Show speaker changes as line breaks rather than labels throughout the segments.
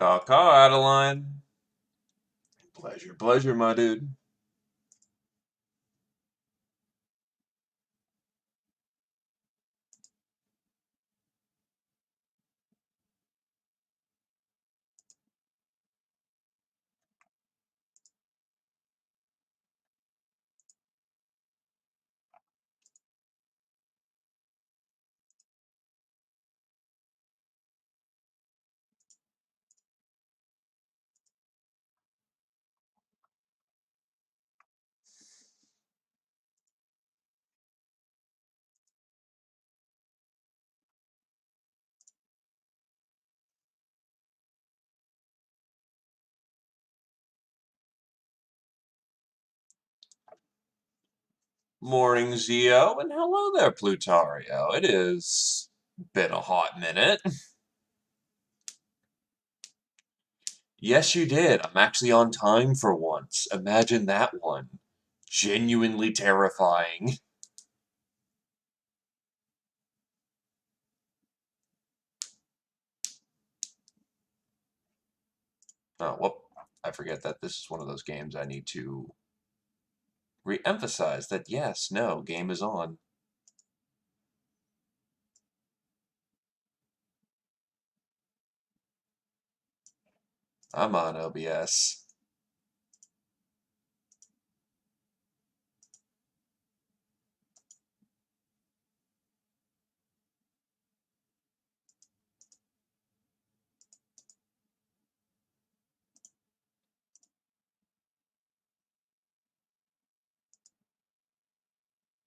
Caw, Adeline. Pleasure, pleasure, my dude. Morning, Zio, and hello there, Plutario. It has been a hot minute. Yes, you did. I'm actually on time for once. Imagine that one. Genuinely terrifying. Oh, whoop. I forget that this is one of those games I need to re-emphasize that yes, no, game is on. I'm on OBS.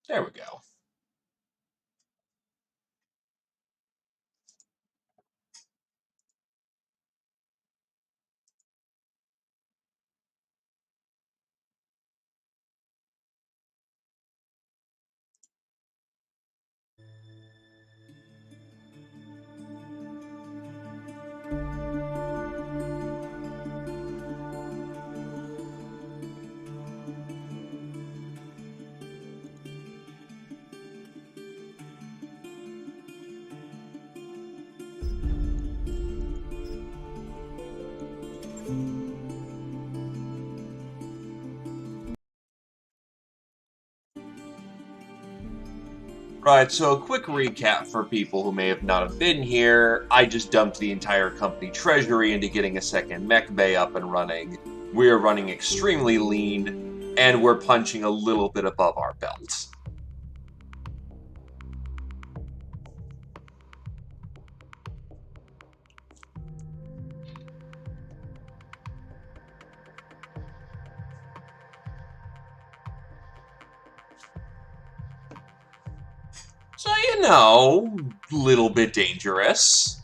There we go. Right, so a quick recap for people who may have not have been here. I just dumped the entire company treasury into getting a second mech bay up and running. We're running extremely lean, and we're punching a little bit above our belt. So, you know, little bit dangerous.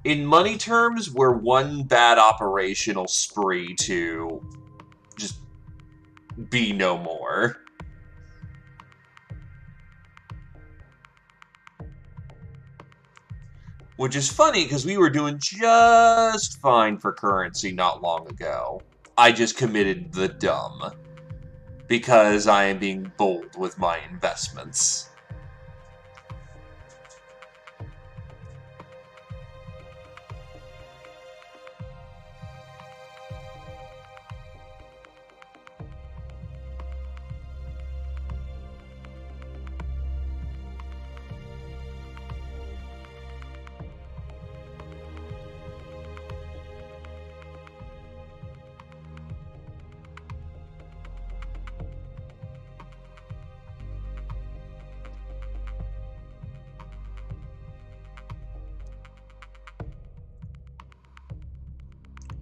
In money terms, we're one bad operational spree to just be no more. Which is funny because we were doing just fine for currency not long ago. I just committed the dumb because I am being bold with my investments.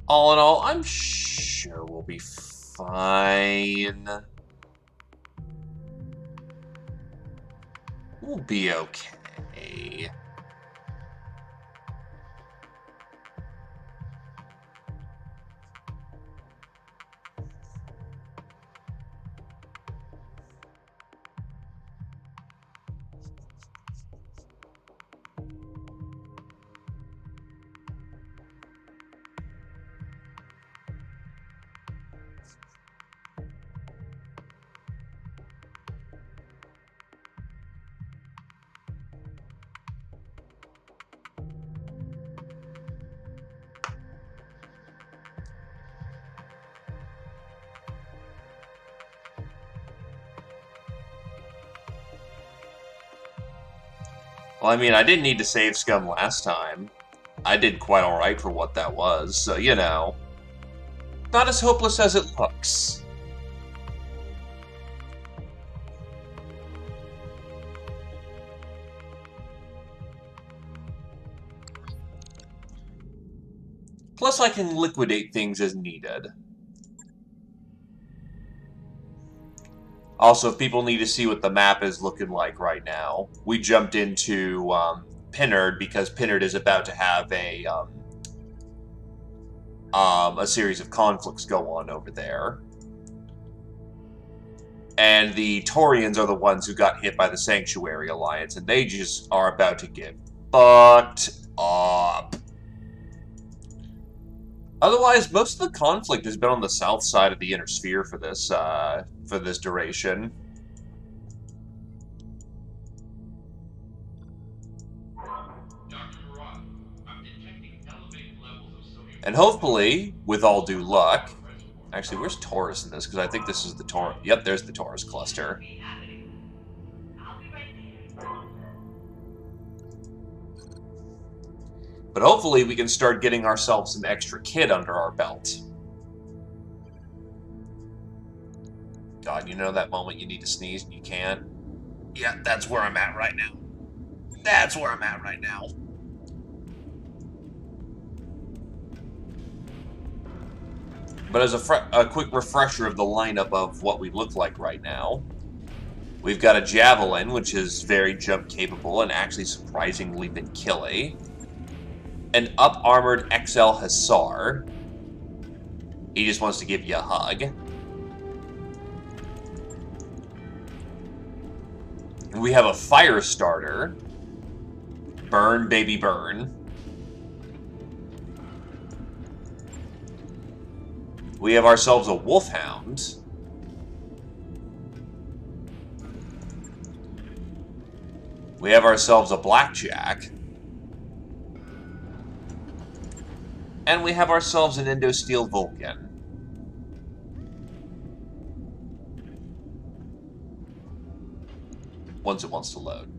All in all, I'm sure we'll be fine. We'll be okay. Well, I mean, I didn't need to save scum last time. I did quite alright for what that was, so, you know. Not as hopeless as it looks. Plus, I can liquidate things as needed. Also, if people need to see what the map is looking like right now, we jumped into Pinnard because Pinnard is about to have a series of conflicts go on over there. And the Taurians are the ones who got hit by the Sanctuary Alliance, and they just are about to get fucked up. Otherwise, most of the conflict has been on the south side of the Inner Sphere for this duration. And hopefully, with all due luck, actually, where's Taurus in this? Because I think this is the Taurus. Yep, there's the Taurus cluster. But hopefully, we can start getting ourselves some extra kit under our belt. God, you know that moment you need to sneeze and you can't? Yeah, that's where I'm at right now. That's where I'm at right now. But as a quick refresher of the lineup of what we look like right now, we've got a Javelin, which is very jump capable and actually surprisingly been killy. An up-armored XL Hussar. He just wants to give you a hug. And we have a Fire Starter. Burn, baby, burn. We have ourselves a Wolfhound. We have ourselves a Blackjack. And we have ourselves an Endosteel Vulcan. Once it wants to load.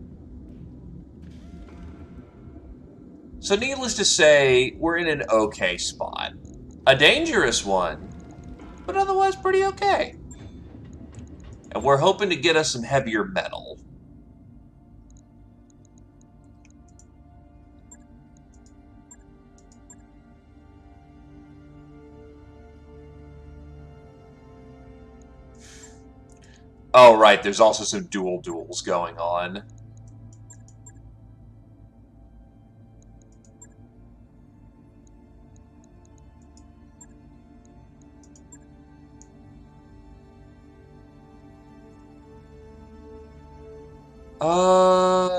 So needless to say, we're in an okay spot. A dangerous one, but otherwise pretty okay. And we're hoping to get us some heavier metal. Oh, right, there's also some duels going on.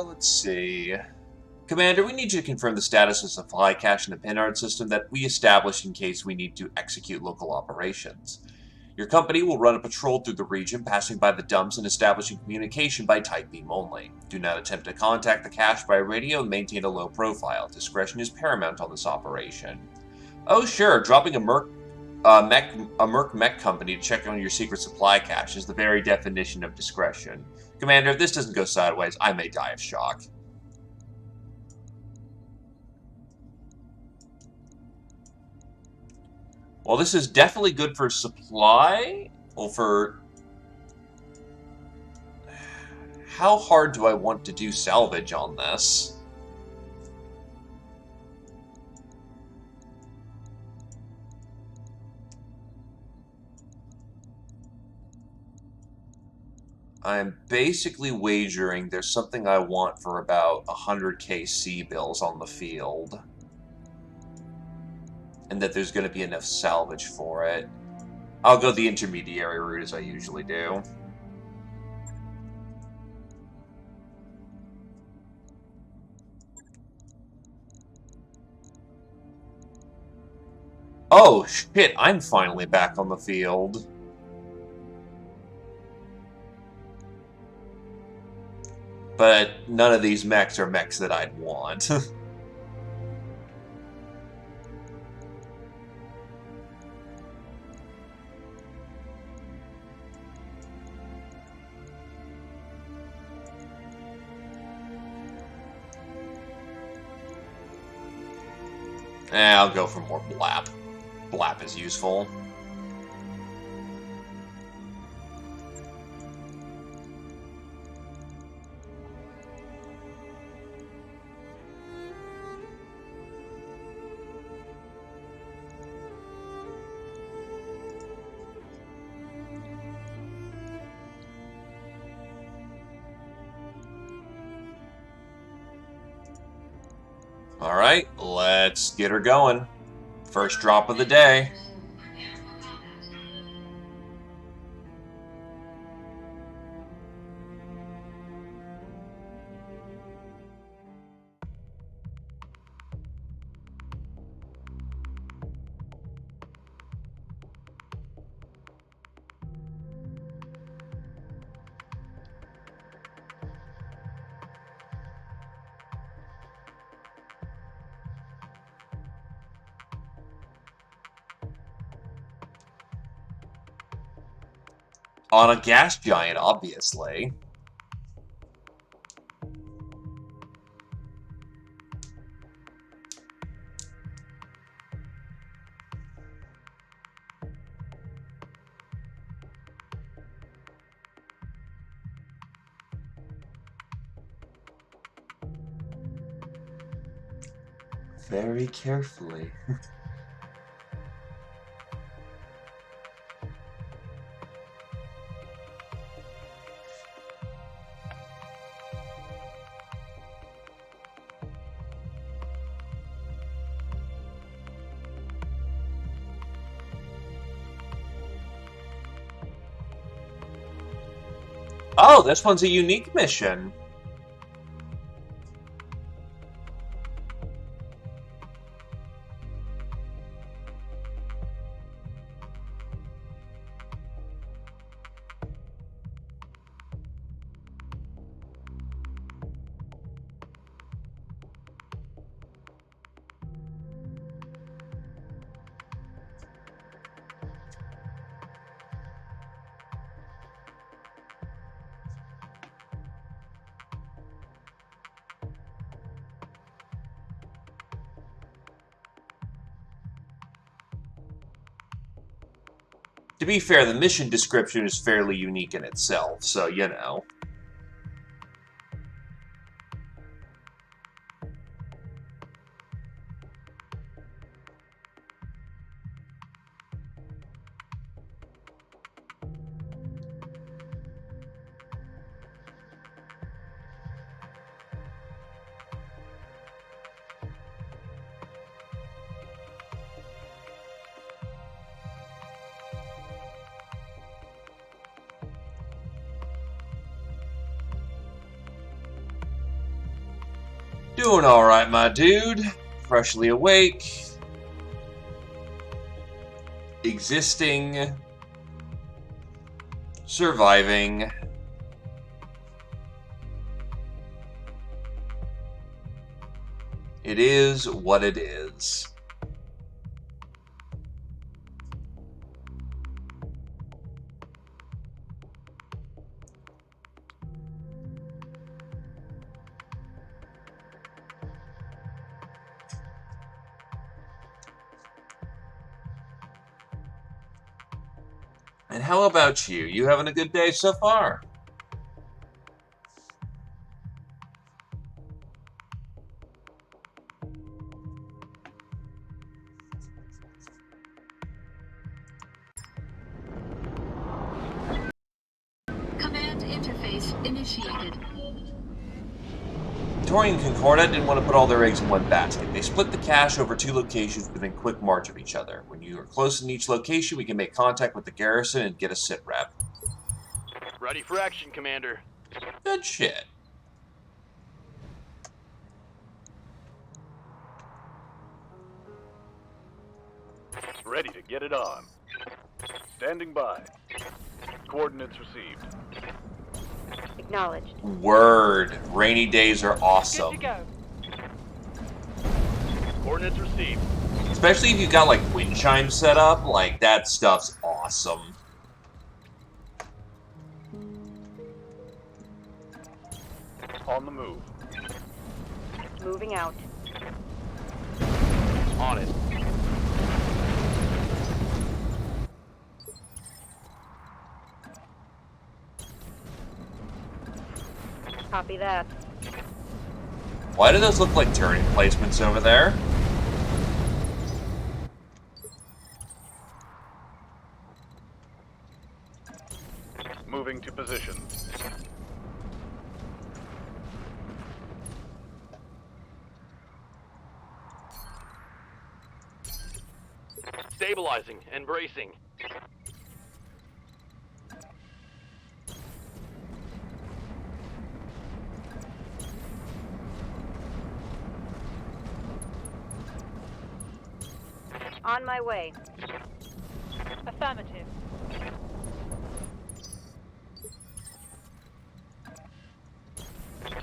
Let's see. Commander, we need you to confirm the status of supply cache in the Pinard system that we established in case we need to execute local operations. Your company will run a patrol through the region, passing by the dumps and establishing communication by tight beam only. Do not attempt to contact the cache by radio and maintain a low profile. Discretion is paramount on this operation. Oh sure, dropping a Merc mech company to check on your secret supply cache is the very definition of discretion. Commander, if this doesn't go sideways, I may die of shock. Well, this is definitely good for supply. Well, for... How hard do I want to do salvage on this? I'm basically wagering there's something I want for about 100k C-bills on the field. And that there's going to be enough salvage for it. I'll go the intermediary route as I usually do. Oh, shit, I'm finally back on the field. But none of these mechs are mechs that I'd want. I'll go for more blap. Blap is useful. Alright, let's get her going. First drop of the day. On a gas giant, obviously. Very carefully. Oh, this one's a unique mission. To be fair, the mission description is fairly unique in itself, so you know. Doing alright, my dude. Freshly awake. Existing. Surviving. It is what it is. And how about you? You having a good day so far?
Command interface initiated.
Tori and Concordat didn't want to put all their eggs in one basket. They split the cache over 2 locations within quick march of each other. When you are close in each location, we can make contact with the garrison and get a sit rep.
Ready for action, Commander.
Good shit.
Ready to get it on. Standing by. Coordinates received.
Acknowledged.
Word. Rainy days are awesome.
Good to go.
Coordinates received.
Especially if you got like wind chimes set up, like that stuff's awesome.
On the move.
Moving out.
On it.
Copy that.
Why do those look like turret placements over there?
Moving to position.
Stabilizing and bracing.
On my way.
Affirmative.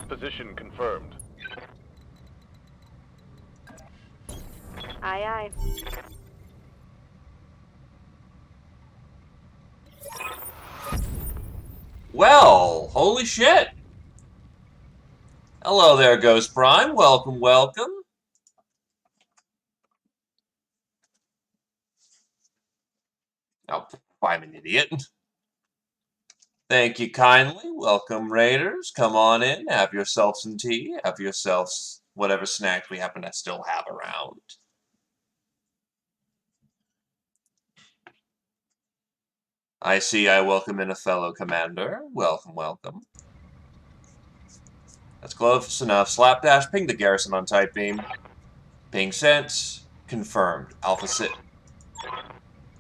Position confirmed.
Aye, aye.
Well, holy shit! Hello there, Ghost Prime. Welcome, welcome. Oh, I'm an idiot. Thank you kindly. Welcome, Raiders. Come on in. Have yourselves some tea. Have yourselves whatever snacks we happen to still have around. I see I welcome in a fellow commander. Welcome, welcome. That's close enough. Slapdash, ping the garrison on tight beam. Ping sent. Confirmed. Alpha Sit.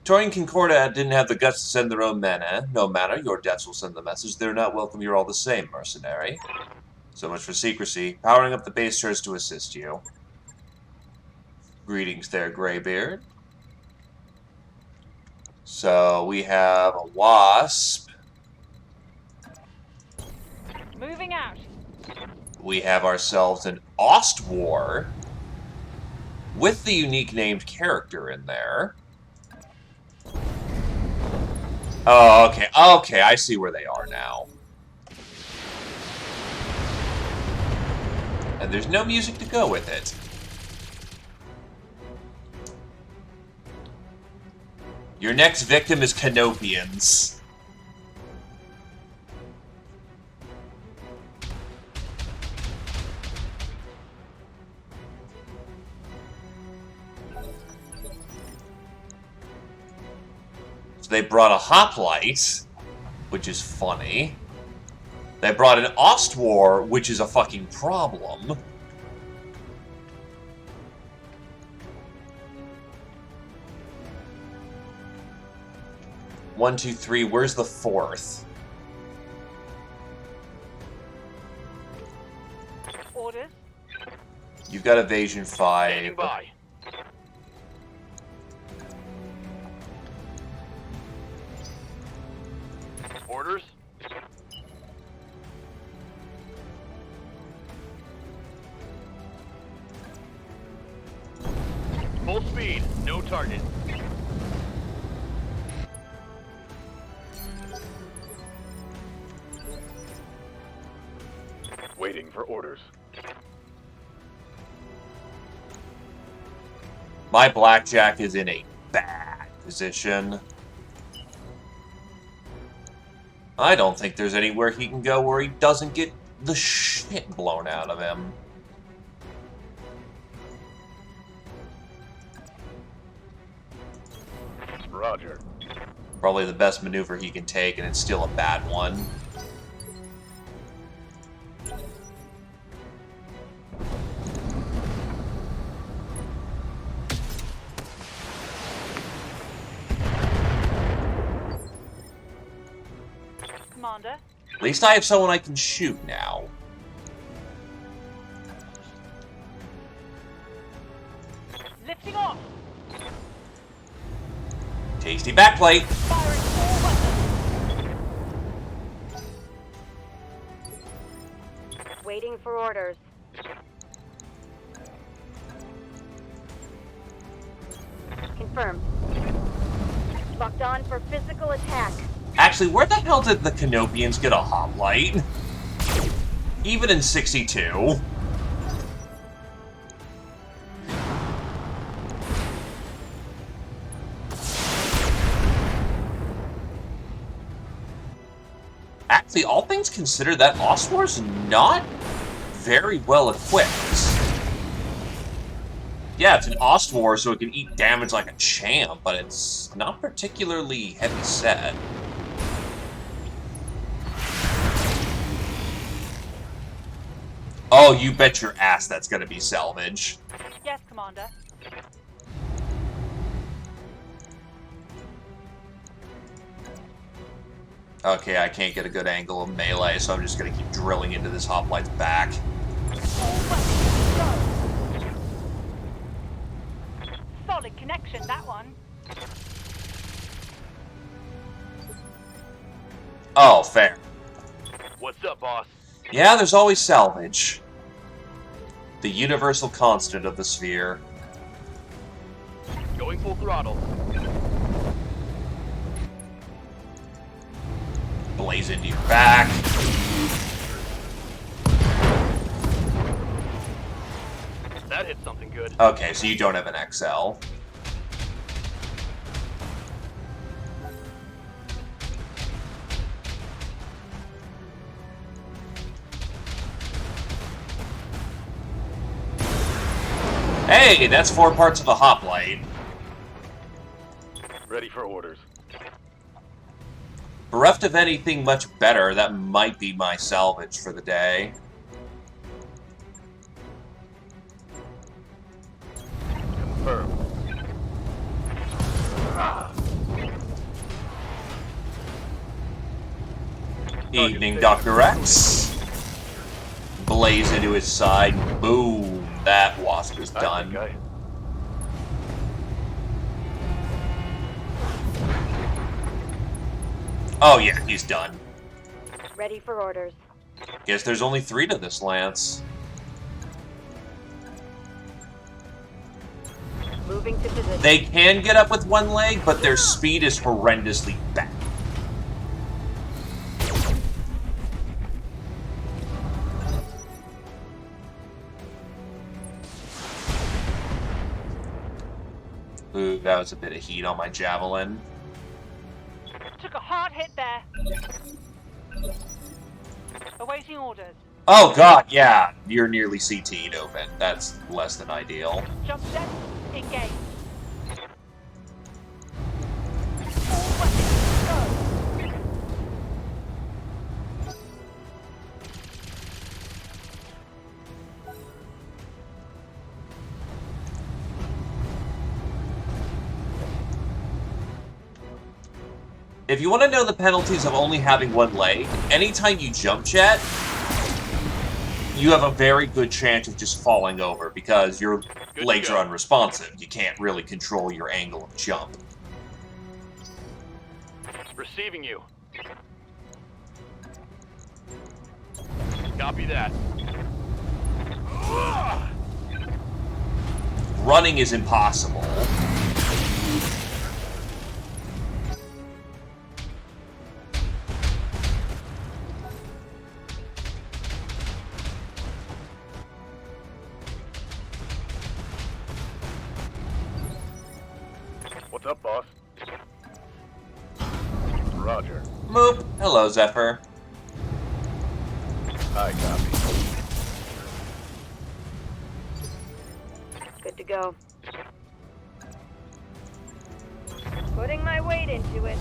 Torian Concordat didn't have the guts to send their own men, eh? No matter, your deaths will send the message. They're not welcome, you're all the same, mercenary. So much for secrecy. Powering up the base turrets to assist you. Greetings there, Greybeard. So, we have a Wasp.
Moving out.
We have ourselves an Ostwar. With the unique named character in there. Oh, okay. Okay, I see where they are now. And there's no music to go with it. Your next victim is Canopians. So they brought a hoplite, which is funny. They brought an Ostwar, which is a fucking problem. One, two, three. Where's the fourth?
Orders.
You've got evasion 5.
Standing by.
Orders?
Full speed. No target.
Waiting for orders.
My blackjack is in a bad position. I don't think there's anywhere he can go where he doesn't get the shit blown out of him.
Roger.
Probably the best maneuver he can take, and it's still a bad one.
Commander.
At least I have someone I can shoot now.
Lifting off.
Tasty backplate.
Firing all weapons.
Waiting for orders. Confirmed. Locked on for physical attack.
Actually, where the hell did the Canopians get a hoplite? Even in 62. Actually, all things considered, that Oswar's not very well equipped. Yeah, it's an Ostwar, so it can eat damage like a champ, but it's not particularly heavy set. Oh, you bet your ass that's gonna be salvage.
Yes, Commander.
Okay, I can't get a good angle of melee, so I'm just gonna keep drilling into this hoplite's back.
Solid connection, that one.
Oh, fair.
What's up, boss?
Yeah, there's always salvage. The universal constant of the sphere.
Going full throttle.
Blaze into your back.
That hit something good.
Okay, so you don't have an XL. Hey, that's 4 parts of a hoplite.
Ready for orders.
Bereft of anything much better, that might be my salvage for the day.
Confirmed.
Evening, Dr. X. Blaze into his side. Boom. That wasp is done. Oh yeah, he's done.
Ready for orders.
Guess there's only 3 to this lance.
Moving to position.
They can get up with 1 leg, but their speed is horrendously bad. Ooh, that was a bit of heat on my javelin.
Took a hard hit there. Awaiting orders.
Oh god, yeah, you're nearly CT'd open. That's less than ideal.
Jump jet, engage. All weapons, go.
If you want to know the penalties of only having 1 leg, anytime you jump jet, you have a very good chance of just falling over because your legs are unresponsive. You can't really control your angle of jump.
Receiving you. Copy that.
Running is impossible.
What's up, boss? Roger.
Moop. Hello, Zephyr.
I copy.
Good to go. Putting my weight into it.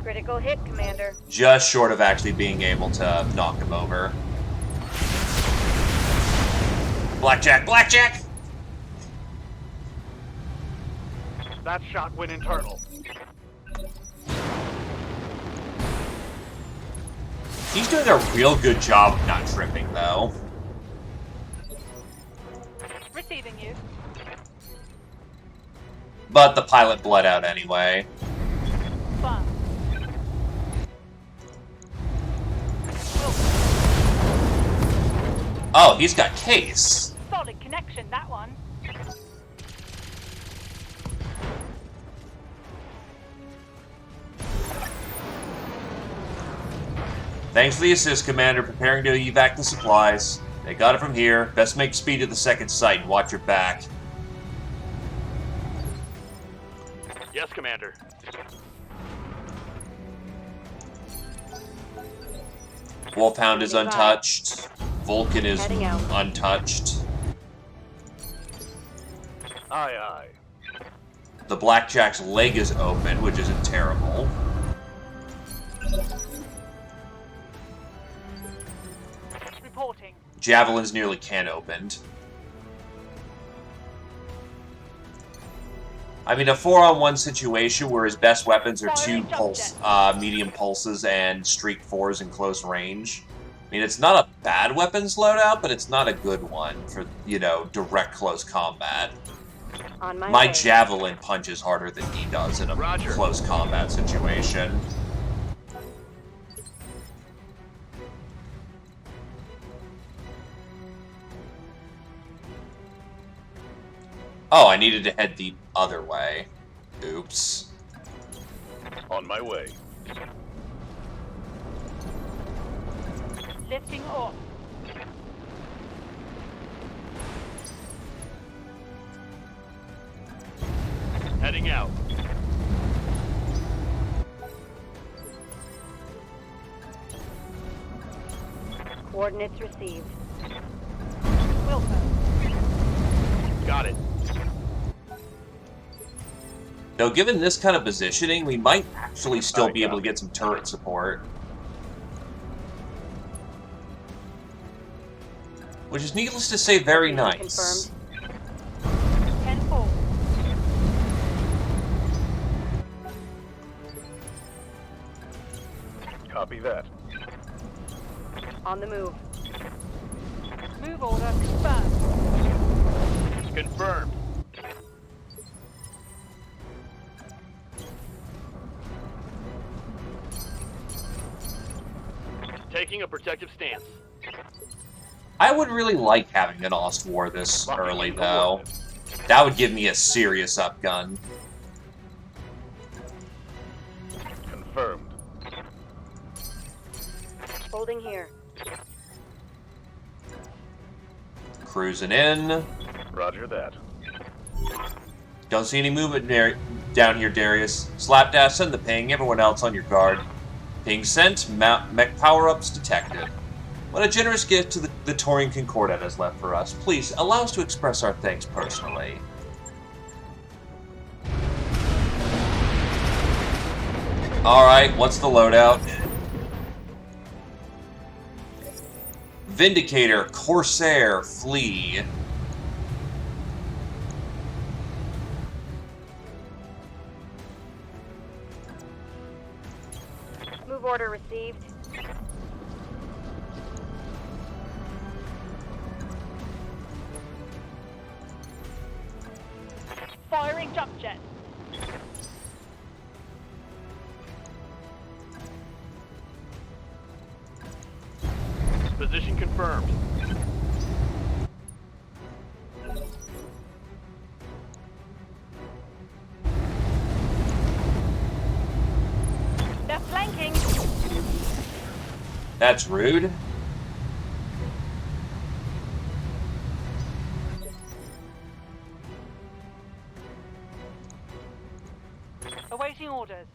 Critical hit, Commander.
Just short of actually being able to knock him over. Blackjack! Blackjack!
That shot went internal.
He's doing a real good job of not tripping, though.
Receiving you.
But the pilot bled out anyway.
Fun.
Oh, he's got case.
Solid connection, that one.
Thanks for the assist, Commander. Preparing to evac the supplies. They got it from here. Best make speed at the second site and watch your back.
Yes, Commander.
Wolfhound is untouched. Vulcan is
Heading out.
untouched.
Aye, aye.
The Blackjack's leg is open, which isn't terrible.
Reporting.
Javelin's nearly can-opened. I mean, a 4-on-1 situation where his best weapons are two medium pulses and streak 4s in close range. I mean, it's not a bad weapons loadout, but it's not a good one for, you know, direct close combat.
On my
My
way.
javelin punches harder than he does in a
Roger.
close combat situation. Oh, I needed to head the other way. Oops.
On my way.
Lifting off.
Heading out.
Coordinates received.
Wilco.
Got it.
Though, given this kind of positioning, we might actually still be able to
Alright,
get some turret support. Which is, needless to say, very nice.
Confirmed.
10-4.
Copy that.
On the move.
Move order confirmed.
Confirmed. Taking a protective stance.
I would really like having an Ost War this early, though. That would give me a serious upgun.
Confirmed.
Holding here.
Cruising in.
Roger that.
Don't see any movement down here, Darius. Slapdash, send the ping. Everyone else on your guard. Ping sent. Mech power-ups detected. What a generous gift to the Taurian Concordat has left for us. Please, allow us to express our thanks personally. Alright, what's the loadout? Vindicator, Corsair, Flea.
Move order received.
Firing jump jet.
Position confirmed.
They're flanking.
That's rude.
Awaiting orders.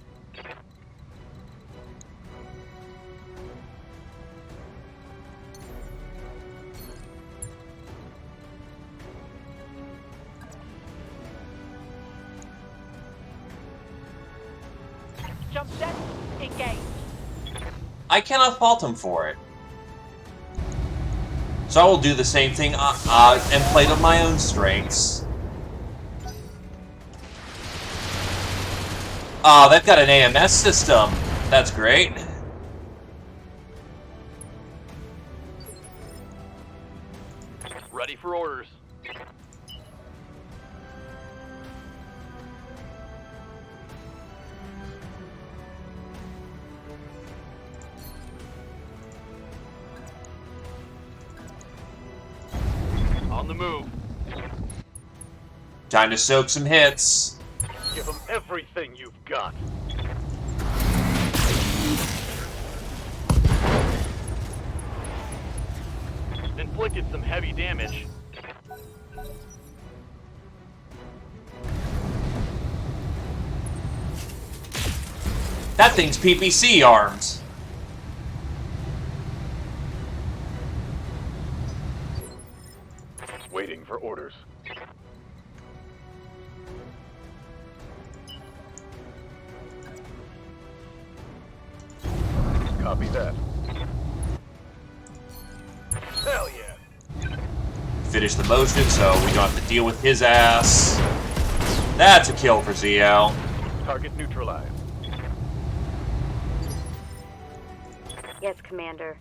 Jump jet engaged.
I cannot fault him for it. So I will do the same thing and play to my own strengths. Oh, they've got an AMS system. That's great.
Ready for orders. On the move.
Time to soak some hits.
Give them everything you've got.
Inflicted some heavy damage.
That thing's PPC arms.
Waiting for orders. Copy that. Hell yeah!
Finish the motion so we don't have to deal with his ass. That's a kill for Zio.
Target neutralized.
Yes, Commander.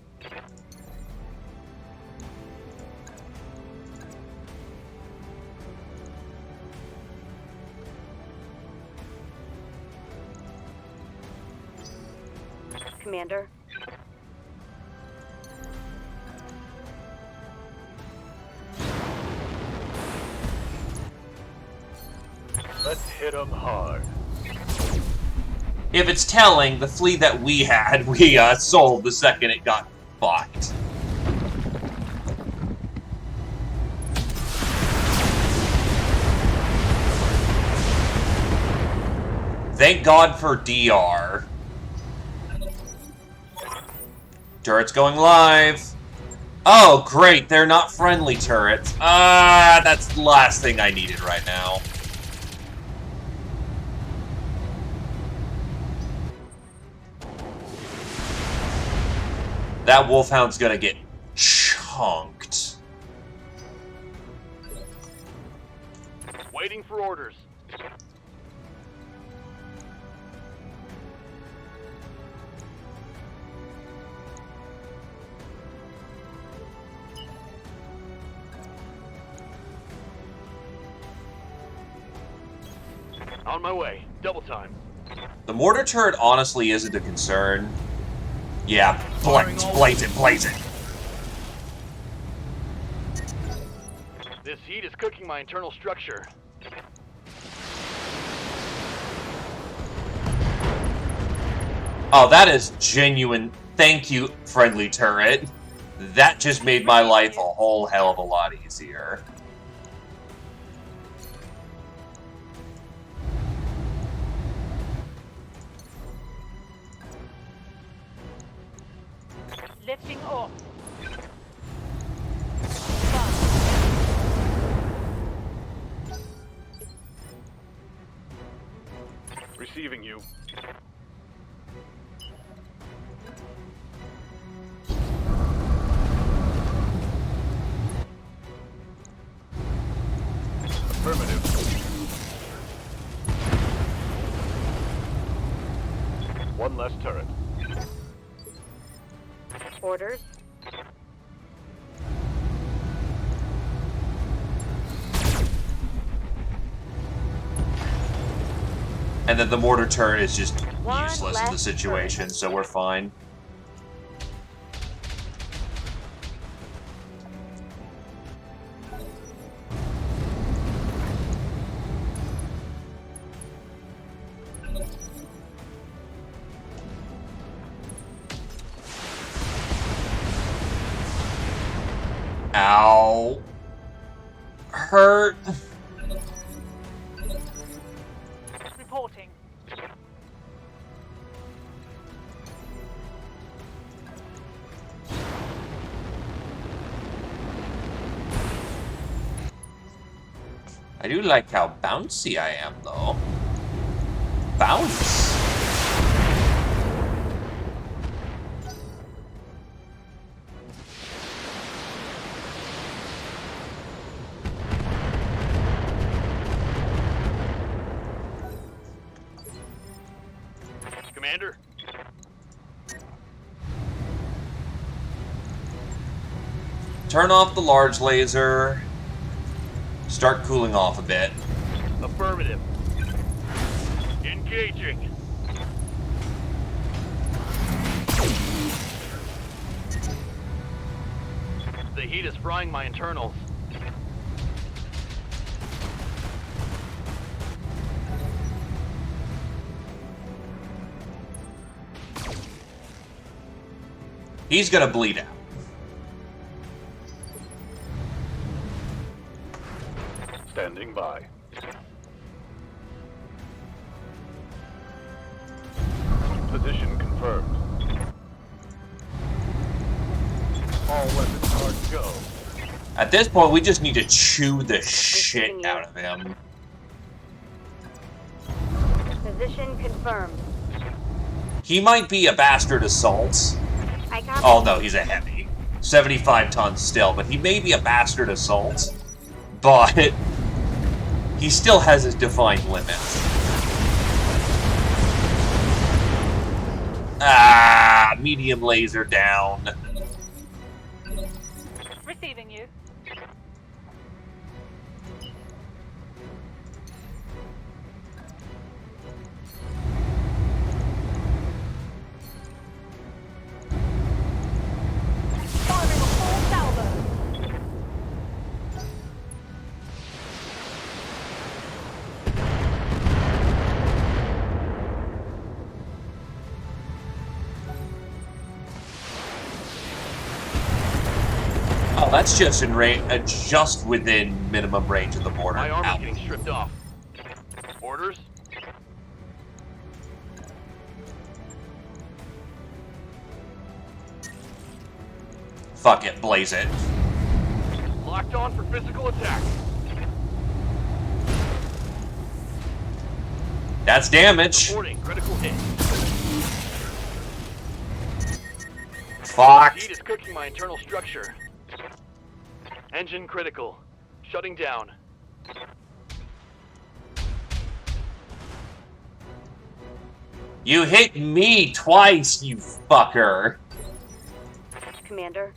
Commander.
Let's hit them hard.
If it's telling, the fleet that we had, we sold the second it got fucked. Thank God for DR. Turrets going live. Oh, great, they're not friendly turrets. That's the last thing I needed right now. That Wolfhound's gonna get chunked.
Waiting for orders. On my way. Double time.
The mortar turret honestly isn't a concern. Yeah, blaze it.
This heat is cooking my internal structure.
Oh, that is genuine. Thank you, friendly turret. That just made my life a whole hell of a lot easier.
Lifting off.
Receiving you. Affirmative. One less turret.
Orders.
And then the mortar turret is just
One
useless in the
less
situation, so we're fine. Ow. Hurt.
Reporting.
I do like how bouncy I am, though. Bounce.
Commander?
Turn off the large laser. Start cooling off a bit.
Affirmative. Engaging. The heat is frying my internals.
He's gonna bleed out.
Standing by. Position confirmed. All weapons are go.
At this point, we just need to chew the shit out of him.
Position confirmed.
He might be a bastard assault.
I copy.
Oh no, he's a heavy. 75 tons still, but he may be a bastard assault. But he still has his defined limits. Ah, medium laser down.
Receiving you. Firing a full salvo.
Oh, that's just in just within minimum range of the border.
My
Ow.
armor's getting stripped off. Orders?
Fuck it, blaze it.
Locked on for physical attack.
That's damage.
Reporting critical hit.
Fuck.
Heat is cooking my internal structure. Engine critical. Shutting down.
You hit me twice, you fucker.
Commander.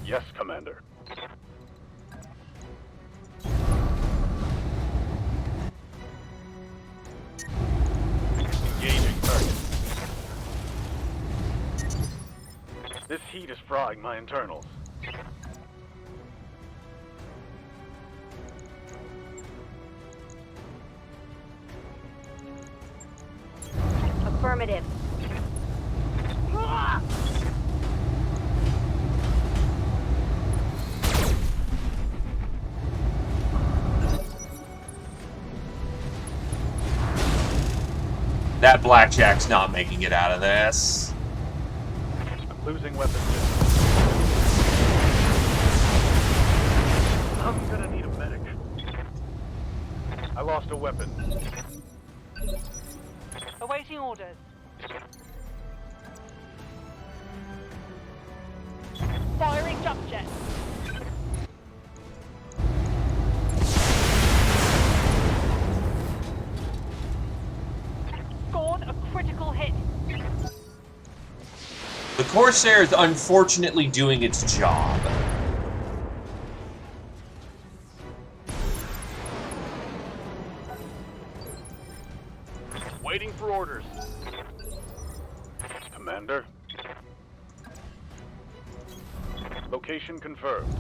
Yes, Commander. Engaging target. This heat is frying my internals.
Affirmative.
That blackjack's not making it out of this.
I'm losing weapons. I'm gonna need a medic. I lost a weapon.
Awaiting orders. Firing jump jet. Scored a critical hit.
The Corsair is unfortunately doing its job.
Waiting for orders.
Commander. Location confirmed.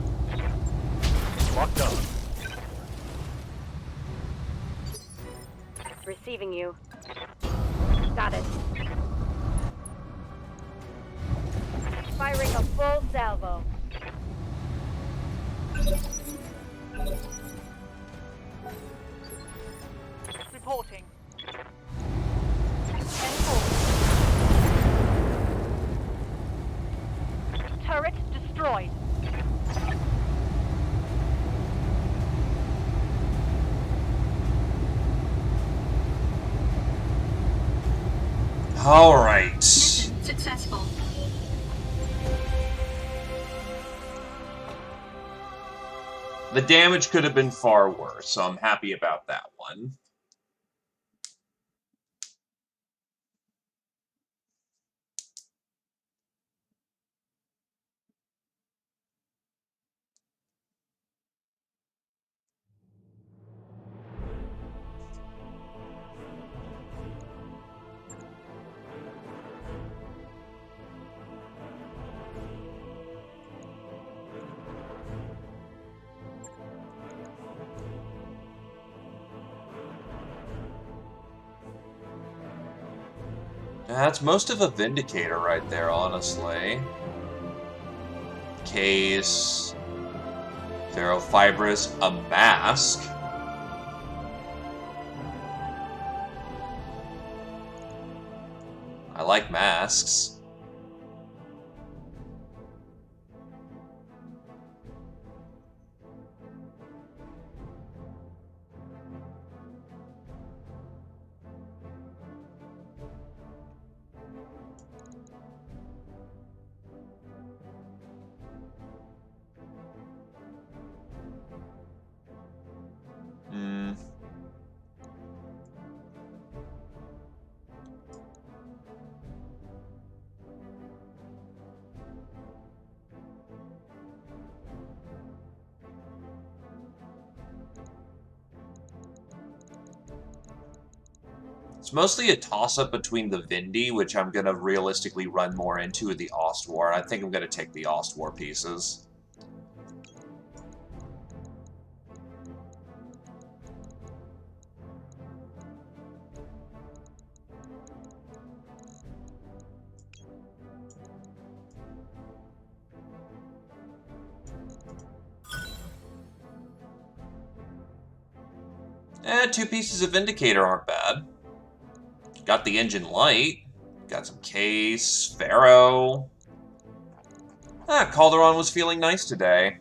Locked on.
Receiving you. Got it. Firing a full salvo.
Reporting. Turret destroyed.
All right.
Successful.
The damage could have been far worse, so I'm happy about that one. That's most of a Vindicator right there, honestly. Case. Ferrofibrous, a mask. I like masks. It's mostly a toss-up between the Vindy, which I'm going to realistically run more into, and the Ostwar. I think I'm going to take the Ostwar pieces. Two pieces of Vindicator aren't bad. Got the engine light. Got some case. Pharaoh. Calderon was feeling nice today.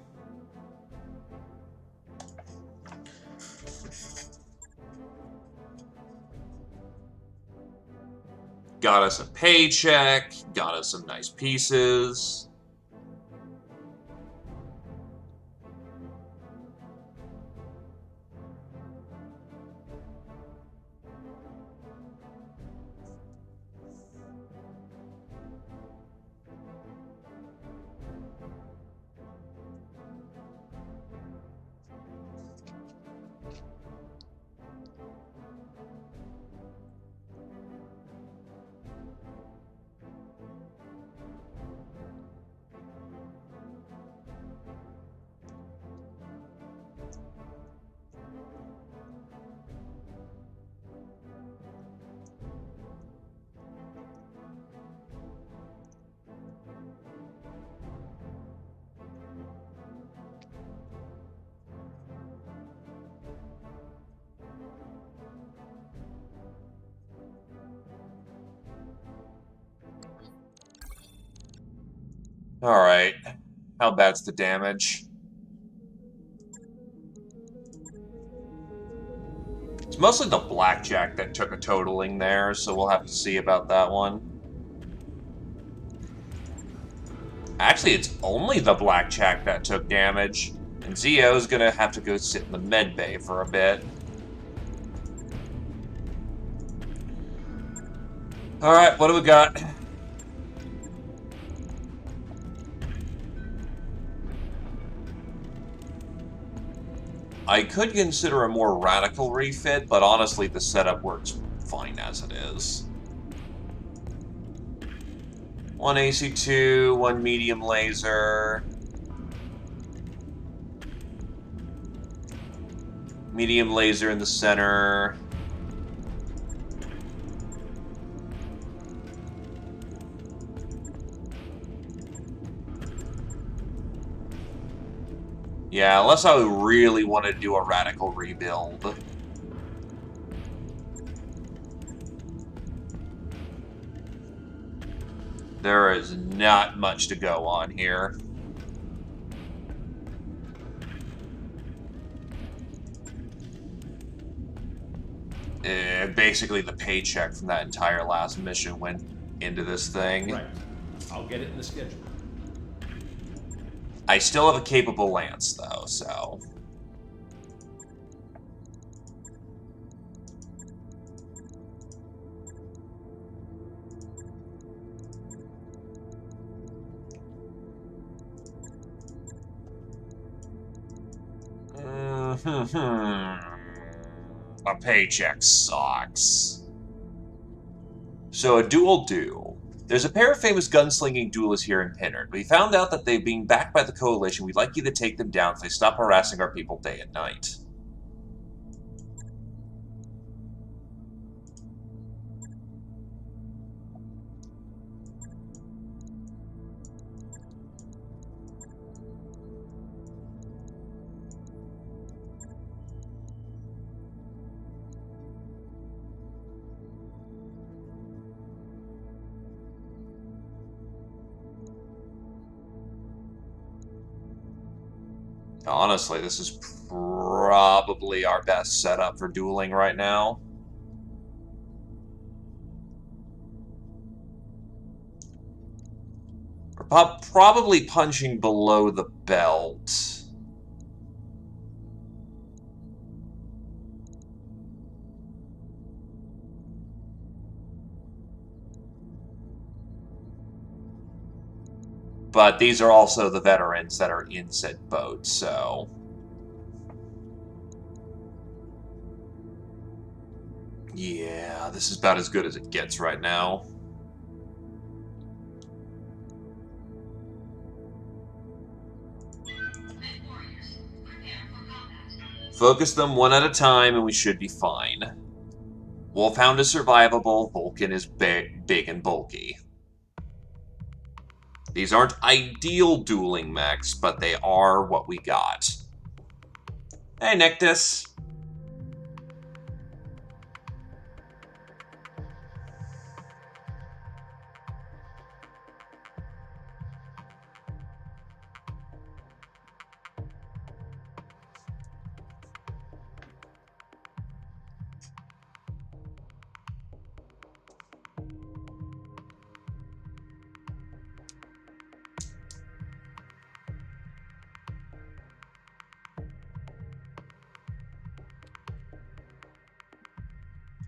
Got us a paycheck. Got us some nice pieces. Alright. How bad's the damage? It's mostly the blackjack that took a totaling there, so we'll have to see about that one. Actually, it's only the blackjack that took damage, and Zio's gonna have to go sit in the med bay for a bit. Alright, what do we got? I could consider a more radical refit, but honestly, the setup works fine as it is. 1 AC2, 1 medium laser. Medium laser in the center. Yeah, unless I really want to do a radical rebuild. There is not much to go on here. Basically, the paycheck from that entire last mission went into this thing.
Right. I'll get it in the schedule.
I still have a capable lance, though, so... A paycheck sucks. So a dual do. There's a pair of famous gunslinging duelists here in Pinard. We found out that they're being backed by the Coalition. We'd like you to take them down if they stop harassing our people day and night. Honestly, this is probably our best setup for dueling right now. We're probably punching below the belt. But these are also the veterans that are in said boat, so... Yeah, this is about as good as it gets right now. Focus them one at a time and we should be fine. Wolfhound is survivable, Vulcan is big and bulky. These aren't ideal dueling mechs, but they are what we got. Hey, Nictus.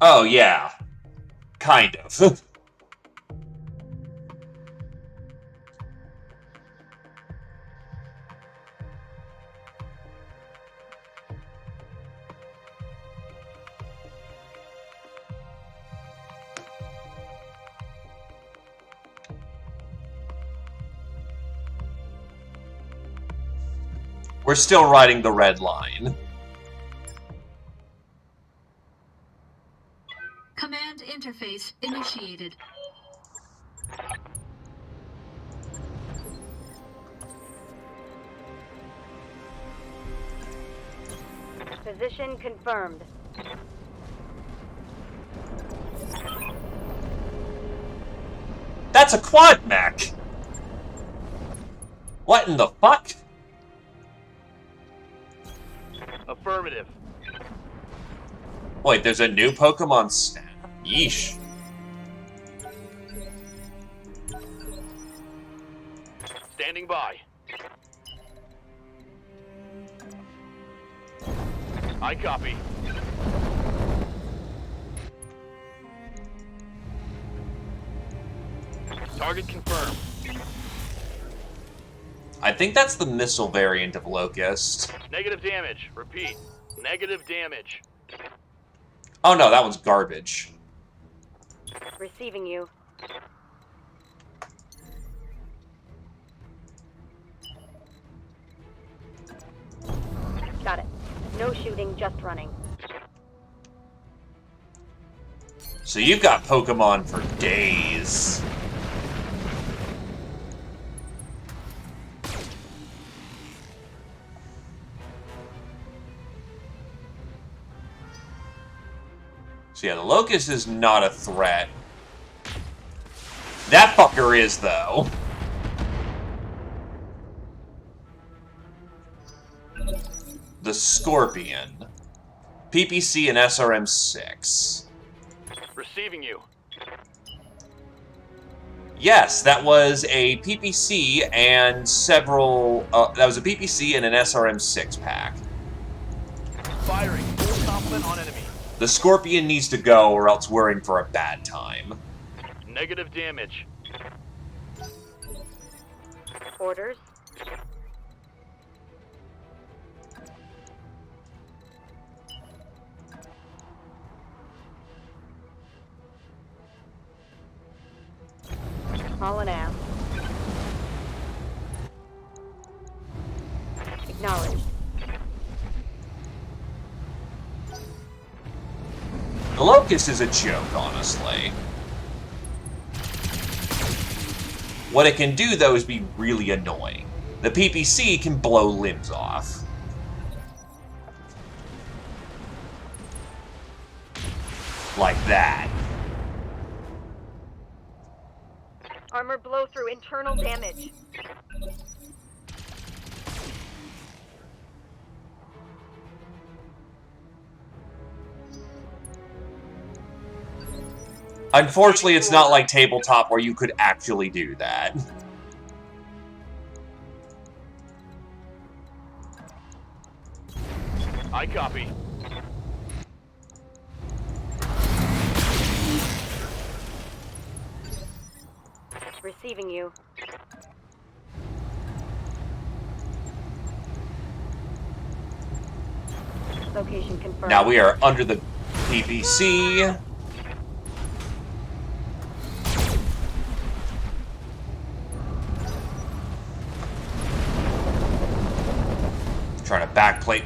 Oh, yeah. Kind of. We're still riding the red line.
Command interface initiated.
Position confirmed.
That's a quad mech! What in the fuck?
Affirmative.
Wait, there's a new Pokemon snap. Yeesh.
Standing by. I copy. Target confirmed.
I think that's the missile variant of Locust.
Negative damage. Repeat. Negative damage.
Oh no, that one's garbage.
Receiving you. Got it. No shooting, just running.
So you've got Pokemon for days. So yeah, the Locust is not a threat. That fucker is, though. The Scorpion. PPC and SRM-6.
Receiving you.
Yes, that was a PPC and several... that was a PPC and an SRM-6 pack.
Firing. Full complement on enemy.
The Scorpion needs to go, or else we're in for a bad time.
Negative damage.
Orders. Hauling out. Acknowledged.
The Locust is a joke, honestly. What it can do, though, is be really annoying. The PPC can blow limbs off. Like that.
Armor blow through internal damage.
Unfortunately, it's not like tabletop where you could actually do that.
I copy.
Receiving you. Location confirmed.
Now we are under the PPC. Trying to backplate.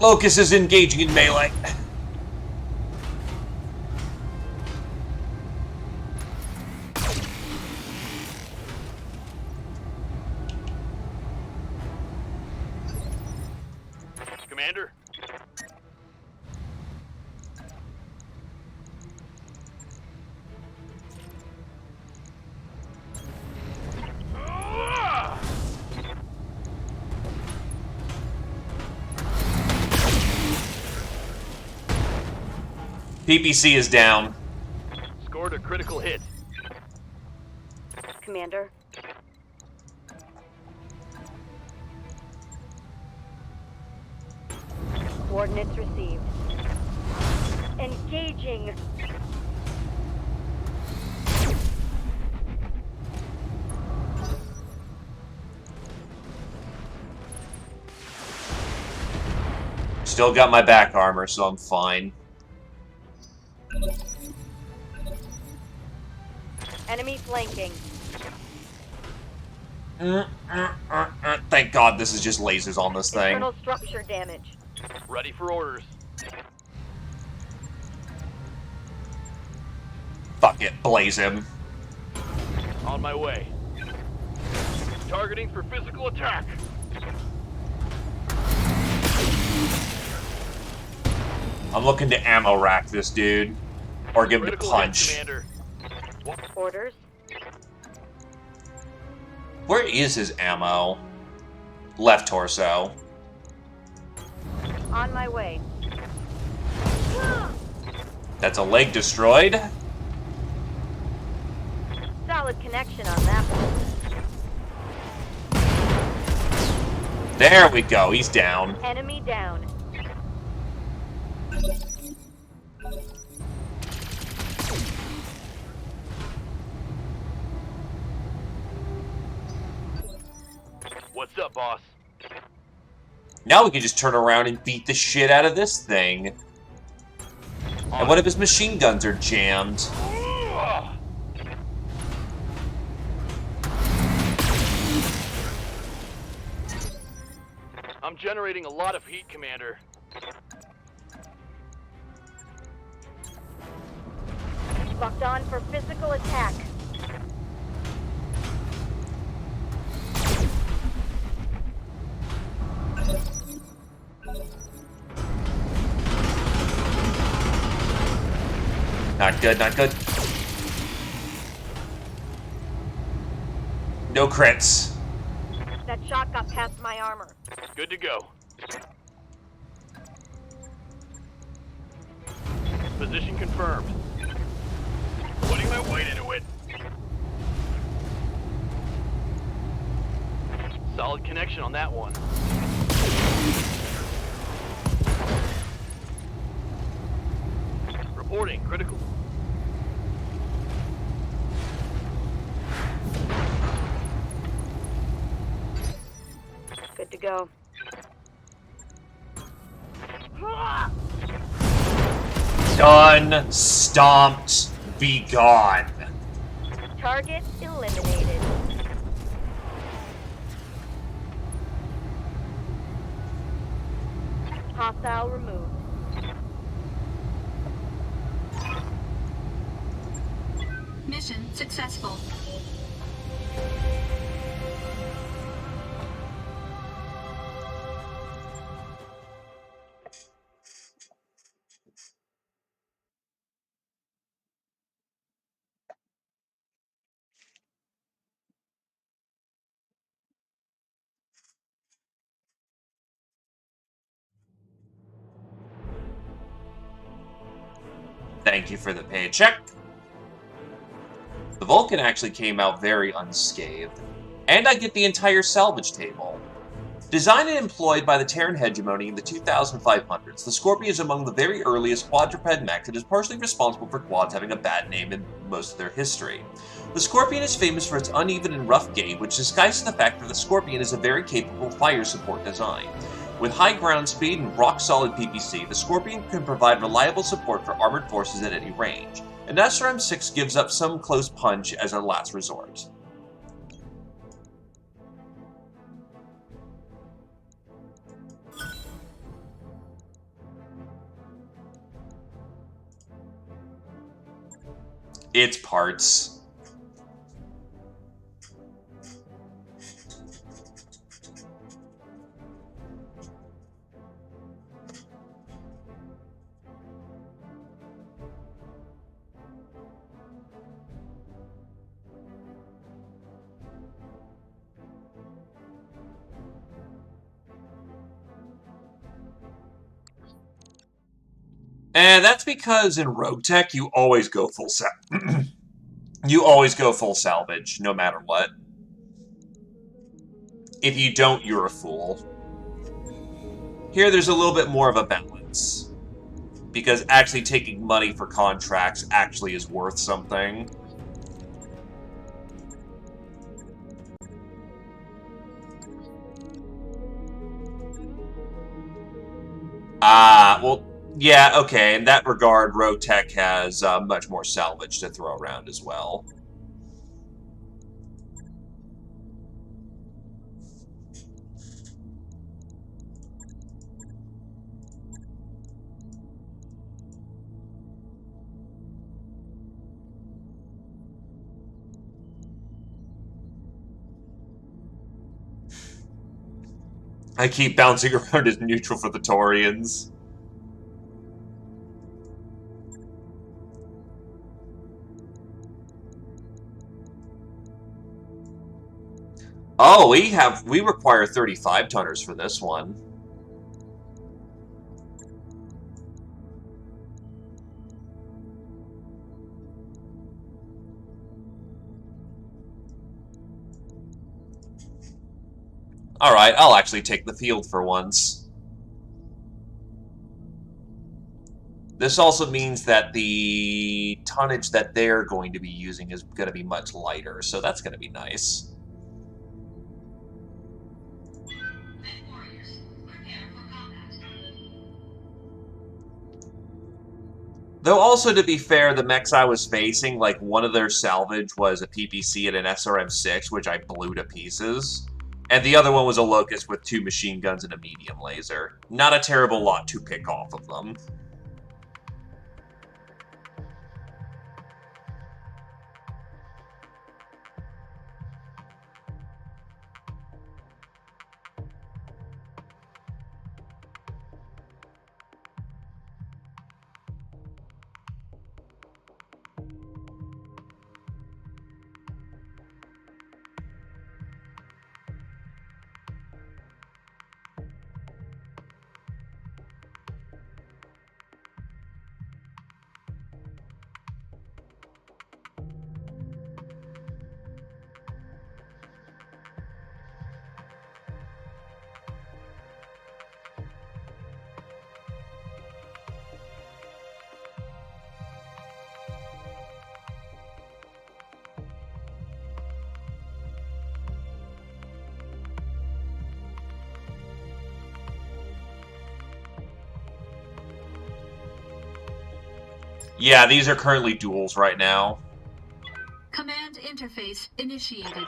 Locust is engaging in melee.
Commander?
PPC is down.
Scored a critical hit.
Commander. Coordinates received. Engaging.
Still got my back armor, so I'm fine.
Enemy flanking.
Thank God this is just lasers on this thing.
Internal structure damage.
Ready for orders.
Fuck it, blaze him.
On my way. Targeting for physical attack.
I'm looking to ammo rack this dude. Or give him a
Critical hit,
punch.
Commander.
Orders.
Where is his ammo? Left torso.
On my way.
That's a leg destroyed.
Solid connection on that one.
There we go, he's down.
Enemy down.
What's up, boss?
Now we can just turn around and beat the shit out of this thing. And what if his machine guns are jammed?
I'm generating a lot of heat, Commander.
Locked on for physical attack.
Not good, not good. No crits.
That shot got past my armor.
Good to go. Position confirmed. Putting my weight into it. Solid connection on that one. Reporting critical.
Good to go.
Done. Stomped. Be gone.
Target eliminated. Hostile removed.
Mission successful.
Thank you for the paycheck. The Vulcan actually came out very unscathed. And I get the entire salvage table. Designed and employed by the Terran hegemony in the 2500s, the Scorpion is among the very earliest quadruped mechs and is partially responsible for quads having a bad name in most of their history. The Scorpion is famous for its uneven and rough gait, which disguises the fact that the Scorpion is a very capable fire support design. With high ground speed and rock-solid PPC, the Scorpion can provide reliable support for armored forces at any range, and SRM-6 gives up some close punch as a last resort. It's parts. And that's because in Rogue Tech, you always go full you always go full salvage, no matter what. If you don't, you're a fool. Here, there's a little bit more of a balance. Because actually taking money for contracts actually is worth something. Well, yeah, okay, in that regard, Rogue Tech has much more salvage to throw around as well. I keep bouncing around as neutral for the Taurians. Oh, we require 35 tonners for this one. Alright, I'll actually take the field for once. This also means that the tonnage that they're going to be using is going to be much lighter, so that's going to be nice. Though also, to be fair, the mechs I was facing, like, one of their salvage was a PPC and an SRM-6, which I blew to pieces. And the other one was a Locust with 2 machine guns and a medium laser. Not a terrible lot to pick off of them. Yeah, these are currently duels right now.
Command interface initiated.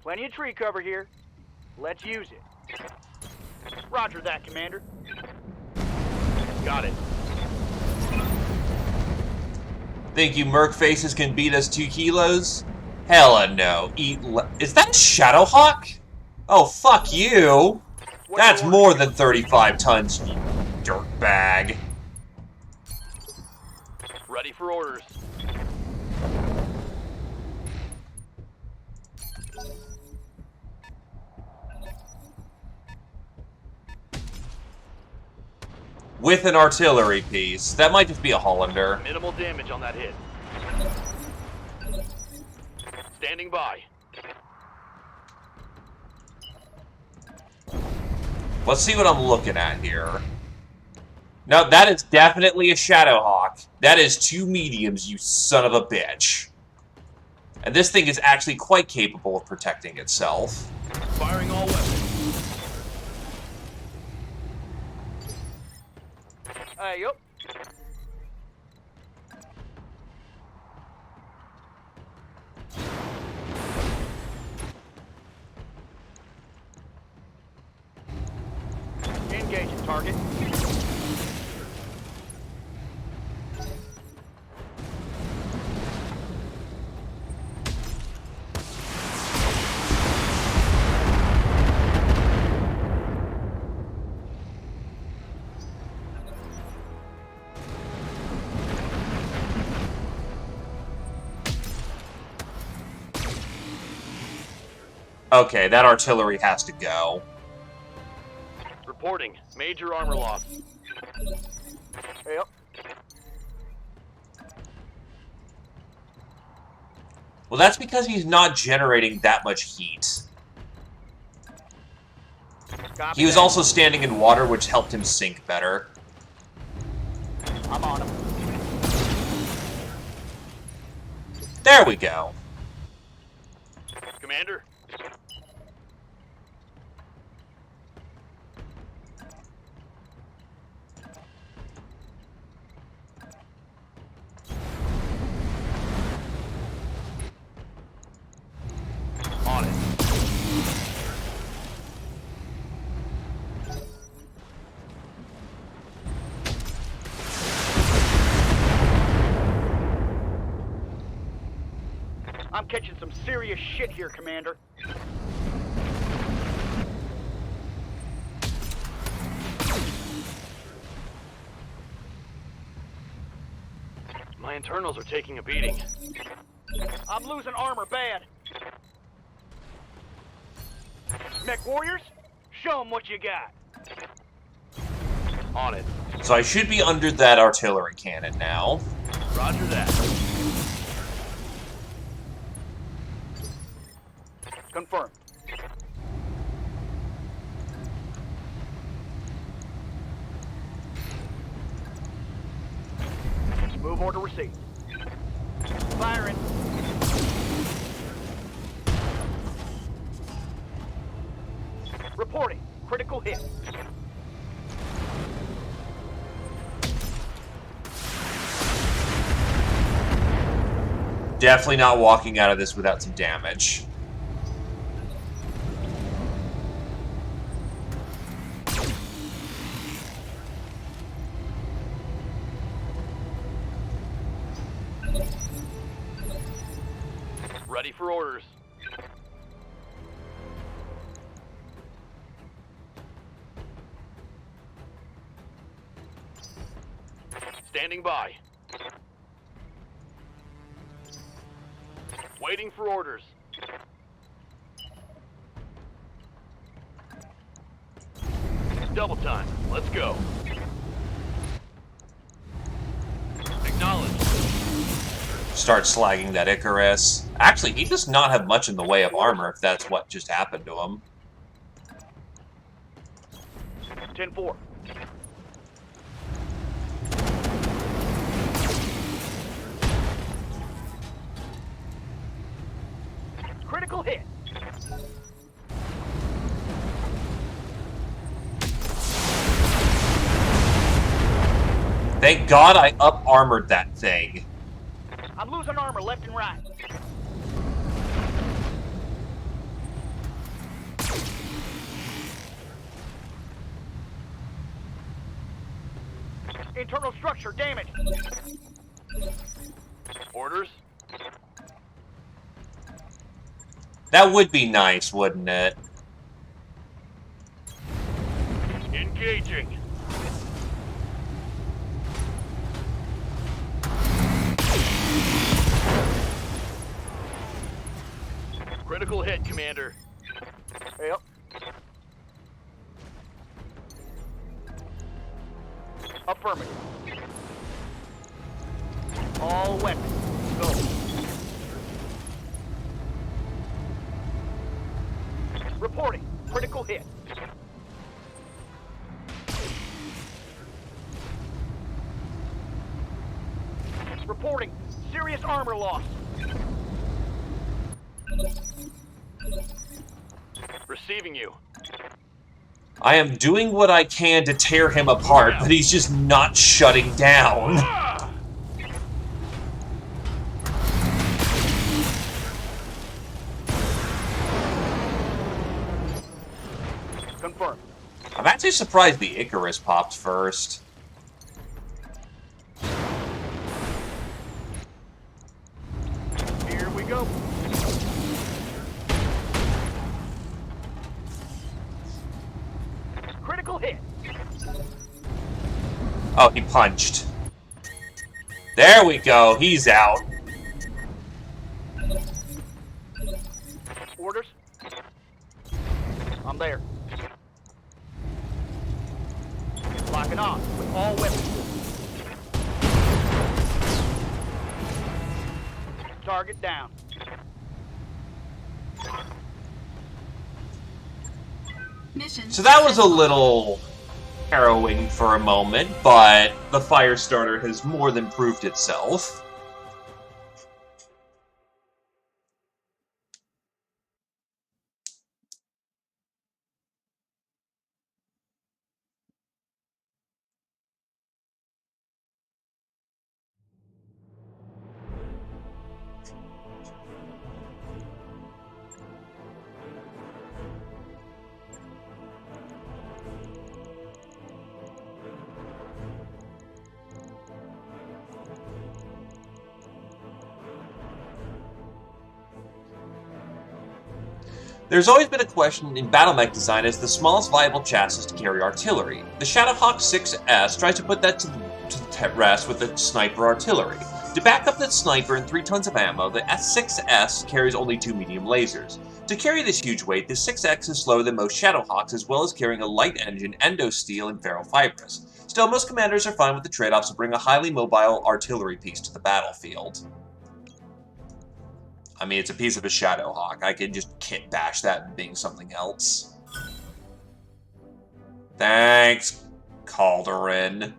Plenty of tree cover here. Let's use it. Roger that, Commander. Got it.
Think you merc faces can beat us 2 kilos? Hella no. Is that Shadowhawk? Oh, fuck you. That's more than 35 tons, you dirtbag.
Ready for orders.
with an artillery piece. That might just be a Hollander.
Minimal damage on that hit. Standing by.
Let's see what I'm looking at here. No, that is definitely a Shadowhawk. That is 2 mediums, you son of a bitch. And this thing is actually quite capable of protecting itself.
Firing all weapons.
Yup. Engaging target.
Okay, that artillery has to go.
Reporting. Major armor loss.
Yep.
Well, that's because he's not generating that much heat.
Copy
He was
that.
also standing in water, which helped him sink better.
I'm on him.
There we go.
Commander. On it.
I'm catching some serious shit here, Commander.
My internals are taking a beating.
I'm losing armor bad. Mech warriors, show them what you got.
On it.
So I should be under that artillery cannon now.
Roger that.
Confirmed. Move order received. Firing. Reporting. Critical hit.
Definitely not walking out of this without some damage.
Ready for orders. Standing by. Waiting for orders. Double time. Let's go. Acknowledged.
Start slagging that Icarus. Actually, he does not have much in the way of armor, if that's what just happened to him.
10-4. Critical hit.
Thank God I up-armored that thing.
I'm losing armor left and right. Internal structure damaged.
Orders.
That would be nice, wouldn't it?
Engaging. Critical hit, Commander.
Yep. Affirmative. All weapons, go. Reporting, critical hit. Reporting, serious armor loss.
Receiving you.
I am doing what I can to tear him apart, but he's just not shutting down.
Confirmed.
I'm actually surprised the Icarus popped first.
Here we go. Critical hit.
Oh, he punched. There we go, he's out.
Orders. I'm there. Locking on with all weapons. Target down.
Mission.
So that was a little harrowing for a moment, but the Firestarter has more than proved itself. There's always been a question in battle mech design as the smallest viable chassis to carry artillery. The Shadowhawk 6S tries to put that to rest with the sniper artillery. To back up that sniper and 3 tons of ammo, the S6S carries only 2 medium lasers. To carry this huge weight, the 6X is slower than most Shadowhawks, as well as carrying a light engine, endosteel, and ferrofibrous. Still, most commanders are fine with the trade-offs to bring a highly mobile artillery piece to the battlefield. I mean, it's a piece of a Shadowhawk. I could just kit bash that being something else. Thanks, Calderin.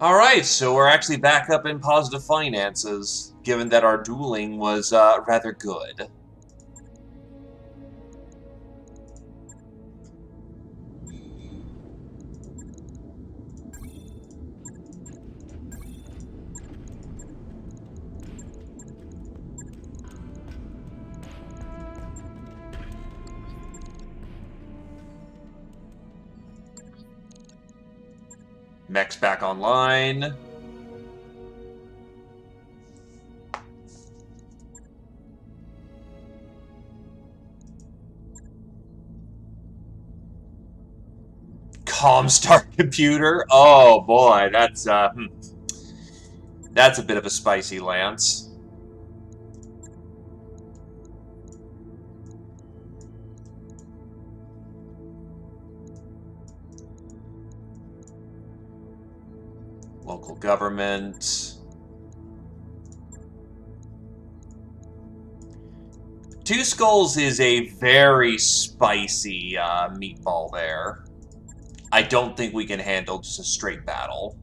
Alright, so we're actually back up in positive finances, given that our dueling was rather good. Mech's back online. Comstar computer? Oh boy, that's a bit of a spicy lance. Local government. Two Skulls is a very spicy meatball there. I don't think we can handle just a straight battle.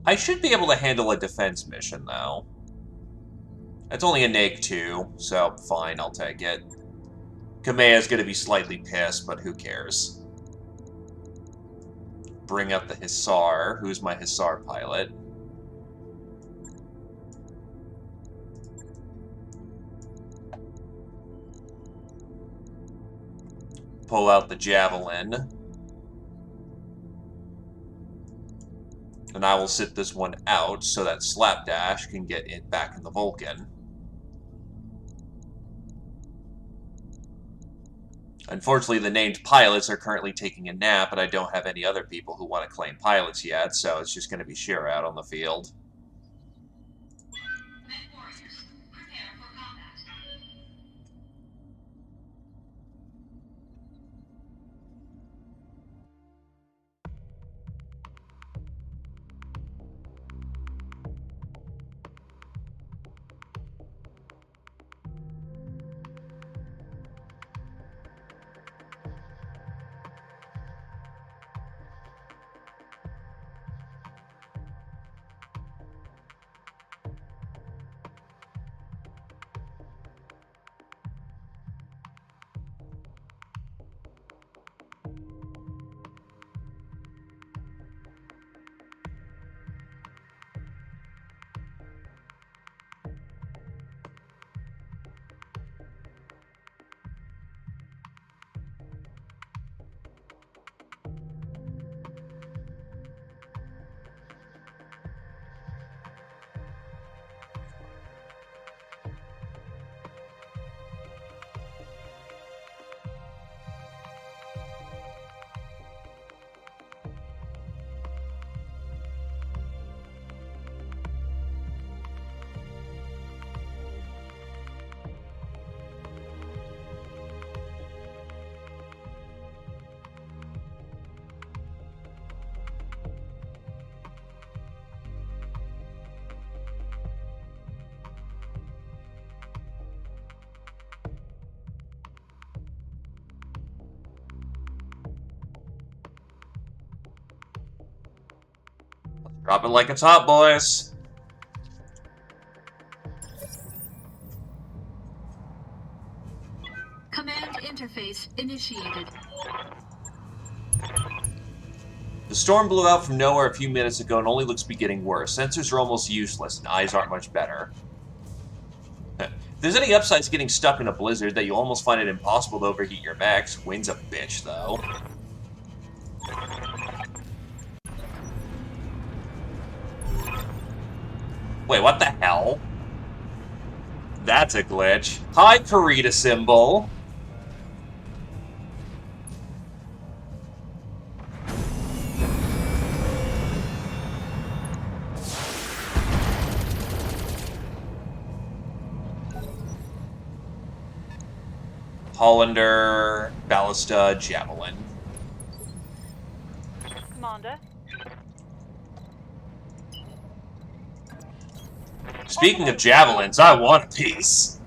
I should be able to handle a defense mission, though. It's only a neg-2, so fine, I'll take it. Kameya's gonna be slightly pissed, but who cares? bring up the Hussar. Who's my Hussar pilot? Pull out the Javelin. And I will sit this one out so that Slapdash can get it back in the Vulcan. Unfortunately, the named pilots are currently taking a nap, and I don't have any other people who want to claim pilots yet, so it's just going to be Shira out on the field. Drop it like it's hot, boys.
Command interface initiated.
The storm blew out from nowhere a few minutes ago and only looks to be getting worse. Sensors are almost useless, and eyes aren't much better. If there's any upsides to getting stuck in a blizzard, that you almost find it impossible to overheat your mechs. Wind's a bitch, though. Wait, what the hell? That's a glitch. Hi, Karita symbol. Hollander, Ballista, Javelin.
Commander.
Speaking of javelins, I want a piece.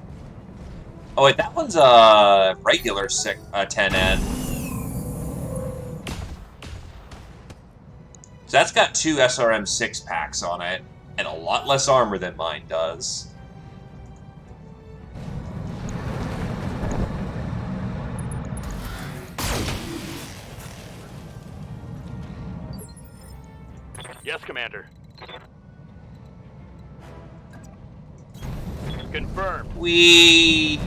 Oh wait, that one's a regular 10N. So that's got 2 SRM 6-packs on it, and a lot less armor than mine does.
Yes, Commander. Confirmed.
We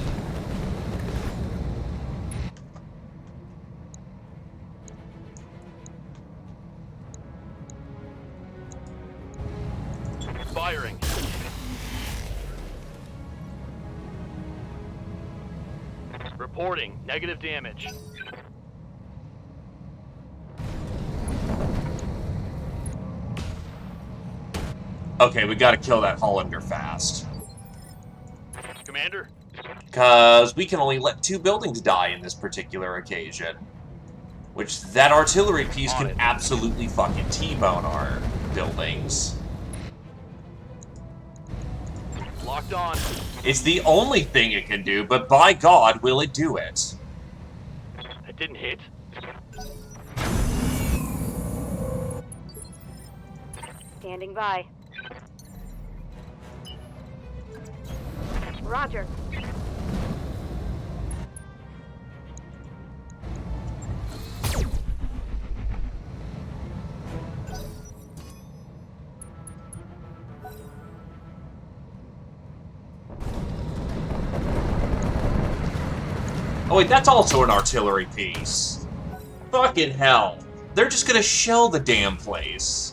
Firing. Reporting. Negative damage.
Okay, we gotta kill that Hollander fast.
Commander?
Because we can only let 2 buildings die in this particular occasion. Which, that artillery piece can absolutely fucking T-bone our buildings.
Locked on.
It's the only thing it can do, but by God, will it do it.
It didn't hit.
Standing by. Roger.
Oh wait, that's also an artillery piece. Fucking hell. They're just gonna shell the damn place.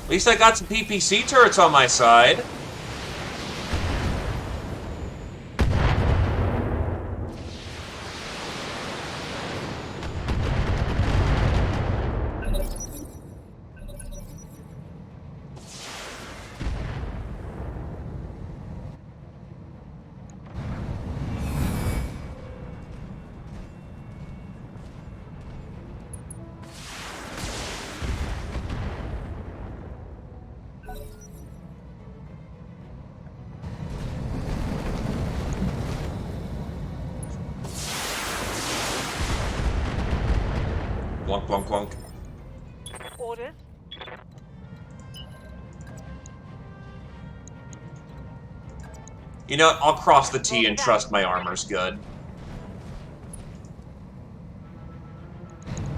At least I got some PPC turrets on my side. Clunk, clunk, clunk.
Orders.
You know what? I'll cross the T and trust my armor's good.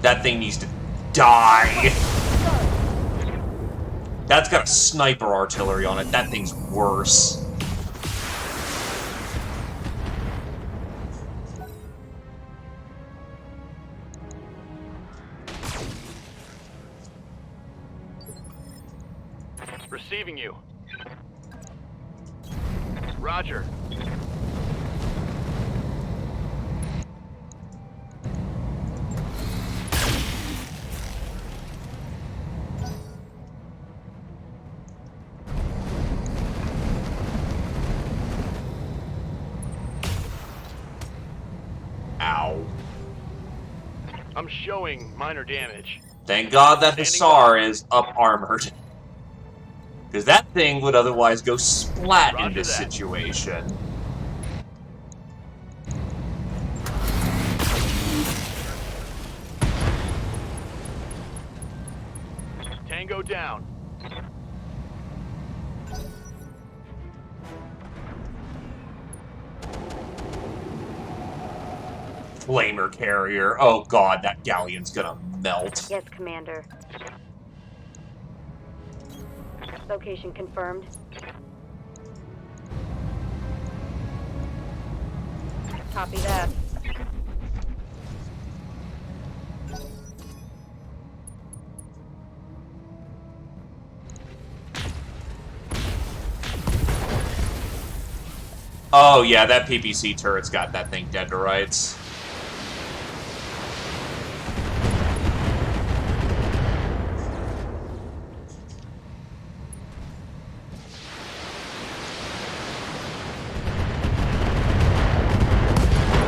That thing needs to die. That's got a sniper artillery on it. That thing's worse.
Receiving you. Roger.
Ow.
I'm showing minor damage.
Thank God that Hussar is up-armored. Because that thing would otherwise go splat in
Roger
this
that.
situation.
Tango down.
Flamer carrier. Oh god, that galleon's gonna melt.
Yes, Commander. Location confirmed. Copy that.
Oh yeah, that PPC turret's got that thing dead to rights.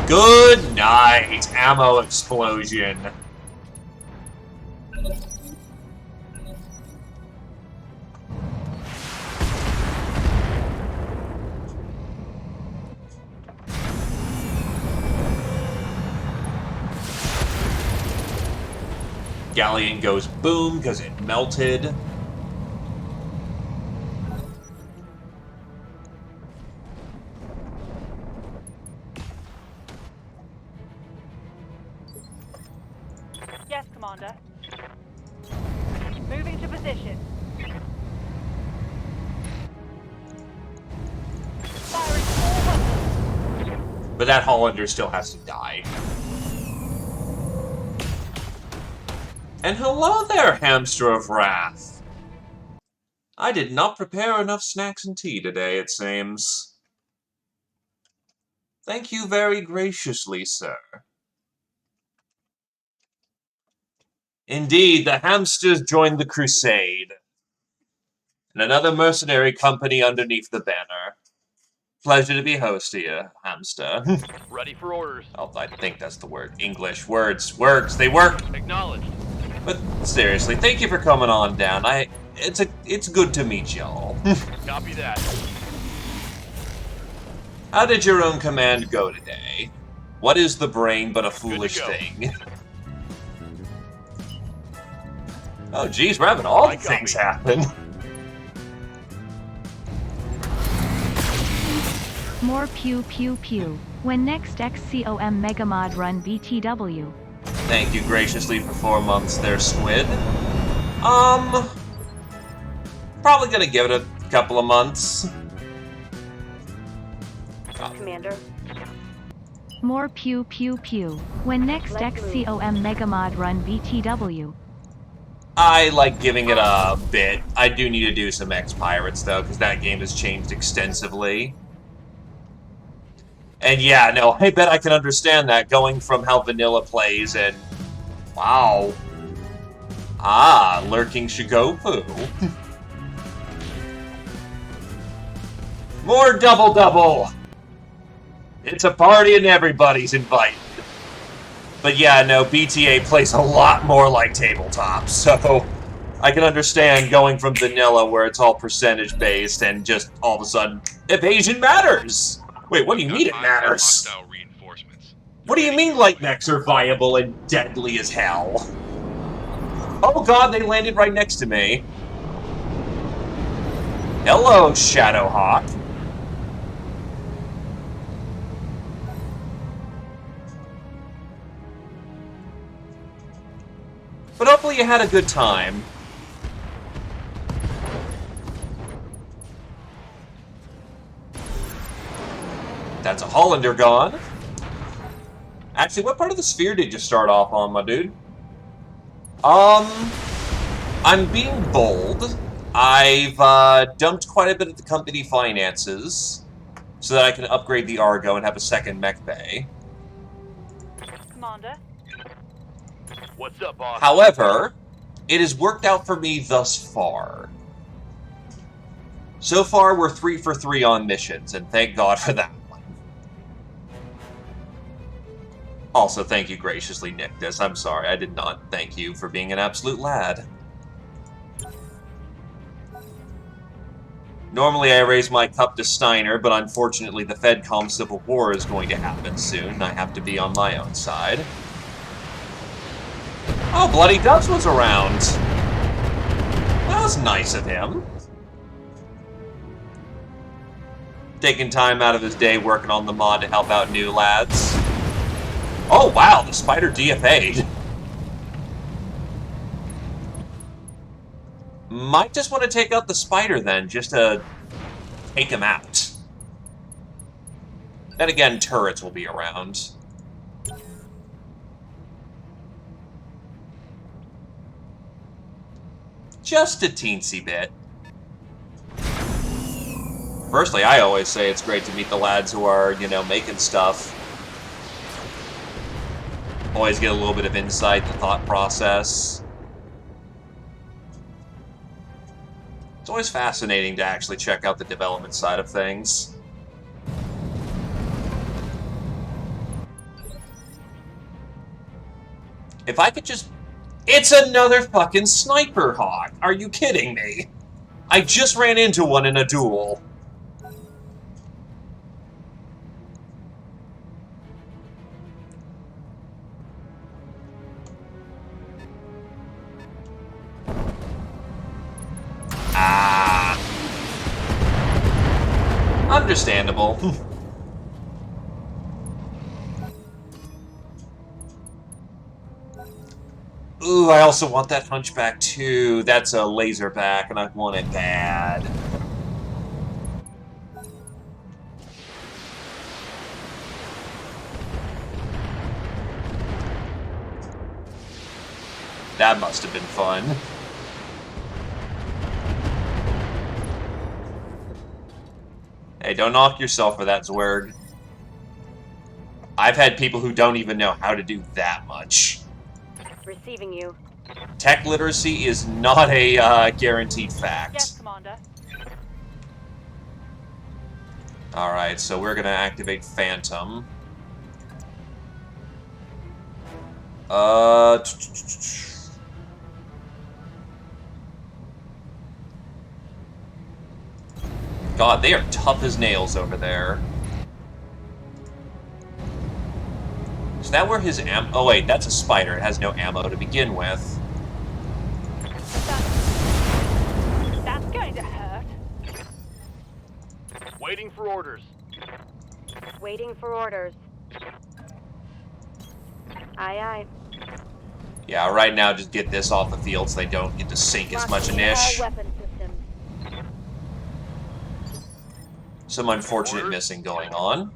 Good night, ammo explosion. Galleon goes boom because it melted.
Yes, Commander. Moving to position. Firing all weapons.
But that Hollander still has to die. And hello there, Hamster of Wrath. I did not prepare enough snacks and tea today, it seems. Thank you very graciously, sir. Indeed, the hamsters joined the crusade. And another mercenary company underneath the banner. Pleasure to be host to you, hamster.
Ready for orders.
Oh, I think that's the word. English. Words. Works. They work!
Acknowledged.
But seriously, thank you for coming on down. It's good to meet y'all.
Copy that.
How did your own command go today? What is the brain but a foolish
go.
thing? Oh geez, we're having all the
I
things
copy.
happen.
More pew pew pew. When next XCOM Megamod run BTW?
Thank you graciously for 4 months there, Squid. Probably gonna give it a couple of months.
Commander.
More pew pew pew. When next XCOM Megamod run BTW?
I like giving it a bit. I do need to do some X-Pirates, though, because that game has changed extensively. And yeah, no, I bet I can understand that, going from how vanilla plays and... Wow. Ah, lurking Shigofu. More double-double! It's a party and everybody's invited. But yeah, no, BTA plays a lot more like tabletop, so I can understand going from vanilla where it's all percentage-based and just all of a sudden, evasion matters! Wait, what do you mean it matters? What do you mean light mechs are viable and deadly as hell? Oh god, they landed right next to me. Hello, Shadowhawk. But hopefully you had a good time. That's a Hollander gone. Actually, what part of the sphere did you start off on, my dude? I'm being bold. I've dumped quite a bit of the company finances so that I can upgrade the Argo and have a second mech bay.
Commander.
What's up, boss?
However, it has worked out for me thus far. So far, we're 3 for 3 on missions, and thank God for that one. Also, thank you graciously, Nictus. I'm sorry, I did not thank you for being an absolute lad. Normally, I raise my cup to Steiner, but unfortunately, the FedCom Civil War is going to happen soon, and I have to be on my own side. Oh, Bloody Dubs was around. That was nice of him. Taking time out of his day working on the mod to help out new lads. Oh, wow, the Spider DFA'd. Might just want to take out the Spider, then, just to take him out. Then again, turrets will be around. Just a teensy bit. Firstly, I always say it's great to meet the lads who are, you know, making stuff. Always get a little bit of insight, the thought process. It's always fascinating to actually check out the development side of things. If I could just... It's another fucking Sniper Hawk! Are you kidding me? I just ran into one in a duel. Ah. Understandable. Ooh, I also want that Hunchback too. That's a Laserback, and I want it bad. That must have been fun. Hey, don't knock yourself for that, Zwerg. I've had people who don't even know how to do that much.
Receiving you.
Tech literacy is not a guaranteed fact.
Yes, Commander.
Alright, so we're gonna activate Phantom. God, they are tough as nails over there. Is that where his ammo... Oh wait, that's a Spider. It has no ammo to begin with.
That's going to hurt.
Waiting for orders.
Waiting for orders. Aye, aye.
Yeah, right now just get this off the field so they don't get to sink as much an ish.
All weapon systems.
Some unfortunate missing going on.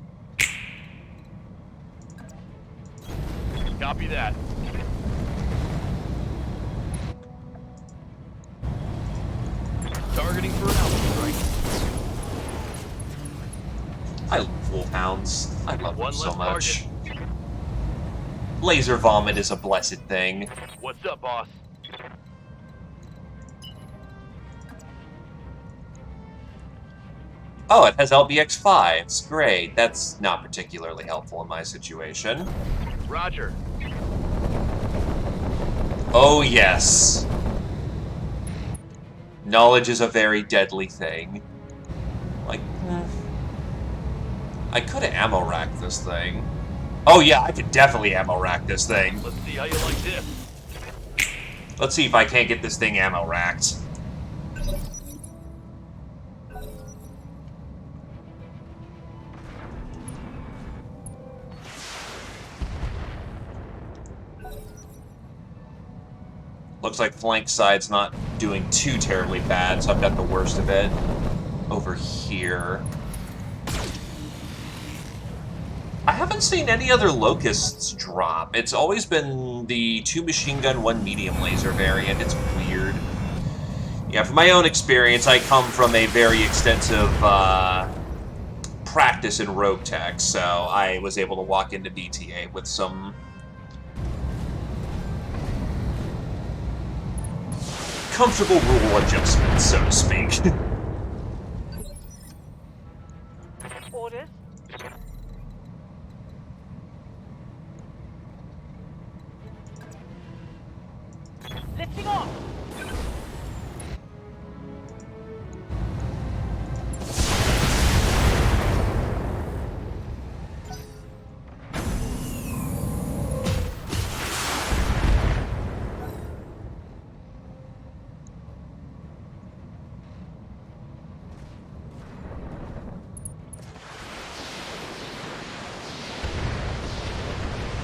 Copy that. Targeting for an alpha strike.
I love wolfhounds. I love them
One
so
less
much.
target.
Laser vomit is a blessed thing.
What's up, boss?
Oh, it has LBX-5s. Great. That's not particularly helpful in my situation.
Roger.
Oh, yes. Knowledge is a very deadly thing. Like, I could have ammo racked this thing. Oh yeah, I could definitely ammo rack this thing.
Let's see how you like this.
Let's see if I can't get this thing ammo racked. Looks like flank side's not doing too terribly bad, so I've got the worst of it over here. I haven't seen any other locusts drop. It's always been the 2 machine gun, 1 medium laser variant. It's weird. Yeah, from my own experience, I come from a very extensive practice in rogue tech, so I was able to walk into BTA with some comfortable rule adjustments, so to speak.
Orders. Lifting off.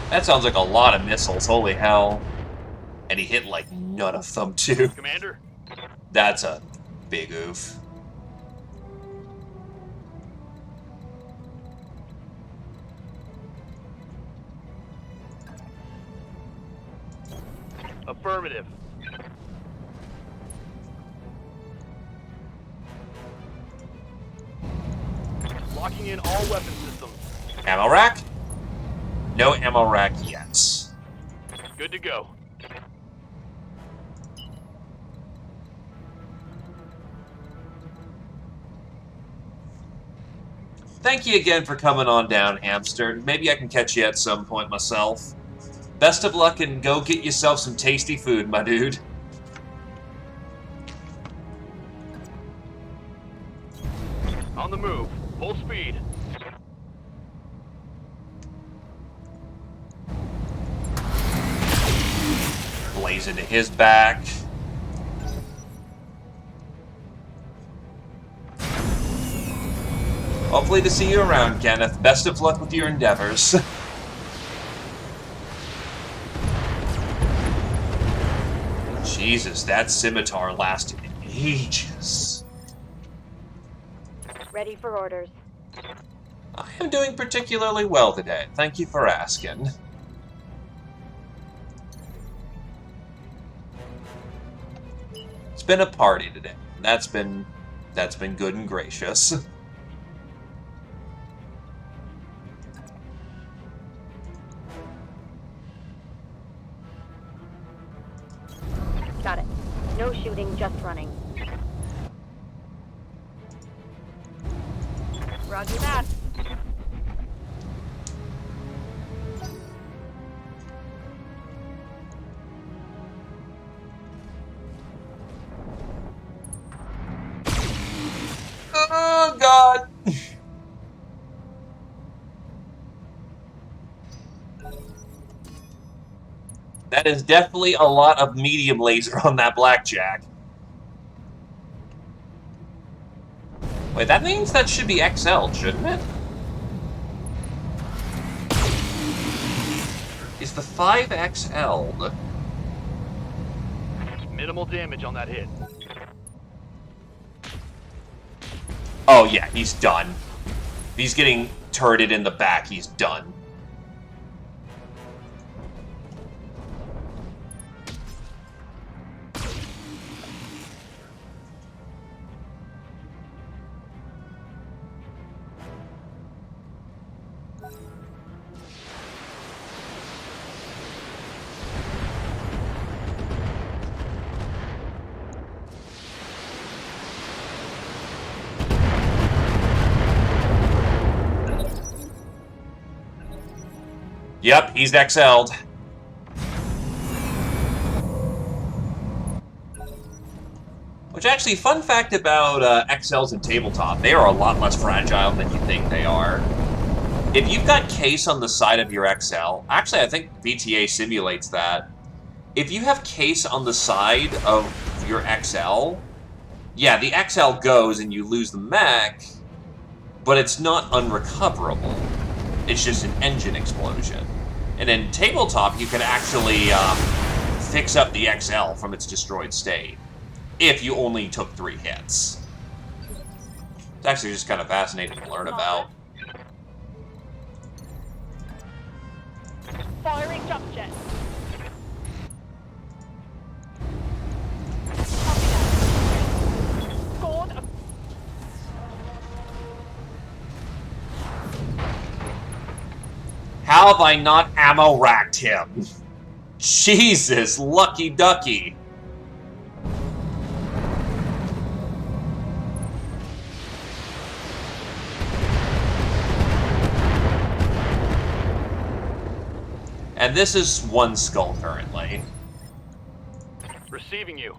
That sounds like a lot of missiles, holy hell. And he hit like none of them, too.
Commander?
That's a big oof.
Affirmative. Locking in all weapon systems.
Ammo rack? No ammo rack yet.
Good to go.
Thank you again for coming on down, Hamster. Maybe I can catch you at some point myself. Best of luck and go get yourself some tasty food, my dude.
On the move. Full speed.
Blaze into his back. Hopefully to see you around, Kenneth. Best of luck with your endeavors. Jesus, that scimitar lasted ages.
Ready for orders.
I am doing particularly well today. Thank you for asking. It's been a party today. That's been good and gracious.
Got it. No shooting, just running. Roger that.
Oh, God. That is definitely a lot of medium laser on that blackjack. Wait, that means that should be XL, shouldn't it? Is the 5XL?
Minimal damage on that hit.
Oh yeah, he's done. If he's getting turreted in the back, he's done. Yep, he's XL'd. Which actually, fun fact about XLs in tabletop, they are a lot less fragile than you think they are. If you've got case on the side of your XL, actually I think BTA simulates that. If you have case on the side of your XL, yeah, the XL goes and you lose the mech, but it's not unrecoverable. It's just an engine explosion. And in tabletop, you can actually fix up the XL from its destroyed state, if you only took 3 hits. It's actually just kind of fascinating to learn about.
Firing jump jet. Scored a...
How have I not ammo racked him? Jesus, lucky ducky. And this is 1 skull currently.
Receiving you.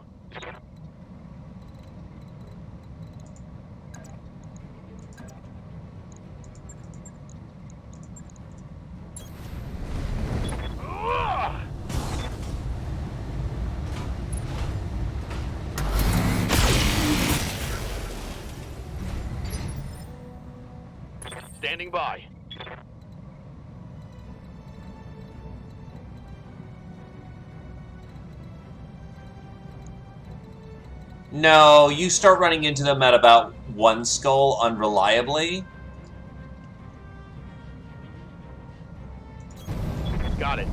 Standing by.
No, you start running into them at about 1 skull unreliably.
Got it.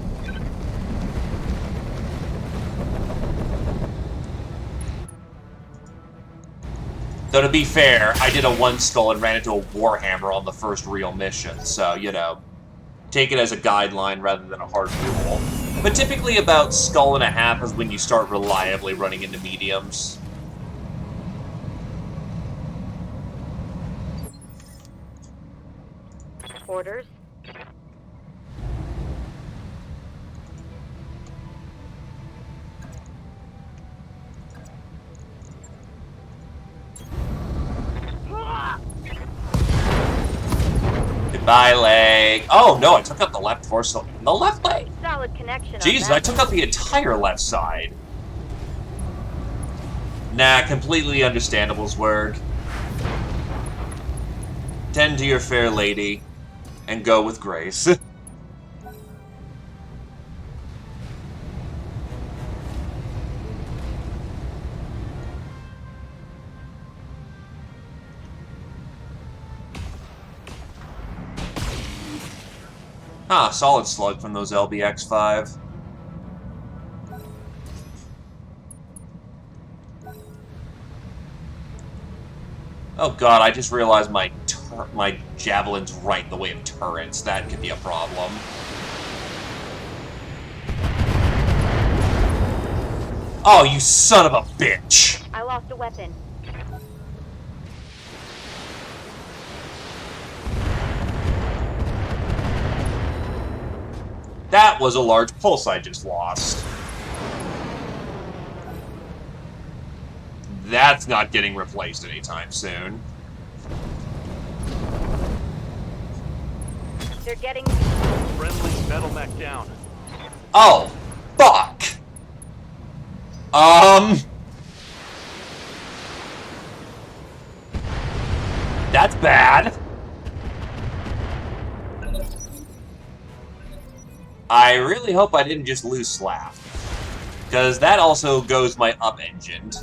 Though to be fair, I did a 1 skull and ran into a Warhammer on the first real mission, so, you know, take it as a guideline rather than a hard rule. But typically about 1.5 skulls is when you start reliably running into mediums.
Orders.
Goodbye, leg. Oh, no, I took out the left torso. The left leg.
Solid connection.
Jesus, I took out the entire left side. Nah, completely understandable, Zwerg. Tend to your fair lady, and go with grace. Ah, solid slug from those LBX-5. Oh god, I just realized my javelin's right in the way of turrets. That could be a problem. Oh, you son of a bitch!
I lost a weapon.
That was a large pulse I just lost. That's not getting replaced anytime soon.
They're getting...
Friendly metal mech down.
Oh, fuck! That's bad. I really hope I didn't just lose Slap, because that also goes my up-engined.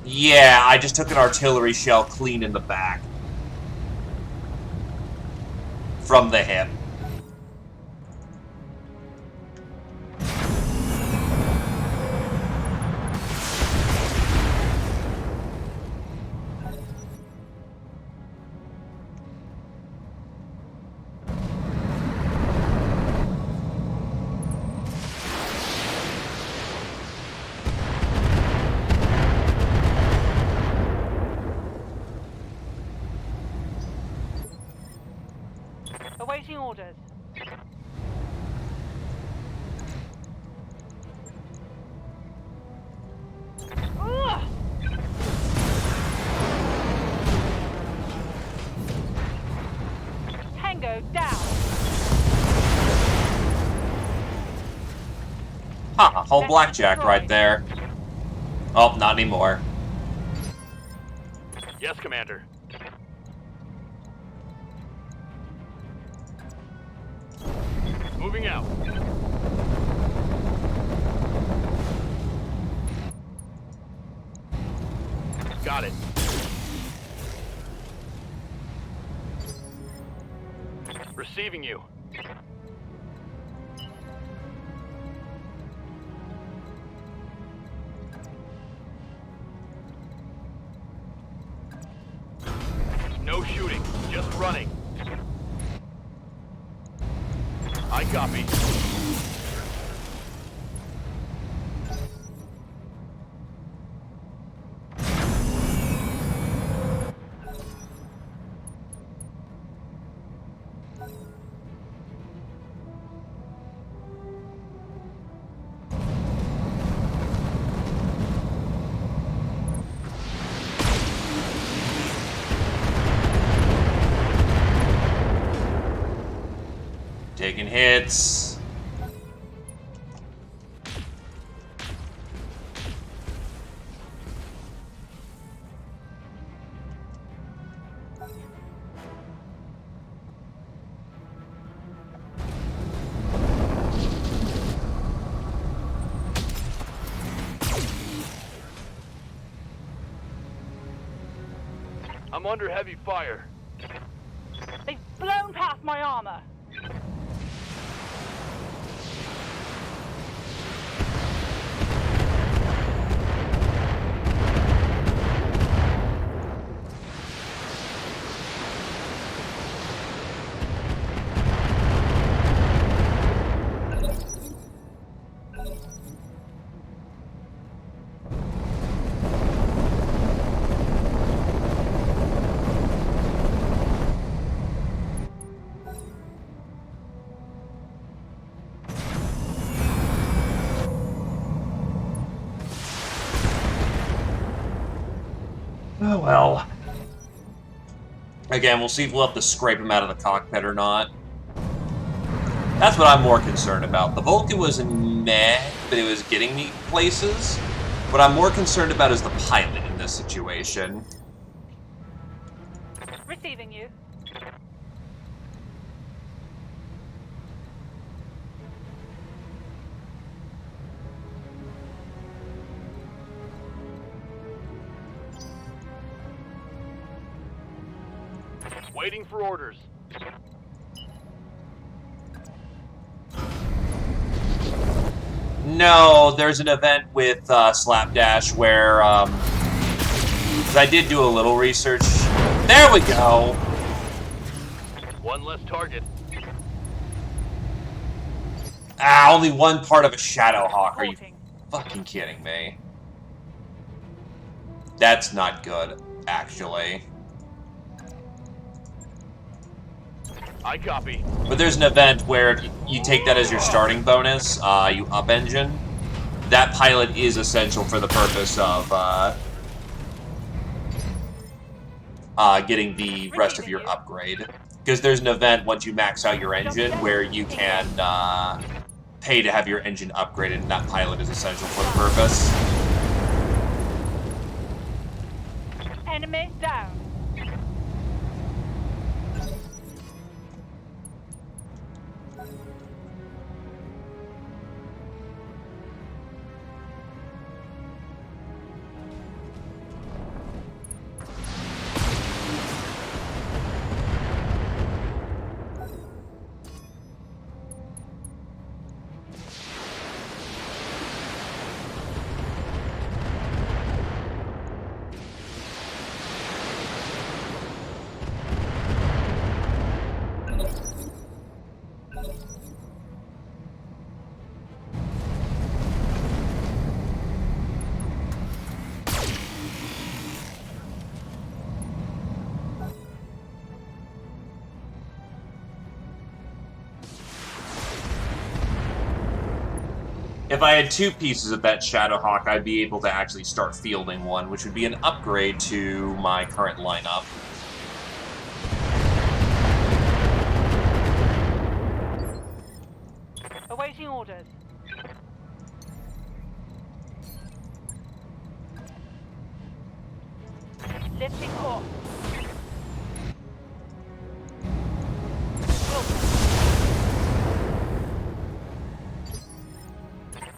Yeah, I just took an artillery shell clean in the back. From the hip.
Ugh. Tango down.
Ha! Whole blackjack right there. Oh, not anymore.
Yes, Commander. Moving out. Got it. Receiving you. No shooting, just running. I copy.
Taking hits.
I'm under heavy fire.
They've blown past my armor.
Oh well. Again, we'll see if we'll have to scrape him out of the cockpit or not. That's what I'm more concerned about. The Vulcan was meh, but it was getting me places. What I'm more concerned about is the pilot in this situation.
Receiving you.
Waiting for orders.
No, there's an event with Slapdash where, 'cause I did do a little research. There we go!
One less target.
Ah, only one part of a Shadowhawk. Are you
Reporting.
fucking kidding me? That's not good, actually.
I copy.
But there's an event where you take that as your starting bonus, you up engine. That pilot is essential for the purpose of getting the rest of your upgrade. Because there's an event once you max out your engine where you can pay to have your engine upgraded, and that pilot is essential for the purpose.
Enemy down.
If I had 2 pieces of that Shadowhawk, I'd be able to actually start fielding one, which would be an upgrade to my current lineup.
Awaiting orders. Lifting off.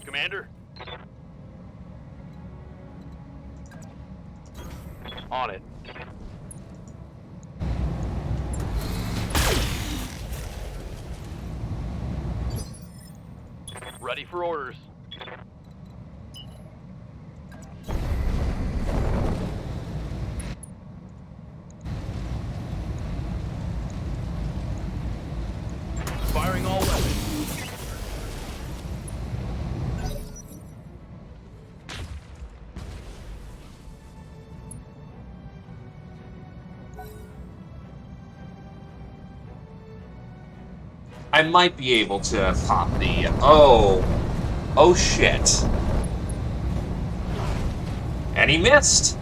Commander? On it. Ready for orders. Firing all weapons.
I might be able to pop the... Oh. Oh, shit. And he missed.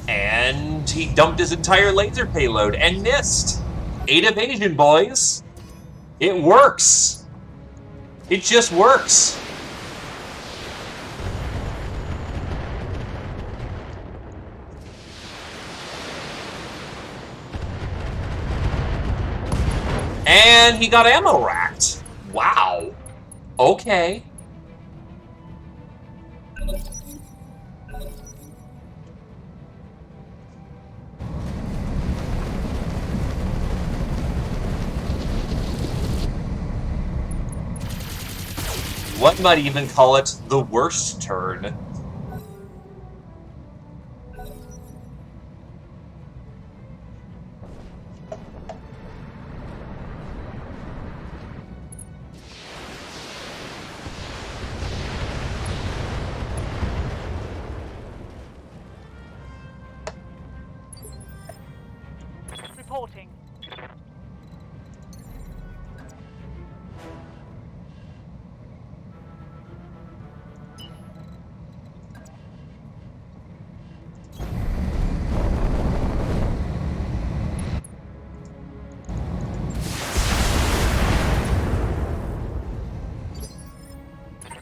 And he dumped his entire laser payload and missed. 8 evasion, boys. It works. It just works. And he got ammo racked. Wow. Okay. One might even call it the worst turn.
Reporting.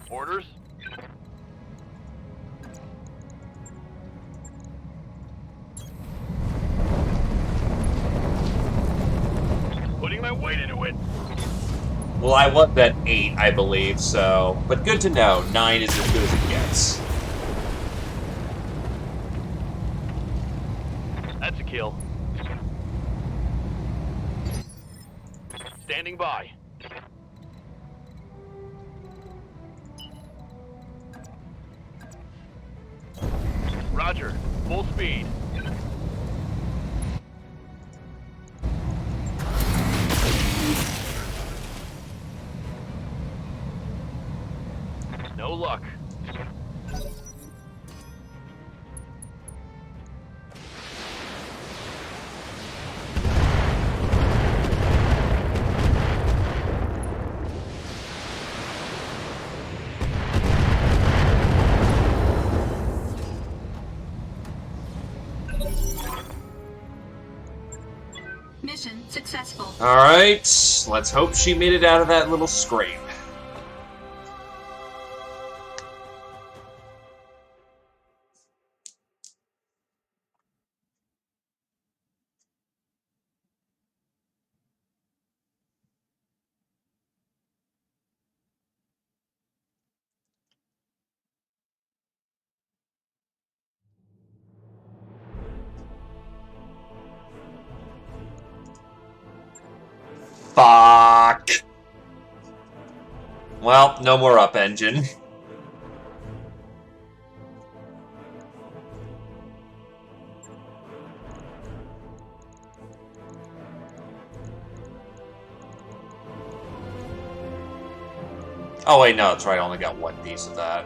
Orders? Putting my weight into it.
Well, I was at 8, I believe, so... But good to know, 9 is as good as it gets.
That's a kill. Standing by. Roger. Full speed. No luck.
Mission successful.
Alright, let's hope she made it out of that little scrape. Fuck. Well, no more up engine. Oh wait, no, that's right, I only got 1 piece of that.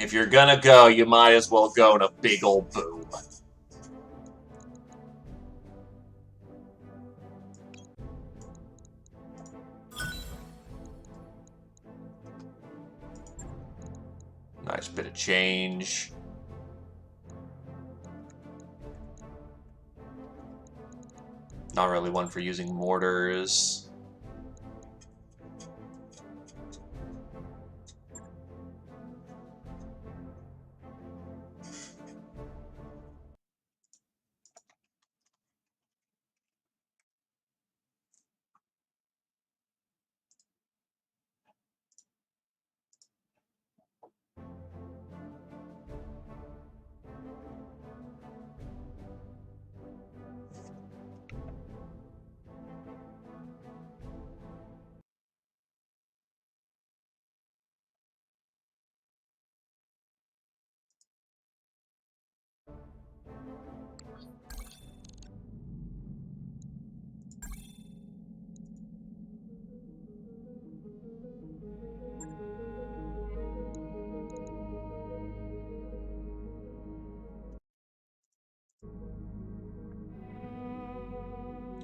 If you're gonna go, you might as well go in a big old boom. Nice bit of change. Not really one for using mortars.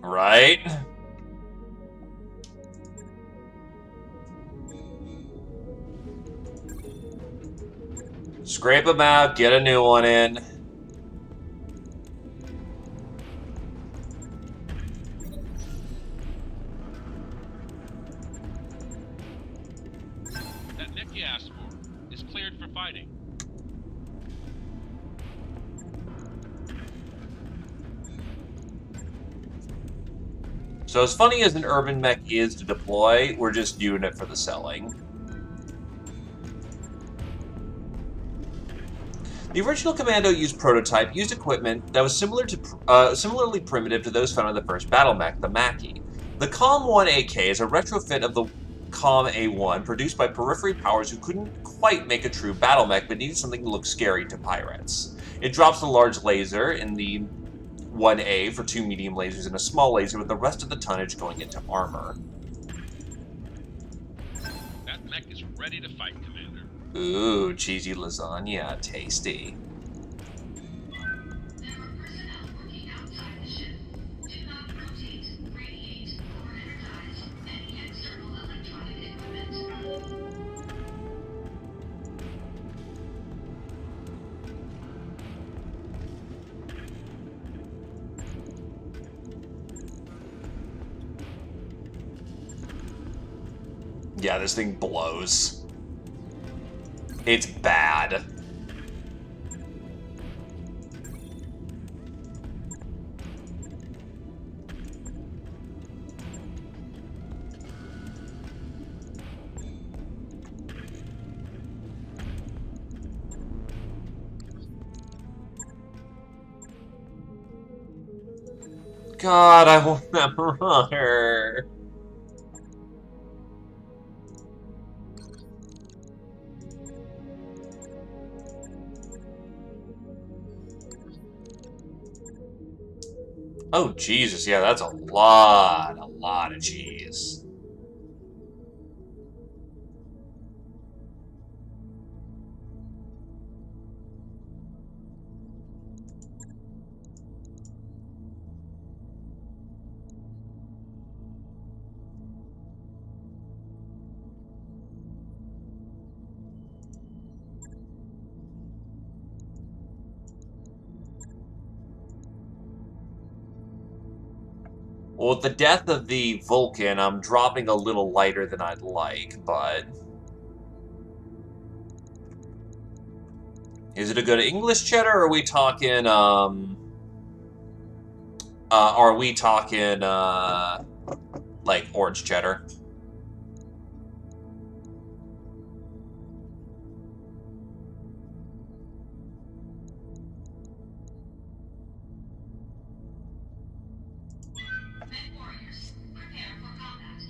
Right? Scrape them out, get a new one in.
That mech you asked for is cleared for fighting.
So as funny as an urban mech is to deploy, we're just doing it for the selling. The original Commando used equipment that was similarly primitive to those found in the first battle mech, the Mackie. The COM-1 AK is a retrofit of the COM-A1 produced by Periphery Powers who couldn't quite make a true battle mech but needed something to look scary to pirates. It drops a large laser in the 1A for 2 medium lasers and a small laser with the rest of the tonnage going into armor.
That mech is ready to fight, Commander.
Ooh, cheesy lasagna, tasty.
There are personnel working outside the ship. Do not rotate, radiate, or energize any external electronic equipment.
Yeah, this thing blows. It's bad. God, I want that runner. Oh, Jesus, yeah, that's a lot of cheese. Well, with the death of the Vulcan, I'm dropping a little lighter than I'd like, but... Is it a good English cheddar, or are we talking, like, orange cheddar?
Men warriors, prepare for combat.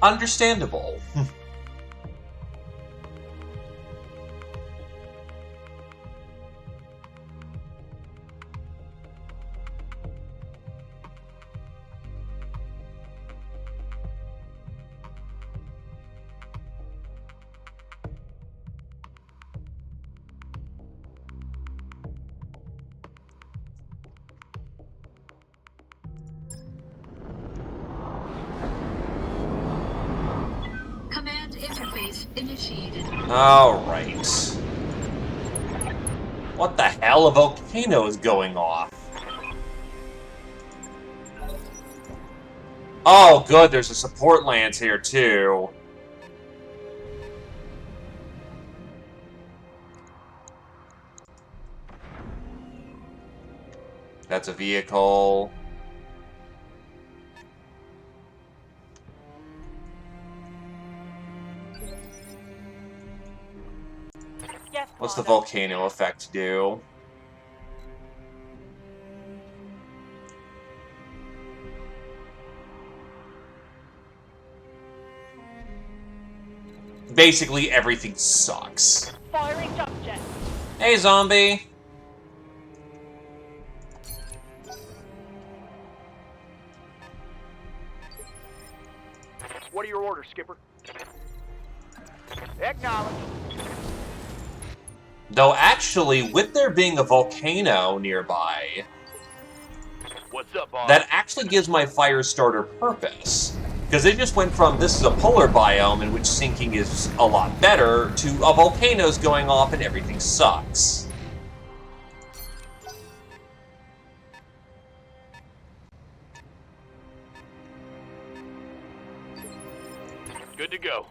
Understandable.
Command interface initiated.
Alright. What the hell? A volcano is going off. Oh, good, there's a support lance here, too. That's a vehicle.
Yes,
What's the
Commander.
volcano effect do? Basically, everything sucks.
Firing jump jet.
Hey, zombie!
What are your orders, Skipper? Acknowledge.
Though actually, with there being a volcano nearby,
What's up, boss?
that actually gives my fire starter purpose. Because it just went from, this is a polar biome in which sinking is a lot better, to a volcano's going off and everything sucks.
Good to go.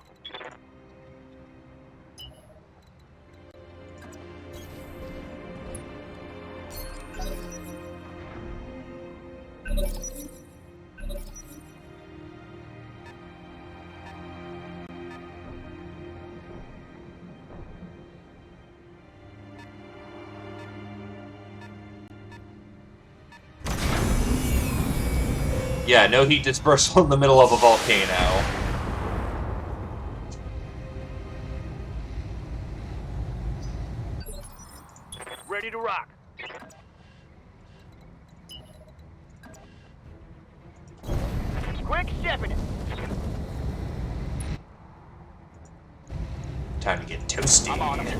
Yeah, no heat dispersal in the middle of a volcano.
Ready to rock. Quick stepping it.
Time to get toasty.
I'm on it.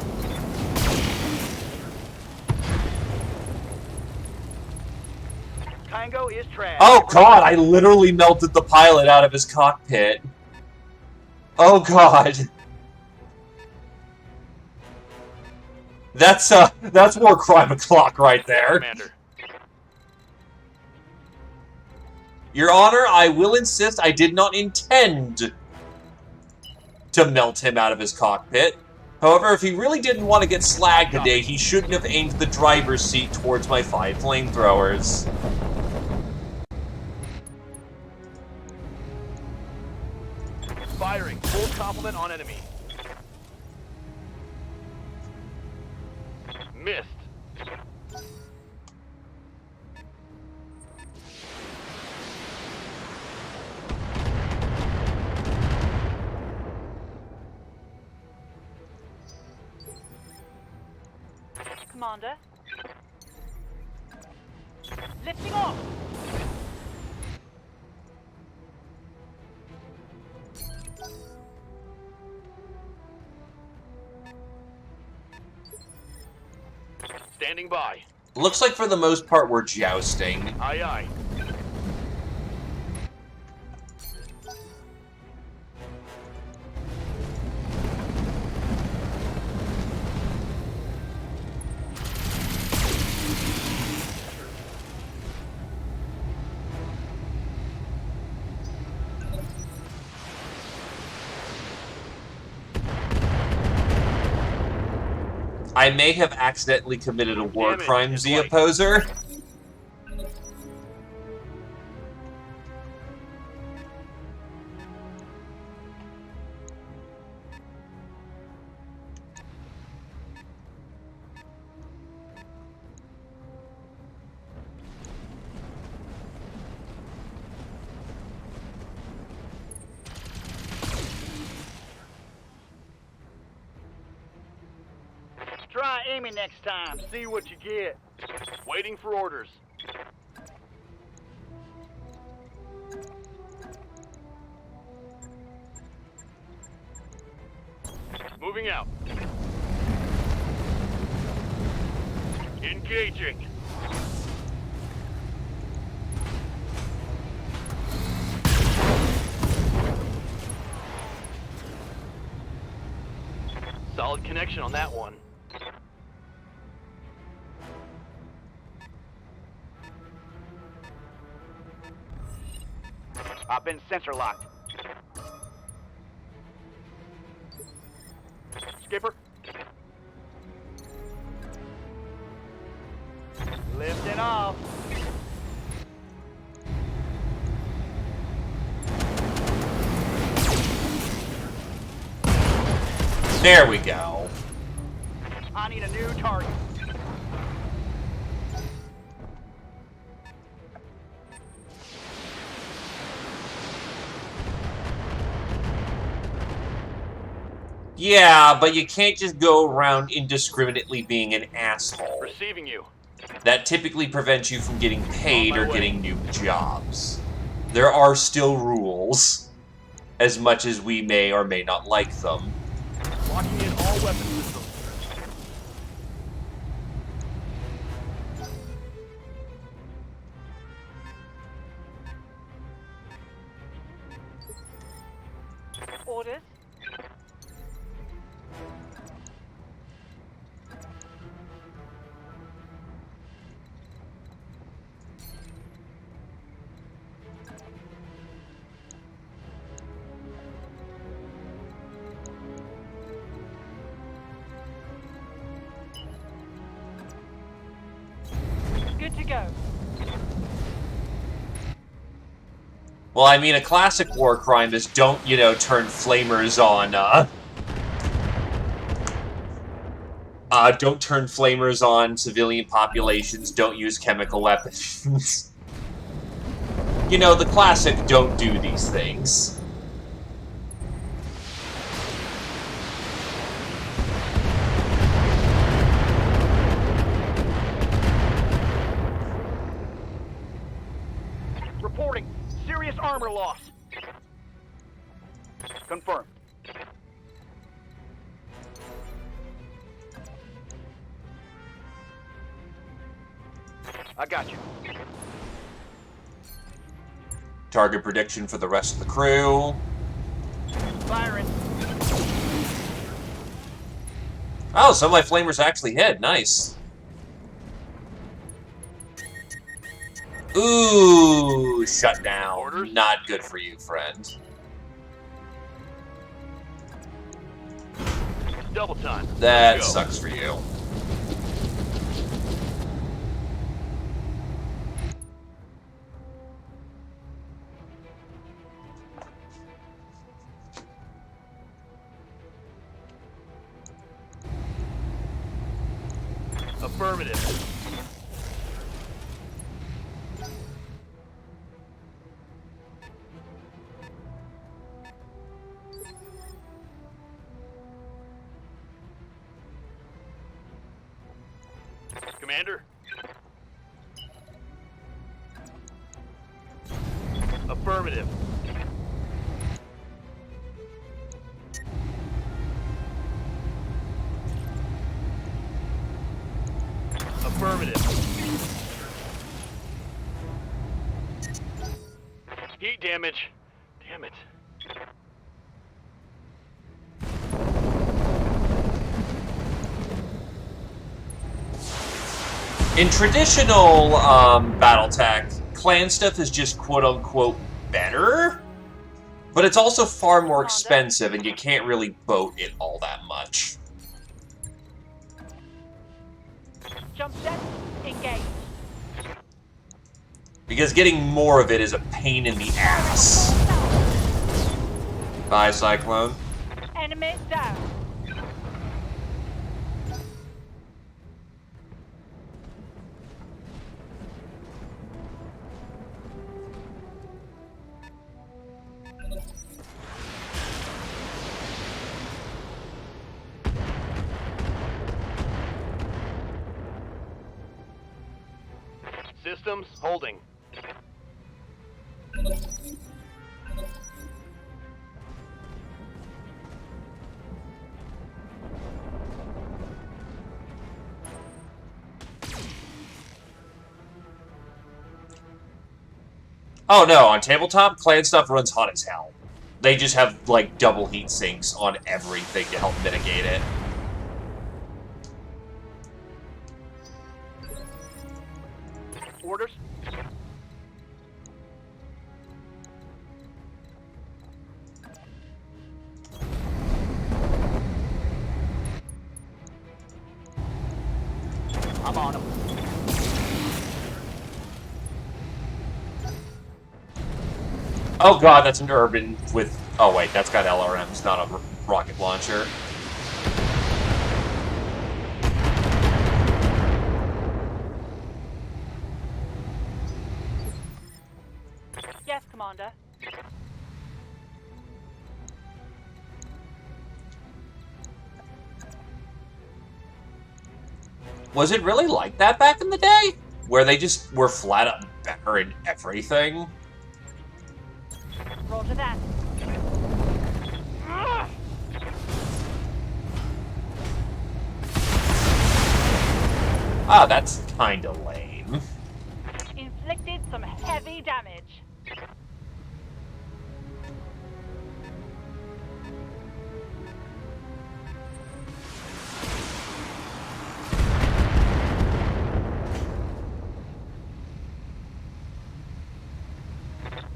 Tango is trash.
Oh god, I literally melted the pilot out of his cockpit. Oh god. That's war crime o'clock right there.
Commander.
Your Honor, I will insist I did not intend to melt him out of his cockpit. However, if he really didn't want to get slagged today, he shouldn't have aimed the driver's seat towards my 5 flamethrowers.
Firing. Full complement on enemy. Missed.
Commander. Lifting off.
Standing by.
Looks like for the most part we're jousting.
Aye, aye.
I may have accidentally committed a war
Damage
crime,
is
Z
light.
opposer.
Aim it next time. See what you get.
Waiting for orders. Moving out. Engaging. Solid connection on that one.
I've been sensor locked. Skipper. Lifting off.
There we go.
I need a new target.
Yeah, but you can't just go around indiscriminately being an asshole.
Receiving you.
That typically prevents you from getting paid
On my
or
way.
getting new jobs. There are still rules, as much as we may or may not like them.
Locking in all weapon systems.
Orders. Good to go.
Well, I mean, a classic war crime is don't, turn flamers on, don't turn flamers on civilian populations, don't use chemical weapons. The classic don't do these things.
Reporting. Serious armor loss. Confirmed. I got you.
Target prediction for the rest of the crew.
Firing.
Oh, some of my flamers actually hit. Nice. Ooh, shut down.
Orders?
Not good for you, friend.
Double time.
That
Let's go.
sucks for you.
Affirmative. Commander? Affirmative. Affirmative. Heat damage. Damn it.
In traditional BattleTech, clan stuff is just quote-unquote better, but it's also far more expensive, and you can't really boat it all that much.
Jump set. Engage.
Because getting more of it is a pain in the ass. Bye, Cyclone.
Enemy down.
Systems holding.
Oh no, on tabletop, clan stuff runs hot as hell. They just have, like, double heat sinks on everything to help mitigate it.
Orders? I'm on them.
Oh god, that's an urban with... Oh wait, that's got LRMs, not a rocket launcher.
Yes, Commander.
Was it really like that back in the day? Where they just were flat up better in everything?
Roger that.
Ah, that's kinda lame.
Inflicted some heavy damage.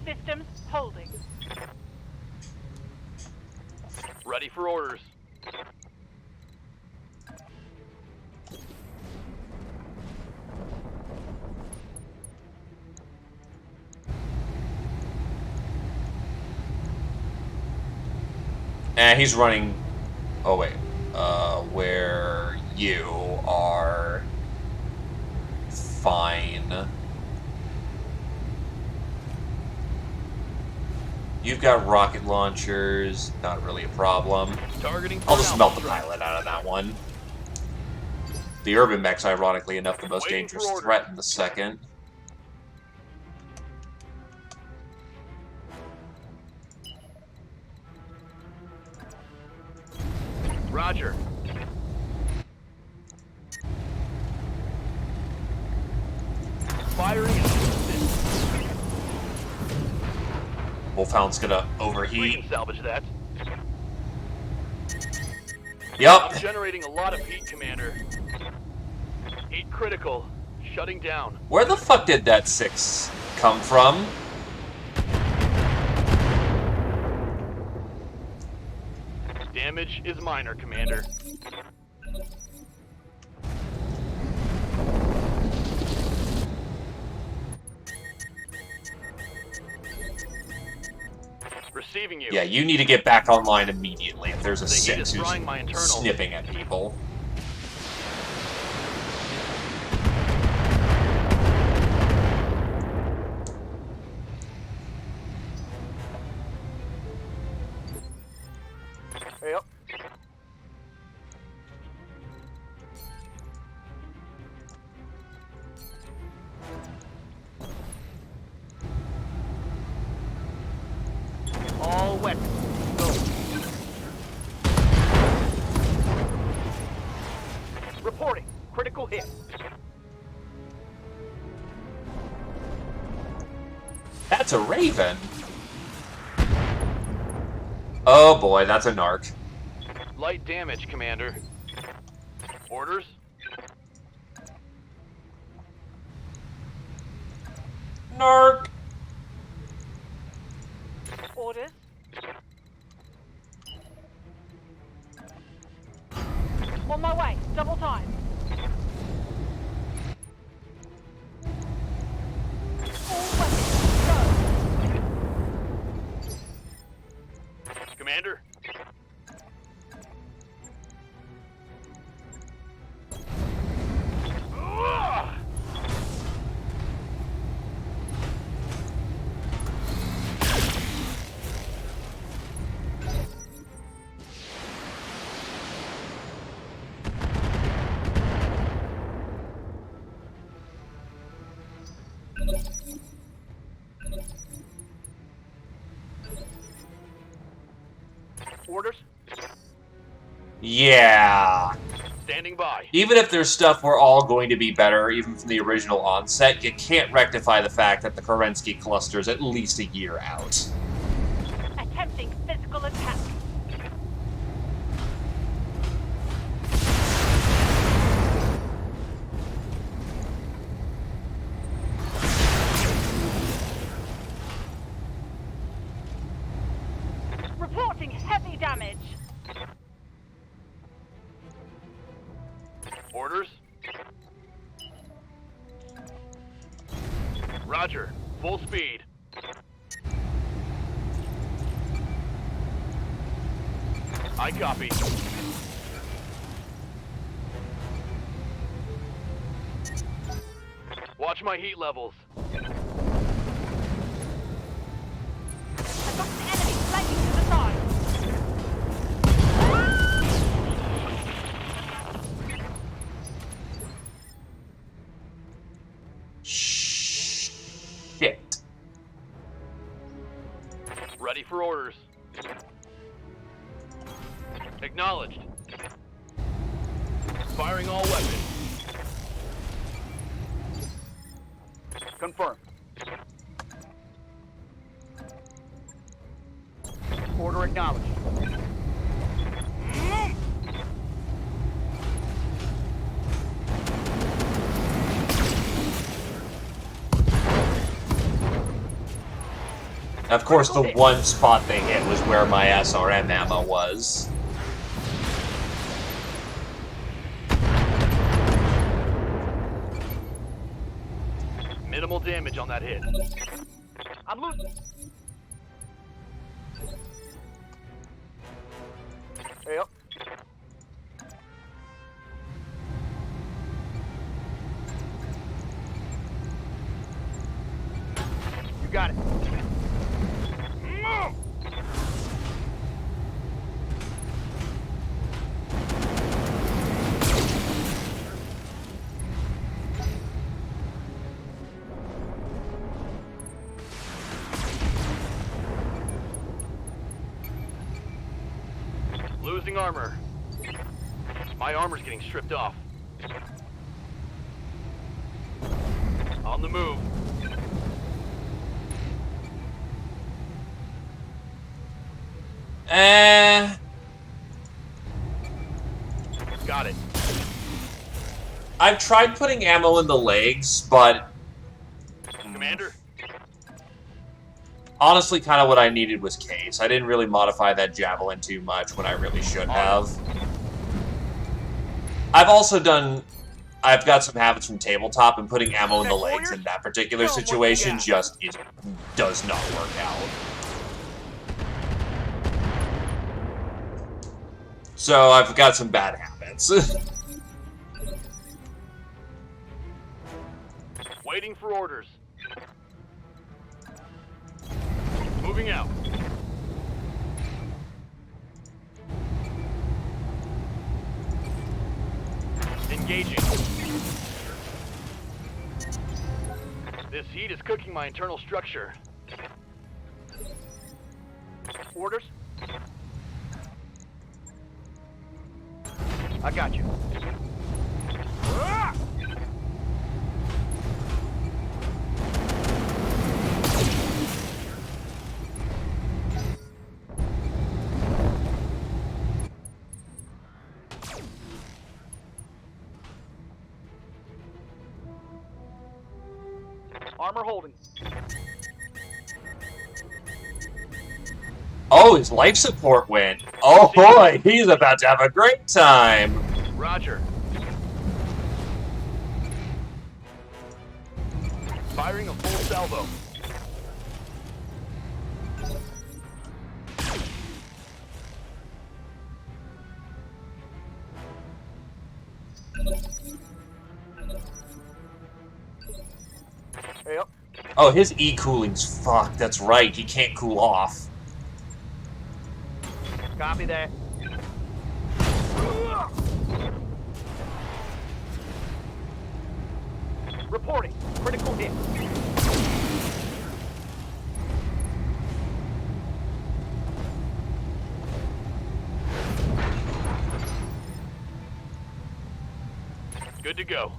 Systems holding.
Ready for orders.
He's running... Oh, wait. Where you are... Fine. You've got rocket launchers, not really a problem.
Targeting.
I'll just melt the pilot out of that one. The urban mech's, ironically enough, the most
Waiting for
dangerous
orders.
threat in the second.
Roger. Firing and
Wolfhound's gonna
we
overheat.
can salvage that.
Yup.
I'm generating a lot of heat, Commander. Heat critical. Shutting down.
Where the fuck did that 6 come from?
Damage is minor, Commander. Receiving you.
Yeah, you need to get back online immediately if there's a
The heat
6
is
who's
frying my internals.
snipping at people.
Yep. All wet. Go. Reporting. Critical hit.
That's a Raven. Oh boy, that's a narc.
Light damage, Commander. Orders?
Narc.
Orders. On my way. Double time. All weapons. Go.
Commander?
Orders?
Yeah.
Standing by.
Even if there's stuff we're all going to be better, even from the original onset, you can't rectify the fact that the Kerensky cluster is at least a year out.
Attempting physical attack. Reporting heavy damage.
Orders? Roger. Full speed. I copy. Watch my heat levels.
I've got an enemy flanking to the side.
Shit.
Ready for orders. Acknowledged. Firing all weapons.
Confirmed. Order acknowledged.
Of course, the one spot they hit was where my SRM ammo was.
Minimal damage on that hit.
I'm losing. Yep. You got it.
Losing armor. My armor's getting stripped off. On the move. Got it.
I've tried putting ammo in the legs, but
Commander?
honestly, kind of what I needed was case. I didn't really modify that javelin too much when I really should have. I've also done... I've got some habits from tabletop, and putting ammo in the legs in that particular situation just does not work out. So I've got some bad habits.
Waiting for orders. Moving out. Engaging. This heat is cooking my internal structure.
Orders? I got you. Armor holding.
Oh, his life support went. Oh boy, he's about to have a great time.
Roger. Firing a full salvo.
Yep.
Oh, his E-cooling's fucked. That's right, he can't cool off.
Copy that. Reporting. Critical hit.
Good to go.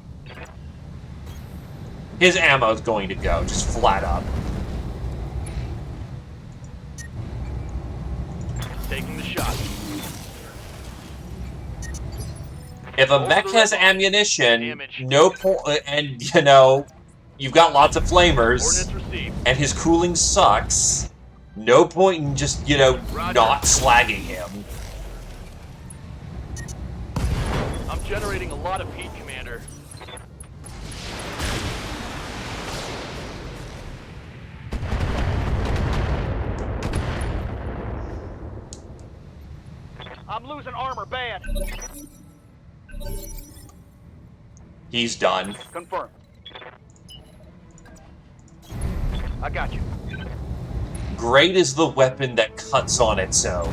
His ammo's going to go, just flat up.
Taking the shot.
If a mech has ammunition, no point, and you know, you've got lots of flamers,
Ordnance received.
and his cooling sucks, no point in just, you know, not slagging him.
I'm generating a lot of heat, Commander.
I'm losing armor bad.
He's done.
Confirmed. I got you.
Great is the weapon that cuts on its own.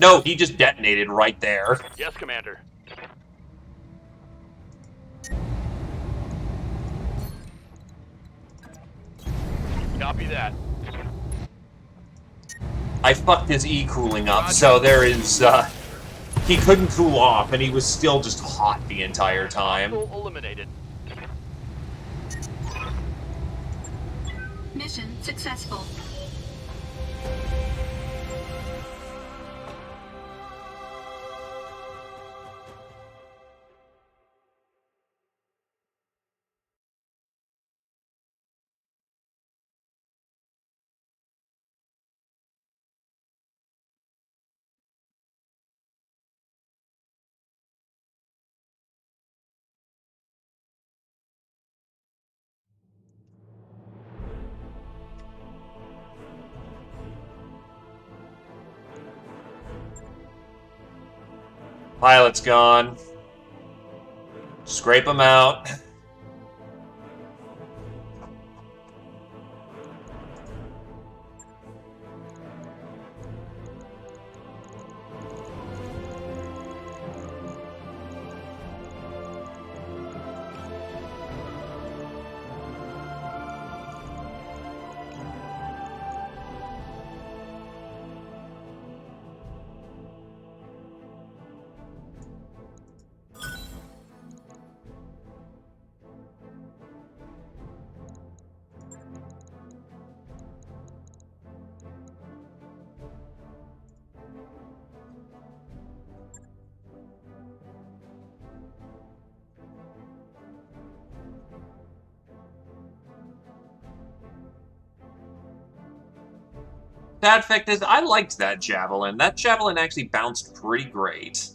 No, he just detonated right there.
Yes, Commander. Copy that.
I fucked his E-cooling up, so there is, he couldn't cool off, and he was still just hot the entire time.
Hostile eliminated.
Mission successful.
Pilot's gone. Scrape him out. Sad fact is, I liked that javelin. That javelin actually bounced pretty great.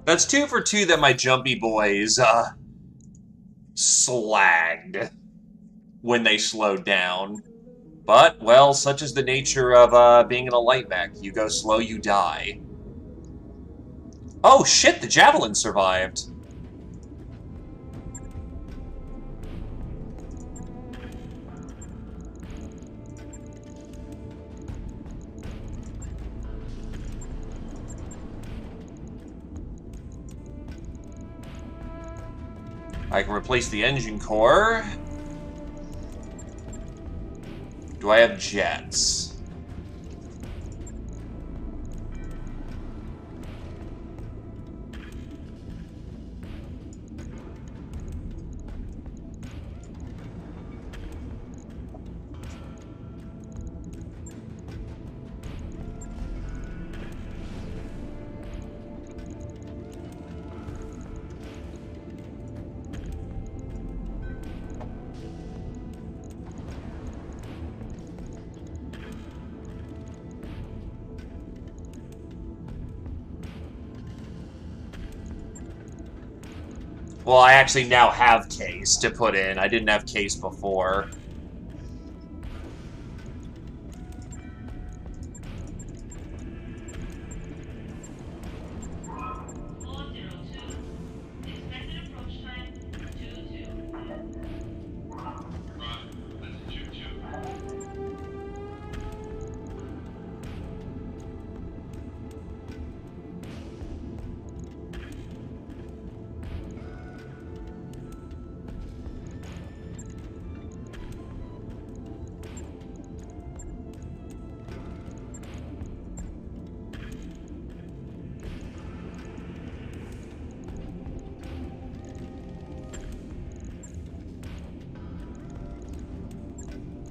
That's 2 for 2 that my jumpy boys, slagged when they slowed down. But, well, such is the nature of being in a light mech. You go slow, you die. Oh shit, the javelin survived. I can replace the engine core. Do I have jets? Well, I actually now have case to put in. I didn't have case before.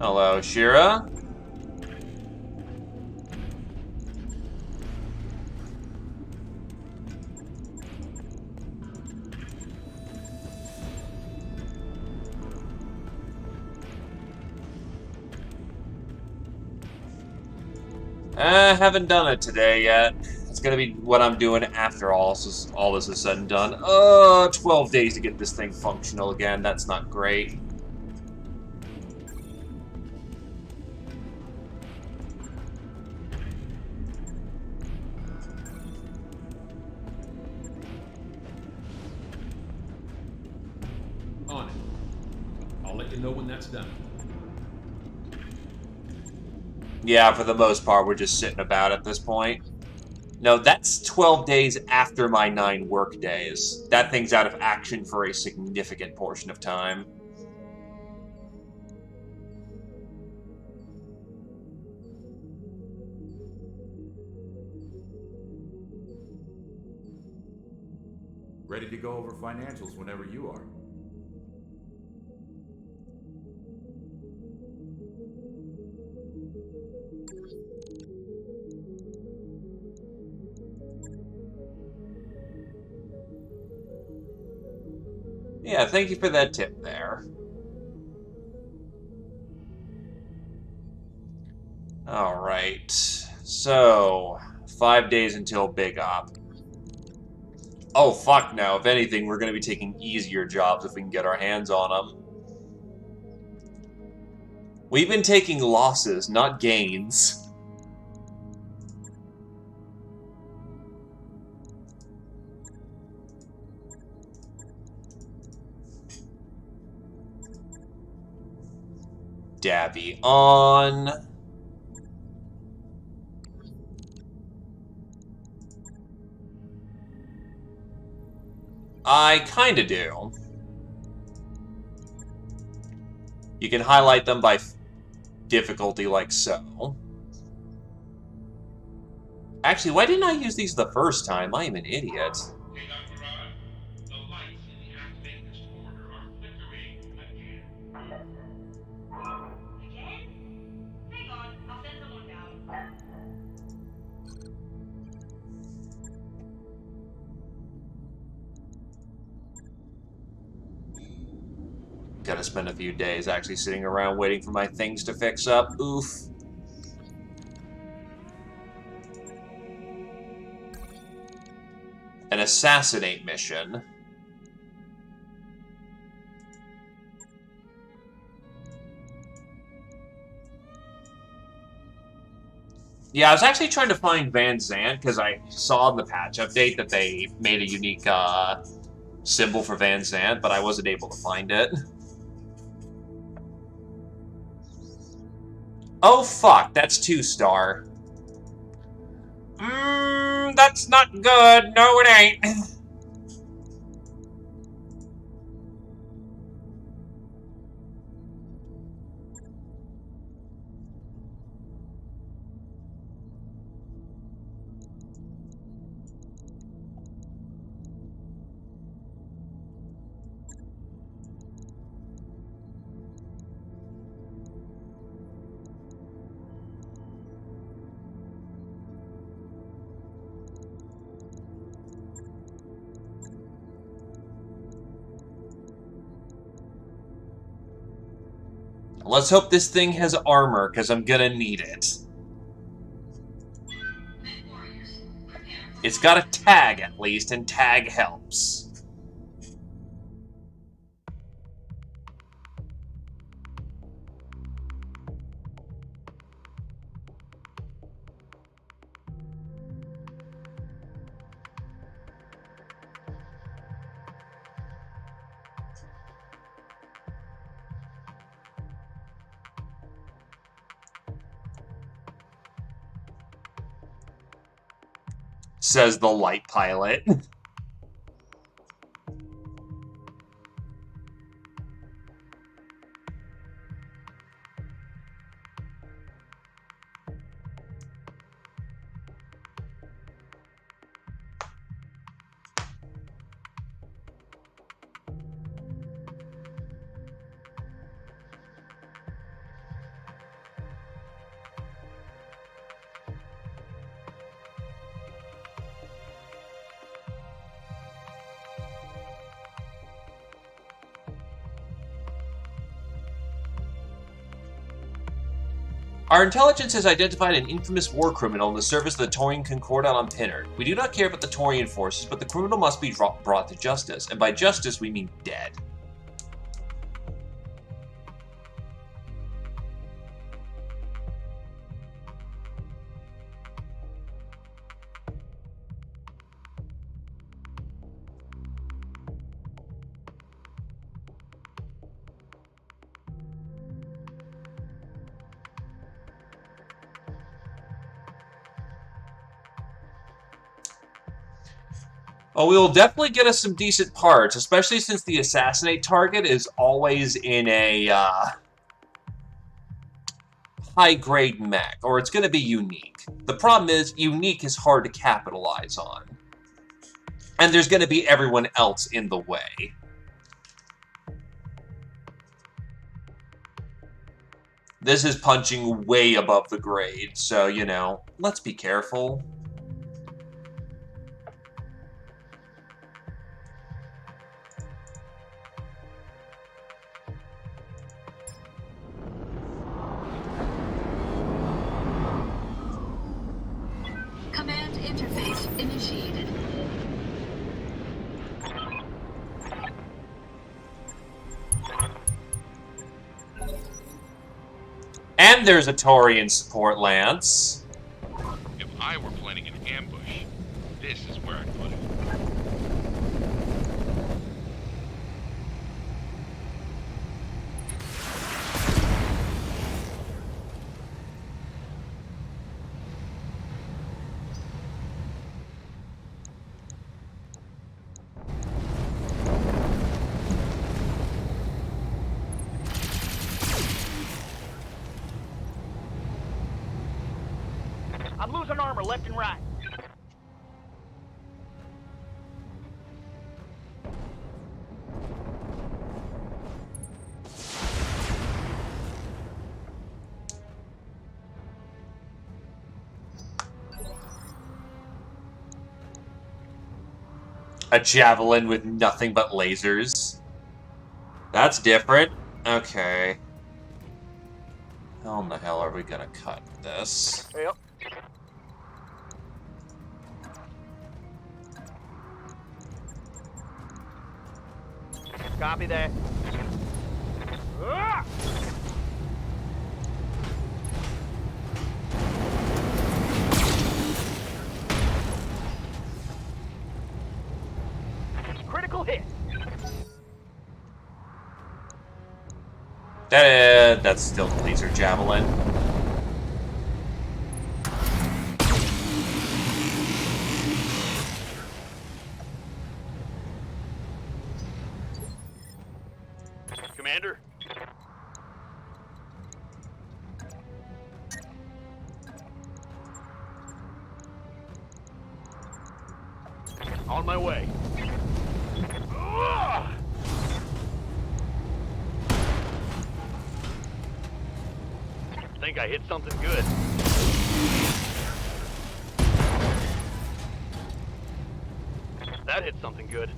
Hello, Shira. Haven't done it today yet. It's gonna be what I'm doing after all this is said and done. 12 days to get this thing functional again. That's not great.
On it. I'll let you know when that's done.
Yeah, for the most part, we're just sitting about at this point. No, that's 12 days after my 9 work days. That thing's out of action for a significant portion of time.
Ready to go over financials whenever you are.
Yeah, thank you for that tip there. Alright, so 5 days until Big Op. Oh, fuck no. If anything, we're going to be taking easier jobs if we can get our hands on them. We've been taking losses, not gains. Dabby on. I kinda do. You can highlight them by difficulty like so. Actually, why didn't I use these the first time? I am an idiot.
Big Up arrived. The lights in the activated corridor are flickering again.
Again? Hang on, I'll send someone down.
Gotta spend a few days actually sitting around waiting for my things to fix up. Oof. An assassinate mission. Yeah, I was actually trying to find Van Zandt because I saw in the patch update that they made a unique symbol for Van Zandt, but I wasn't able to find it. Oh fuck, that's 2-star. That's not good. No, it ain't. Let's hope this thing has armor, because I'm gonna need it. It's got a tag, at least, and tag helps. Says the light pilot. Our intelligence has identified an infamous war criminal in the service of the Taurian Concordat on Pinard. We do not care about the Taurian forces, but the criminal must be brought to justice, and by justice we mean dead. Oh, we will definitely get us some decent parts, especially since the assassinate target is always in a high-grade mech, or it's going to be unique. The problem is, unique is hard to capitalize on. And there's going to be everyone else in the way. This is punching way above the grade, so, you know, let's be careful.
Command interface initiated.
And there's a Taurian support lance.
If I were planning an ambush, this is where I'd put it.
I'm losing armor left and right.
A javelin with nothing but lasers. That's different. Okay. How in the hell are we gonna cut this?
Yep. Copy that. Ah! Critical hit.
That's still the laser javelin.
Commander? On my way. Ugh! Think I hit something good. That hit something good.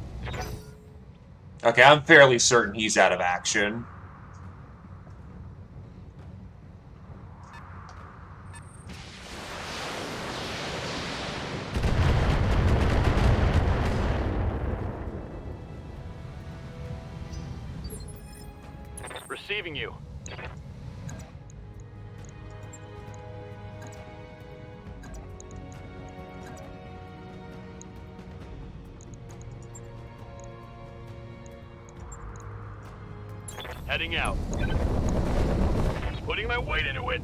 Okay, I'm fairly certain he's out of action.
Receiving you. Heading out. Putting my weight into it.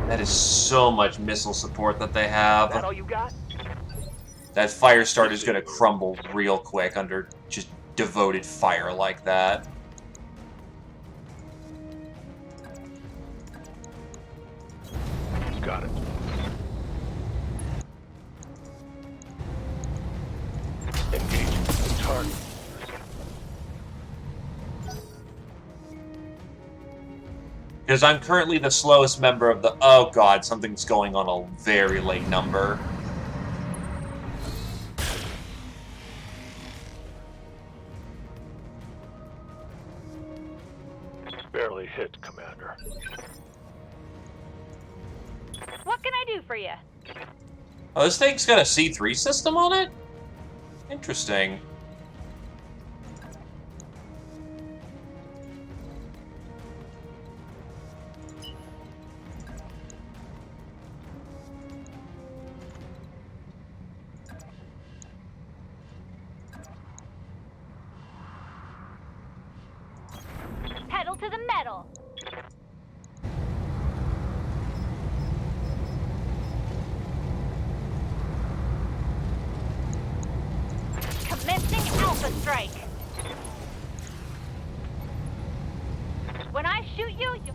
That is so much missile support that they have.
That all you got?
That fire starter is going to crumble real quick under just devoted fire like that.
Got it.
Because I'm currently the slowest member of the... Oh god, something's going on a very late number.
Barely hit, Commander.
What can I do for you?
Oh, this thing's got a C3 system on it? Interesting.
Pedal to the metal. Commencing Alpha Strike. When I shoot you, you...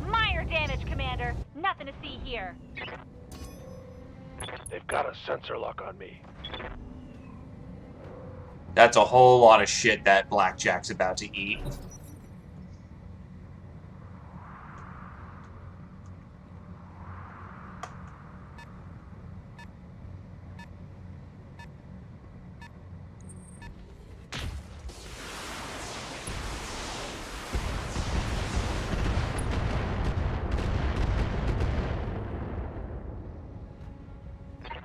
Minor damage, Commander. Nothing to see here.
They've got a sensor lock on me.
That's a whole lot of shit that Blackjack's about to eat.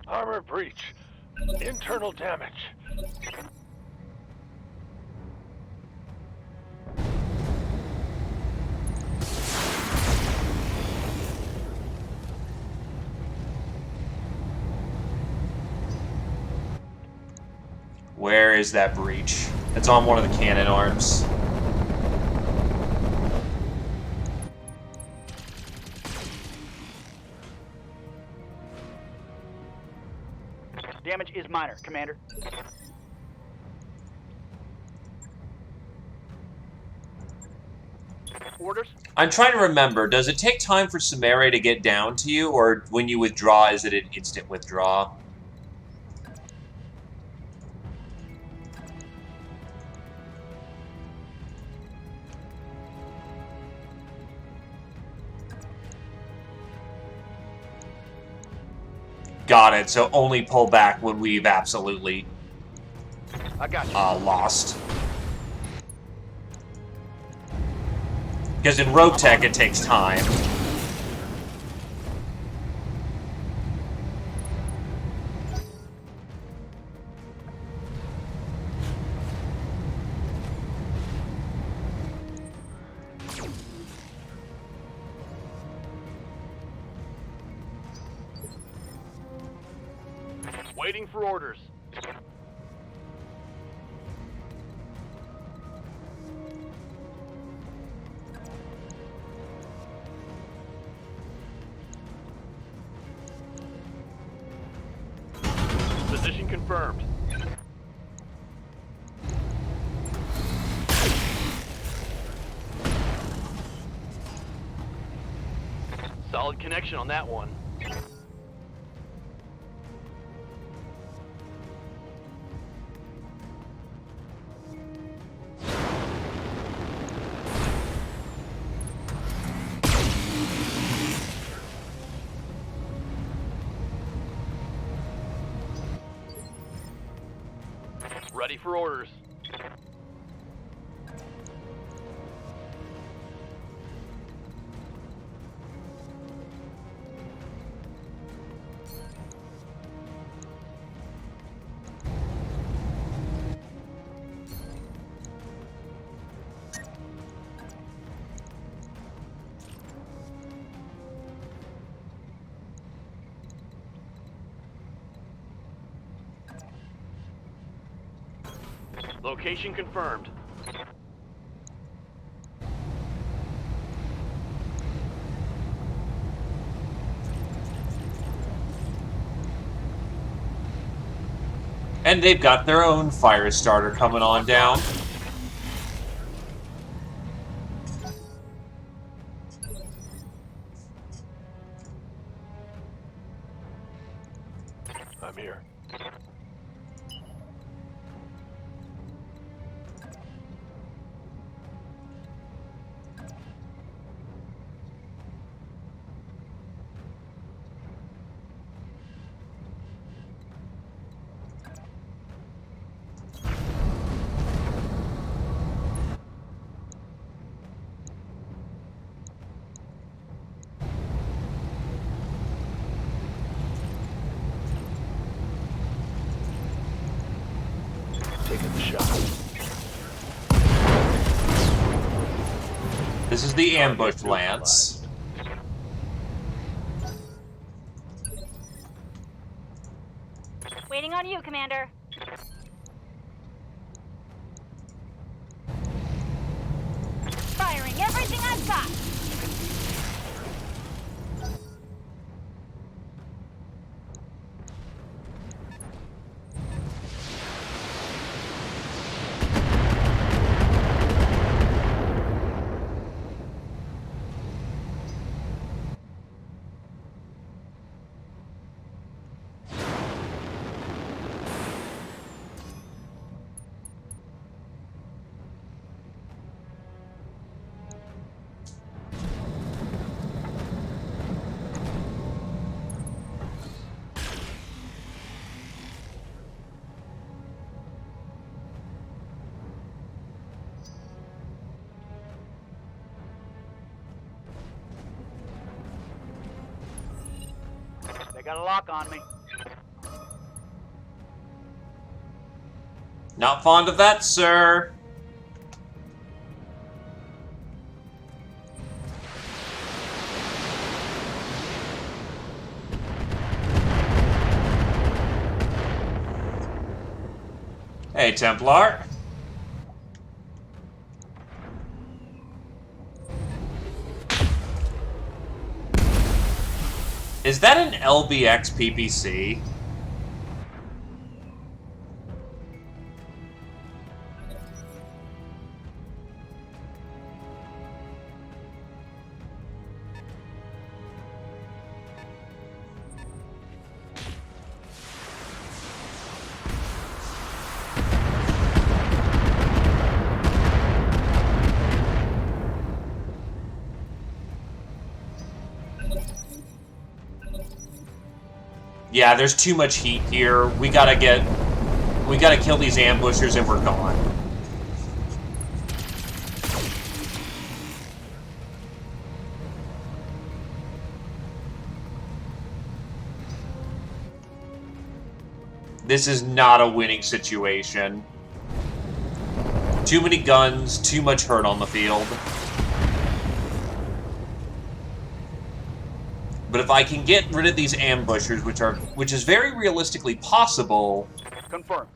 Armor breach. Internal damage.
Where is that breach? It's on one of the cannon arms.
Damage is minor, Commander. Orders?
I'm trying to remember, does it take time for Sumere to get down to you, or when you withdraw, is it an instant withdraw? Got it, so only pull back when we've absolutely
I got you.
lost. Because in Rogue Tech, it takes time.
Waiting for orders. Position confirmed. Solid connection on that one. Ready for orders. Location confirmed.
And they've got their own fire starter coming on down.
I'm here. Taking the shot.
This is the ambush lance.
Waiting on you, Commander. Firing everything I've got.
They got a lock on me.
Not fond of that, sir. Hey, Templar. Is that an LBX PPC? Yeah, there's too much heat here. We gotta kill these ambushers and we're gone. This is not a winning situation. Too many guns, too much hurt on the field. But if I can get rid of these ambushers, which is very realistically possible,
Confirmed.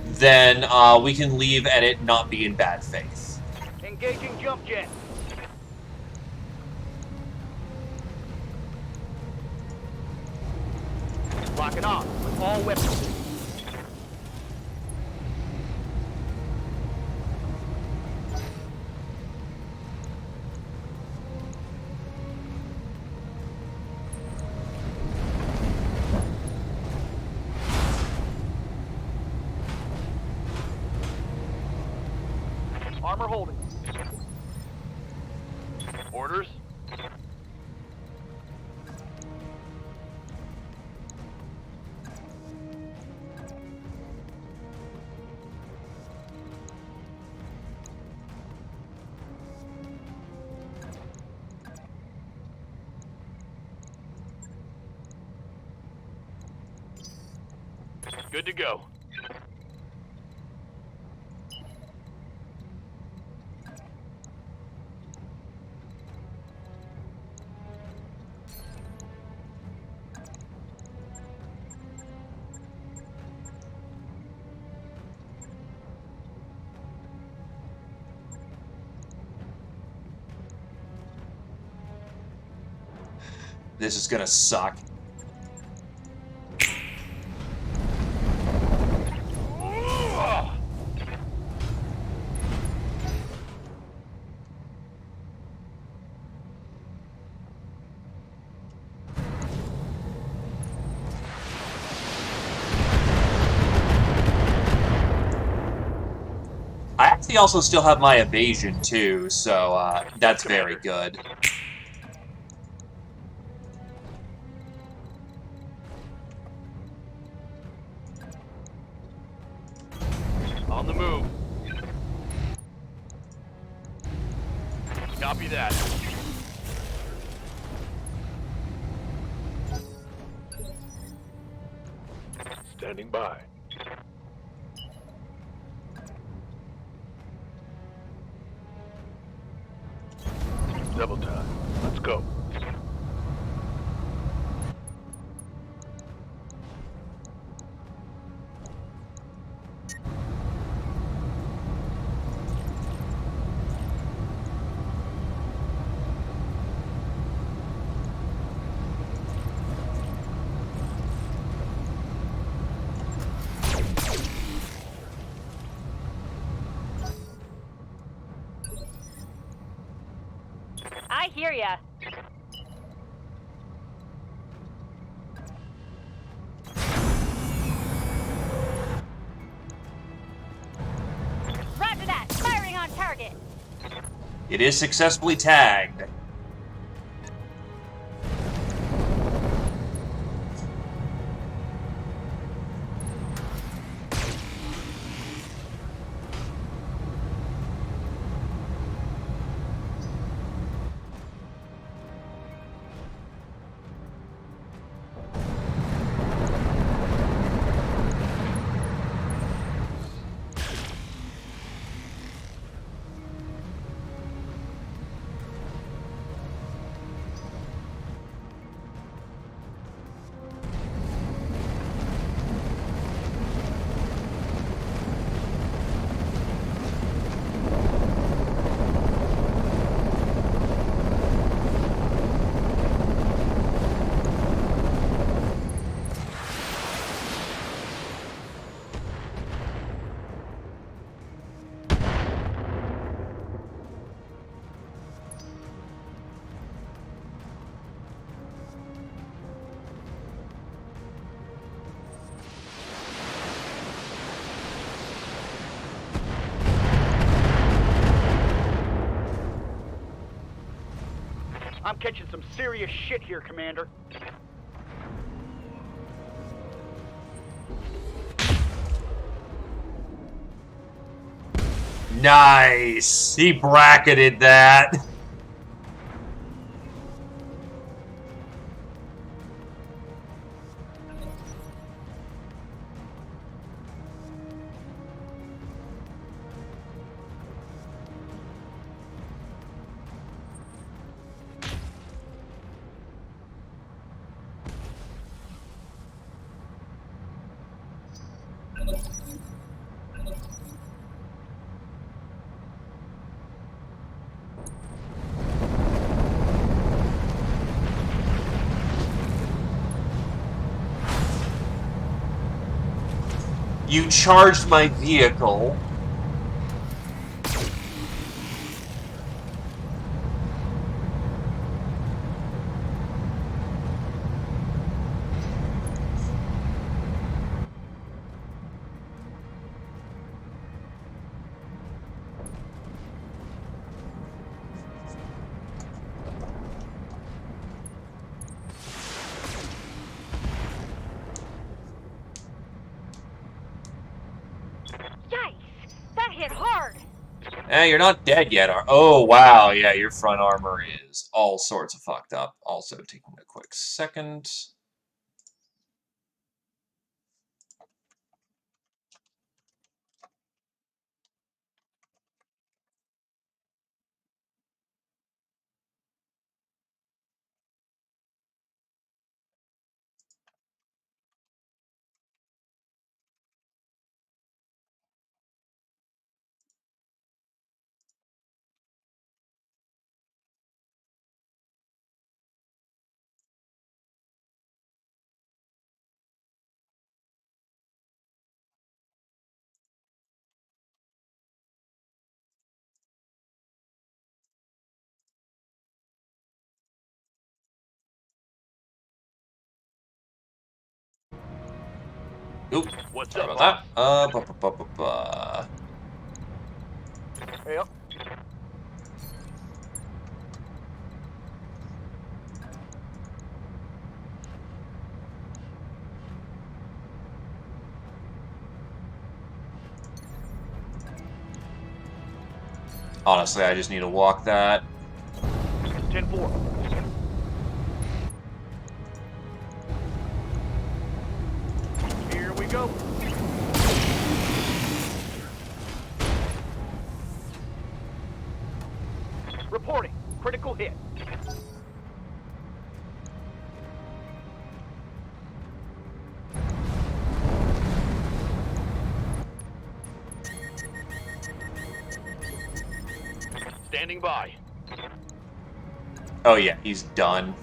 then we can leave and it not be in bad faith.
Engaging jump jet. Locking on with all weapons. Armor holding.
Orders? Good to go.
This is gonna suck. we also still have my evasion, too, so that's very good.
On the move. Copy that.
Standing by. Double time. Let's go.
I hear ya. Roger that. Firing on target.
It is successfully tagged.
I'm catching some serious shit here, Commander.
Nice! He bracketed that. You charged my vehicle.
Yikes! That hit hard.
You're not dead yet, are... Oh, wow, yeah, your front armor is all sorts of fucked up. Also, taking a quick second. Oop,
What's
sorry
up,
about
boss?
that.
Yep.
Honestly, I just need to walk that.
10-4. Here we go. Reporting. Critical hit.
Standing by.
Oh yeah, he's done.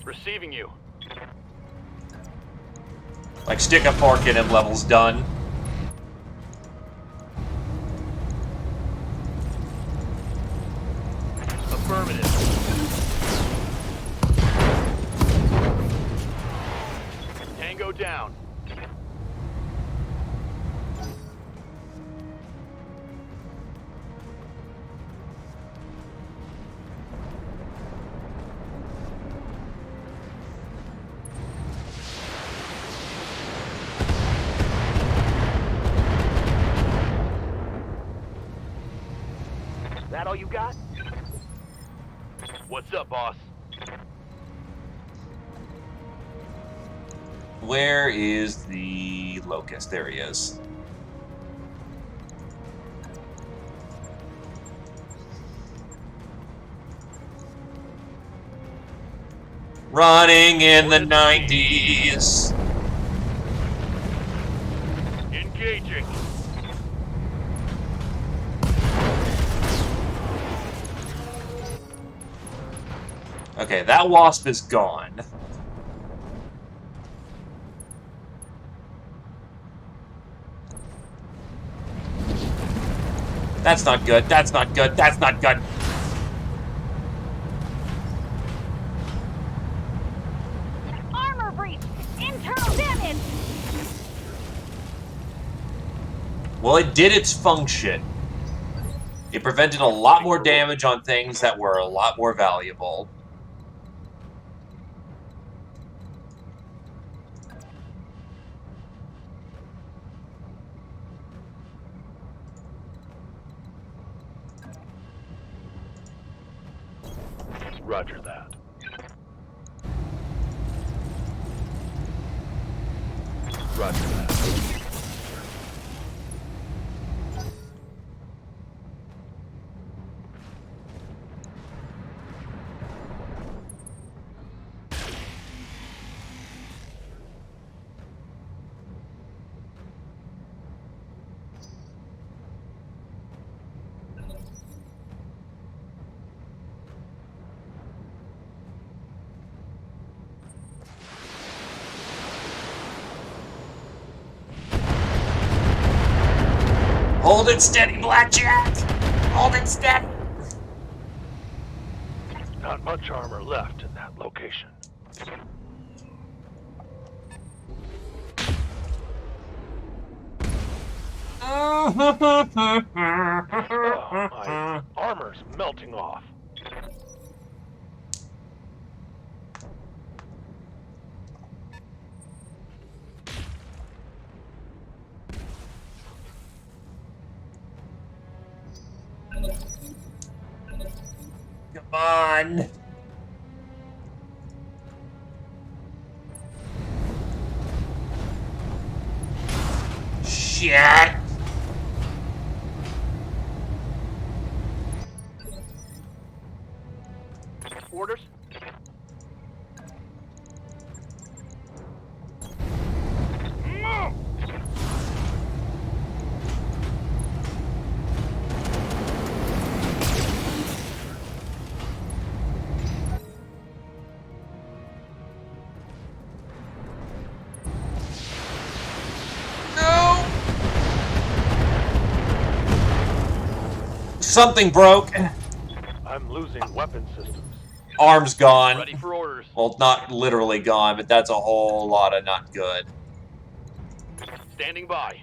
Receiving you.
Like, stick a fork in him, level's done.
Affirmative. Tango down.
That all you got?
What's up, boss?
Where is the locust? There he is. Running in the 90s.
Engaging.
Okay, that wasp is gone. That's not good. That's not good. That's not good.
Armor breach! Internal damage!
Well, it did its function. It prevented a lot more damage on things that were a lot more valuable.
Roger that. Roger that.
Hold it steady, Blackjack! Hold it steady!
Not much armor left in that location. Oh, my armor's melting off.
Come on! Shit!
Orders? Move!
No! Something broke.
I'm losing weapon systems.
Arm's gone.
Ready for orders.
Well, not literally gone, but that's a whole lot of not good.
Standing by.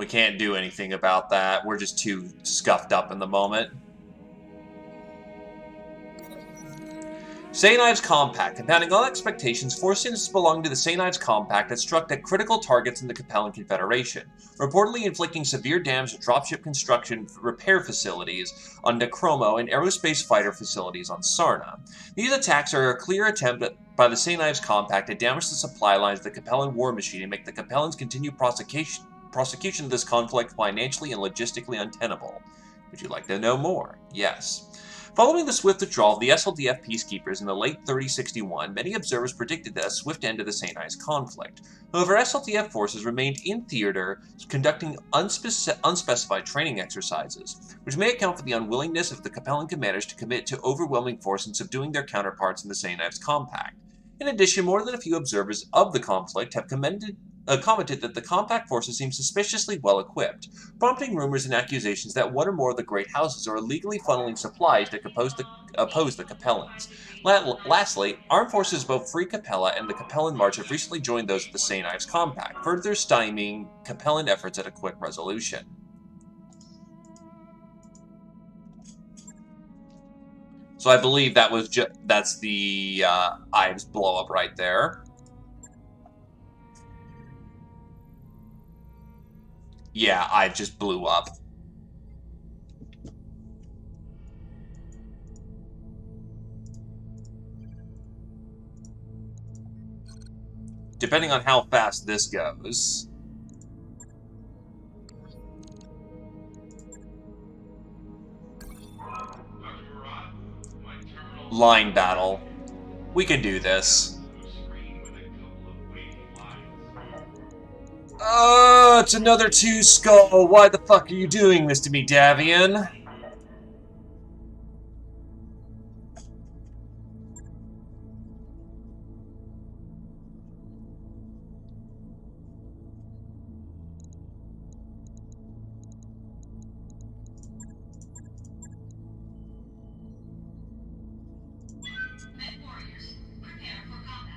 We can't do anything about that. We're just too scuffed up in the moment. St. Ives Compact. Compounding all expectations, force units belonging to the St. Ives Compact had struck at critical targets in the Capellan Confederation, reportedly inflicting severe damage to dropship construction repair facilities on Necromo and aerospace fighter facilities on Sarna. These attacks are a clear attempt by the St. Ives Compact to damage the supply lines of the Capellan war machine and make the Capellans' continued prosecution of this conflict financially and logistically untenable. Would you like to know more? Yes. Following the swift withdrawal of the SLDF peacekeepers in the late 3061, many observers predicted a swift end to the St. Ives conflict. However, SLDF forces remained in theater, conducting unspecified training exercises, which may account for the unwillingness of the Capellan commanders to commit to overwhelming force in subduing their counterparts in the St. Ives Compact. In addition, more than a few observers of the conflict have commented that the compact forces seem suspiciously well-equipped, prompting rumors and accusations that one or more of the great houses are illegally funneling supplies to oppose the Capellans. Lastly, armed forces of both Free Capella and the Capellan March have recently joined those of the St. Ives Compact, further stymieing Capellan efforts at a quick resolution. So I believe that was that's the Ives blow-up right there. Yeah, I just blew up. Depending on how fast this goes. Line battle. We can do this. It's another 2 skull. Why the fuck are you doing this to me, Davian?
Men warriors, prepare for combat.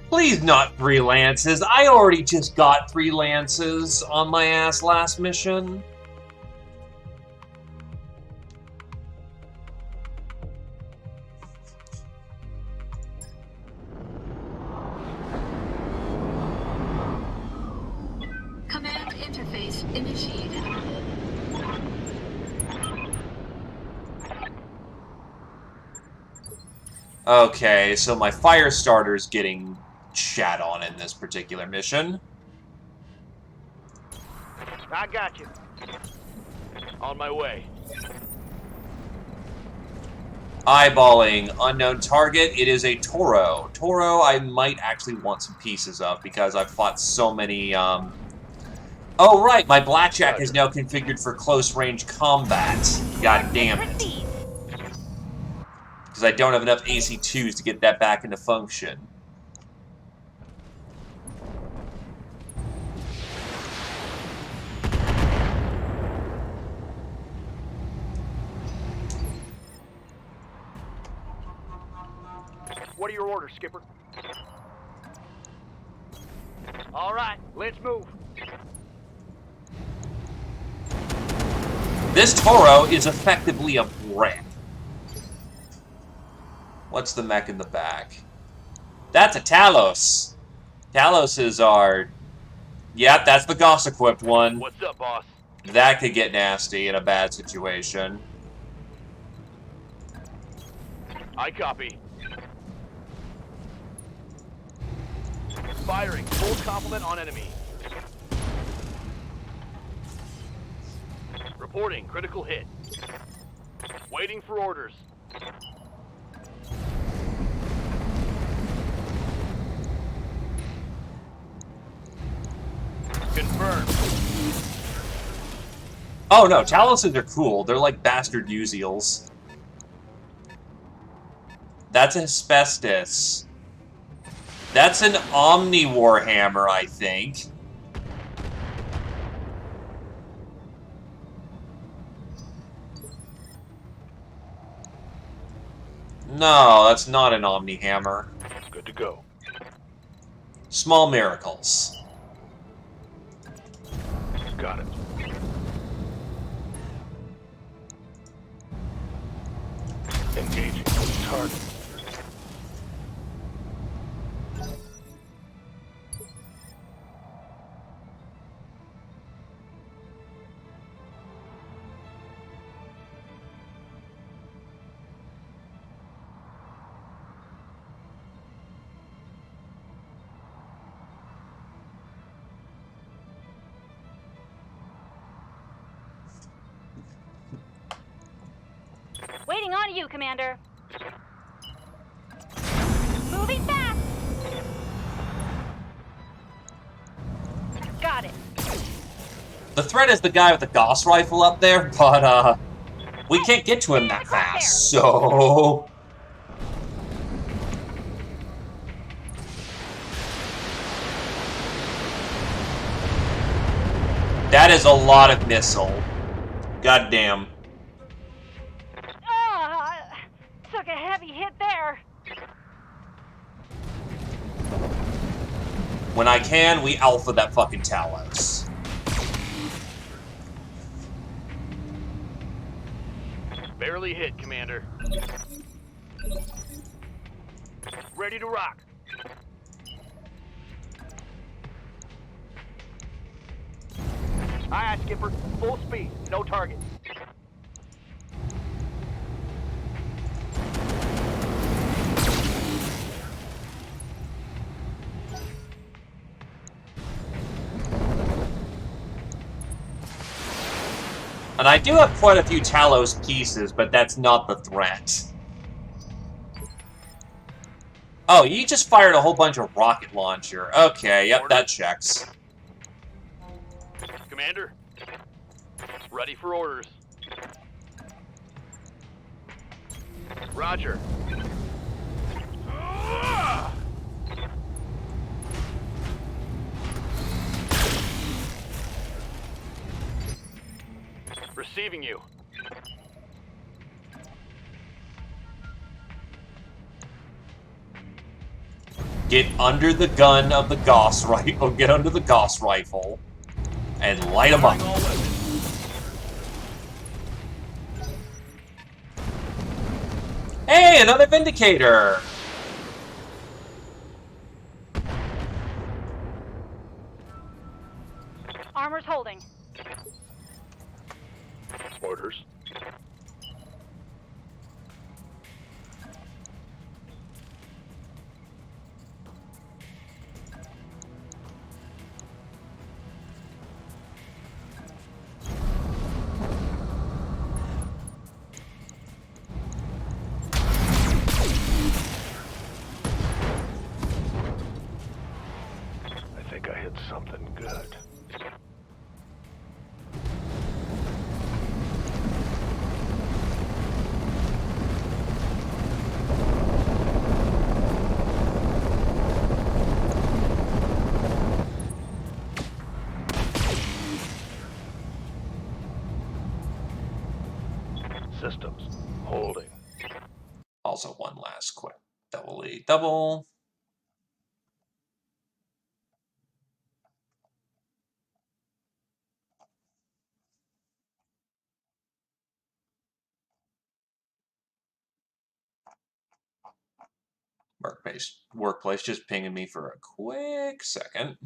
Please not 3 lances. I already just got 3 lances on my ass last mission.
Command interface initiated.
Okay, so my fire starter's getting shat on in this particular mission.
I got you.
On my way.
Eyeballing unknown target. It is a Toro. Toro I might actually want some pieces of because I've fought so many... Oh, right, my Blackjack is now configured for close-range combat. God damn it. Because I don't have enough AC2s to get that back into function.
What are your orders, Skipper? All right, let's move.
This Toro is effectively a brick. What's the mech in the back? That's a Talos. Talos is our... Yep, that's the Gauss-equipped one.
What's up, boss?
That could get nasty in a bad situation.
I copy. Firing. Full complement on enemy. Reporting. Critical hit. Waiting for orders. Confirmed.
Oh no, Taloses are cool. They're like bastard Uziels. That's asbestos. That's an Omni Warhammer, I think. No, that's not an Omni Hammer.
Good to go.
Small miracles.
Got it. Engaging target.
Waiting on you, Commander. Moving fast. Got it.
The threat is the guy with the Gauss rifle up there, but, we can't get to him that fast, so... That is a lot of missile. Goddamn.
Took a heavy hit there.
When I can, we alpha that fucking Talos.
Barely hit, Commander.
Ready to rock. Aye, aye, Skipper. Full speed. No target.
And I do have quite a few Talos pieces, but that's not the threat. Oh, you just fired a whole bunch of rocket launcher. Okay, yep, that checks.
Commander. Ready for orders. Roger. Receiving you.
Get under the gun of the Gauss rifle. Get under the Gauss rifle. And light them up.
Firing all weapons.
Hey, another Vindicator!
Armor's holding.
Orders. I think I hit something good. Systems holding.
Also, one last quick double. Workplace just pinging me for a quick second.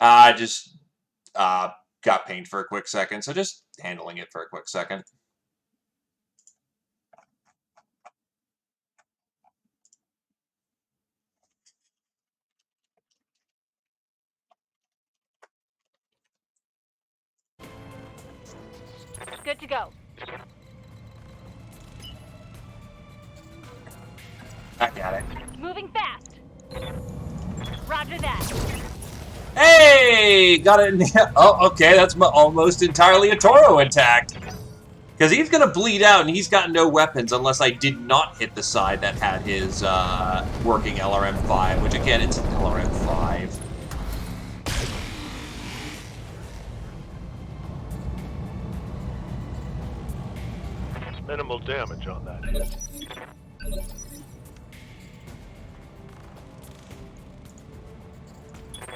I just got pinged for a quick second, so just handling it for a quick second.
Good to go.
I got it.
Moving fast. Roger that.
Hey! Got it. Oh, okay, that's almost entirely a Toro intact. Because he's going to bleed out, and he's got no weapons unless I did not hit the side that had his working LRM-5, which, again, it's an LRM-5.
Minimal damage on that hit.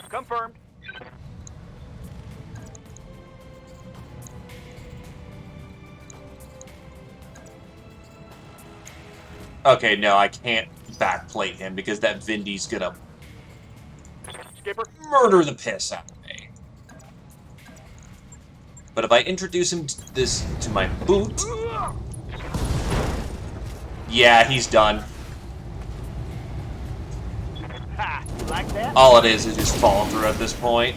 Confirmed.
Okay, no, I can't backplate him because that Vindy's gonna
Skipper.
murder the piss out of me. But if I introduce him to my boot... Yeah, he's done.
Ha! You like that?
All it is just falling through at this point.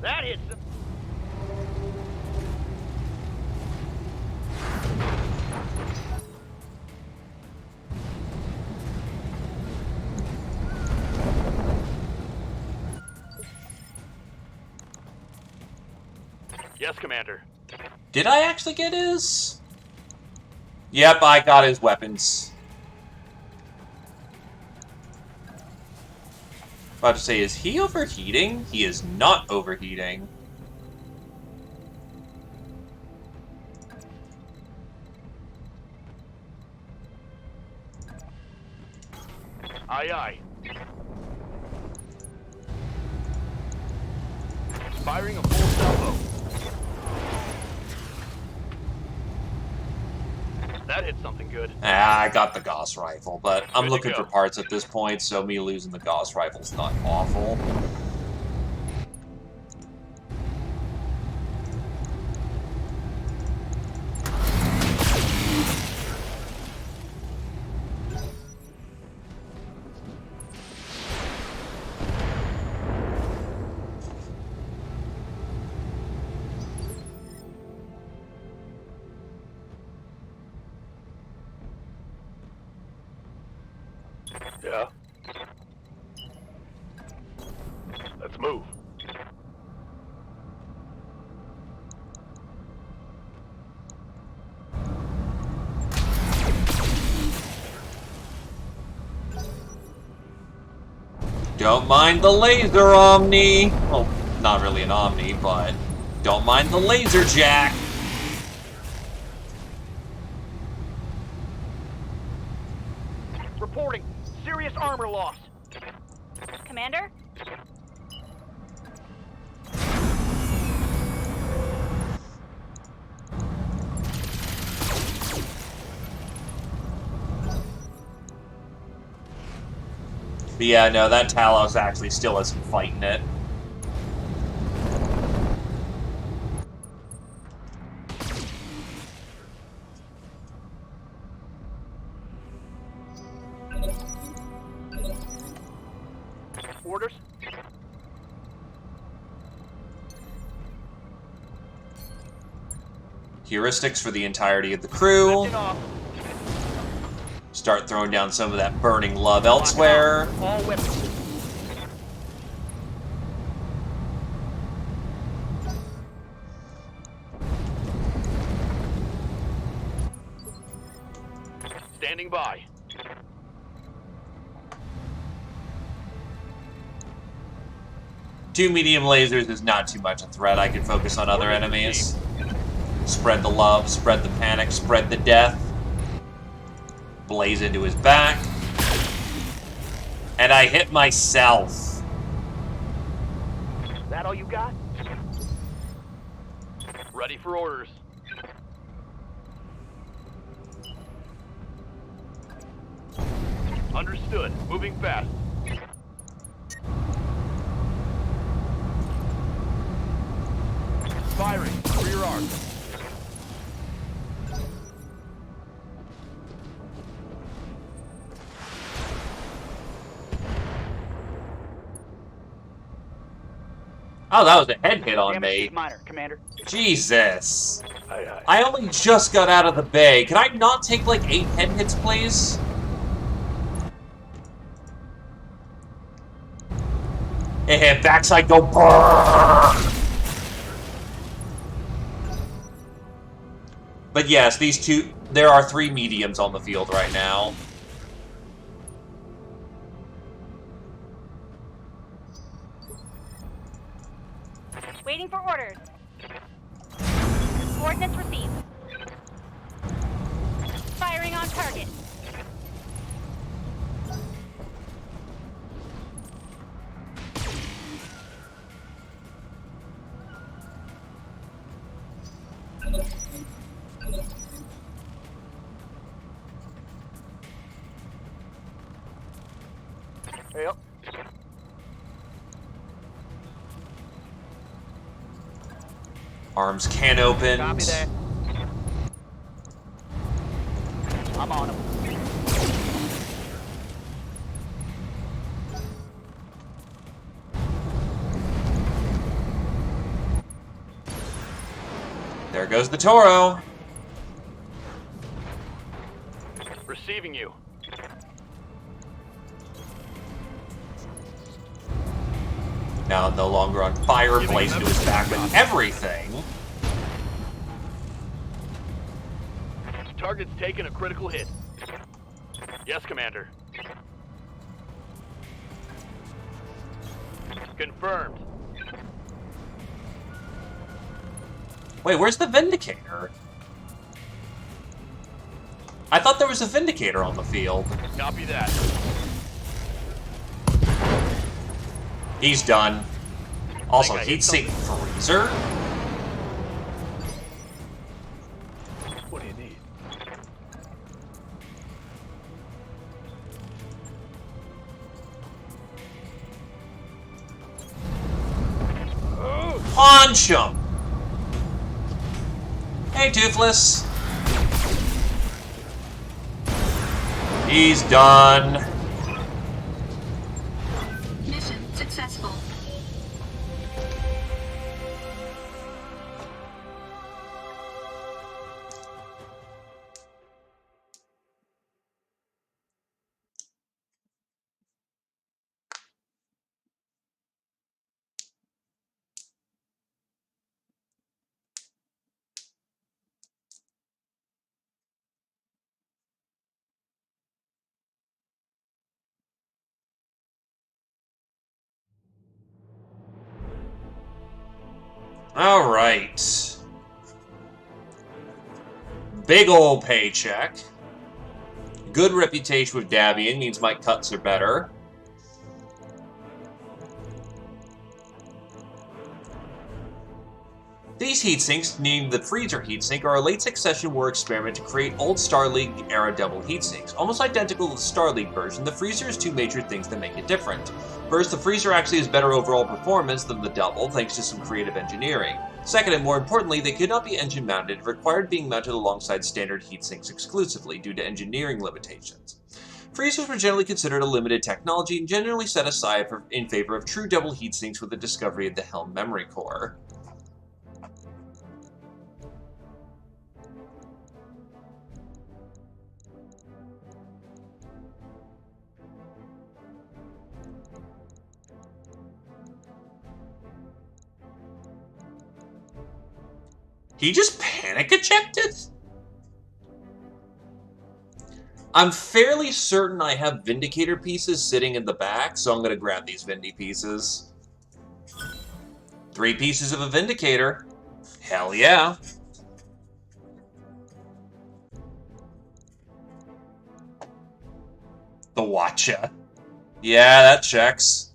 That hits him.
Yes, Commander.
Did I actually get his? Yep, I got his weapons. About to say, is he overheating? He is not overheating.
Aye, aye. Firing a full salvo. That hit something good.
I got the Gauss rifle, but I'm
Good to
looking
go.
for parts at this point, so me losing the Gauss rifle's not awful.
Yeah? Let's move.
Don't mind the laser Omni. Well, not really an Omni, but don't mind the laser jack.
Reporting. Serious armor loss.
Commander?
But yeah, no, that Talos actually still isn't fighting it.
Orders.
Heuristics for the entirety of the crew.
Lifting off.
Start throwing down some of that burning love elsewhere.
All weapons.
Standing by.
Two medium lasers is not too much a threat. I can focus on other enemies. Spread the love, spread the panic, spread the death. Blaze into his back. And I hit myself.
That all you got?
Ready for orders. Understood. Moving fast. Firing. Rear arc.
Oh, that was a head hit on
Damage
me.
is minor, Commander.
Jesus.
Aye, aye.
I only just got out of the bay. Can I not take like 8 head hits, please? Eh, backside go brrrr. But yes, these two, there are 3 mediums on the field right now.
Waiting for orders. Coordinates received. Firing on target.
Yep.
Arms can open.
Copy that. I'm on him.
There goes the Toro.
Receiving you.
Now no longer on fire, blazing to his back with everything.
Target's taken a critical hit. Yes, Commander. Confirmed.
Wait, where's the Vindicator? I thought there was a Vindicator on the field.
Copy that.
He's done. Also,
Think I hit
heat sink freezer?
What do you need?
Punch him! Hey, Toothless. He's done.
Mission successful.
Alright. Big ol' paycheck. Good reputation with Davian means my cuts are better. These heatsinks, named the Freezer heatsink, are a late succession war experiment to create old Star League era double heatsinks. Almost identical to the Star League version, the Freezer has two major things that make it different. First, the Freezer actually has better overall performance than the double, thanks to some creative engineering. Second, and more importantly, they could not be engine mounted, and required being mounted alongside standard heatsinks exclusively due to engineering limitations. Freezers were generally considered a limited technology and generally set aside in favor of true double heatsinks with the discovery of the Helm memory core. He just panic ejected? I'm fairly certain I have Vindicator pieces sitting in the back, so I'm going to grab these Vindy pieces. 3 pieces of a Vindicator. Hell yeah. The Watcha. Yeah, that checks.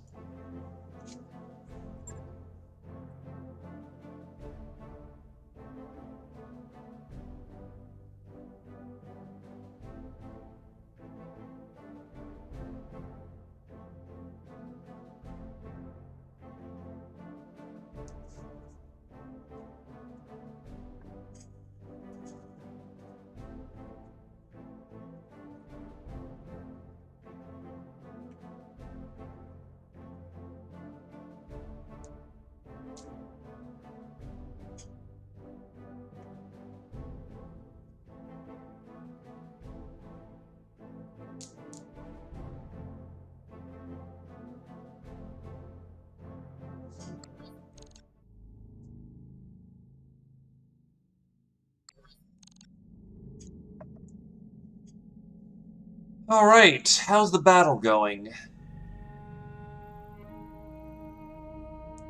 Alright, how's the battle going?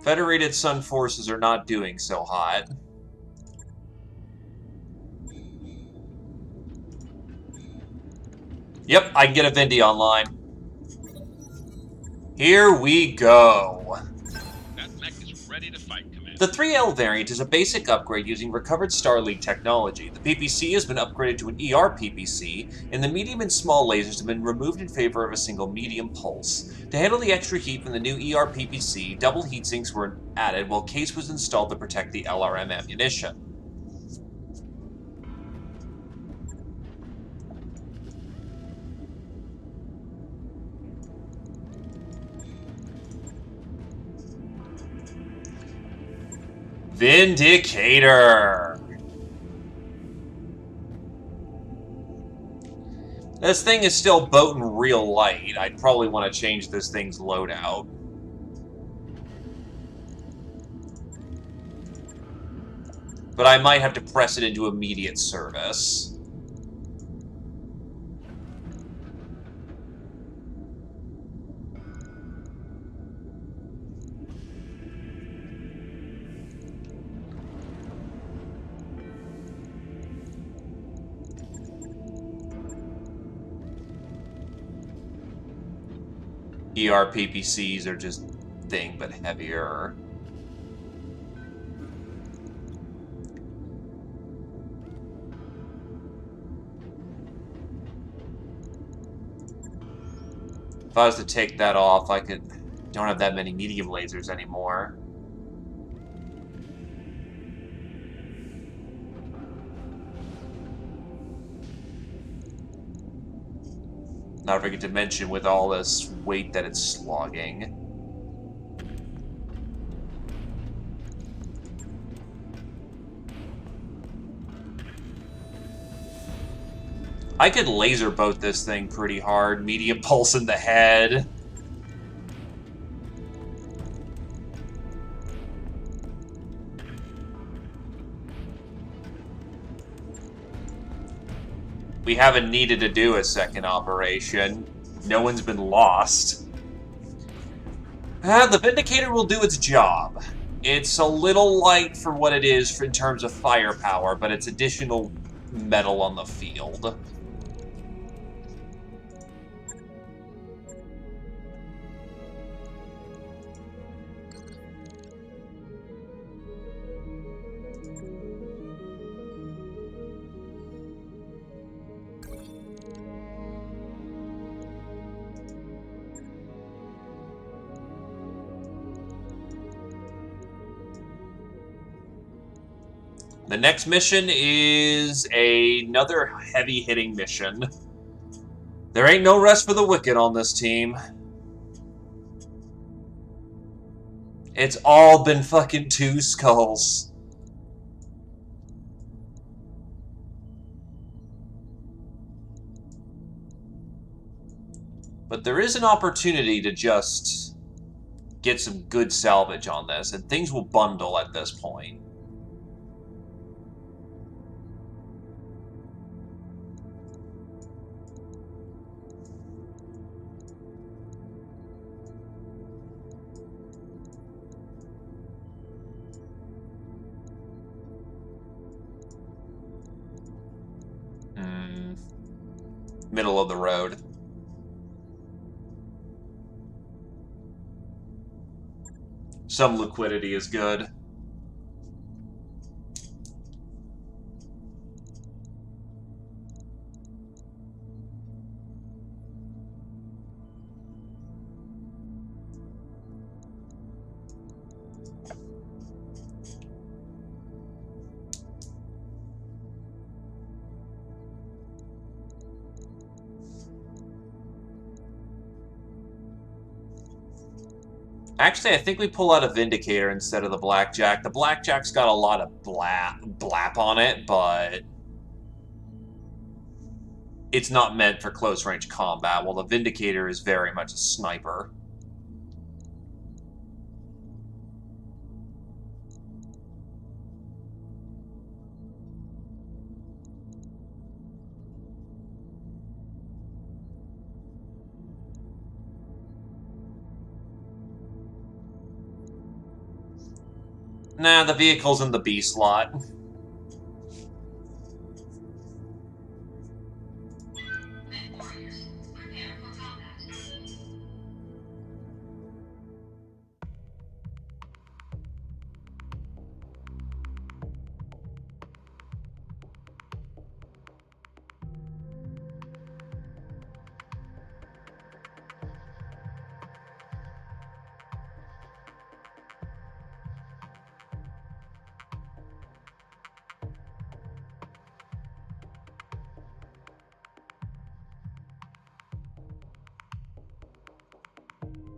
Federated Sun forces are not doing so hot. Yep, I can get a Vindy online. Here we go.
That mech is ready to fight, Commander.
The 3L variant is a basic upgrade using recovered Star League technology. The PPC has been upgraded to an ER PPC, and the medium and small lasers have been removed in favor of a single medium pulse. To handle the extra heat from the new ER PPC, double heatsinks were added while case was installed to protect the LRM ammunition. Vindicator! This thing is still boating real light. I'd probably want to change this thing's loadout. But I might have to press it into immediate service. ER PPCs are just thing, but heavier. If I was to take that off, I could... don't have that many medium lasers anymore. Not forget to mention with all this weight that it's slogging. I could laser boat this thing pretty hard. Medium pulse in the head. We haven't needed to do a second operation. No one's been lost. The Vindicator will do its job. It's a little light for what it is in terms of firepower, but it's additional metal on the field. The next mission is another heavy-hitting mission. There ain't no rest for the wicked on this team. It's all been fucking two skulls. But there is an opportunity to just get some good salvage on this, and things will bundle at this point. Middle of the road. Some liquidity is good. Actually, I think we pull out a Vindicator instead of the Blackjack. The Blackjack's got a lot of blap on it, but it's not meant for close-range combat, while the Vindicator is very much a sniper. Nah, the vehicle's in the B slot.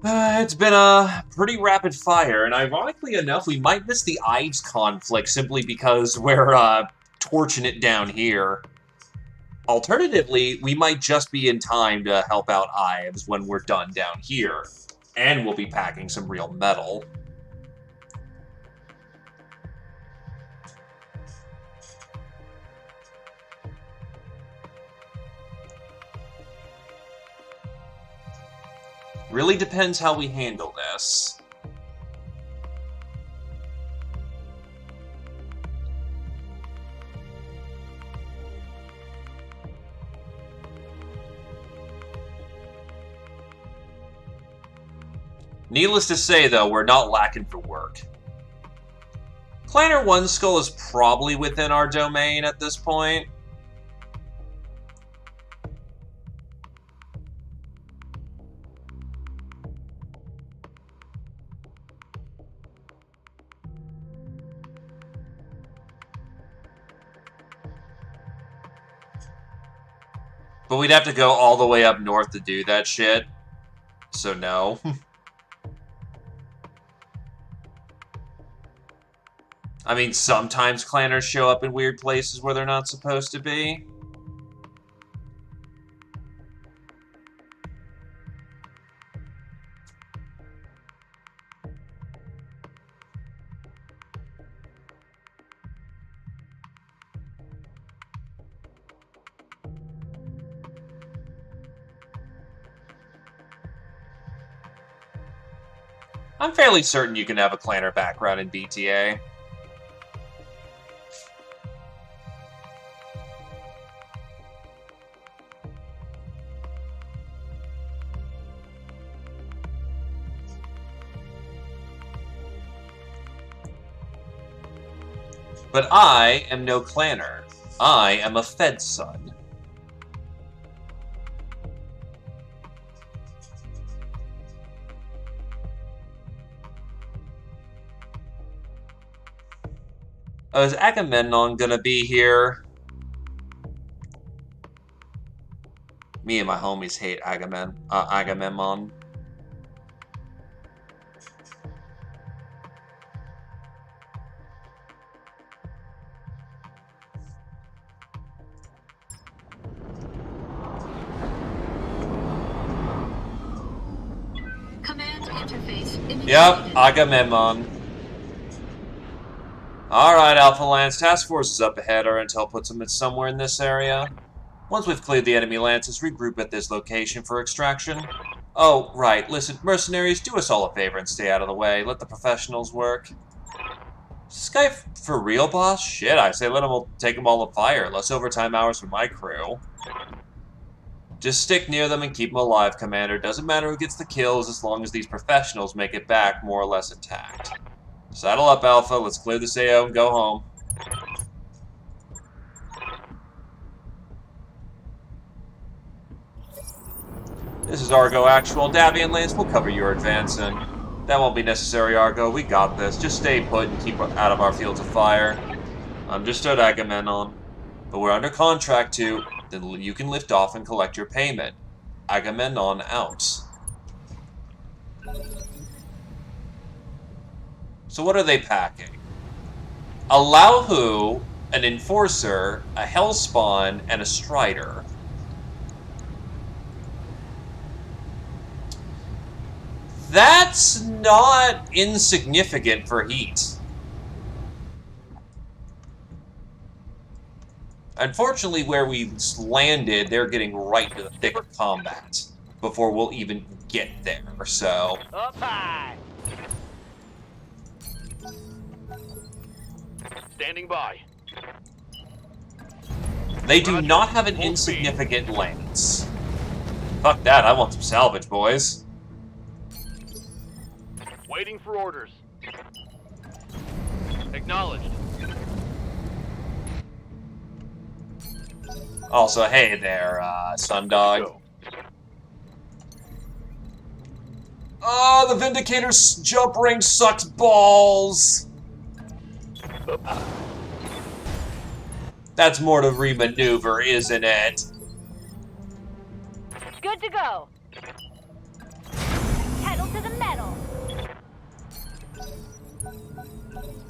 It's been a pretty rapid fire, and ironically enough, we might miss the Ives conflict simply because we're torching it down here. Alternatively, we might just be in time to help out Ives when we're done down here, and we'll be packing some real metal. Really depends how we handle this. Needless to say, though, we're not lacking for work. Clanner 1 Skull is probably within our domain at this point. But we'd have to go all the way up north to do that shit. So no. I mean, sometimes clanners show up in weird places where they're not supposed to be. I'm fairly certain you can have a clanner background in BTA. But I am no clanner. I am a Fed son. Oh, is Agamemnon gonna be here? Me and my homies hate Agamemnon.
Command interface.
Yep, Agamemnon. Alright, Alpha Lance. Task Force is up ahead. Our intel puts them somewhere in this area. Once we've cleared the enemy lances, regroup at this location for extraction. Oh, right. Listen, mercenaries, do us all a favor and stay out of the way. Let the professionals work. Is this guy for real, boss? Shit, I say let him take them all to fire. Less overtime hours for my crew. Just stick near them and keep them alive, Commander. Doesn't matter who gets the kills as long as these professionals make it back more or less intact. Saddle up, Alpha. Let's clear this AO and go home. This is Argo Actual. Davy and Lance will cover your advancing. That won't be necessary, Argo. We got this. Just stay put and keep out of our fields of fire. Understood, Agamemnon. But we're under contract to... Then you can lift off and collect your payment. Agamemnon out. So what are they packing? A Lauhu, an Enforcer, a Hellspawn, and a Strider. That's not insignificant for heat. Unfortunately, where we landed, they're getting right to the thick of combat before we'll even get there, so...
Up high!
Standing by.
They do not have an insignificant lance. Fuck that, I want some salvage, boys.
Waiting for orders. Acknowledged.
Also, hey there, Sundog. Oh, the Vindicator's jump ring sucks balls! That's more to remaneuver, isn't it?
Good to go. Pedal to the metal.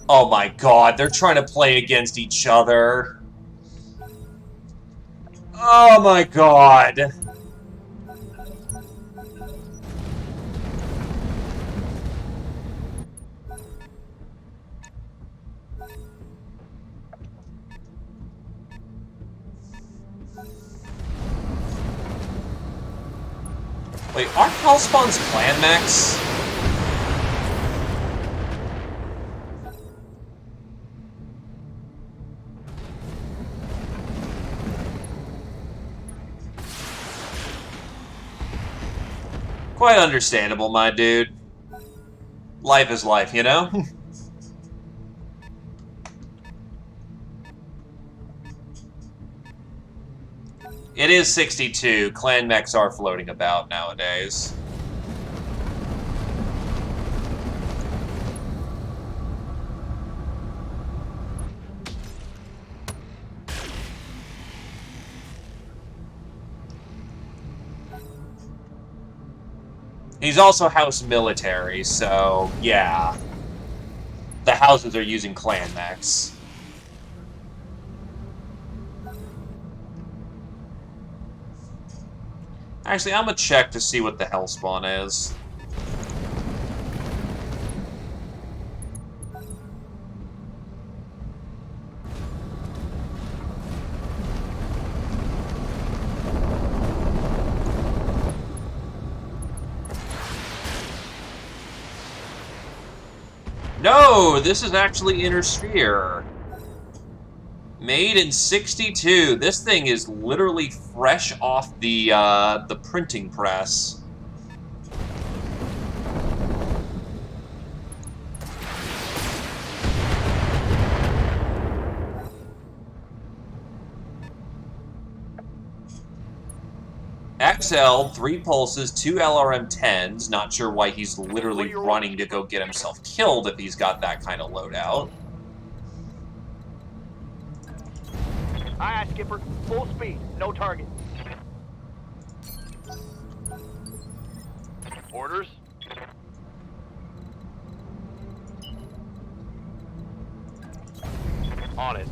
Oh my god, they're trying to play against each other. Oh my god. Wait, aren't Hellspawn's clan mechs? Quite understandable, my dude. Life is life, you know? It is 62. Clan mechs are floating about nowadays. He's also house military, so yeah. The houses are using clan mechs. Actually, I'm gonna check to see what the Hellspawn is. No, this is actually Inner Sphere. Made in '62. This thing is literally fresh off the printing press. XL, 3 pulses, 2 LRM-10s. Not sure why he's literally running to go get himself killed if he's got that kind of loadout.
Aye, aye, Skipper. Full speed. No target.
Orders? On it.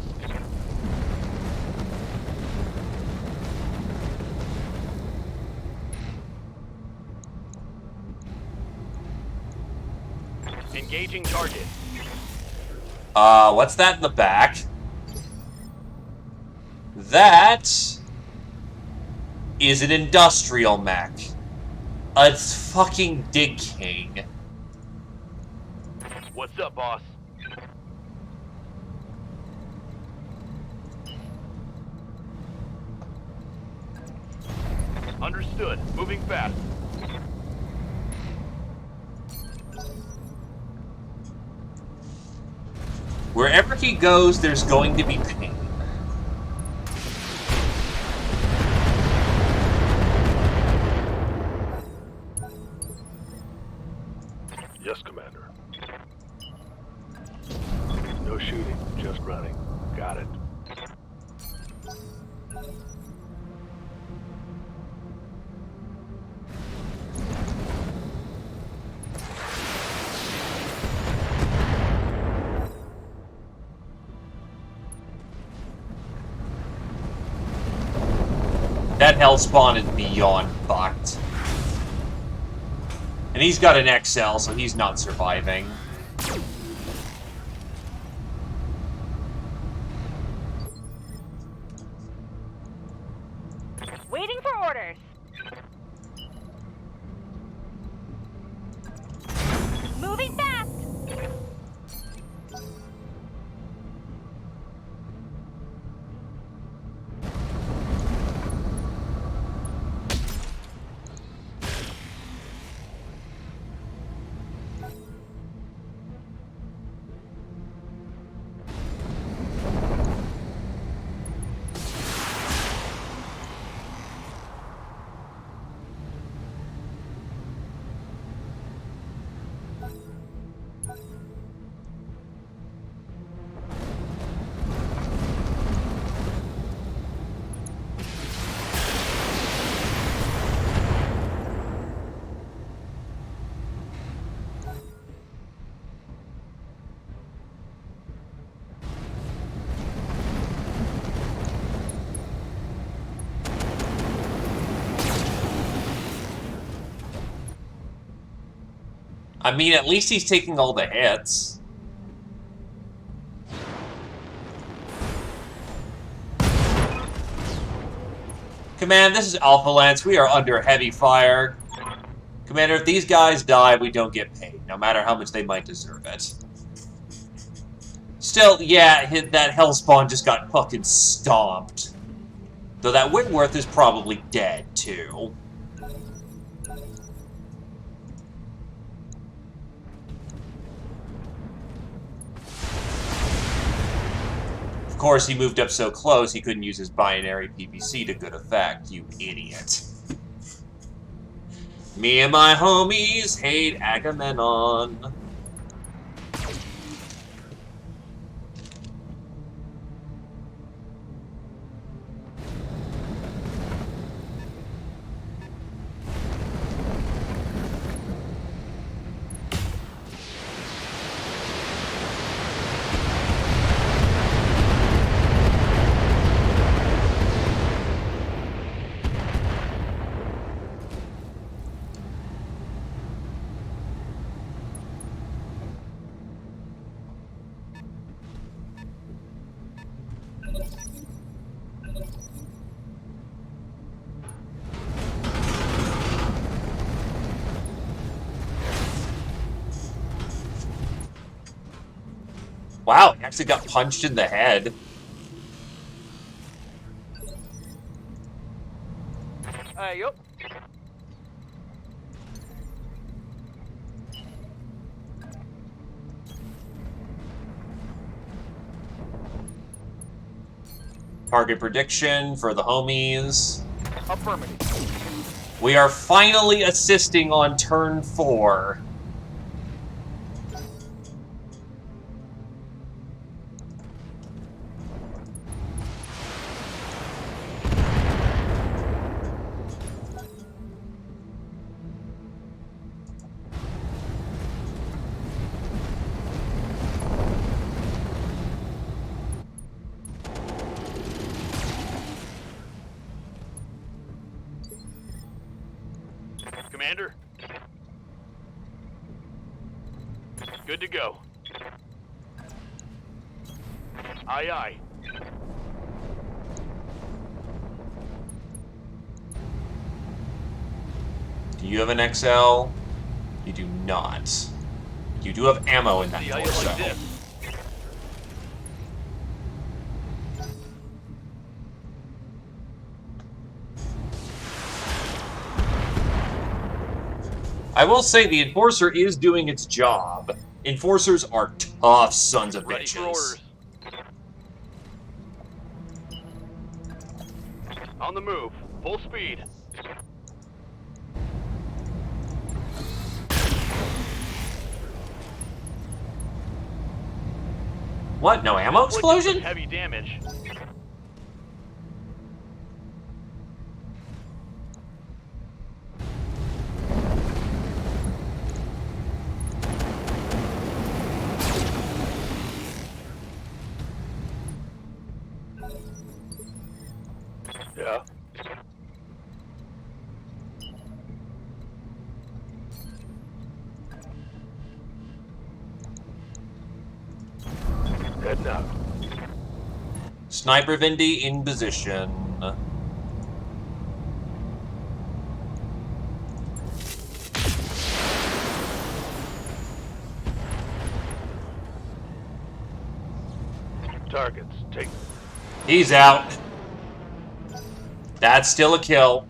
Engaging target.
What's that in the back? That is an industrial mech. It's fucking Dig King.
What's up, boss? Understood. Moving fast.
Wherever he goes, there's going to be pain.
Yes, Commander. No shooting, just running. Got it.
That Hellspawn is beyond fucked. And he's got an XL, so he's not surviving.
Waiting for orders. Moving fast.
I mean, at least he's taking all the hits. Command, this is Alpha Lance. We are under heavy fire. Commander, if these guys die, we don't get paid, no matter how much they might deserve it. Still, yeah, that Hellspawn just got fucking stomped. Though that Whitworth is probably dead, too. Of course, he moved up so close he couldn't use his binary PPC to good effect, you idiot. Me and my homies hate Agamemnon. Wow, he actually got punched in the head.
Yup.
Target prediction for the homies.
Affirmative.
We are finally assisting on turn 4.
Commander? Good to go. Aye, aye.
Do you have an XL? You do not. You do have ammo in that
See how you
torso.
like this.
I will say the Enforcer is doing its job. Enforcers are tough sons of
Ready for
bitches.
orders. On the move. Full speed.
What? No ammo explosion?
Heavy damage.
Yeah. Heading out.
Sniper Vindy in position.
Targets, take.
He's out. That's still a kill.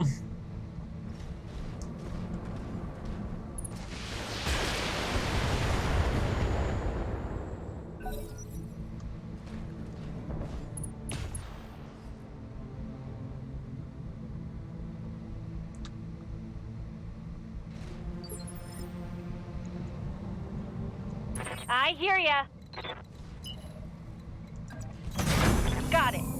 I hear ya. Got it.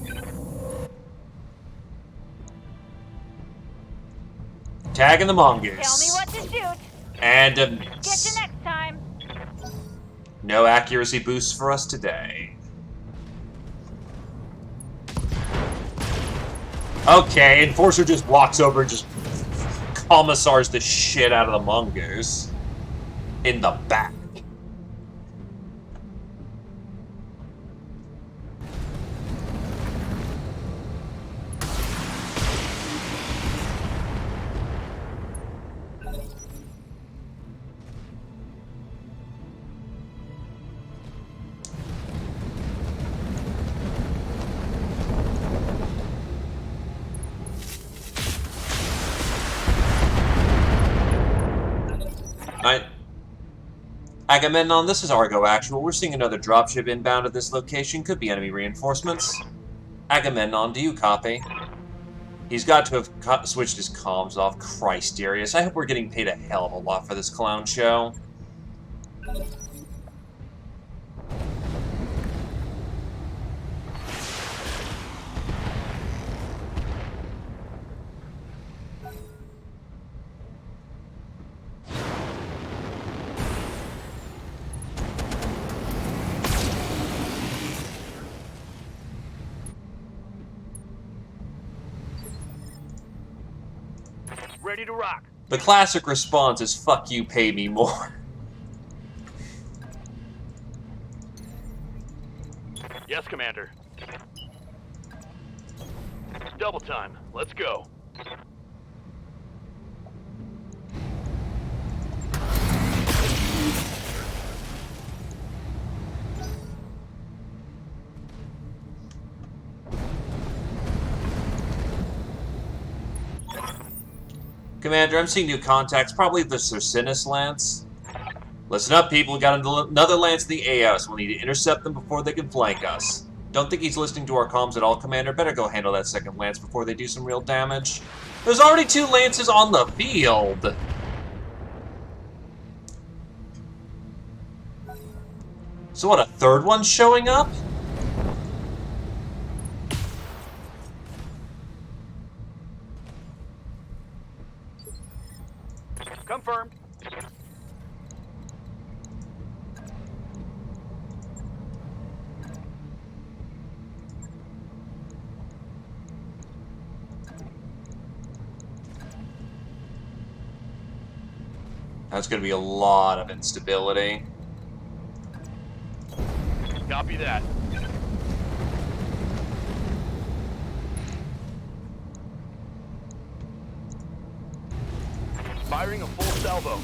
Tagging the mongoose.
Tell me what to shoot.
And
Get you next time.
no accuracy boosts for us today. Okay, Enforcer just walks over and just commissars the shit out of the mongoose. In the back. Agamemnon, this is Argo Actual. We're seeing another dropship inbound at this location. Could be enemy reinforcements. Agamemnon, do you copy? He's got to have switched his comms off. Christ, Darius. I hope we're getting paid a hell of a lot for this clown show.
Ready to rock.
The classic response is, fuck you, pay me more.
Yes, Commander. Double time. Let's go.
Commander, I'm seeing new contacts, probably the Cercinus Lance. Listen up, people. We got another Lance in the AOS. We'll need to intercept them before they can flank us. Don't think he's listening to our comms at all, Commander. Better go handle that second Lance before they do some real damage. There's already 2 Lances on the field! So what, a third one's showing up?
Confirmed.
That's gonna be a lot of instability.
Copy that. Firing a full salvo.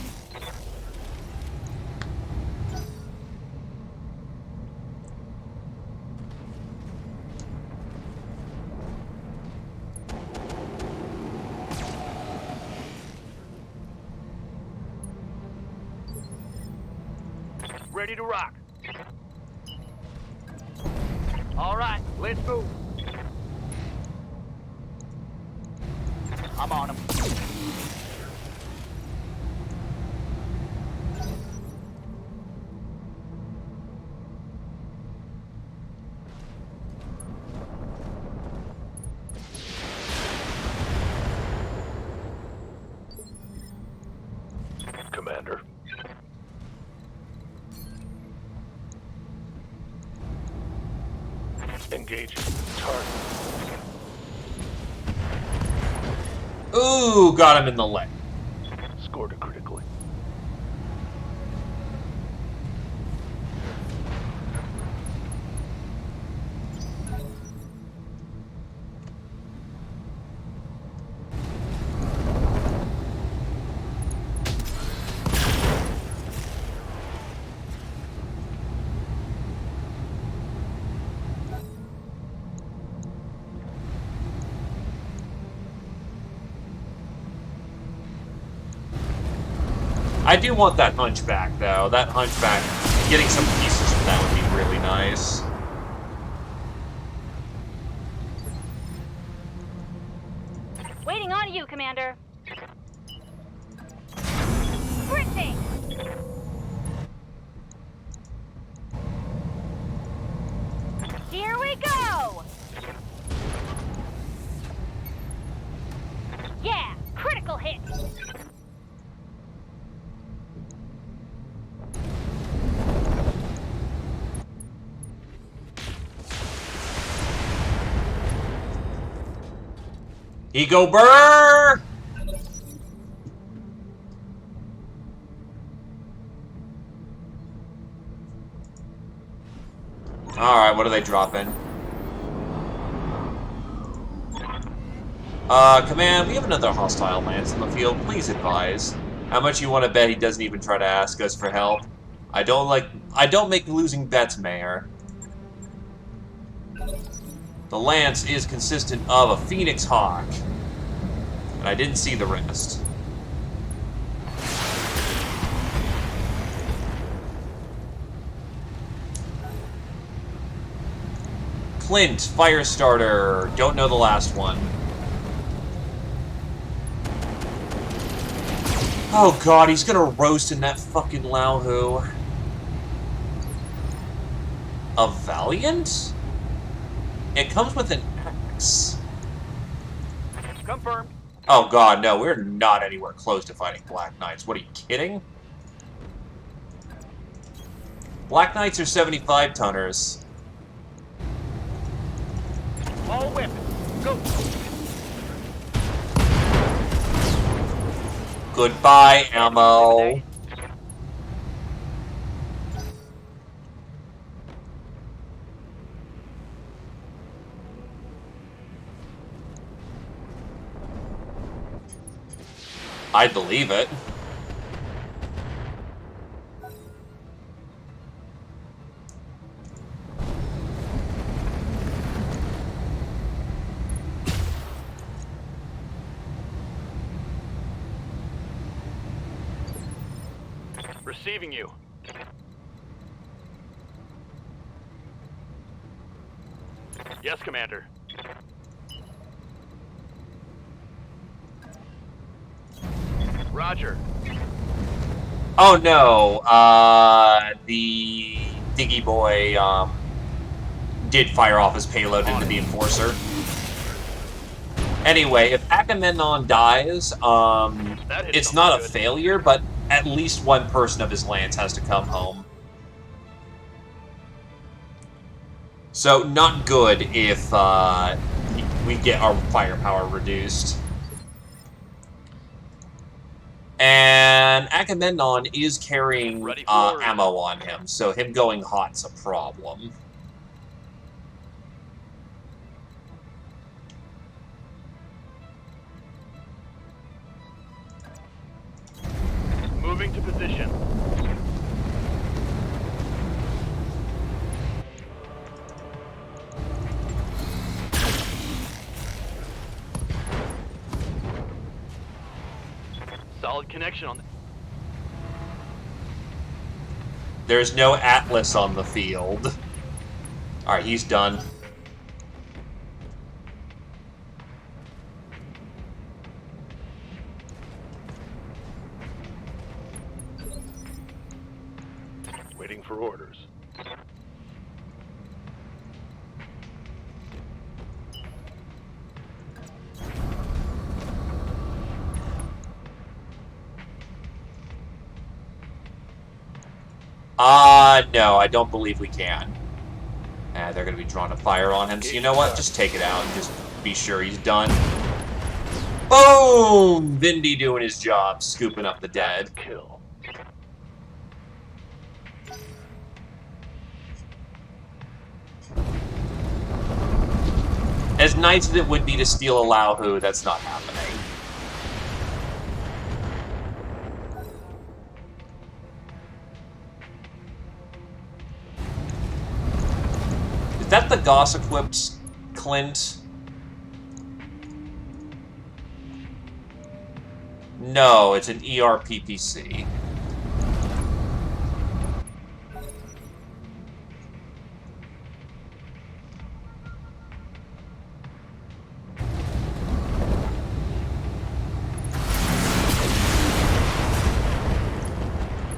Ready to rock. All right, let's move. I'm on him.
Commander. Engaging target.
Ooh, got him in the leg.
Scored it critically.
I do want that Hunchback, though. That Hunchback, getting some pieces from that would be really nice.
Waiting on you, Commander. Sprinting! Here we go! Yeah, critical hit!
Ego Burr! Alright, what are they dropping? Command, we have another hostile Lance in the field. Please advise. How much you want to bet he doesn't even try to ask us for help? I don't make losing bets, Mayor. The Lance is consistent of a Phoenix Hawk. And I didn't see the rest. Clint, Firestarter. Don't know the last one. Oh god, he's gonna roast in that fucking Lauhu. A Valiant? It comes with an axe.
Confirmed.
Oh god, no, we're not anywhere close to fighting Black Knights. What, are you kidding? Black Knights are 75 tonners.
All weapons. Go.
Goodbye, ammo. I believe it.
Receiving you. Yes, Commander. Roger.
Oh no, the Diggy Boy, did fire off his payload into the Enforcer. Anyway, if Agamemnon dies, it's not a failure, but at least one person of his lance has to come home. So, not good if, we get our firepower reduced. And Agamemnon is carrying ammo on him, so him going hot's a problem.
Moving to position. Solid connection on.
There's no Atlas on the field. Alright, he's done.
Waiting for orders.
No, I don't believe we can. They're gonna be drawing a fire on him, so you know what? Just take it out and just be sure he's done. Boom! Vindy doing his job, scooping up the dead.
Kill.
As nice as it would be to steal a Lauhu, that's not happening. Is that the Goss-equipped Clint? No, it's an ERPPC.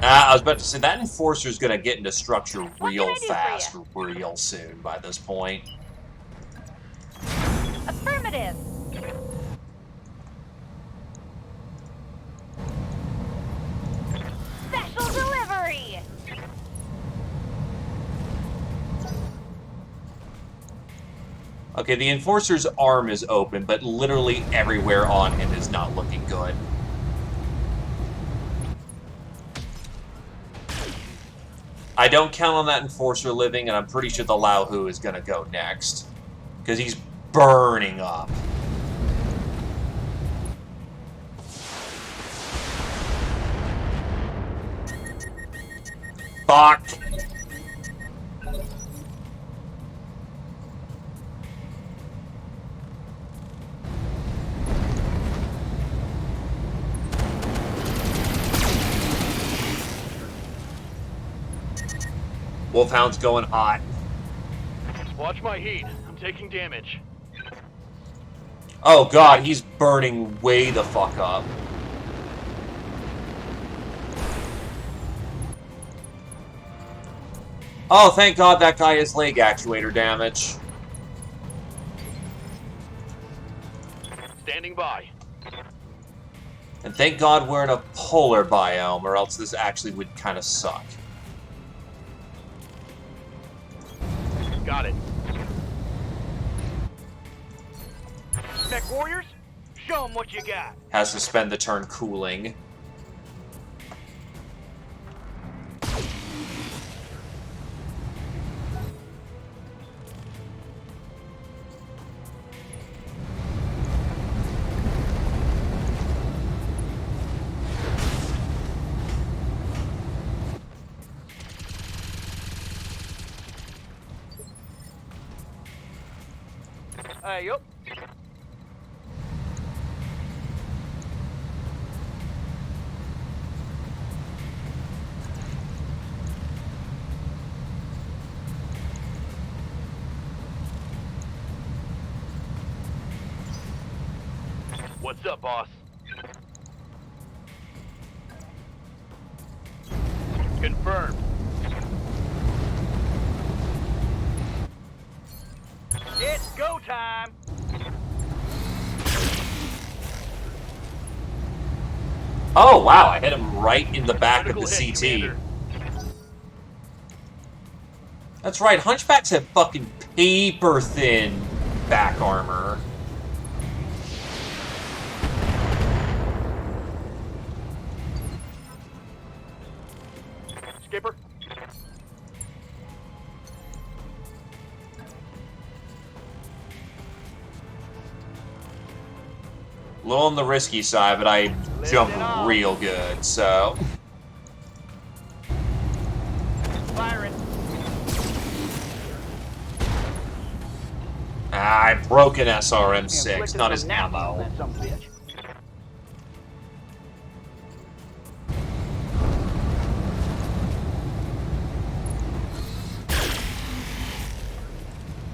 I was about to say, that Enforcer's gonna get into structure real fast, real soon by this point.
Affirmative. Special delivery.
Okay, the Enforcer's arm is open, but literally everywhere on him is not looking good. I don't count on that Enforcer living, and I'm pretty sure the Lauhu is gonna go next. Because he's burning up. Fuck! Wolfhound's going hot.
Watch my heat. I'm taking damage.
Oh god, he's burning way the fuck up. Oh, thank god that guy has leg actuator damage.
Standing by.
And thank god we're in a polar biome, or else this actually would kind of suck.
Got it.
Mech warriors, show them what you got.
Has to spend the turn cooling.
Yup.
What's up, boss? Confirmed.
It's go time.
Oh, wow, I hit him right in the back
Critical
of the
hit,
CT.
Commander.
That's right, Hunchbacks have fucking paper-thin back armor.
Skipper.
A little on the risky side, but I jump
Lifting off.
real good, so...
Firing.
I broke an SRM-6,
Inflicted
not
some
his
nasty on
ammo.
that sumbitch.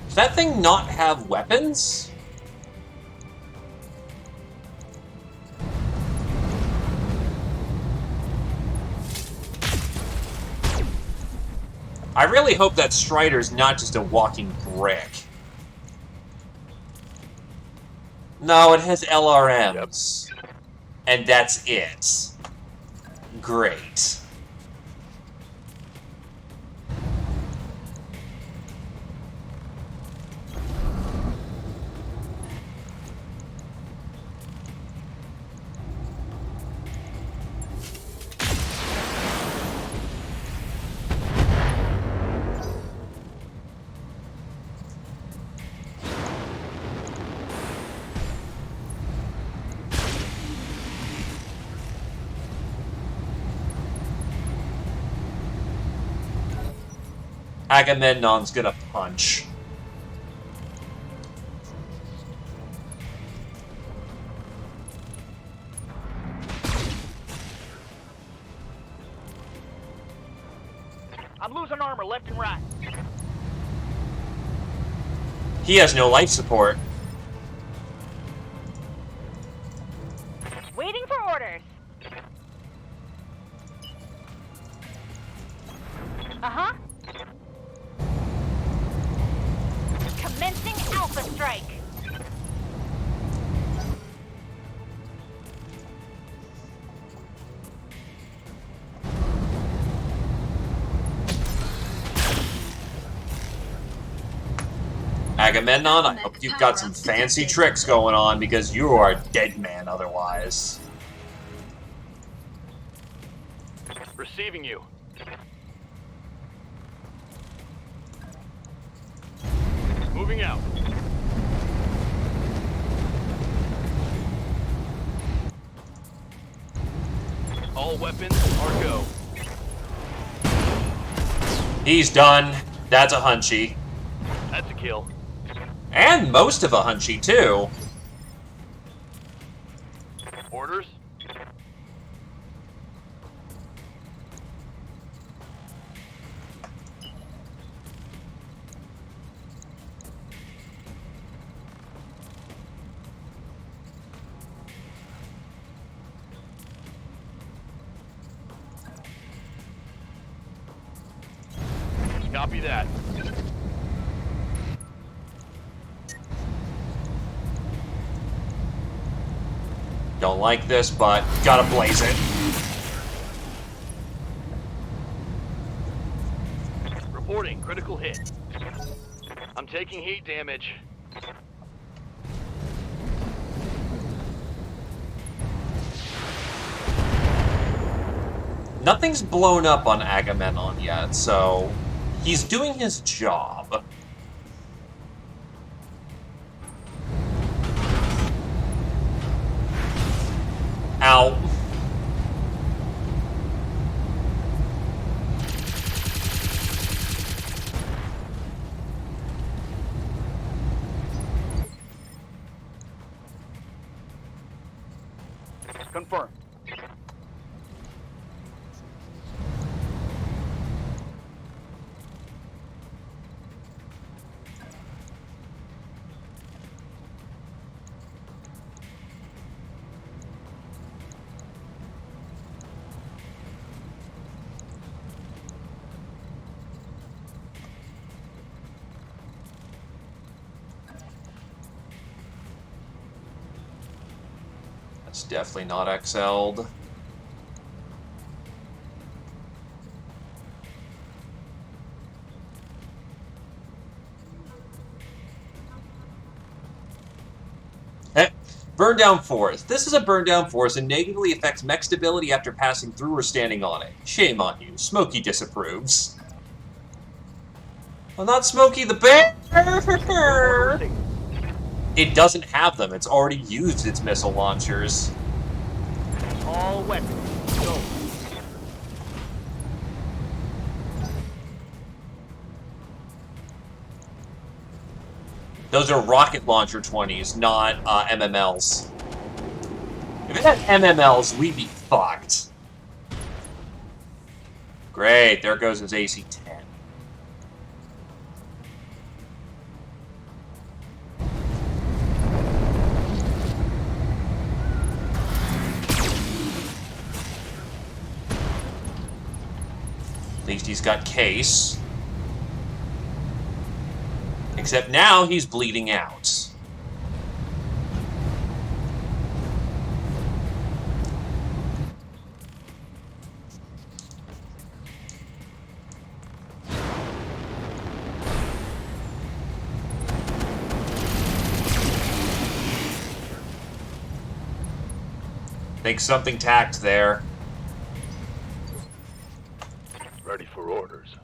Does that thing not have weapons? I really hope that Strider's not just a walking brick. No, it has LRMs. And that's it. Great. Agamemnon's gonna punch.
I'm losing armor left and right.
He has no life support.
Waiting for orders. Uh-huh. Commencing Alpha Strike.
Agamemnon, I hope you've got some fancy tricks going on, because you are a dead man otherwise.
Receiving you. Moving out. All weapons are go.
He's done. That's a hunchy.
That's a kill.
And most of a hunchy, too.
Orders? Copy that.
Don't like this, but gotta blaze it.
Reporting critical hit. I'm taking heat damage.
Nothing's blown up on Agamemnon yet, so he's doing his job. Ow.
Confirmed.
It's definitely not XL'd. Burn down forest. This is a burn down forest and negatively affects mech stability after passing through or standing on it. Shame on you. Smokey disapproves. Well, not Smokey the Bear! It doesn't have them. It's already used its missile launchers.
All weapons, go.
Those are rocket launcher 20s, not MMLs. If it had MMLs, we'd be fucked. Great, there goes his AC-10. At least he's got case. Except now he's bleeding out. Think something tacked there.
Ready for orders.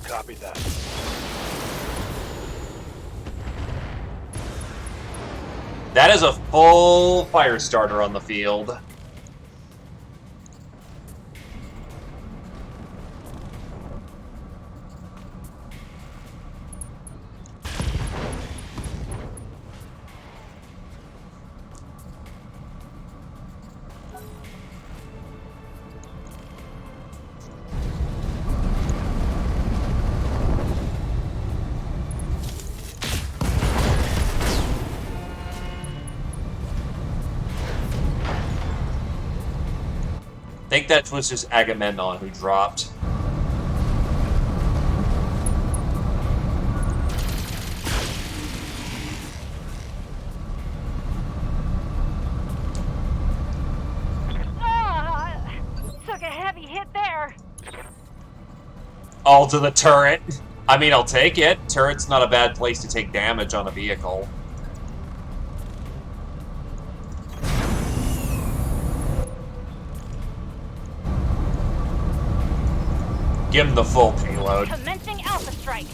Copy that.
That is a full fire starter on the field. I think that was just Agamemnon who dropped.
Took a heavy hit there.
All to the turret. I mean, I'll take it. Turret's not a bad place to take damage on a vehicle. Give him the full payload.
Commencing Alpha Strike.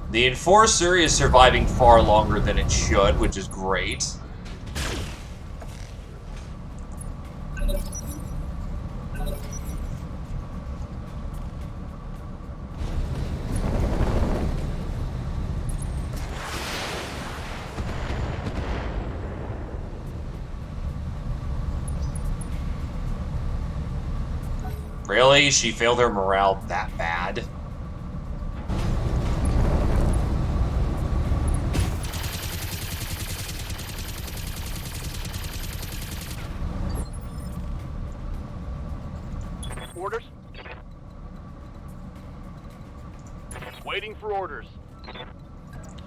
The Enforcer is surviving far longer than it should, which is great. Really? She failed her morale that bad?
Orders? Waiting for orders.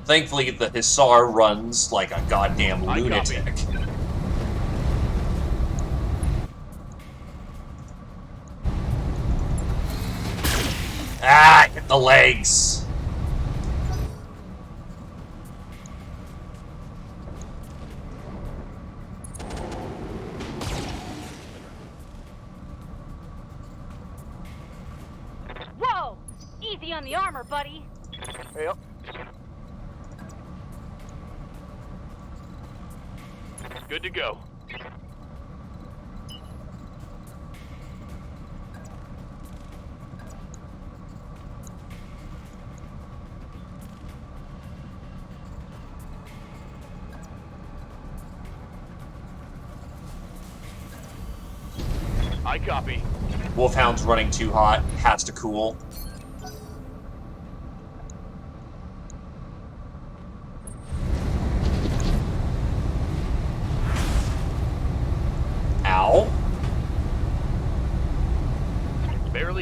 Thankfully, the Hussar runs like a goddamn lunatic. Ah, hit the legs.
Whoa! Easy on the armor, buddy.
Yep.
Good to go. I copy.
Wolfhound's running too hot. Has to cool.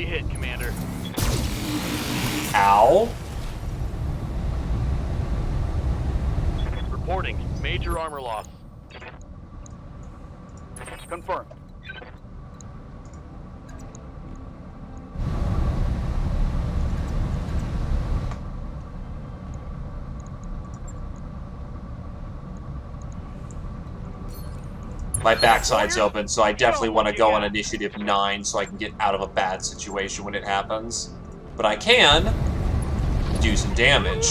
Heavy hit, Commander.
Ow.
Reporting. Major armor loss.
Confirmed.
My backside's open, so I definitely want to go on initiative 9 so I can get out of a bad situation when it happens. But I can do some damage.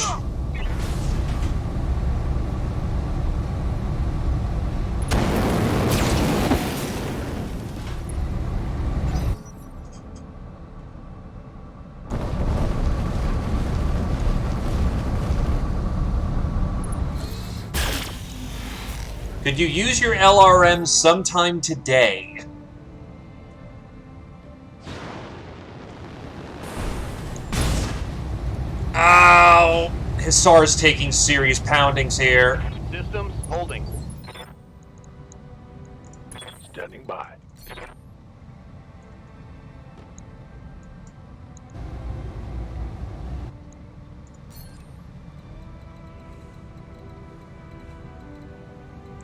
Could you use your LRM sometime today? Ow! Hussar's taking serious poundings here.
Systems holding.
Standing by.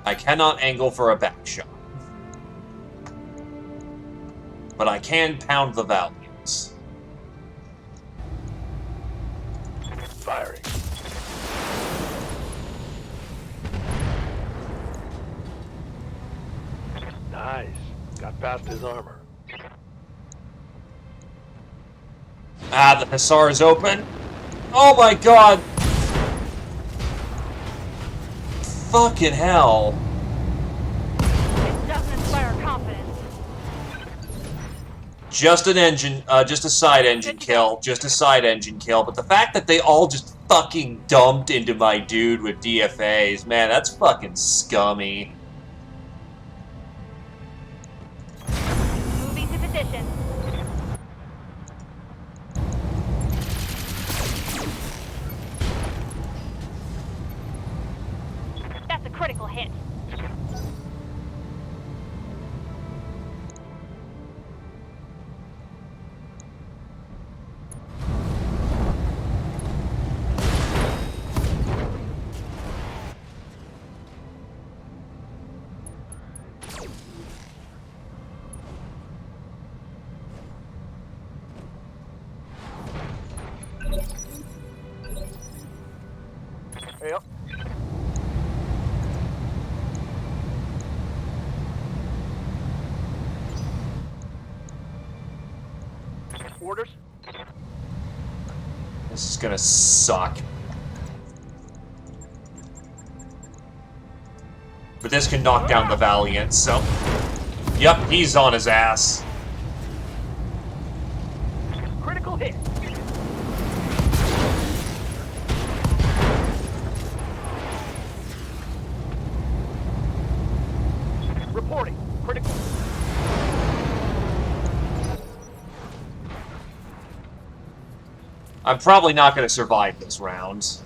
I cannot angle for a back shot. But I can pound the Valiants.
Firing. Nice. Got past his armor.
Ah, the Hussar is open. Oh my god! Fucking hell.
It doesn't inspire confidence.
Just an engine, just a side engine kill. Just a side engine kill. But the fact that they all just fucking dumped into my dude with DFAs, man, that's fucking scummy.
Moving to position. That's a critical hit.
Yep. Orders?
This is gonna suck. But this can knock down the Valiant, so... Yep, he's on his ass.
Critical hit. Reporting. Critical.
I'm probably not gonna survive this round.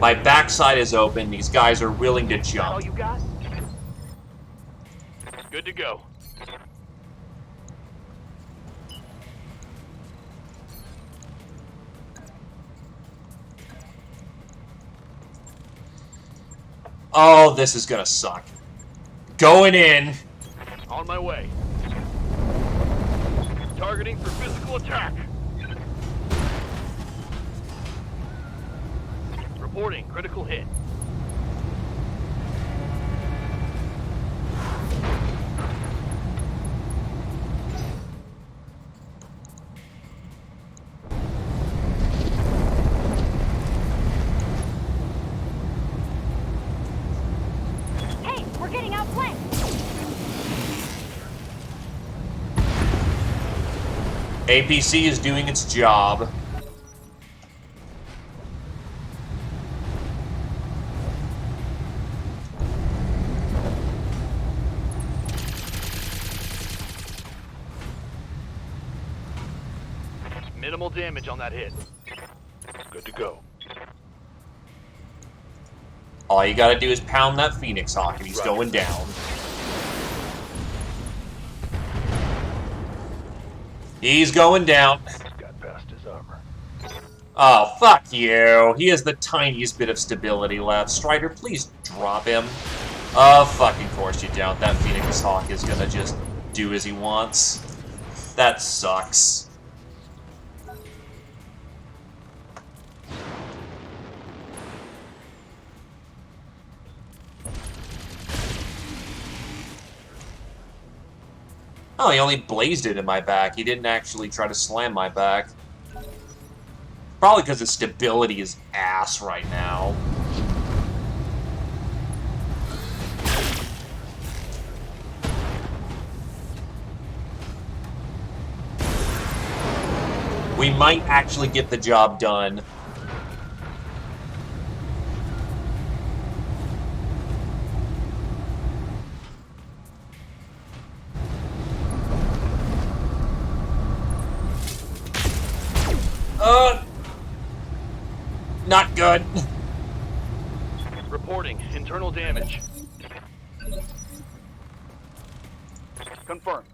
My backside is open, these guys are willing to
All
jump.
you got?
Good to go.
Oh, this is gonna suck. Going in.
On my way. Targeting for physical attack. Reporting critical hit.
Hey, we're getting outflanked.
APC is doing its job.
Minimal damage on that hit.
Good to go.
All you gotta do is pound that Phoenix Hawk and he's
Roger.
going down. He's going down.
Got past his armor.
Oh, fuck you. He has the tiniest bit of stability left. Strider, please drop him. Of fucking course you don't. That Phoenix Hawk is gonna just do as he wants. That sucks. Oh, he only blazed it in my back. He didn't actually try to slam my back. Probably because his stability is ass right now. We might actually get the job done. Not good.
Reporting internal damage.
Confirmed.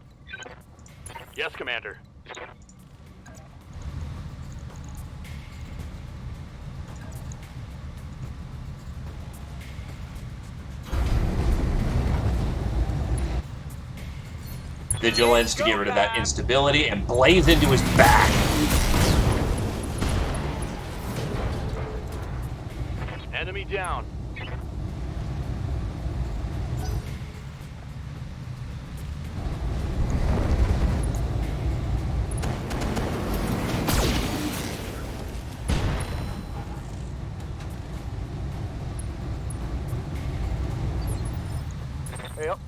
Yes, Commander.
Vigilance to get rid of that instability and blaze into his back.
Enemy down.
Yep.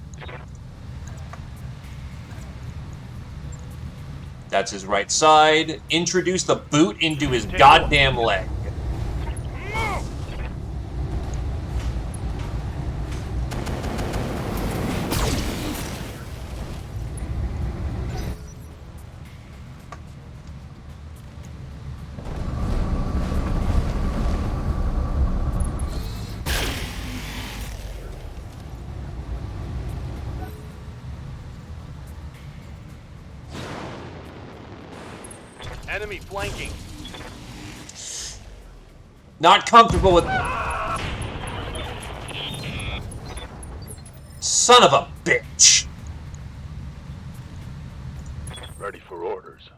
That's his right side. Introduce the boot into his goddamn leg.
Enemy flanking.
Not comfortable with... Son of a bitch.
Ready for orders.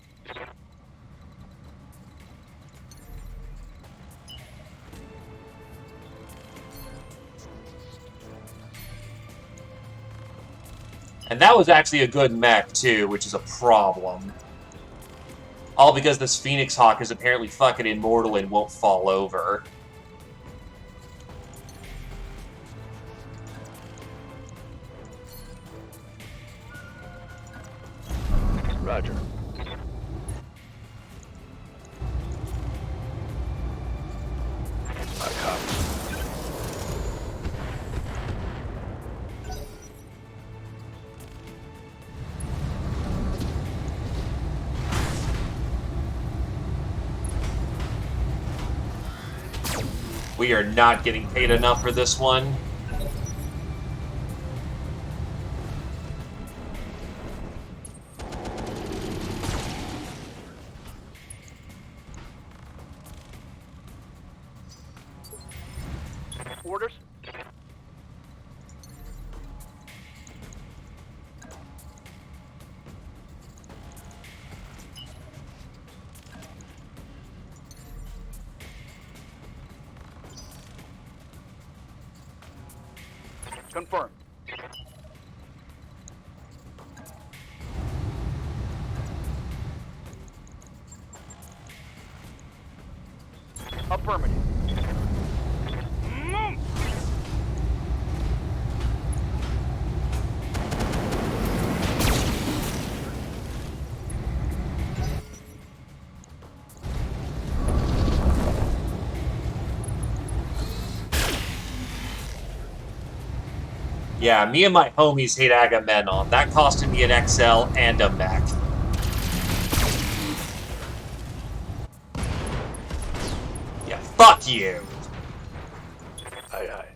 And that was actually a good mech, too, which is a problem. All because this Phoenix Hawk is apparently fucking immortal and won't fall over.
Roger. I copy.
We are not getting paid enough for this one.
Orders? Confirmed. Affirmative.
Yeah, me and my homies hate Agamemnon. That costed me an XL and a mech. Yeah, fuck you!
Aye, aye.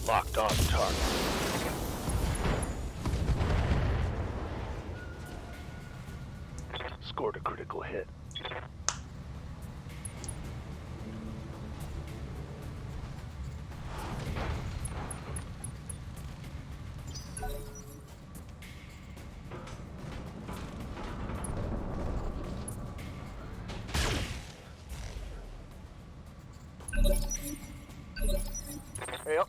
Locked on target. Scored a critical hit.
Yep.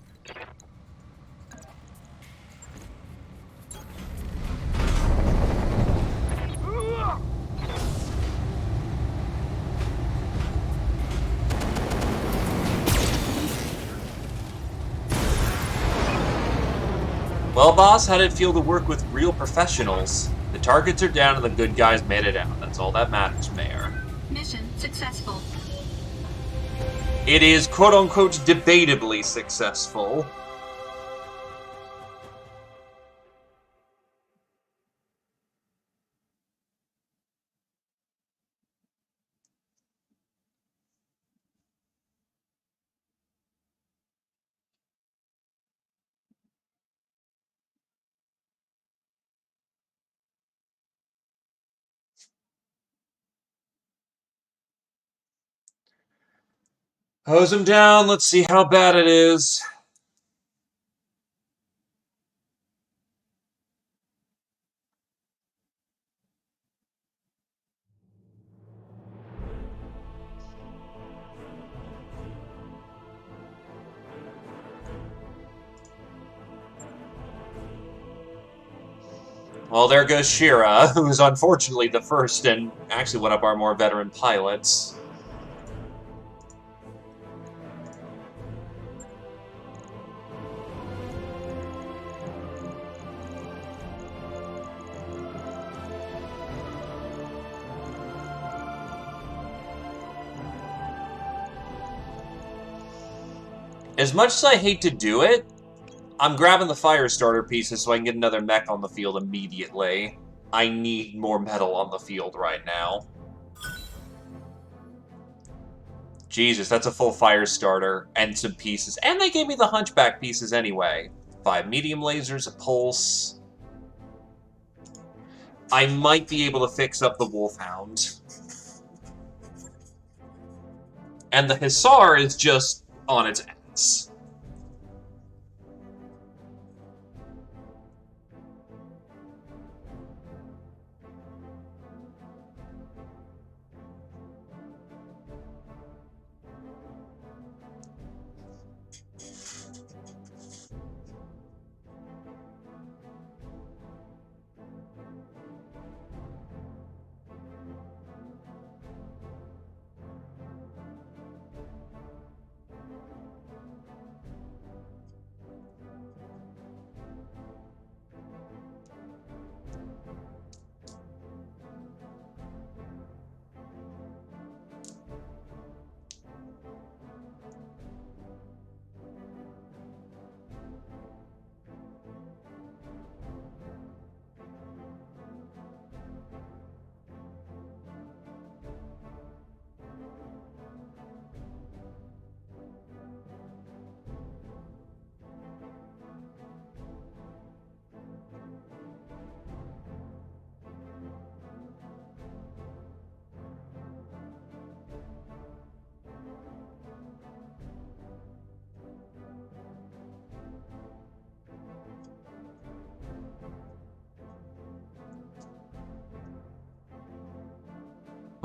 Well, boss, how did it feel to work with real professionals? The targets are down and the good guys made it out. That's all that matters, Mayor.
Mission successful.
It is quote-unquote debatably successful. Hose him down, let's see how bad it is. Well, there goes Shira, who's unfortunately the first and actually one of our more veteran pilots. As much as I hate to do it, I'm grabbing the fire starter pieces so I can get another mech on the field immediately. I need more metal on the field right now. Jesus, that's a full fire starter and some pieces. And they gave me the hunchback pieces anyway. 5 medium lasers, a pulse. I might be able to fix up the Wolfhound. And the Hussar is just on its ass.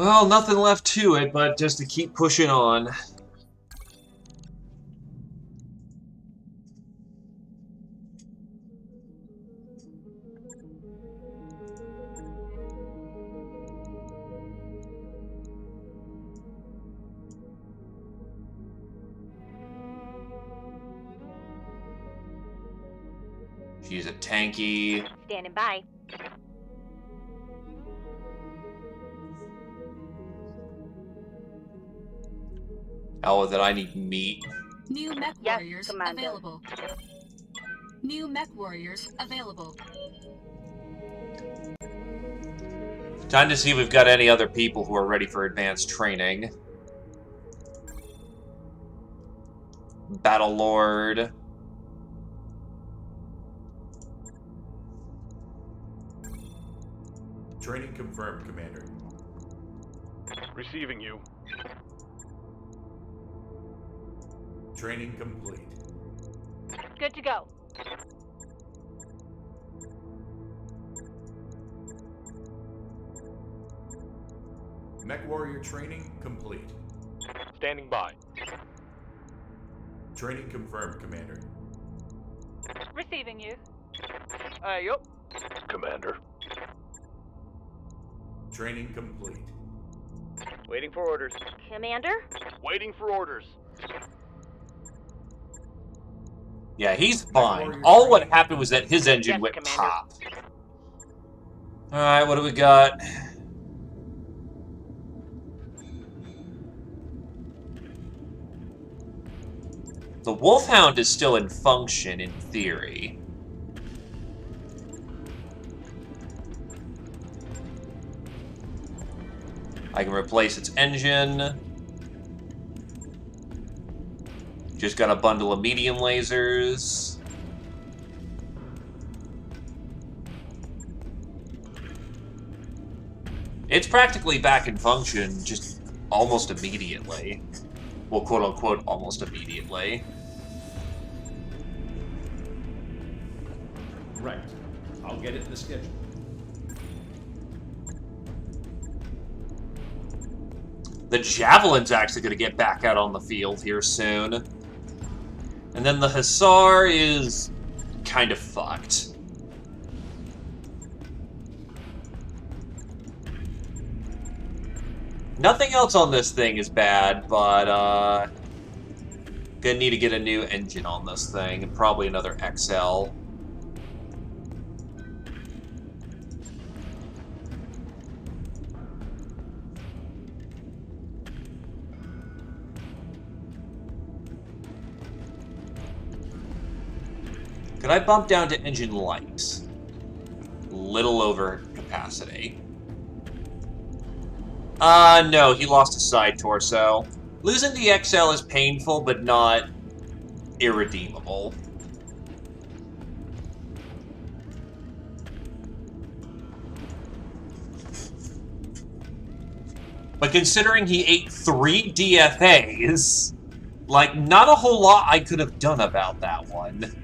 Well, nothing left to it, but just to keep pushing on. She's a tanky.
Standing by.
Oh, that I need meat.
New mech
Yes,
warriors
Commander.
available. New mech warriors available.
Time to see if we've got any other people who are ready for advanced training. Battle Lord.
Training confirmed, Commander.
Receiving you.
Training complete.
Good to go.
Mech Warrior training complete.
Standing by.
Training confirmed, Commander.
Receiving you.
Yup.
Commander.
Training complete.
Waiting for orders.
Commander?
Waiting for orders.
Yeah, he's
Mech
fine.
Warrior
All what
training
happened was that
complete.
his engine
Yes,
went
Commander.
pop. Alright, what do we got? The Wolfhound is still in function, in theory. I can replace its engine. Just got a bundle of medium lasers. It's practically back in function, just almost immediately. Well, quote-unquote, almost immediately.
Right. I'll get it in the schedule.
The Javelin's actually going to get back out on the field here soon. And then the Hussar is kind of fucked. Nothing else on this thing is bad, but gonna need to get a new engine on this thing, and probably another XL. Could I bump down to engine light? Little over capacity. No, he lost his side torso. Losing the XL is painful, but not irredeemable. But considering he ate 3 DFAs, like, not a whole lot I could have done about that one.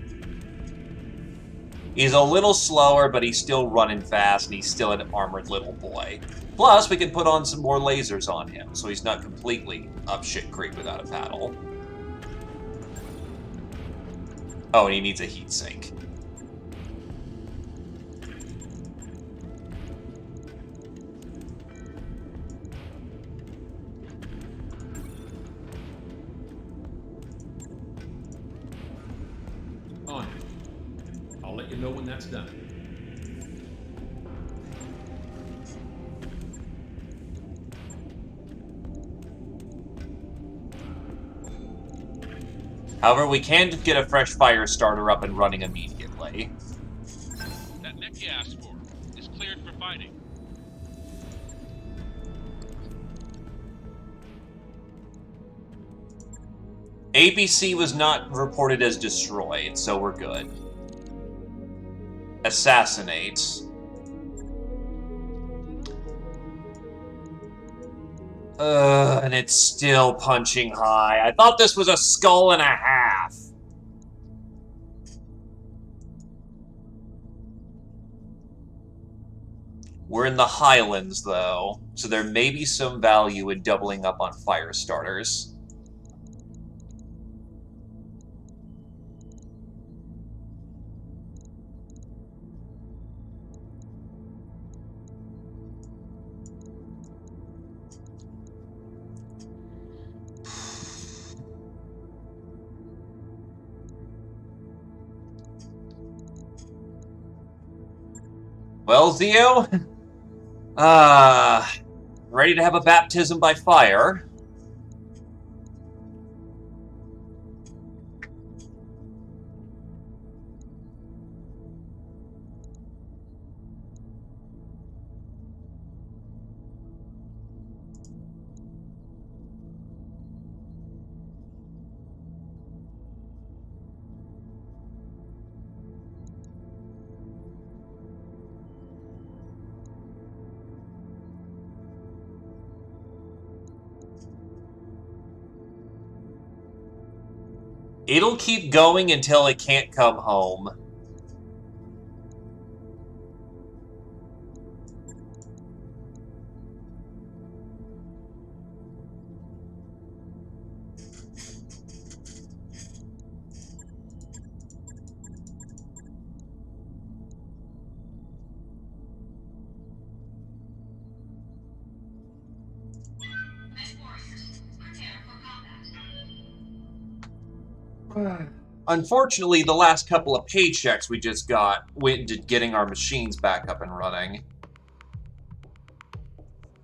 He's a little slower, but he's still running fast, and he's still an armored little boy. Plus, we can put on some more lasers on him, so he's not completely up shit creek without a paddle. Oh, and he needs a heat sink.
On it. I'll let you know when that's done.
However, we can get a fresh fire starter up and running immediately.
That mech you asked for is cleared for fighting.
ABC was not reported as destroyed, so we're good. Assassinate. And it's still punching high. I thought this was a skull and a half. We're in the Highlands, though, so there may be some value in doubling up on fire starters. Well, Zio? Ready to have a baptism by fire? It'll keep going until it can't come home. Unfortunately, the last couple of paychecks we just got went into getting our machines back up and running.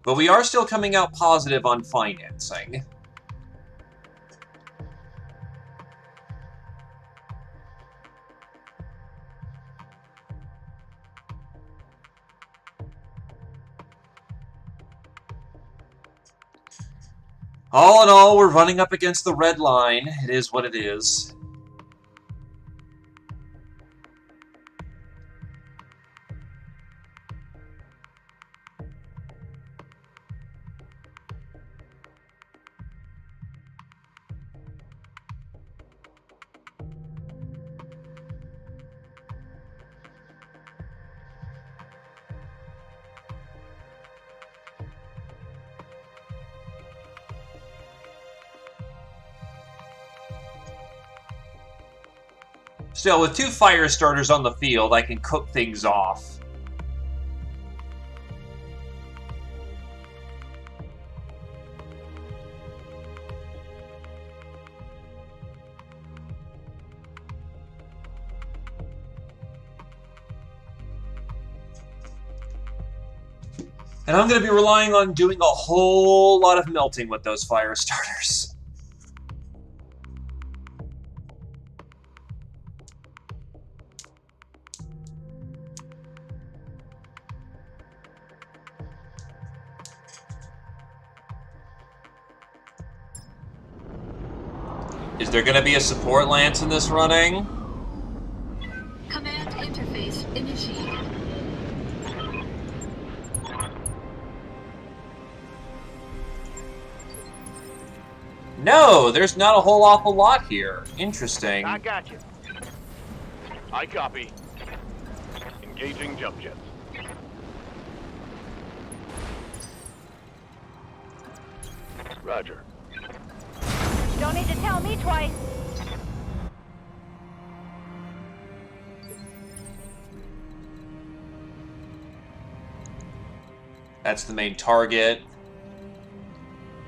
But we are still coming out positive on financing. All in all, we're running up against the red line. It is what it is. Still, with 2 fire starters on the field, I can cook things off. And I'm going to be relying on doing a whole lot of melting with those fire starters. Is there going to be a support lance in this running?
Command interface initiated.
No, there's not a whole awful lot here. Interesting.
I got you.
I copy. Engaging jump jets. Roger.
Don't need to tell me twice.
That's the main target.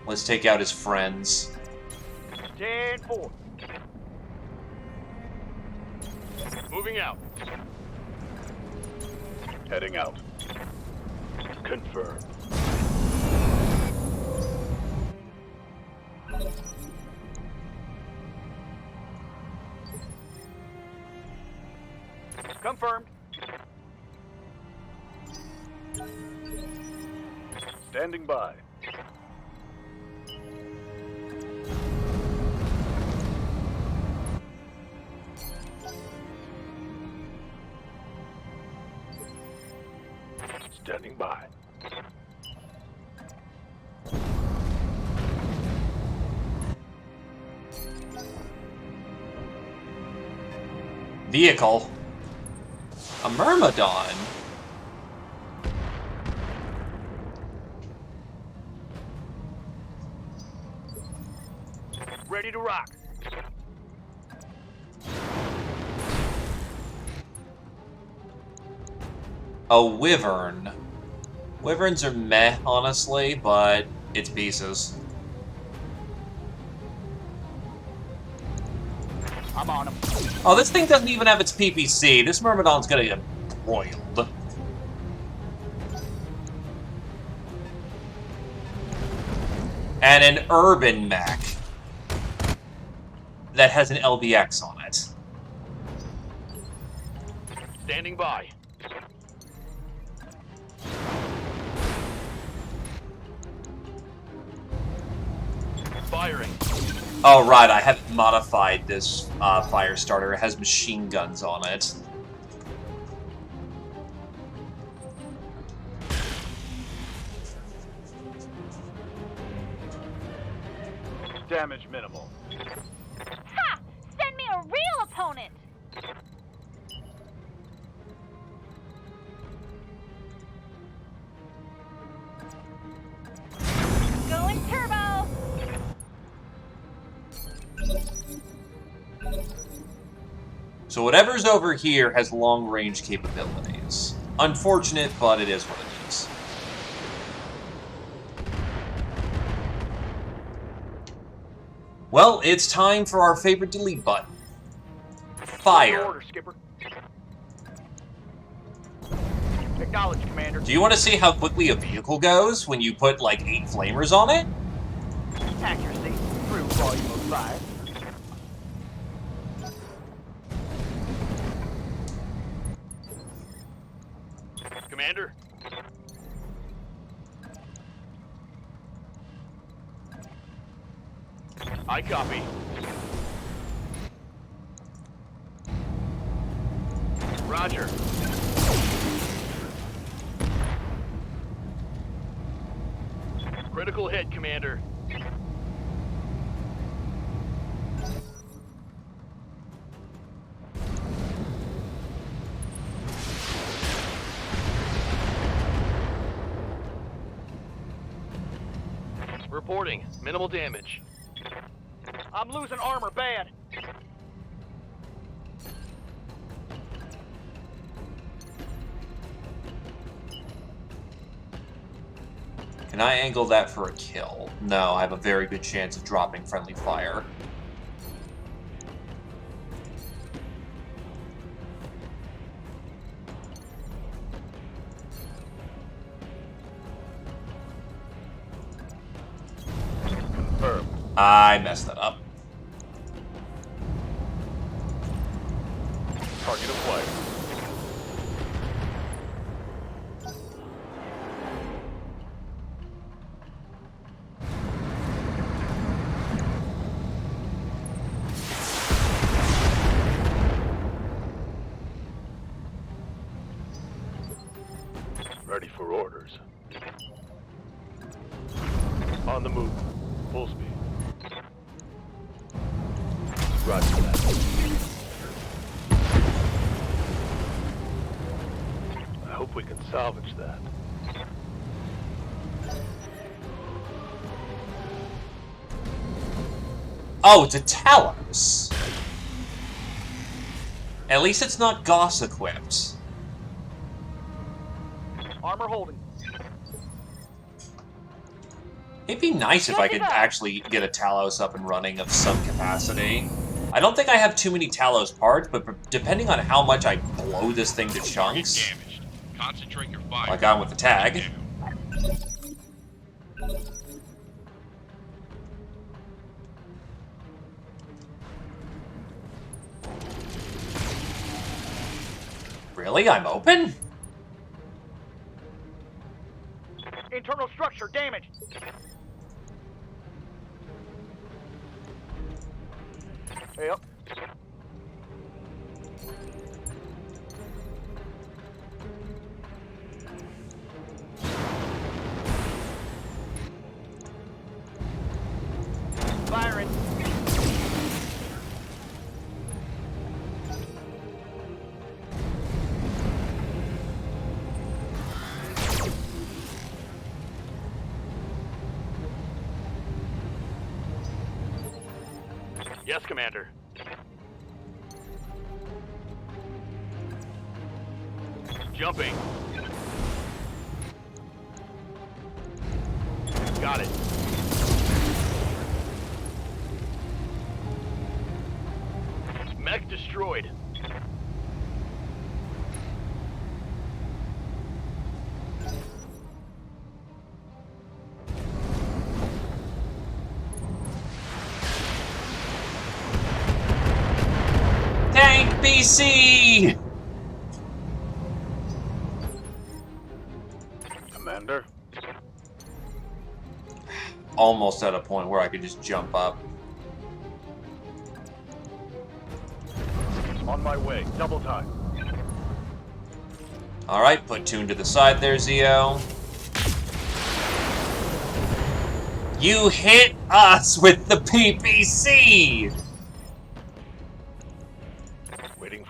Let's take out his friends.
10-4.
Moving out. Heading out. Confirmed.
Confirmed.
Standing by. Standing by.
Vehicle. A Myrmidon.
Ready to rock.
A Wyvern. Wyverns are meh, honestly, but it's pieces.
I'm on him.
Oh, this thing doesn't even have its PPC. This Myrmidon's gonna get broiled. And an urban mech that has an LBX on it.
Standing by. Firing.
Oh, right, I haven't modified this fire starter. It has machine guns on it.
Damage minimal.
Ha! Send opponent. Going turbo!
So whatever's over here has long-range capabilities. Unfortunate, but it is what it is. Well, it's time for our favorite delete button. Fire.
Order, Skipper. Acknowledge, Commander.
Do you want to see how quickly a vehicle goes when you put, like, 8 flamers on it?
Accuracy through volume of 5.
Commander? I copy. Roger. Critical hit, Commander. Reporting. Minimal damage.
I'm losing armor bad.
Can I angle that for a kill? No, I have a very good chance of dropping friendly fire.
Confirmed.
I messed that up.
Target acquired. Ready for orders. On the move. Full speed. Roger that. I hope we can salvage that.
Oh, it's a Talos. At least it's not Goss equipped.
Armor holding.
It'd be nice if I could actually get a Talos up and running of some capacity. I don't think I have too many Talos parts, but depending on how much I blow this thing to chunks,
Damaged. Concentrate your fire.
like on with the tag. Really? I'm open?
Internal structure damaged. Yep. Firing.
Yes, Commander. Jumping. Got it. Mech destroyed.
Tank BC!
Commander?
Almost at a point where I could just jump up.
On my way. Double time.
Alright, put Tune to the side there, Zio. You hit us with the PPC!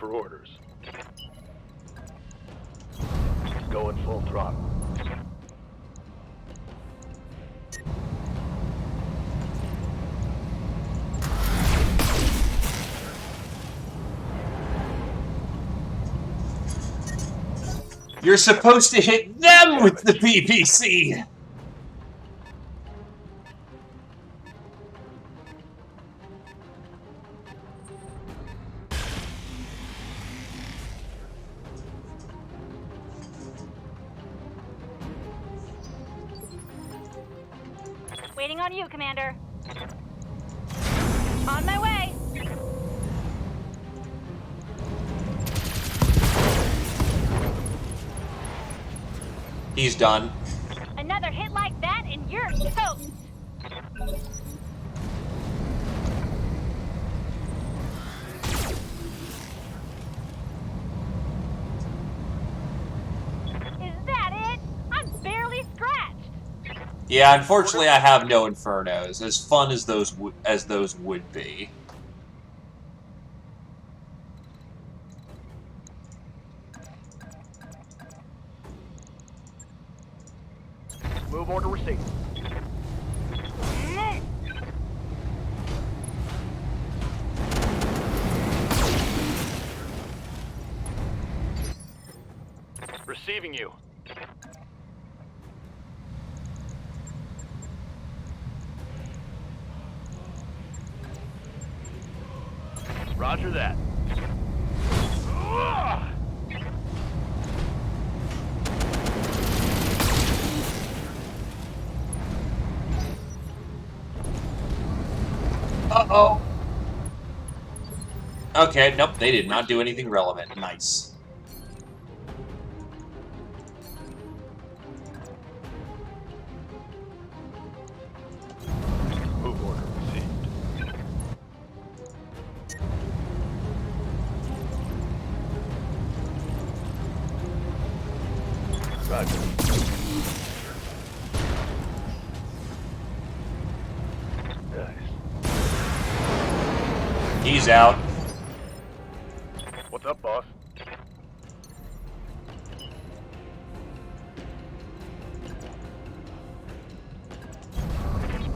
for orders. Going full throttle.
You're supposed to hit them with the BBC!
Waiting on you, Commander. On my way.
He's done.
Another hit like that and you're toast. Is that it? I'm barely scratched.
Yeah, unfortunately I have no Infernos, as fun as those would be.
Move order received.
Receiving you. Roger that.
Uh-oh. Okay, nope, they did not do anything relevant. Nice.
Move order received. Roger. Nice.
He's out.
What's up, boss?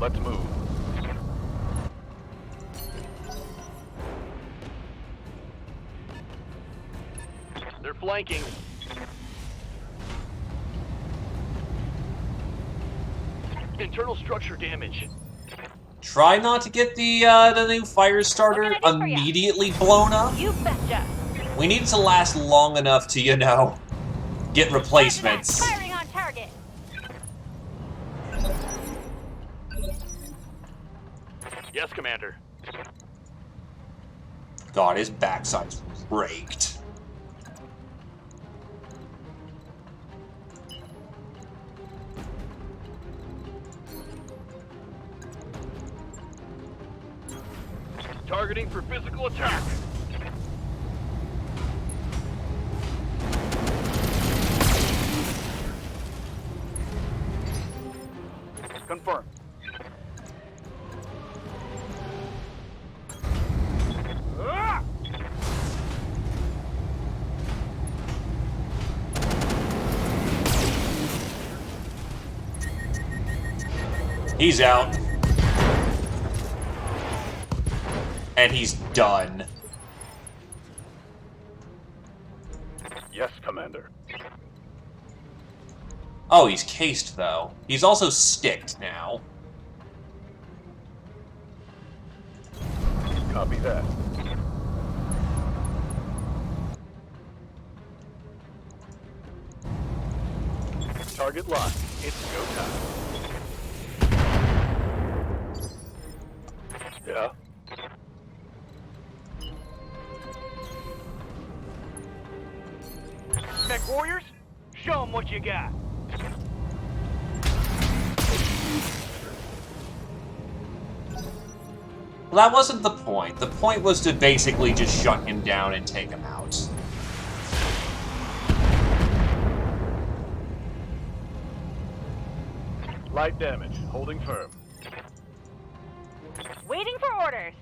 Let's move.
They're flanking. Internal structure damage.
Try not to get the new fire starter immediately blown up.
You betcha.
We need it to last long enough to, you know, get replacements.
Firing on target.
Yes, Commander.
God, his backside's raked.
Targeting for physical attack.
Confirmed.
He's out. And he's done.
Yes, Commander.
Oh, he's cased, though. He's also sticked now.
Copy that. Target locked. It's go time. Yeah.
Mech warriors, show them what you got.
Well, that wasn't the point. The point was to basically just shut him down and take him out.
Light damage. Holding firm.
Waiting for orders.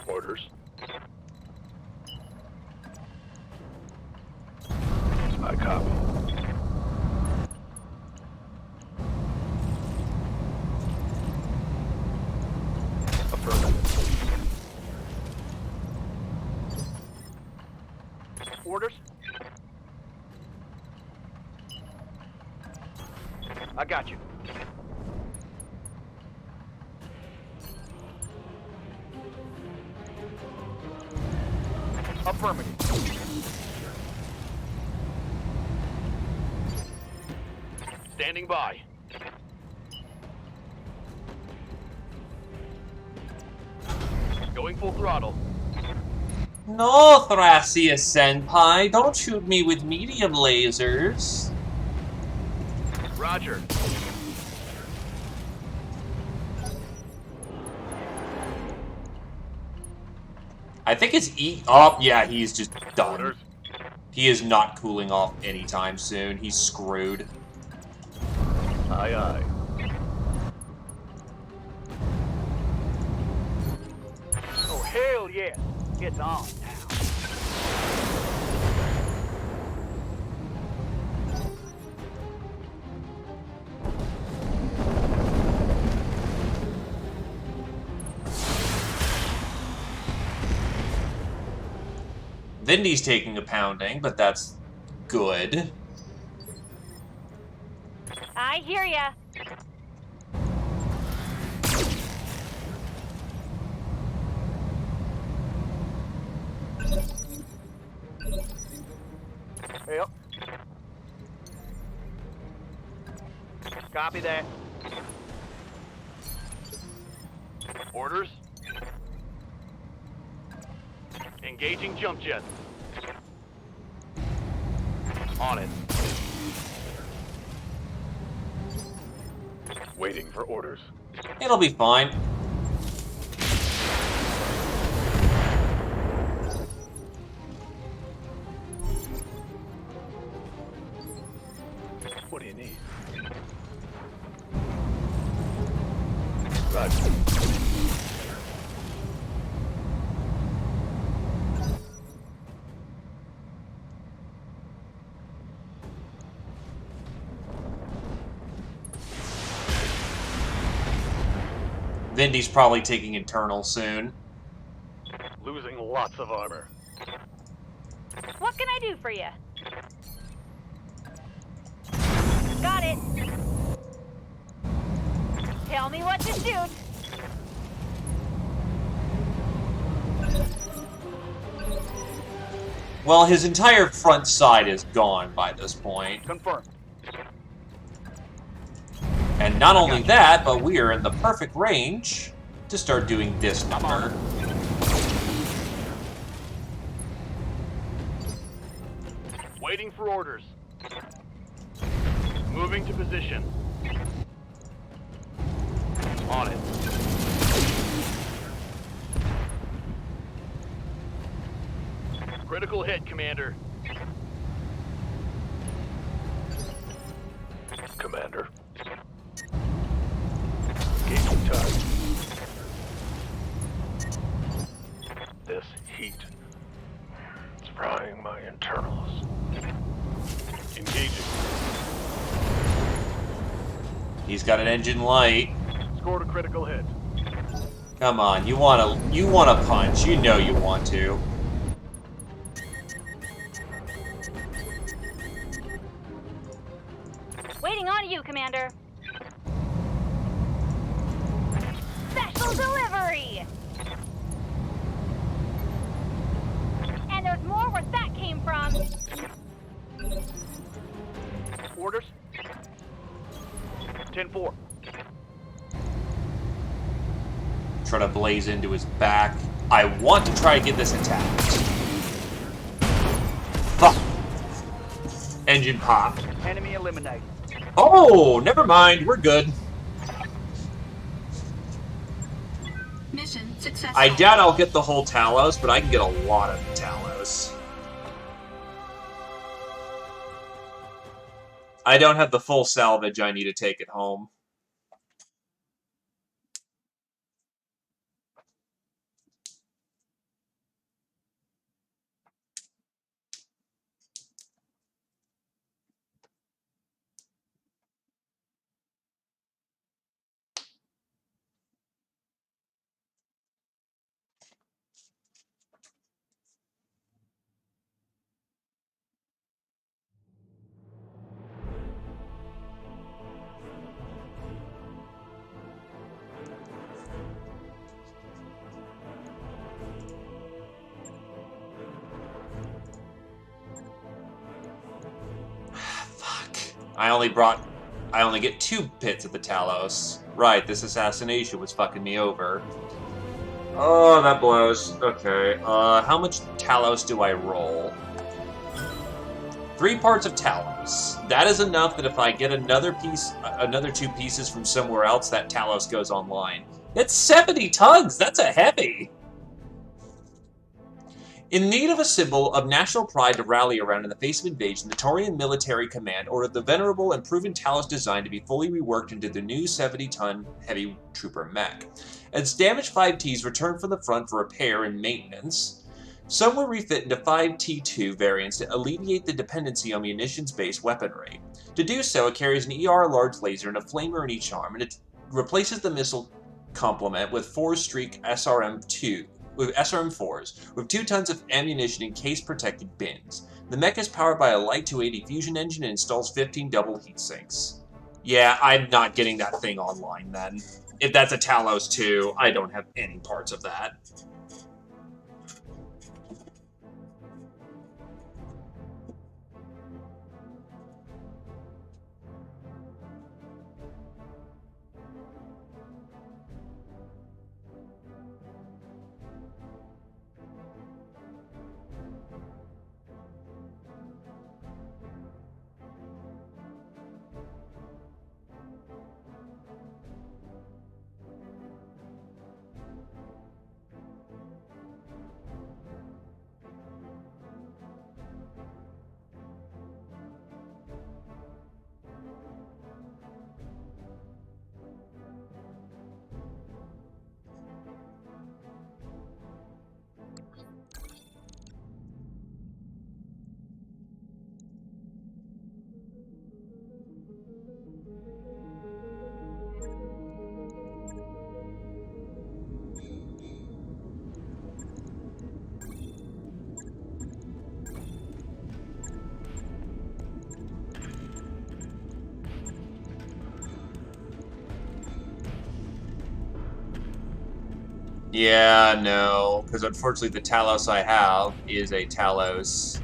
Orders. I copy. Affirmative.
Orders. I got you. Affirmative.
Standing by. Going full throttle.
No, Thracius Senpai, don't shoot me with medium lasers.
Roger.
I think it's oh, yeah, he's just done.
Orders.
He is not cooling off anytime soon. He's screwed.
Aye, aye.
Oh, hell yes. It's on now.
Vindy's taking a pounding, but that's good.
I hear ya.
Yep. Copy that.
Orders. Engaging jump jet. On it.
Waiting for orders.
It'll be fine.
What do you need? Roger.
Vindy's probably taking internal soon.
Losing lots of armor.
What can I do for you? Got it. Tell me what to shoot.
Well, his entire front side is gone by this point.
Confirmed.
And not only that, but we are in the perfect range to start doing this number.
Waiting for orders. Moving to position. On it. Critical hit, Commander.
Commander. Gaining time. This heat. It's frying my internals. Engaging.
He's got an engine light.
Scored a critical hit.
Come on, you wanna punch. You know you want to.
Waiting on you, Commander. Special delivery! And there's more where that came from.
Orders. 10-4.
Try to blaze into his back. I want to try to get this attacked. Fuck. Engine pop.
Enemy eliminated.
Oh, never mind. We're good.
Mission successful.
I doubt I'll get the whole Talos, but I can get a lot of Talos. I don't have the full salvage I need to take it home. Fuck. I only get 2 pits at the Talos. Right, this assassination was fucking me over. Oh, that blows. Okay, how much Talos do I roll? 3 parts of Talos. That is enough that if I get another 2 pieces from somewhere else, that Talos goes online. It's 70 tons! That's a heavy! In need of a symbol of national pride to rally around in the face of invasion, the Taurian Military Command ordered the venerable and proven Talos design to be fully reworked into the new 70-ton heavy trooper mech. As damaged 5Ts returned from the front for repair and maintenance, some were refit into 5T2 variants to alleviate the dependency on munitions-based weaponry. To do so, it carries an ER large laser and a flamer in each arm, and it replaces the missile complement with 4-streak SRM-4s, with 2 tons of ammunition in case-protected bins. The mech is powered by a light 280 fusion engine and installs 15 double heat sinks. Yeah, I'm not getting that thing online then. If that's a Talos 2, I don't have any parts of that. Yeah, no, because unfortunately the Talos I have is a Talos,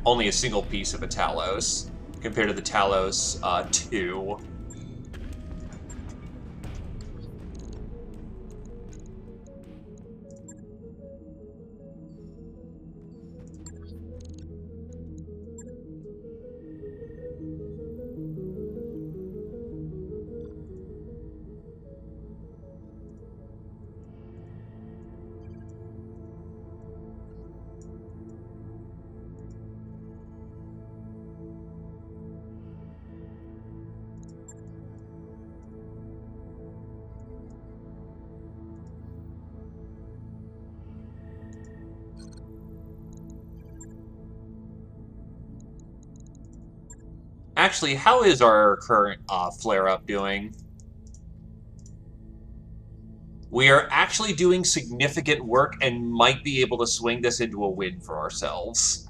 only a single piece of a Talos, compared to the Talos 2. Actually, how is our current flare-up doing? We are actually doing significant work and might be able to swing this into a win for ourselves.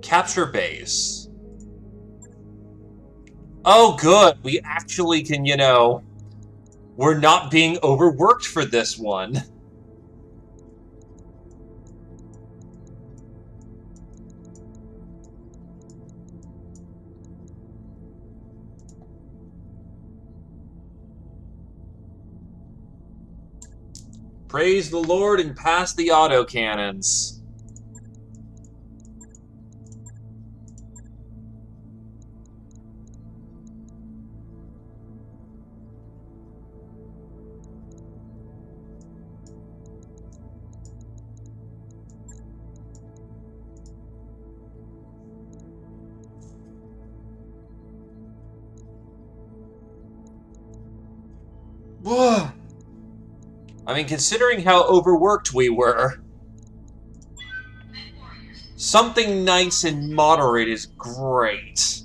Capture base. Oh, good. We actually can, we're not being overworked for this one. Praise the Lord and pass the autocannons. I mean, considering how overworked we were, something nice and moderate is great.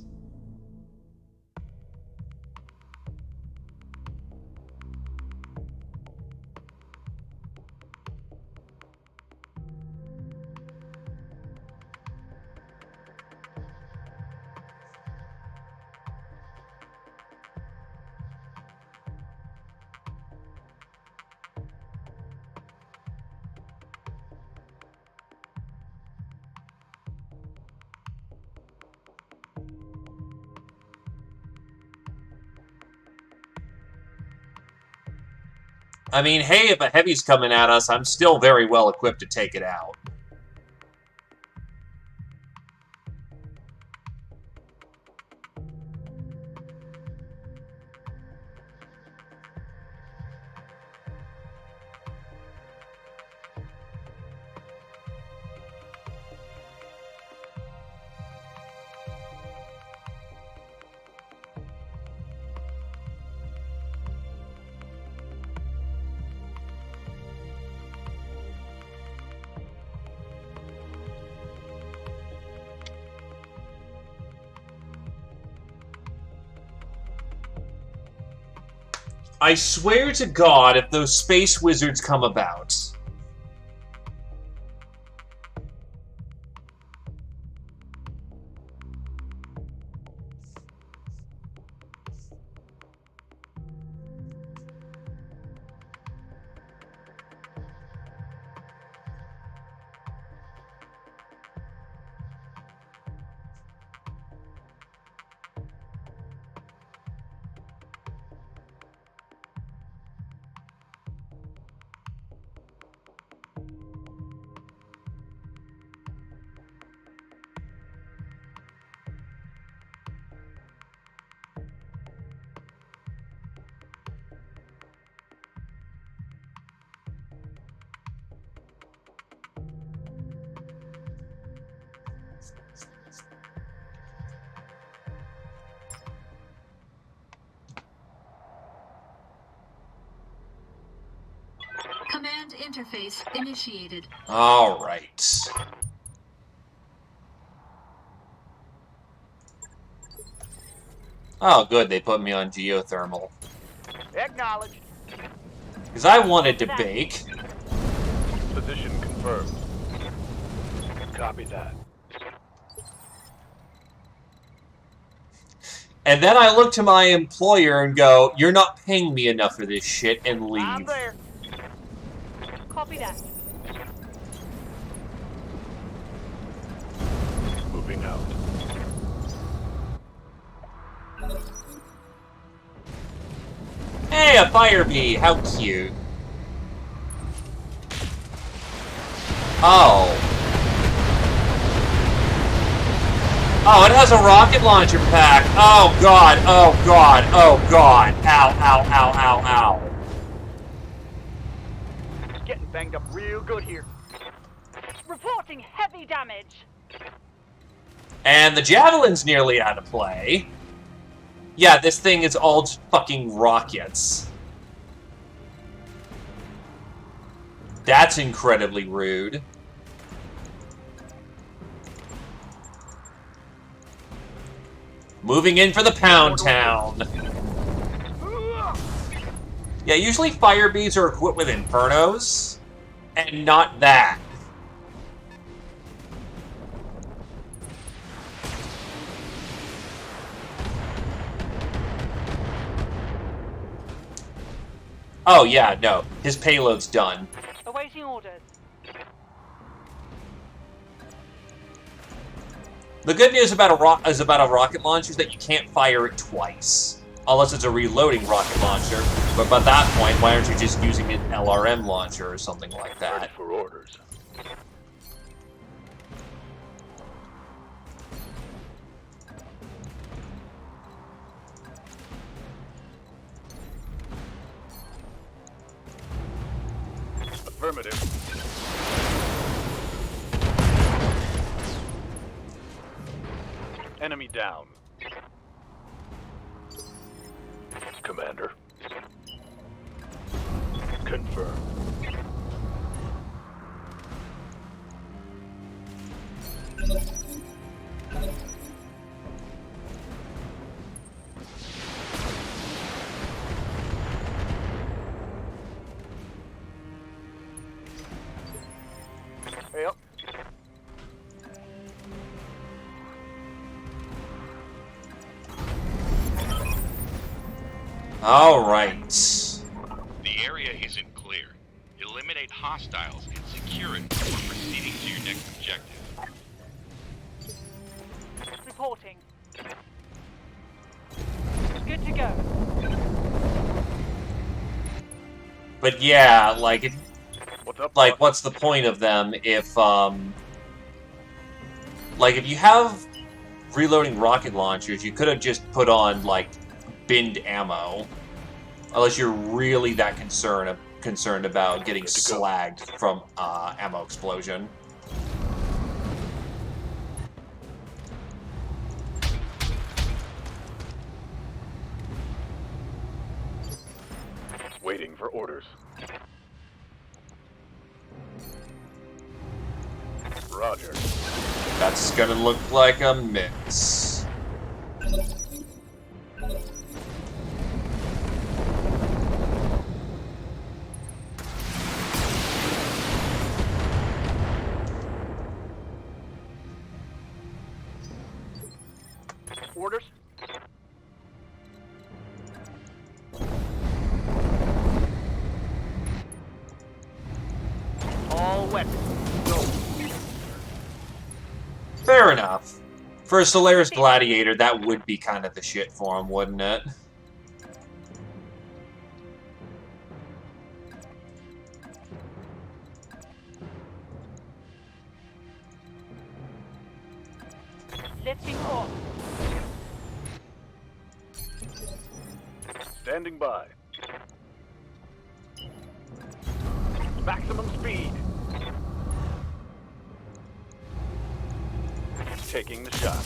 I mean, hey, if a heavy's coming at us, I'm still very well equipped to take it out. I swear to God, if those space wizards come about...
Command interface initiated.
All right. Oh, good, they put me on geothermal.
Acknowledged.
Because I wanted to bake.
Position confirmed. Copy that.
And then I look to my employer and go, "You're not paying me enough for this shit," and leave.
I'm there.
Copy that.
Moving out.
Hey, a fire bee! How cute. Oh. Oh, it has a rocket launcher pack. Oh, God. Oh, God. Oh, God. Ow, ow, ow, ow, ow.
Getting banged up real good here.
Reporting heavy damage.
And the javelin's nearly out of play. Yeah, this thing is all just fucking rockets. That's incredibly rude. Moving in for the Pound Town. Yeah, usually fire bees are equipped with infernos, and not that. Oh yeah, no, his payload's done.
Awaiting orders.
The good news about a rocket launcher is that you can't fire it twice. Unless it's a reloading rocket launcher. But by that point, why aren't you just using an LRM launcher or something like that?
Ready for orders. Affirmative. Enemy down. Commander.
Yep.
Alright.
The area isn't clear. Eliminate hostiles and secure it before proceeding to your next objective.
Reporting. Good to go.
But yeah, like,
What's up?
like, what's the point of them if, like, if you have reloading rocket launchers, you could have just put on, like, binned ammo. Unless you're really that concerned about getting slagged from, ammo explosion.
Waiting for orders. Roger.
That's gonna look like a miss.
Orders? All weapons. Go.
Fair enough. For a Solaris Gladiator, that would be kind of the shit for him, wouldn't it?
Lifting off.
Standing by.
Maximum speed.
Taking the shot.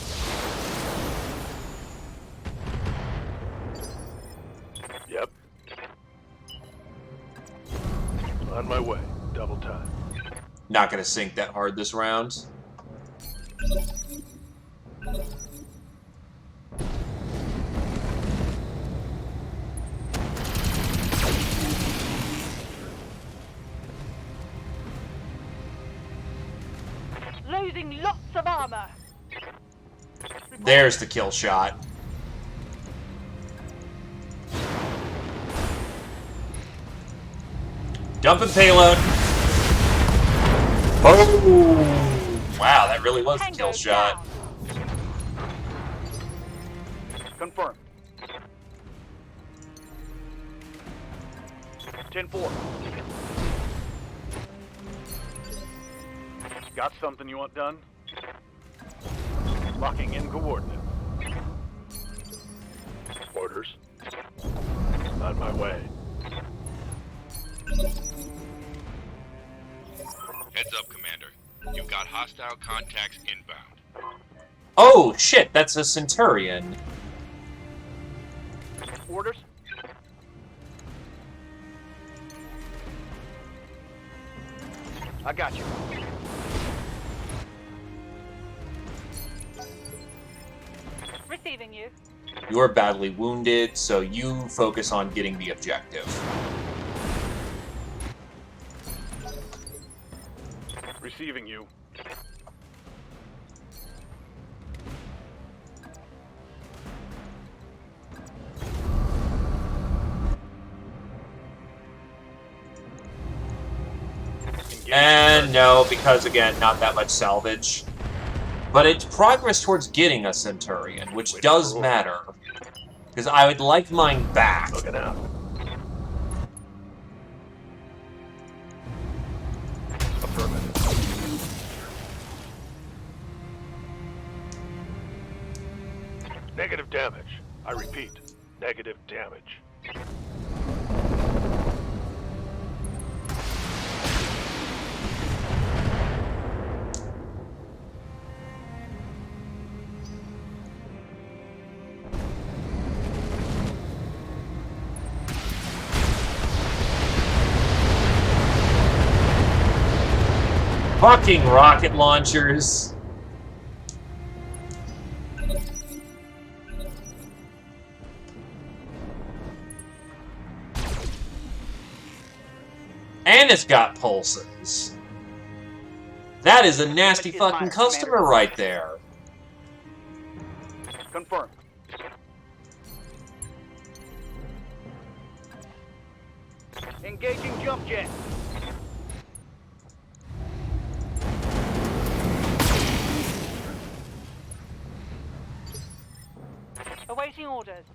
Yep. On my way. Double time.
Not gonna sink that hard this round.
Losing lots of armor.
There's the kill shot. Dumping payload. Oh! Wow, that really was a kill shot.
Confirm. 10-4. Got something you want done? Locking in coordinates.
Orders. On my way.
Heads up, Commander. You've got hostile contacts inbound.
Oh, shit, that's a Centurion.
Orders? I got you.
Receiving you.
You're badly wounded, so you focus on getting the objective.
Receiving you.
And no, because again, not that much salvage. But it's progress towards getting a Centurion, which does matter. Because I would like mine back.
Looking out. Affirmative. Negative damage. I repeat, negative damage.
Fucking rocket launchers. And it's got pulses. That is a nasty
Is
fucking
minor,
customer
Commander.
right there.
Confirmed. Engaging jump jet.
Awaiting orders.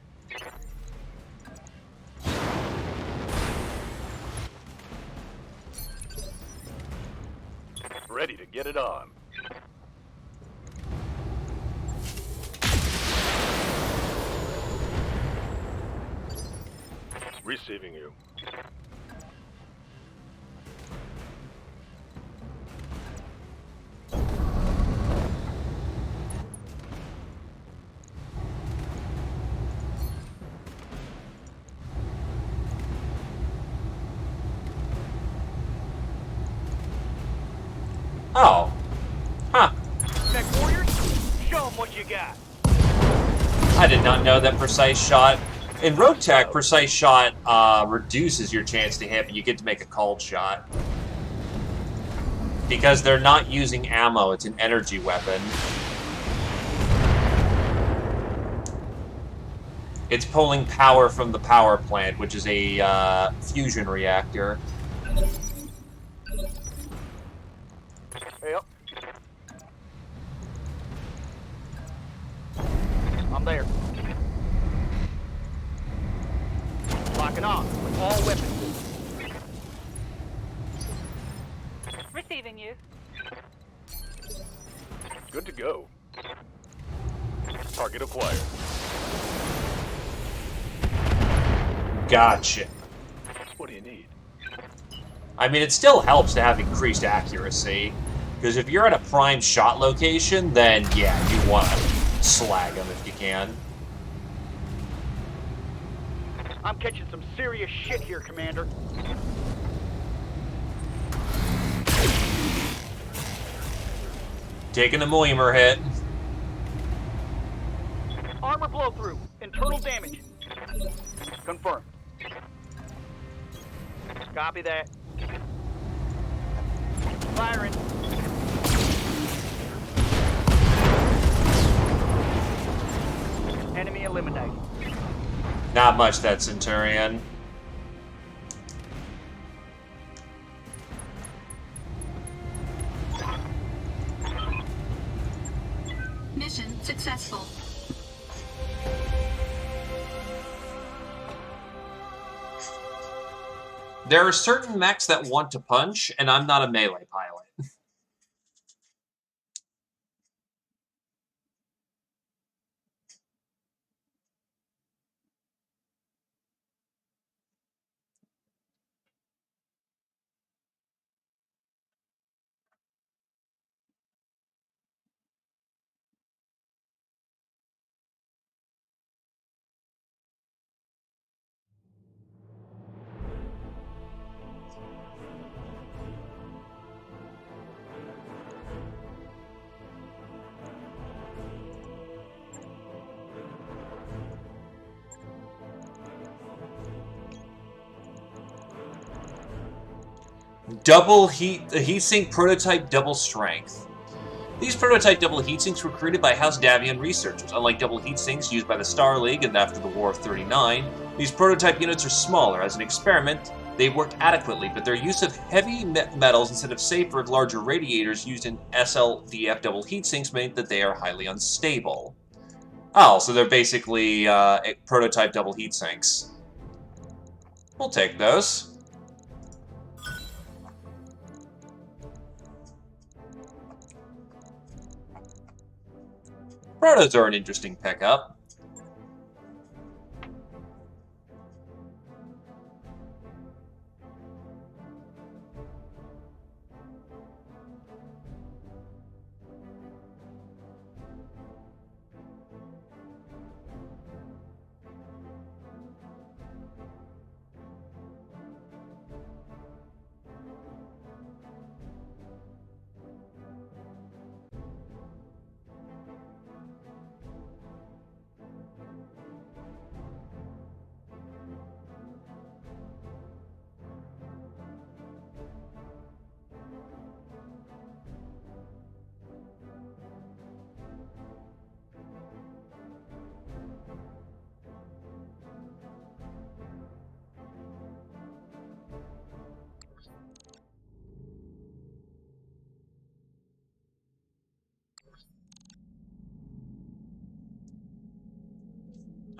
Ready to get it on. Receiving you.
Oh. Huh.
Tech warriors, show them what you got.
I did not know that precise shot. In Road Tech, precise shot reduces your chance to hit, but you get to make a called shot. Because they're not using ammo, it's an energy weapon. It's pulling power from the power plant, which is a fusion reactor.
Yep. I'm there. Locking on with all weapons.
Receiving you.
Good to go. Target acquired.
Gotcha.
What do you need?
I mean, it still helps to have increased accuracy. Because if you're at a prime shot location, then yeah, you want to slag them if you can.
I'm catching some serious shit here, Commander.
Taking a Moimer hit.
Armor blow through. Internal damage. Confirmed. Copy that. Firing. Enemy eliminated.
Not much, that Centurion.
Mission successful.
There are certain mechs that want to punch, and I'm not a melee pilot. Double heatsink prototype double strength. These prototype double heatsinks were created by House Davion researchers. Unlike double heatsinks used by the Star League and after the War of 39, these prototype units are smaller. As an experiment, they worked adequately, but their use of heavy metals instead of safer, larger radiators used in SLDF double heatsinks meant that they are highly unstable. Oh, so they're basically prototype double heatsinks. We'll take those. Protos are an interesting pickup.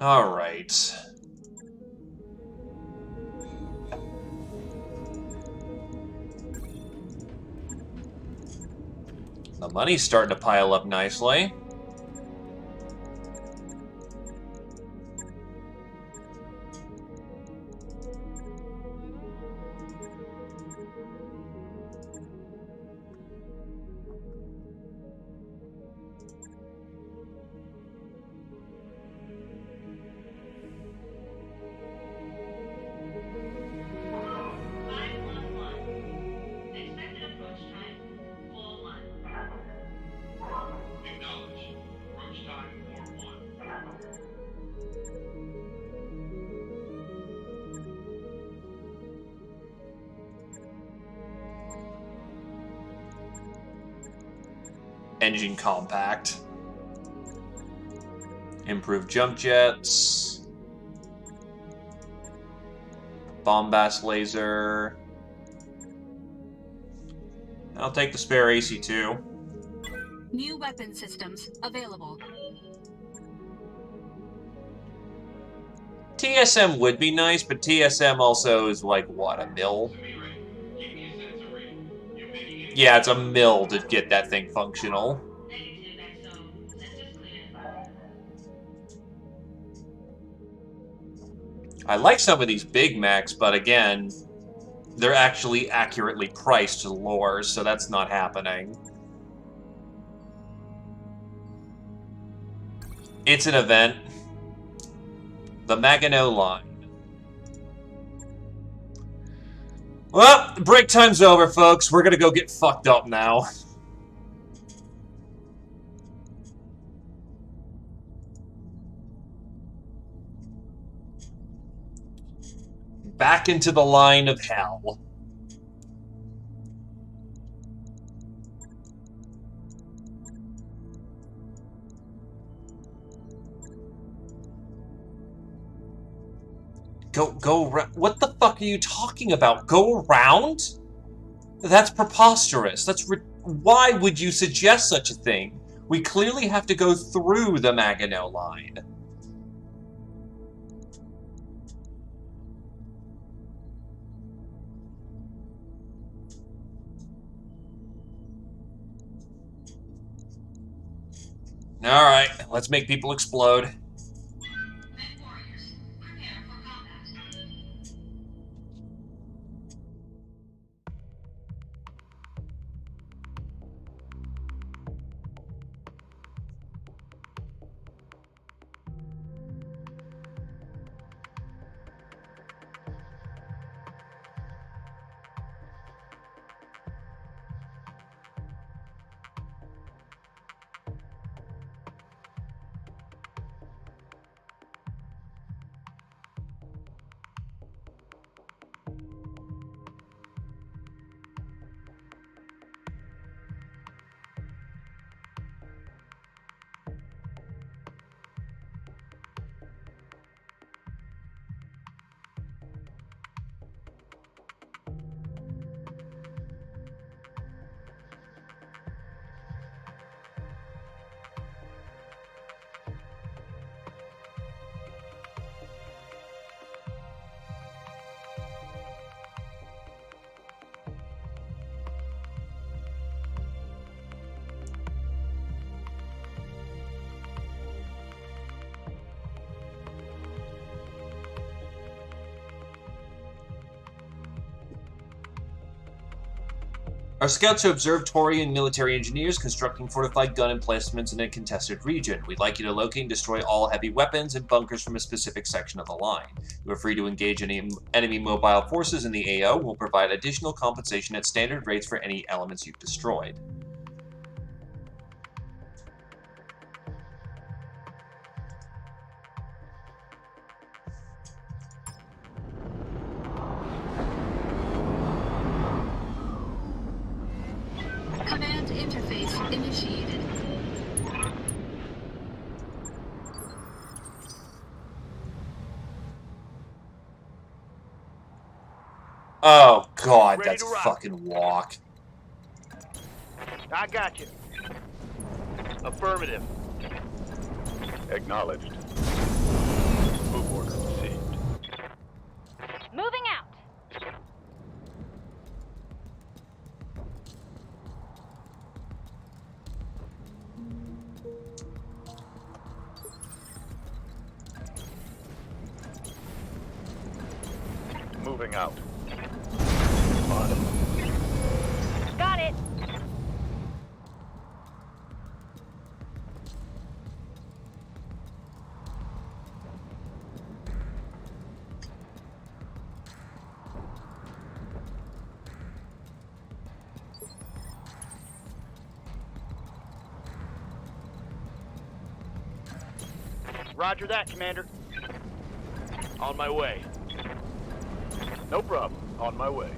Alright. The money's starting to pile up nicely.
Acknowledge. Approach time 4-1.
Engine compact. Improved jump jets. Bombast laser. I'll take the spare AC-2.
New weapon systems available.
TSM would be nice, but TSM also is like, what, a mill? Yeah, it's a mill to get that thing functional. I like some of these Big Macs, but again, they're actually accurately priced to lore, so that's not happening. It's an event. The Maginot Line. Well, break time's over, folks. We're gonna go get fucked up now. Back into the line of hell. Go what the fuck are you talking about? Go around? That's preposterous. Why would you suggest such a thing? We clearly have to go through the Maginot Line. Alright, let's make people explode. Our scouts have observed Taurian military engineers constructing fortified gun emplacements in a contested region. We'd like you to locate and destroy all heavy weapons and bunkers from a specific section of the line. You are free to engage any enemy mobile forces in the AO. We'll provide additional compensation at standard rates for any elements you've destroyed.
Command interface initiated.
Oh god,
Ready
that's a
to rock.
fucking walk.
I got you. Affirmative.
Acknowledged.
Moving out.
Moving out.
Got it.
Roger that, Commander.
On my way.
No problem. On my way.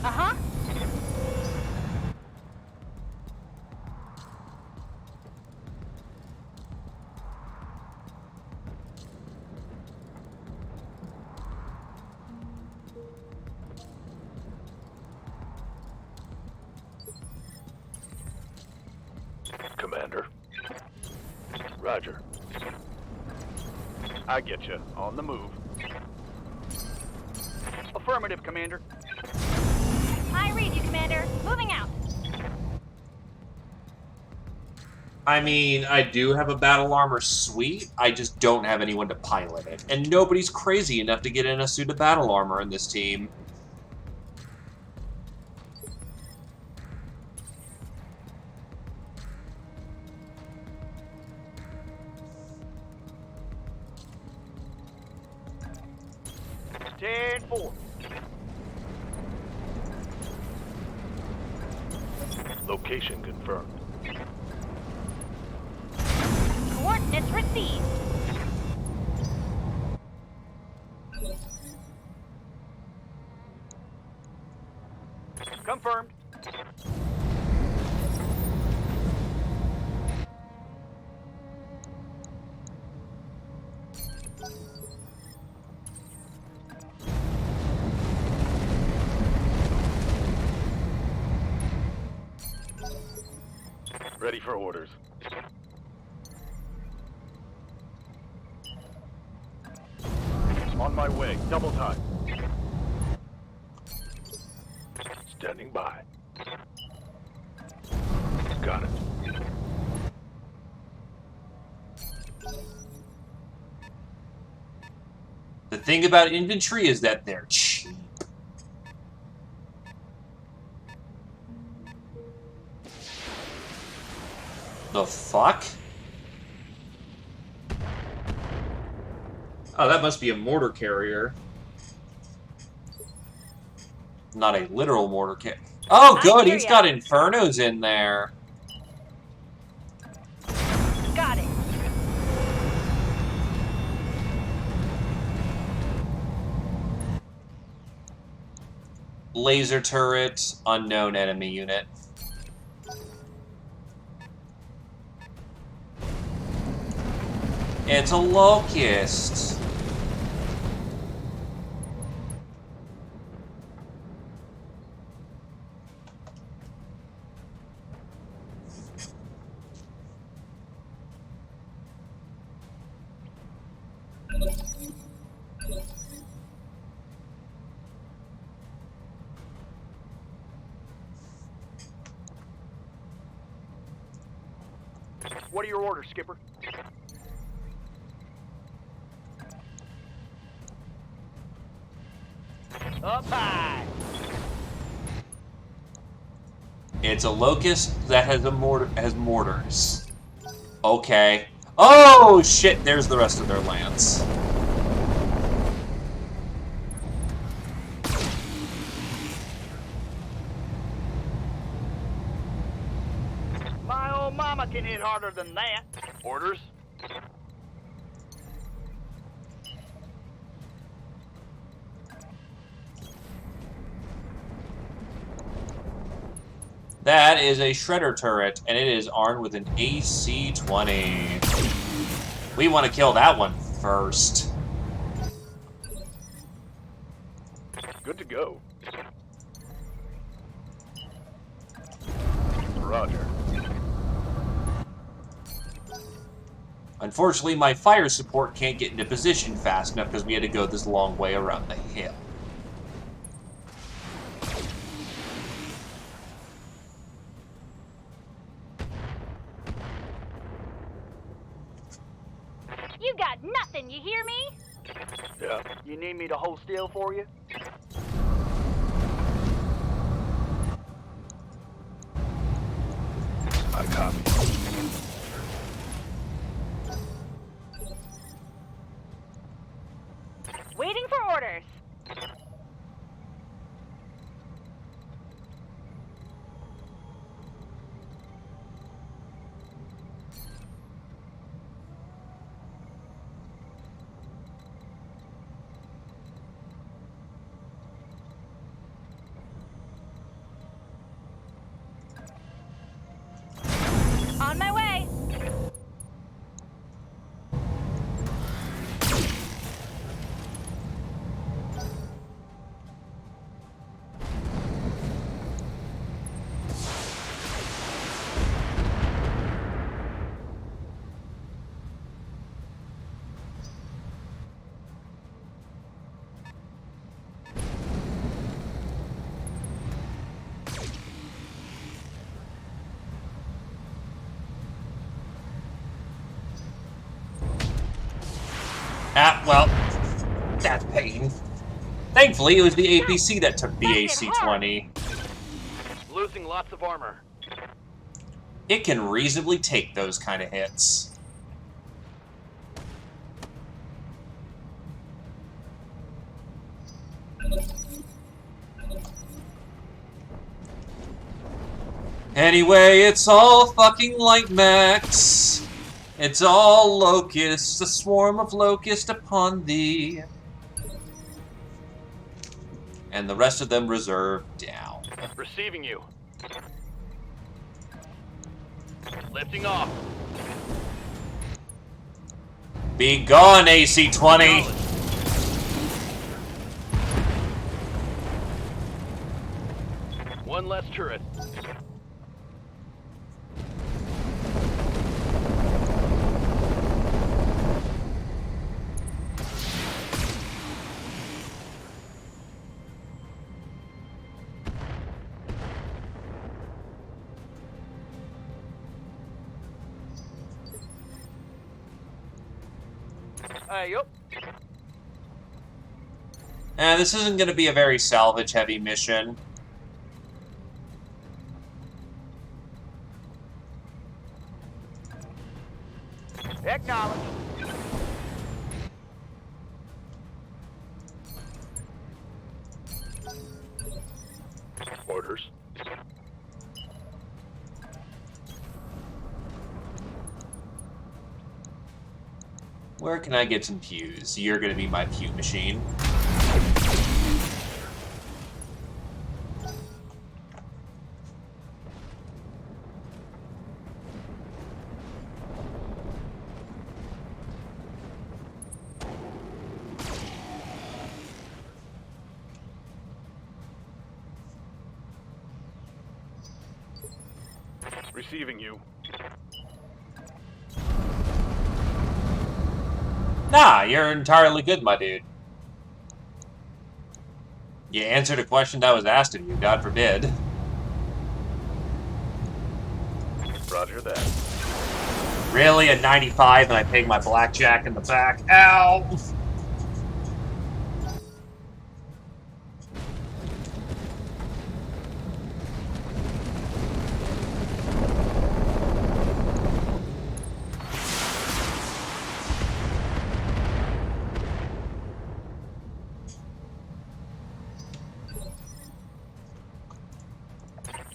Uh-huh.
Commander. Roger. I get you. On the move.
Affirmative, Commander.
I read you, Commander. Moving out.
I mean, I do have a battle armor suite, I just don't have anyone to pilot it. And nobody's crazy enough to get in a suit of battle armor in this team.
Ten 4.
Location confirmed.
Coordinates received.
Confirmed.
Ready for orders. On my way. Double time. Standing by. Got it.
The thing about infantry is that they're cheap. The fuck? Oh, that must be a mortar carrier. Not a literal mortar carrier. Oh, good, he's got infernos in there.
Got it.
Laser turret, unknown enemy unit. It's a locust.
What are your orders, Skipper? Up high.
It's a locust that has mortars. Okay. Oh shit, there's the rest of their lance.
My old mama can hit harder than that.
Orders?
That is a shredder turret, and it is armed with an AC-20. We want to kill that one first.
Good to go. Roger.
Unfortunately, my fire support can't get into position fast enough because we had to go this long way around the hill.
You got nothing, you hear me?
Yeah. You need me to hold still for you?
I copy.
Waiting for orders. On my way.
Ah, well, that's pain. Thankfully, it was the APC that took the AC-20.
Losing lots of armor.
It can reasonably take those kind of hits. Anyway, it's all fucking light max. It's all locusts, a swarm of locusts upon thee. And the rest of them reserved down.
Receiving you. Lifting off.
Be gone, AC-20!
One less turret.
Yup.
This isn't going to be a very salvage-heavy mission.
Acknowledge.
Orders.
Where can I get some pews? You're going to be my pew machine.
Receiving you.
Nah, you're entirely good, my dude. You answered a question that was asked of you, God forbid.
Roger that.
Really? A 95 and I paid my blackjack in the back? Ow!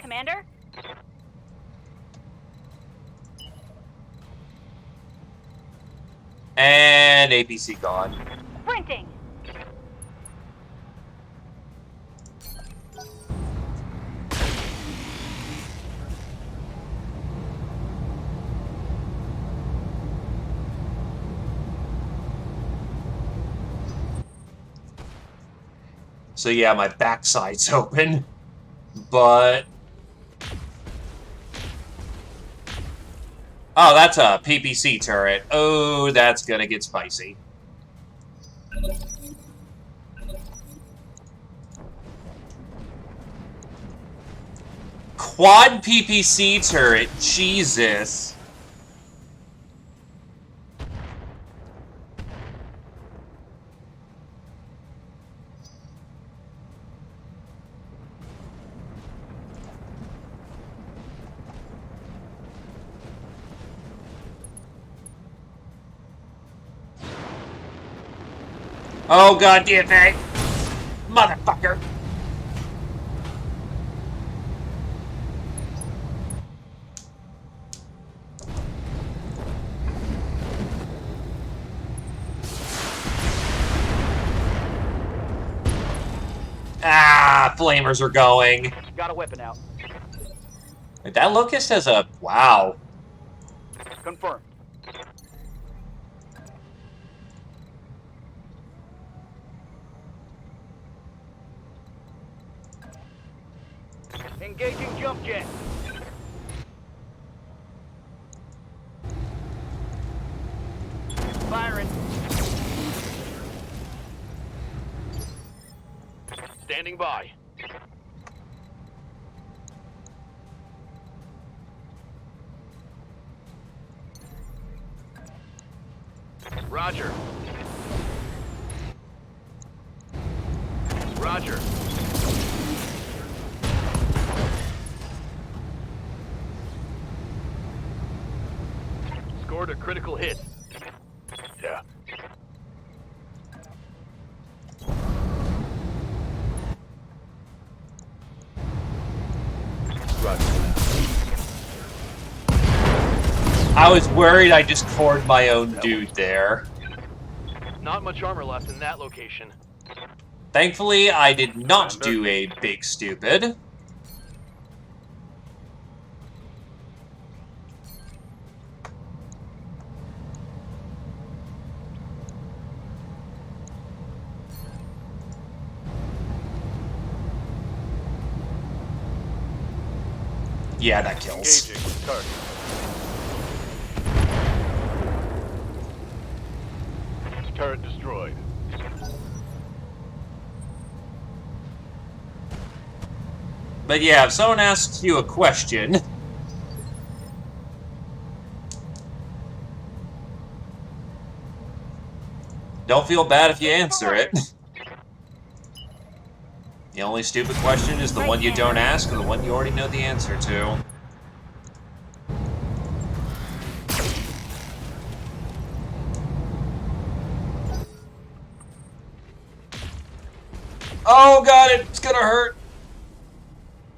Commander?
And APC gone.
Sprinting!
So yeah, my backside's open, but Oh, that's a PPC turret. Oh, that's gonna get spicy. Quad PPC turret, Jesus. Oh, god damn it. Motherfucker. Ah, flamers are going.
Got a weapon out.
Wait, that Locust has a... Wow.
Confirmed. Engaging jump jet. Firing.
Standing by. Roger. Roger. Scored a critical hit.
Yeah.
I was worried I just cored my own dude there.
Not much armor left in that location.
Thankfully, I did not do a big stupid. Yeah, that kills.
Engaging target. Turret destroyed.
But yeah, if someone asks you a question... Don't feel bad if you answer it. The only stupid question is the one you don't ask or the one you already know the answer to. Oh god, it's gonna hurt!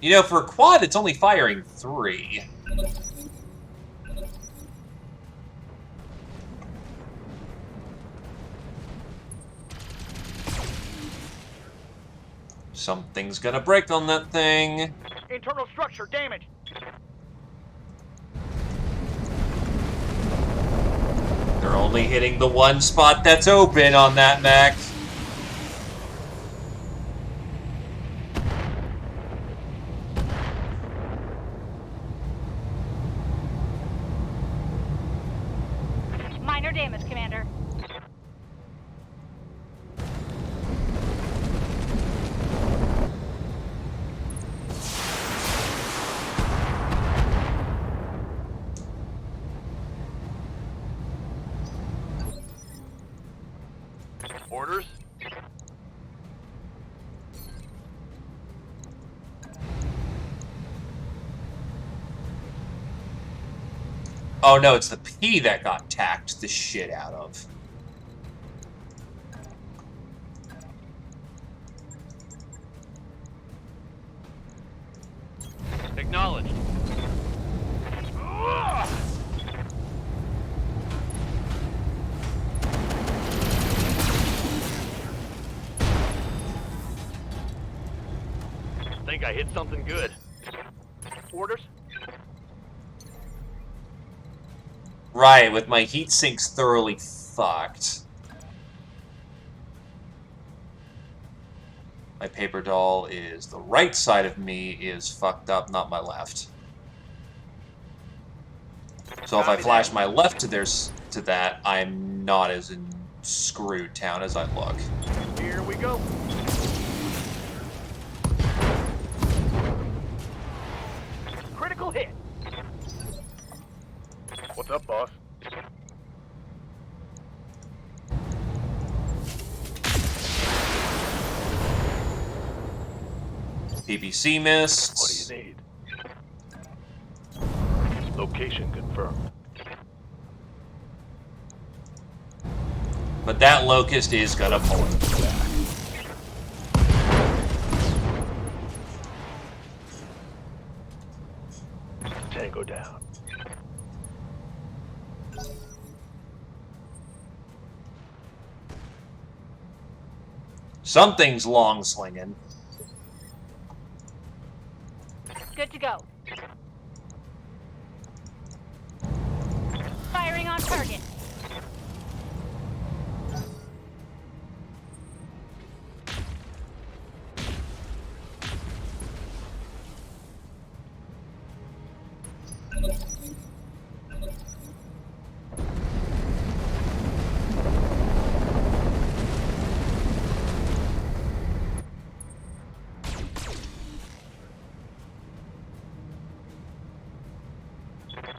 You know, for a quad, it's only firing 3. Something's gonna break on that thing.
Internal structure damaged.
They're only hitting the one spot that's open on that mech.
Minor damage, Commander.
Orders?
Oh no, it's the P that got tacked the shit out of.
Acknowledged. Think I hit something good.
Orders?
Right, with my heat sinks thoroughly fucked. My paper doll is the right side of me is fucked up, not my left. So if I
Copy
flash
that.
my left to that, I'm not as in screwed town as I look.
Here we go. Critical hit.
What's up, boss?
PPC
What
missed.
do you need? Location confirmed.
But that locust is gonna pull it back.
Tango down.
Something's long slinging.
Good to go. Firing on target.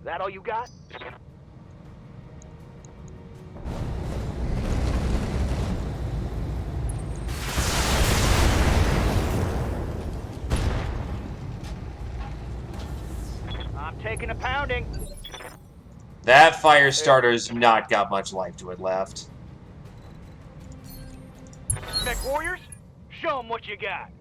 That all you got? I'm taking a pounding.
That fire starter's not got much life to it left.
Mech warriors, show them what you got.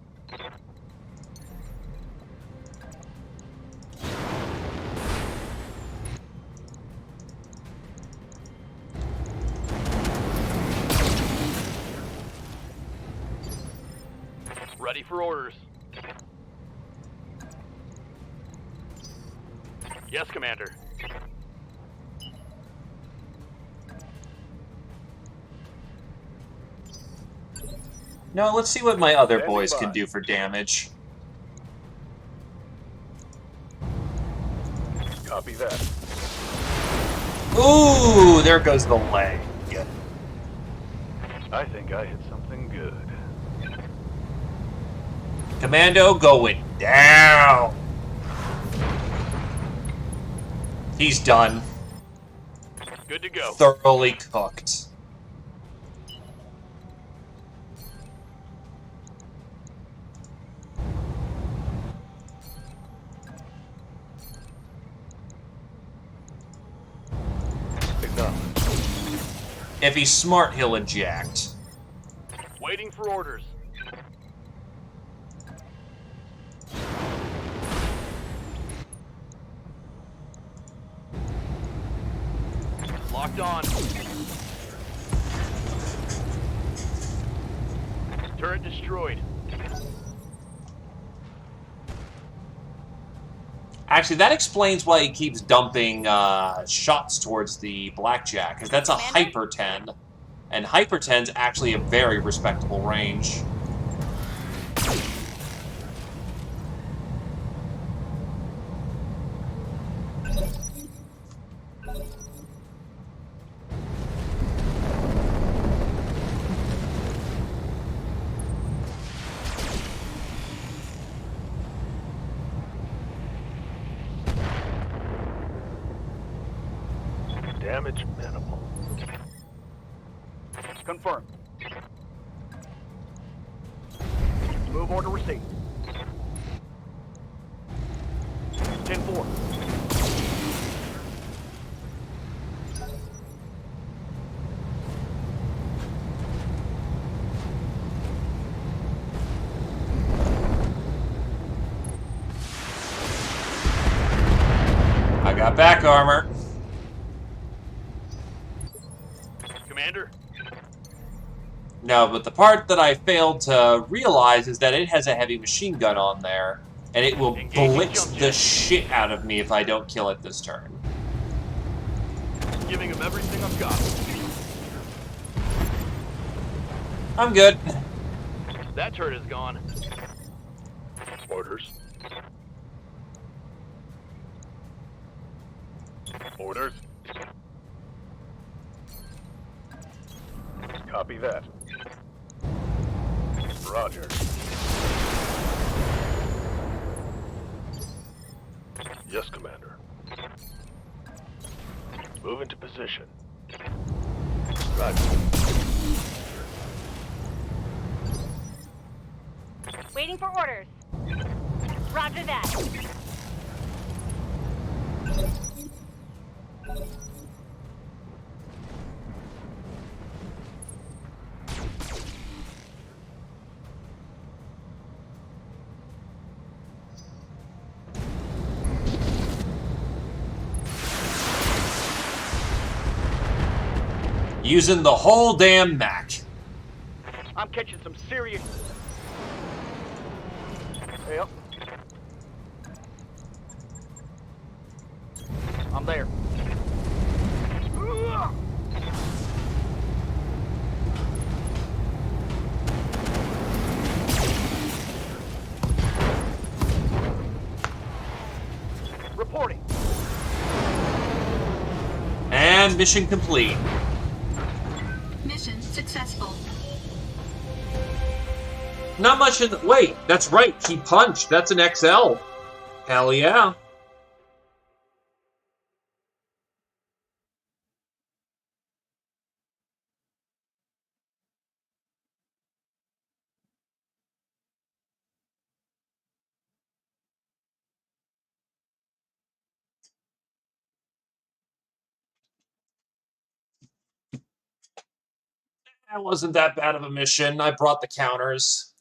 Ready for orders. Yes, Commander.
No, let's see what my other
Standing
boys can
by.
do for damage.
Copy that.
Ooh, there goes the leg.
I think I hit something good.
Commando going down. He's done.
Good to go.
Thoroughly cooked.
Acknowledge.
If he's smart, he'll eject.
Waiting for orders. Locked on. Turret destroyed.
Actually, that explains why he keeps dumping shots towards the Blackjack, because that's a Hyper 10. And Hyper 10's actually a very respectable range.
Damage minimal.
Confirmed. Move order received. 10-4.
I got back armor.
Commander?
No, but the part that I failed to realize is that it has a heavy machine gun on there, and it will
Engaging
blitz
jump
the
jet.
shit out of me if I don't kill it this turn.
Giving him everything I've got.
I'm good.
That turret is gone.
Orders. Orders? Copy that. Roger. Yes, Commander. Move into position. Roger.
Waiting for orders. Roger that.
Using the whole damn mech.
I'm catching some serious... Yep. I'm there. Reporting.
And mission complete.
Mission successful.
Not much in the... Wait, that's right. He punched. That's an XL. Hell yeah. That wasn't that bad of a mission. I brought the counters.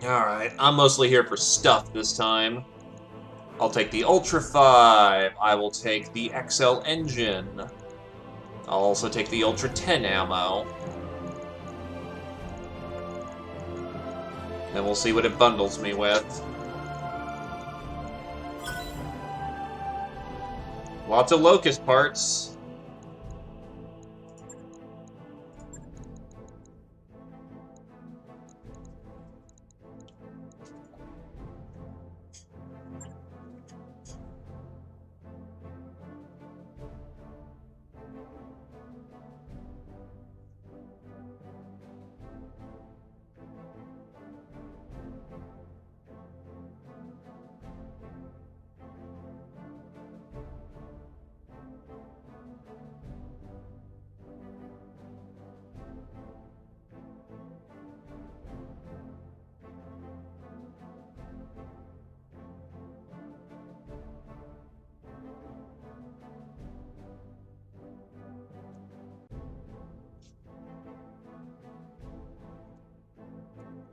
Alright, I'm mostly here for stuff this time. I'll take the Ultra 5. I will take the XL engine. I'll also take the Ultra 10 ammo. And we'll see what it bundles me with. Lots of Locust parts.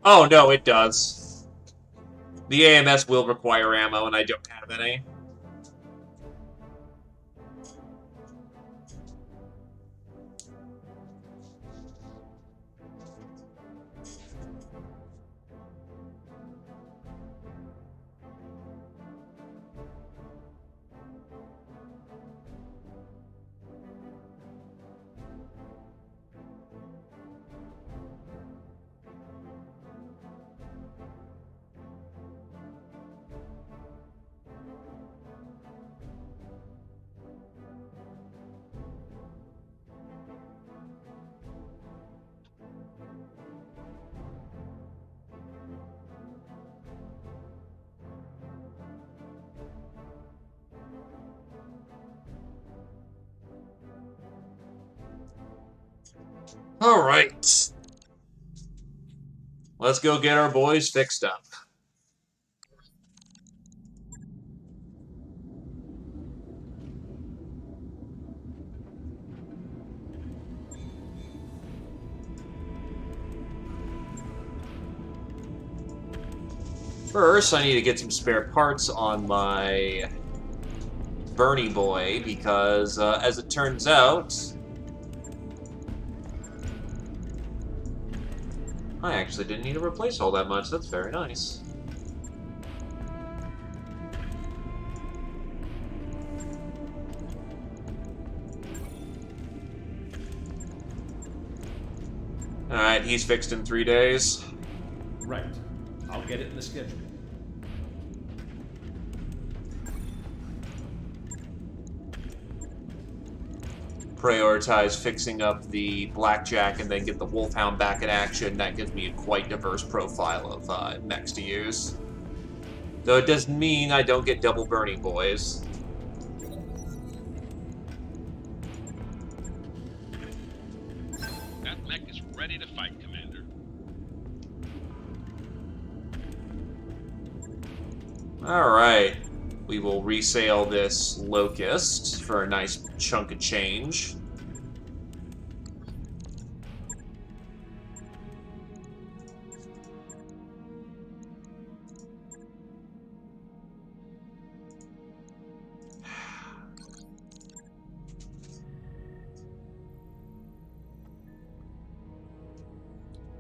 Oh, no, it does. The AMS will require ammo, and I don't have any. Alright. Let's go get our boys fixed up. First, I need to get some spare parts on my Bernie boy, because as it turns out, I actually didn't need to replace all that much. That's very nice. Alright, he's fixed in 3 days.
Right. I'll get it in the schedule.
Prioritize fixing up the Blackjack and then get the Wolfhound back in action. That gives me a quite diverse profile of mechs to use. Though it doesn't mean I don't get double Burning Boys.
That mech is ready to fight, Commander.
Alright. We will resale this Locust for a nice chunk of change.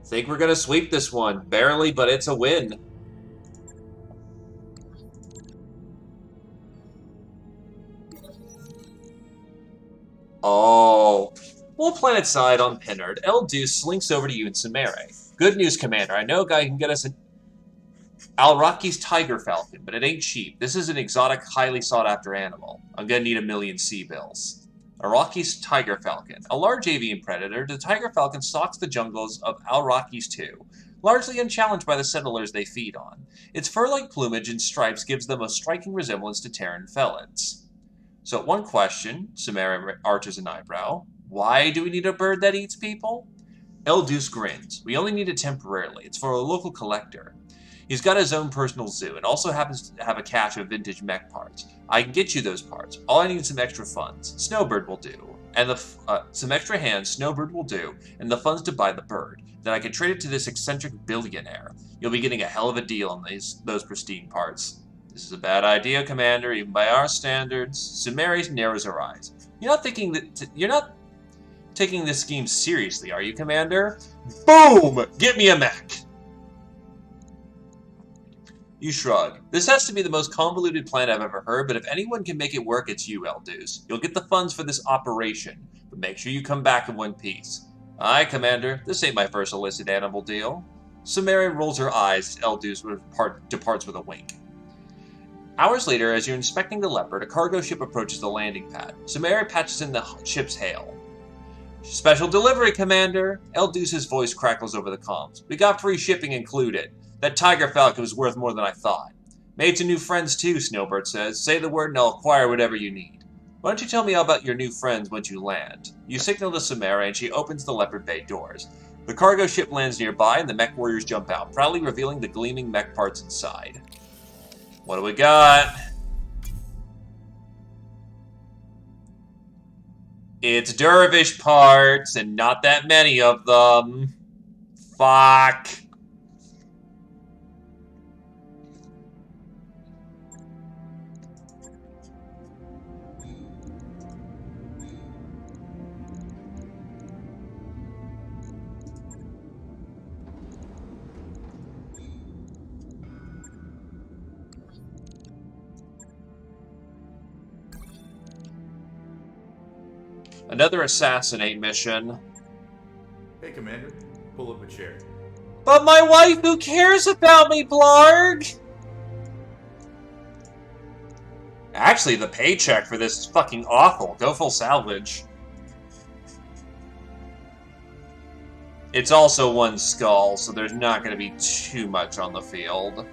Think we're gonna sweep this one. Barely, but it's a win. Oh. We'll plan it side on Pinard. Deuce slinks over to you and Samere. Good news, Commander. I know a guy who can get us an Alraki's Tiger Falcon, but it ain't cheap. This is an exotic, highly sought-after animal. I'm gonna need 1,000,000 sea bills. Alraki's Tiger Falcon. A large avian predator, the Tiger Falcon stalks the jungles of Alrakis II, largely unchallenged by the settlers they feed on. Its fur-like plumage and stripes gives them a striking resemblance to Terran felids. So one question, Samara arches an eyebrow. Why do we need a bird that eats people? Deuce grins. We only need it temporarily. It's for a local collector. He's got his own personal zoo and also happens to have a cache of vintage mech parts. I can get you those parts. All I need is some extra funds. Snowbird will do. And some extra hands, Snowbird will do, and the funds to buy the bird. Then I can trade it to this eccentric billionaire. You'll be getting a hell of a deal on those pristine parts. This is a bad idea, Commander, even by our standards. Sumeri narrows her eyes. You're not taking this scheme seriously, are you, Commander? Boom! Get me a mech! You shrug. This has to be the most convoluted plan I've ever heard, but if anyone can make it work, it's you, Deuce. You'll get the funds for this operation, but make sure you come back in one piece. Aye, Commander. This ain't my first illicit animal deal. Sumeri rolls her eyes as Deuce departs with a wink. Hours later, as you're inspecting the Leopard, a cargo ship approaches the landing pad. Sumeri patches in the ship's hail. Special delivery, Commander! Deuce's voice crackles over the comms. We got free shipping included. That Tiger Falcon was worth more than I thought. Made some new friends too, Snowbird says. Say the word and I'll acquire whatever you need. Why don't you tell me all about your new friends once you land? You signal to Samara and she opens the Leopard Bay doors. The cargo ship lands nearby and the mech warriors jump out, proudly revealing the gleaming mech parts inside. What do we got? It's dervish parts, and not that many of them. Fuck. Another assassinate mission.
Hey, Commander. Pull up a chair.
But my wife, who cares about me, Blarg? Actually, the paycheck for this is fucking awful. Go full salvage. It's also one skull, so there's not going to be too much on the field.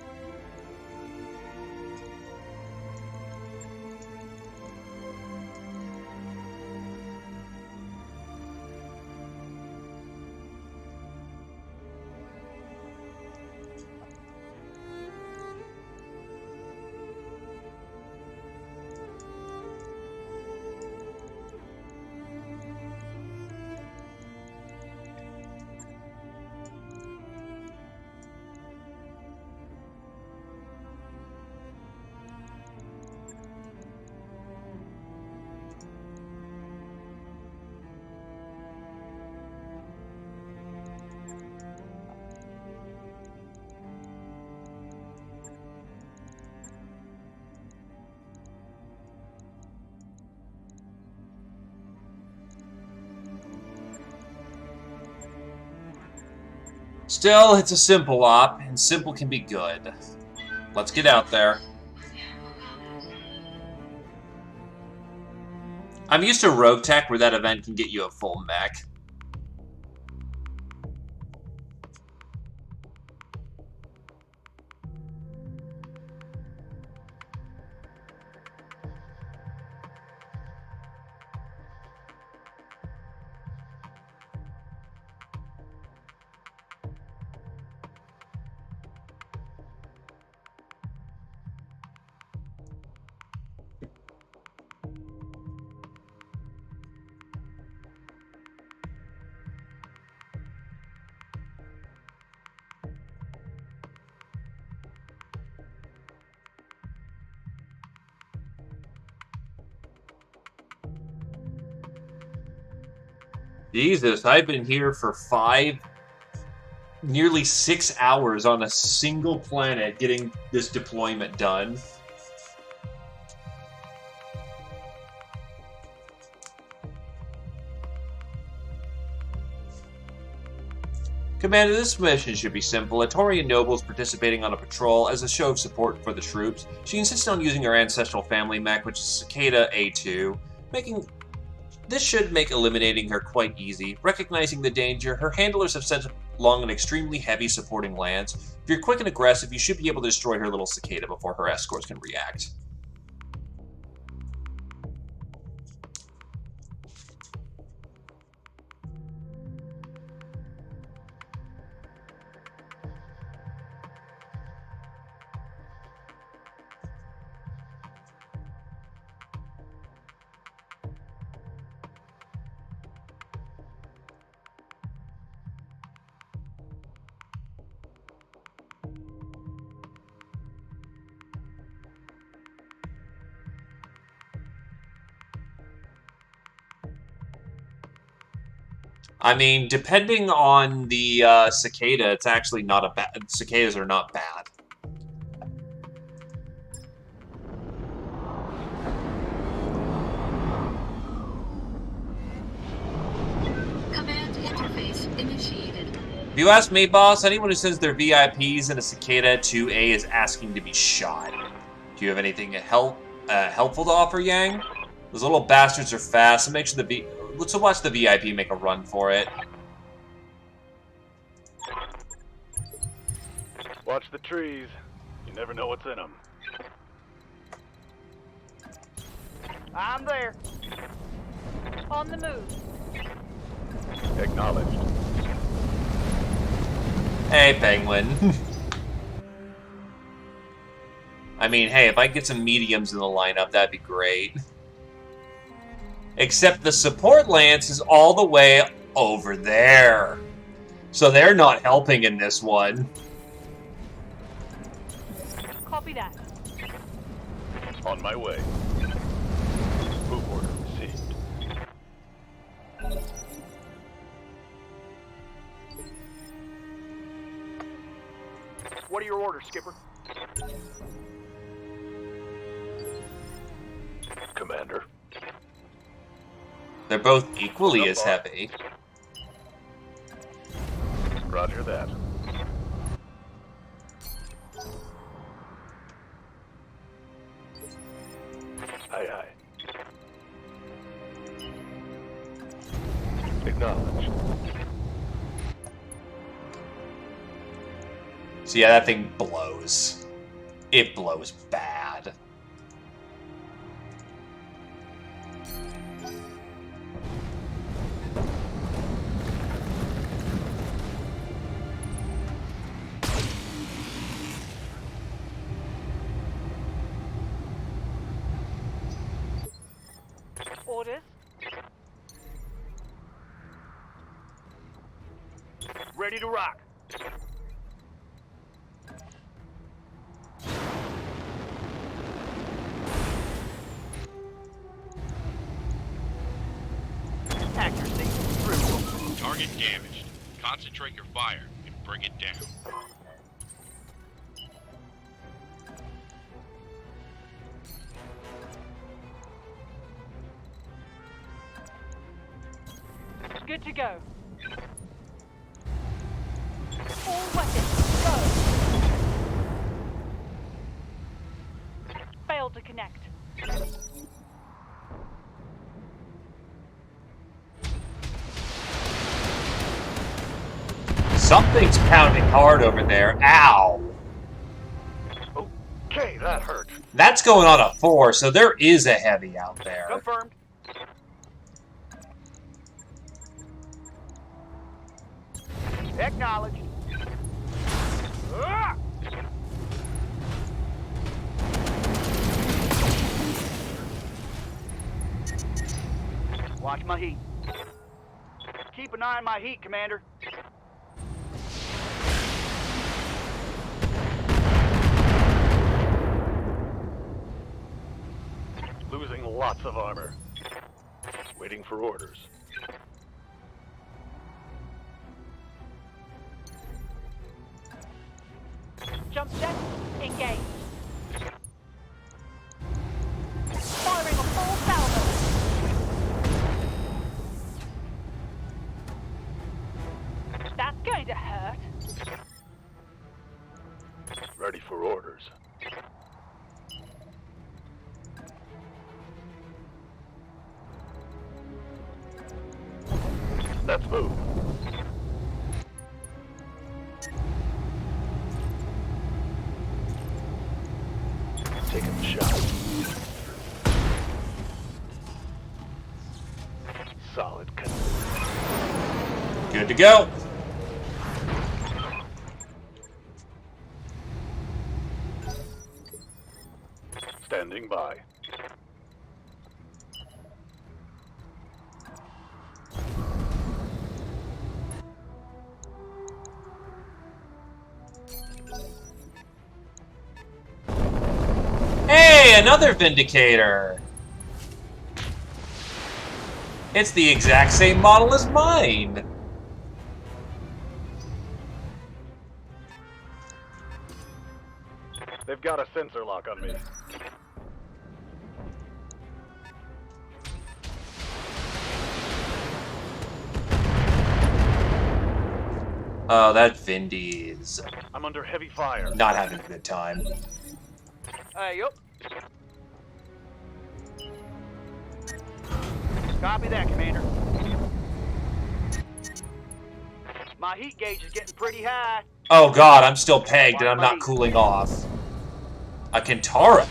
Still, it's a simple op, and simple can be good. Let's get out there. I'm used to Rogue Tech, where that event can get you a full mech. Jesus, I've been here for nearly 6 hours on a single planet getting this deployment done. Commander, this mission should be simple. A Torian noble is participating on a patrol as a show of support for the troops. She insisted on using her ancestral family mech, which is Cicada A2, This should make eliminating her quite easy. Recognizing the danger, her handlers have sent along an extremely heavy supporting lance. If you're quick and aggressive, you should be able to destroy her little cicada before her escorts can react. I mean, depending on the cicada, it's actually not a bad... Cicadas are not bad.
Command interface initiated.
If you ask me, boss, anyone who says they're VIPs in a Cicada 2A is asking to be shot. Do you have anything helpful to offer, Yang? Those little bastards are fast, so make sure let's watch the VIP make a run for it.
Watch the trees. You never know what's in them.
I'm there.
On the move.
Acknowledged.
Hey, Penguin. I mean, hey, if I get some mediums in the lineup, that'd be great. Except the support lance is all the way over there. So they're not helping in this one.
Copy that.
On my way. Move order received.
What are your orders, Skipper?
Commander.
They're both equally as heavy.
Roger that. Aye, aye. Acknowledged.
So yeah, that thing blows. It blows bad.
Orders.
Ready to rock. Accuracy through.
Target damaged. Concentrate your fire and bring it down.
Good to go.
Something's pounding hard over there. Ow!
Okay, that hurt.
That's going on a 4, so there is a heavy out there.
Confirmed. Acknowledged. Ah! Watch my heat. Keep an eye on my heat, Commander.
Losing lots of armor. Waiting for orders.
Jump jet, engage. Firing a full salvo. That's going to hurt.
Ready for orders. Let's move. Taking the shot. Solid.
Good to go.
Standing by.
Hey, another Vindicator! It's the exact same model as mine!
They've got a sensor lock on me.
Oh, that Vindy's
I'm under heavy fire.
not having a good time.
Yup. Copy that, Commander. My heat gauge is getting pretty high.
Oh god, I'm still pegged and I'm not cooling off. A Kintara.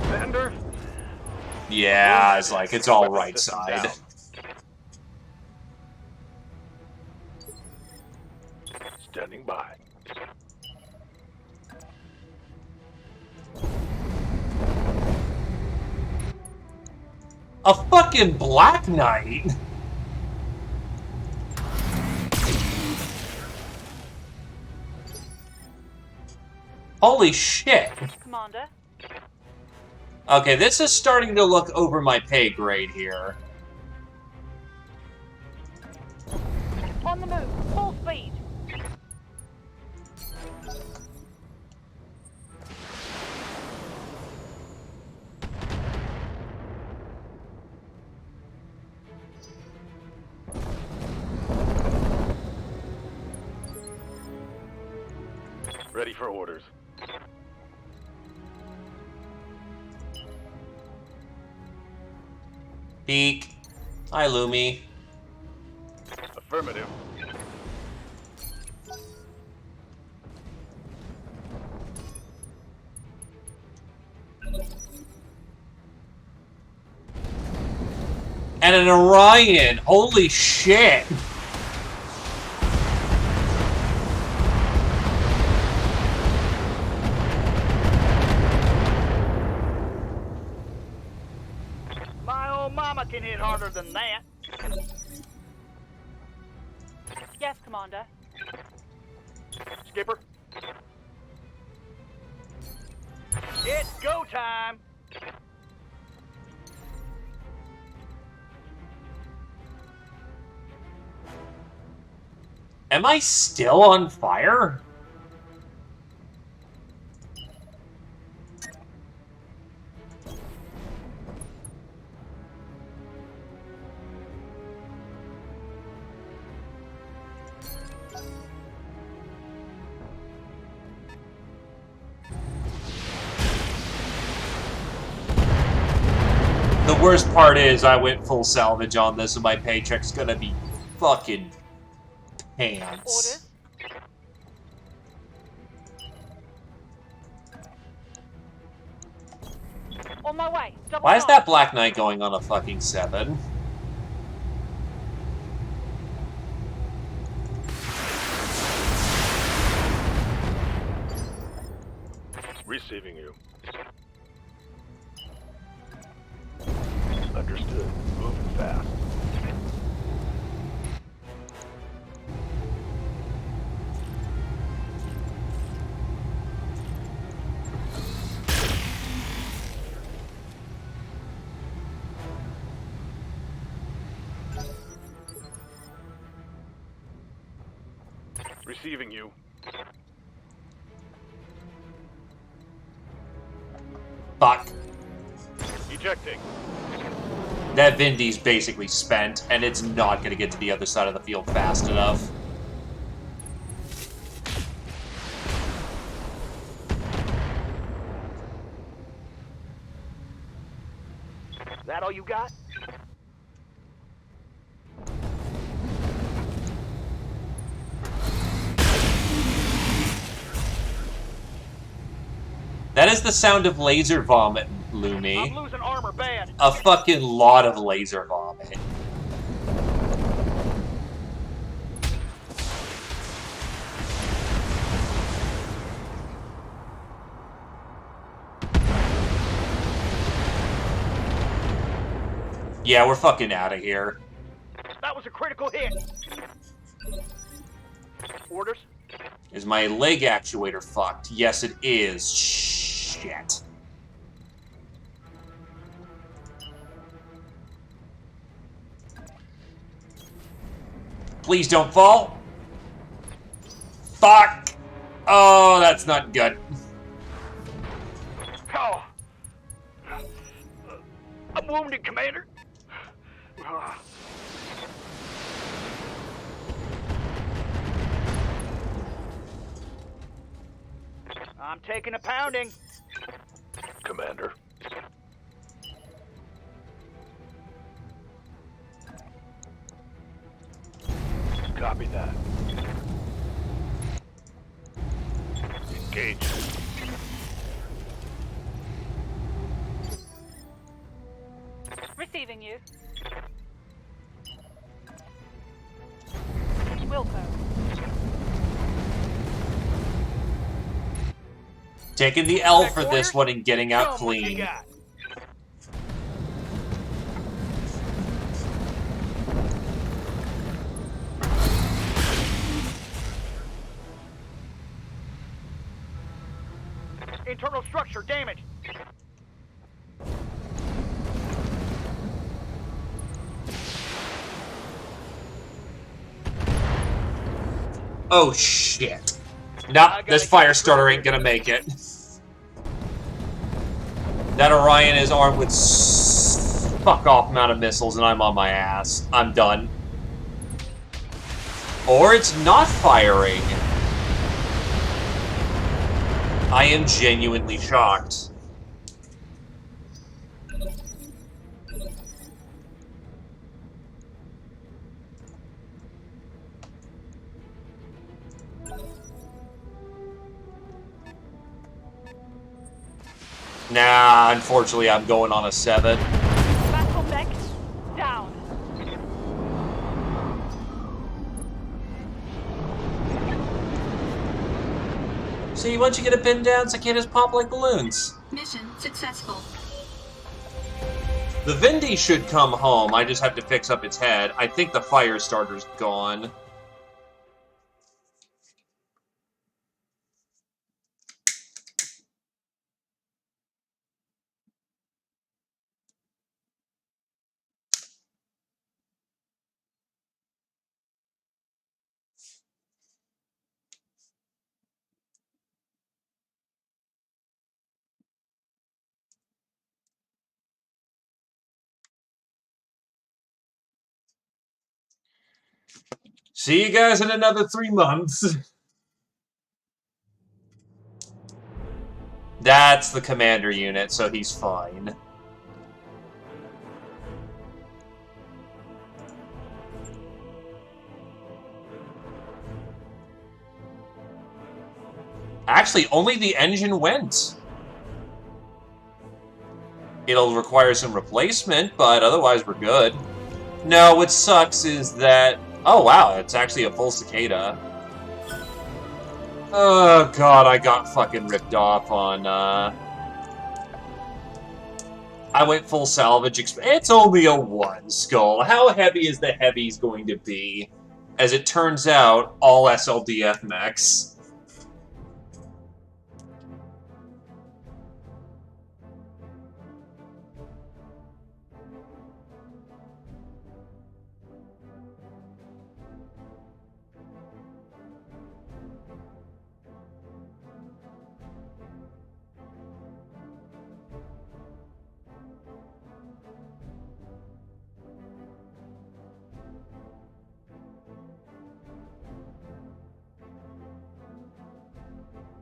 Commander?
Yeah, it's like, it's all right side.
Standing by.
A fucking Black Knight! Holy shit!
Commander.
Okay, this is starting to look over my pay grade here.
On the move, full speed.
Ready for orders.
Peek. Hi, Lumi.
Affirmative.
And an Orion! Holy shit!
My old mama can hit harder than that.
Yes, Commander.
Skipper. It's go time.
Am I still on fire? The worst part is I went full salvage on this and my paycheck's gonna be fucking pants.
On my way. Double
Why is
time.
that Black Knight going on a fucking 7?
Receiving you. Understood. Moving fast. Receiving you.
Fuck.
Ejecting.
That Vindy's basically spent, and it's not going to get to the other side of the field fast enough.
That all you got?
That is the sound of laser vomit,
I'm
Lumi.
losing armor bad.
A fucking lot of laser vomit. Yeah, we're fucking out of here.
That was a critical hit. Orders?
Is my leg actuator fucked? Yes, it is. Shit. Please don't fall. Fuck. Oh, that's not good.
Oh. I'm wounded, Commander. I'm taking a pounding.
Commander. Copy that. Engage.
Receiving you. Wilco.
Taking the L for this one and getting out clean.
Internal structure damaged.
Oh shit. Nope, this fire starter ain't gonna make it. That Orion is armed with fuck off amount of missiles and I'm on my ass. I'm done. Or it's not firing. I am genuinely shocked. Nah, unfortunately I'm going on a 7.
Battle mech down.
See, once you get a pin down, cicadas pop like balloons.
Mission successful.
The Vindy should come home, I just have to fix up its head. I think the fire starter's gone. See you guys in another 3 months. That's the commander unit, so he's fine. Actually, only the engine went. It'll require some replacement, but otherwise we're good. No, what sucks is that... Oh, wow, it's actually a full cicada. Oh, God, I got fucking ripped off on, I went full salvage. It's only a 1 skull. How heavy is the heavies going to be? As it turns out, all SLDF mechs.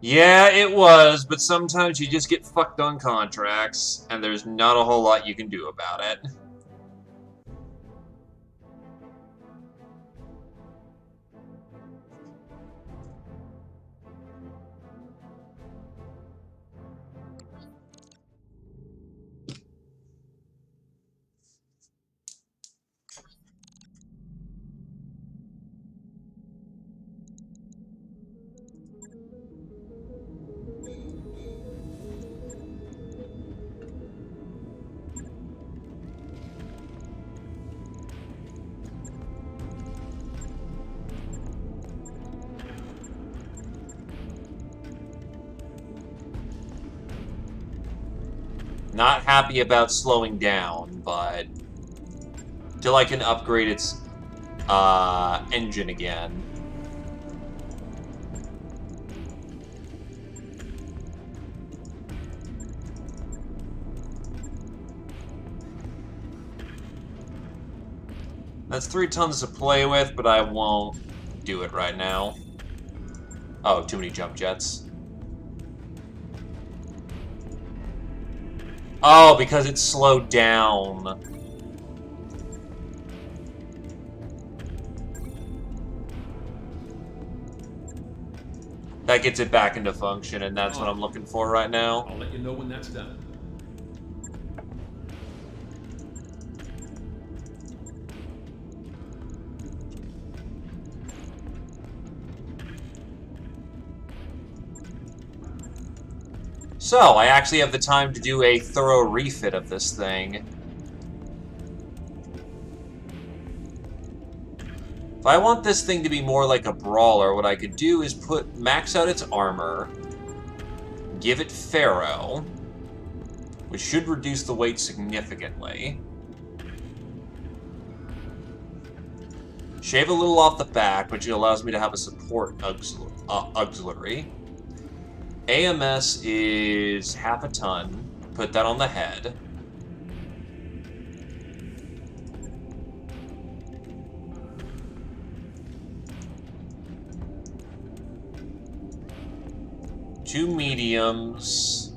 Yeah, it was, but sometimes you just get fucked on contracts, and there's not a whole lot you can do about it. Not happy about slowing down, but till I can upgrade its engine again. That's 3 tons to play with, but I won't do it right now. Oh, too many jump jets. Oh, because it's slowed down. That gets it back into function, and that's what I'm looking for right now.
I'll let you know when that's done.
So, I actually have the time to do a thorough refit of this thing. If I want this thing to be more like a brawler, what I could do is max out its armor, give it Pharaoh, which should reduce the weight significantly. Shave a little off the back, which allows me to have a support auxiliary. AMS is half a ton. Put that on the head. Two mediums.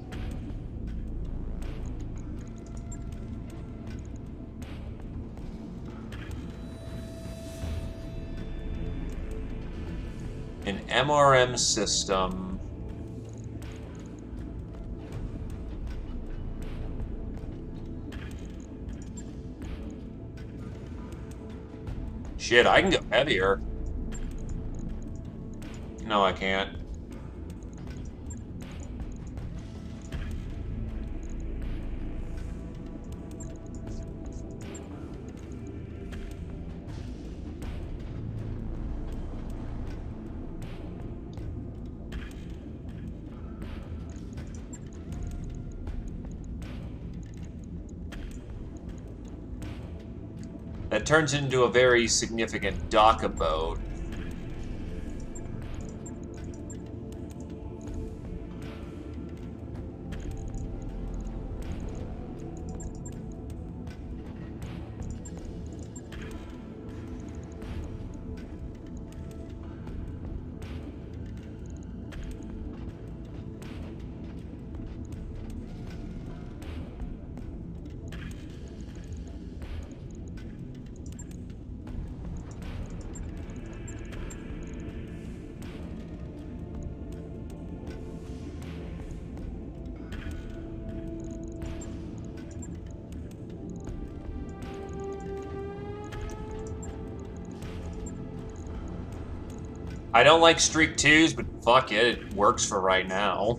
An MRM system. Shit, I can go heavier. No, I can't. That turns into a very significant dock boat. I don't like Streak 2s, but fuck it, it works for right now.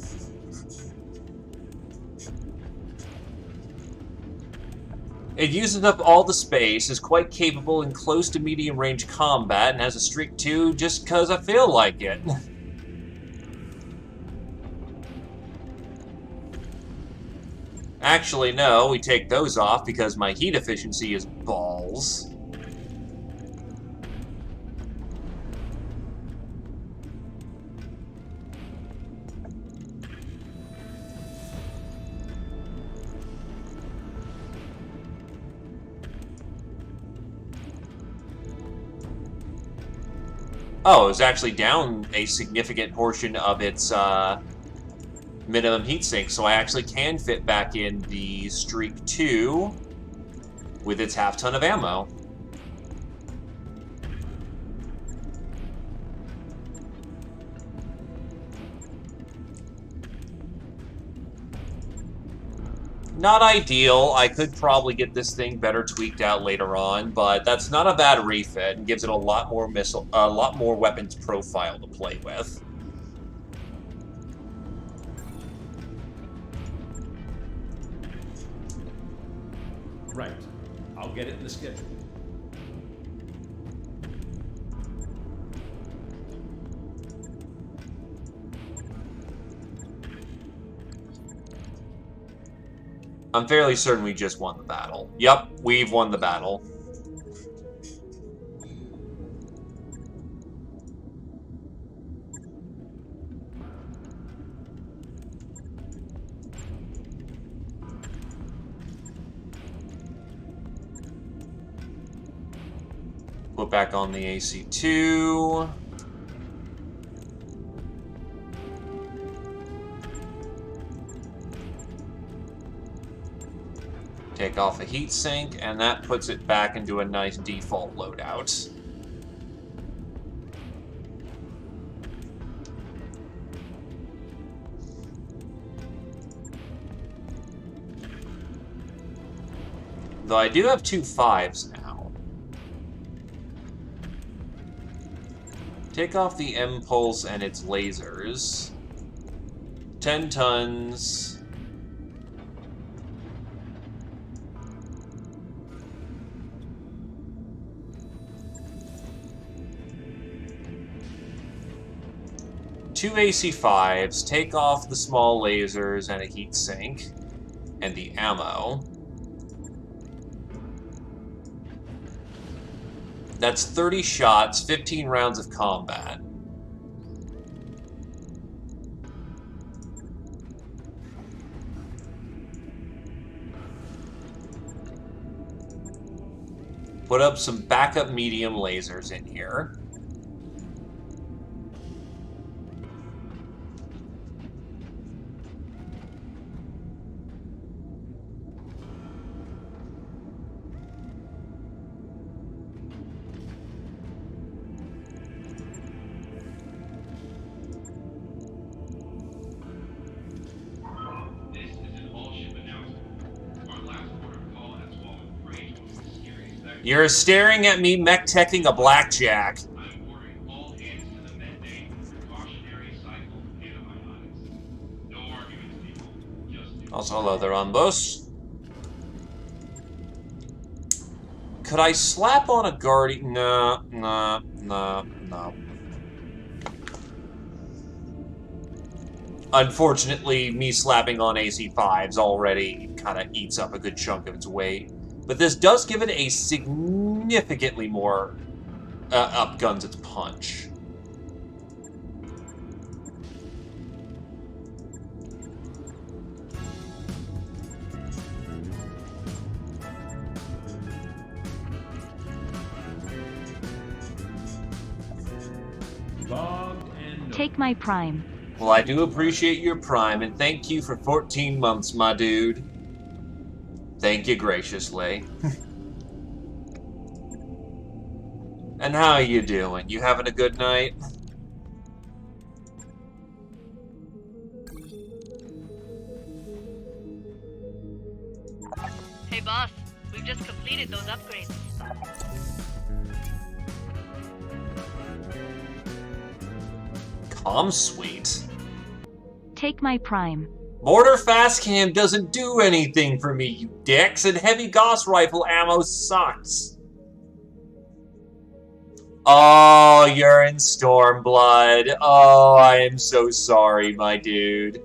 It uses up all the space, is quite capable in close to medium range combat, and has a Streak 2 just cause I feel like it. Actually, no, we take those off because my heat efficiency is balls. Oh, it was actually down a significant portion of its minimum heatsink, so I actually can fit back in the Streak 2 with its half ton of ammo. Not ideal. I could probably get this thing better tweaked out later on, but that's not a bad refit and gives it a lot more weapons profile to play with.
Right. I'll get it in the schedule.
I'm fairly certain we just won the battle. Yep, we've won the battle. Put back on the AC2. Take off a heatsink, and that puts it back into a nice default loadout. Though I do have 2 5s now. Take off the impulse and its lasers. 10 tons. Two AC5s, take off the small lasers and a heatsink, and the ammo. That's 30 shots, 15 rounds of combat. Put up some backup medium lasers in here. You're staring at me mech-teching a blackjack. Also, hello there, Ambos. Could I slap on a guardian? No. Unfortunately, me slapping on AC5s already kind of eats up a good chunk of its weight. But this does give it a significantly more upguns its punch.
Take my prime.
Well, I do appreciate your prime, and thank you for 14 months, my dude. Thank you graciously. And how are you doing? You having a good night?
Hey boss, we've just completed those upgrades.
Bomb suite?
Take my prime.
Mortar fast cam doesn't do anything for me, you dicks, and heavy Gauss rifle ammo sucks. Oh, you're in Stormblood. Oh, I am so sorry, my dude.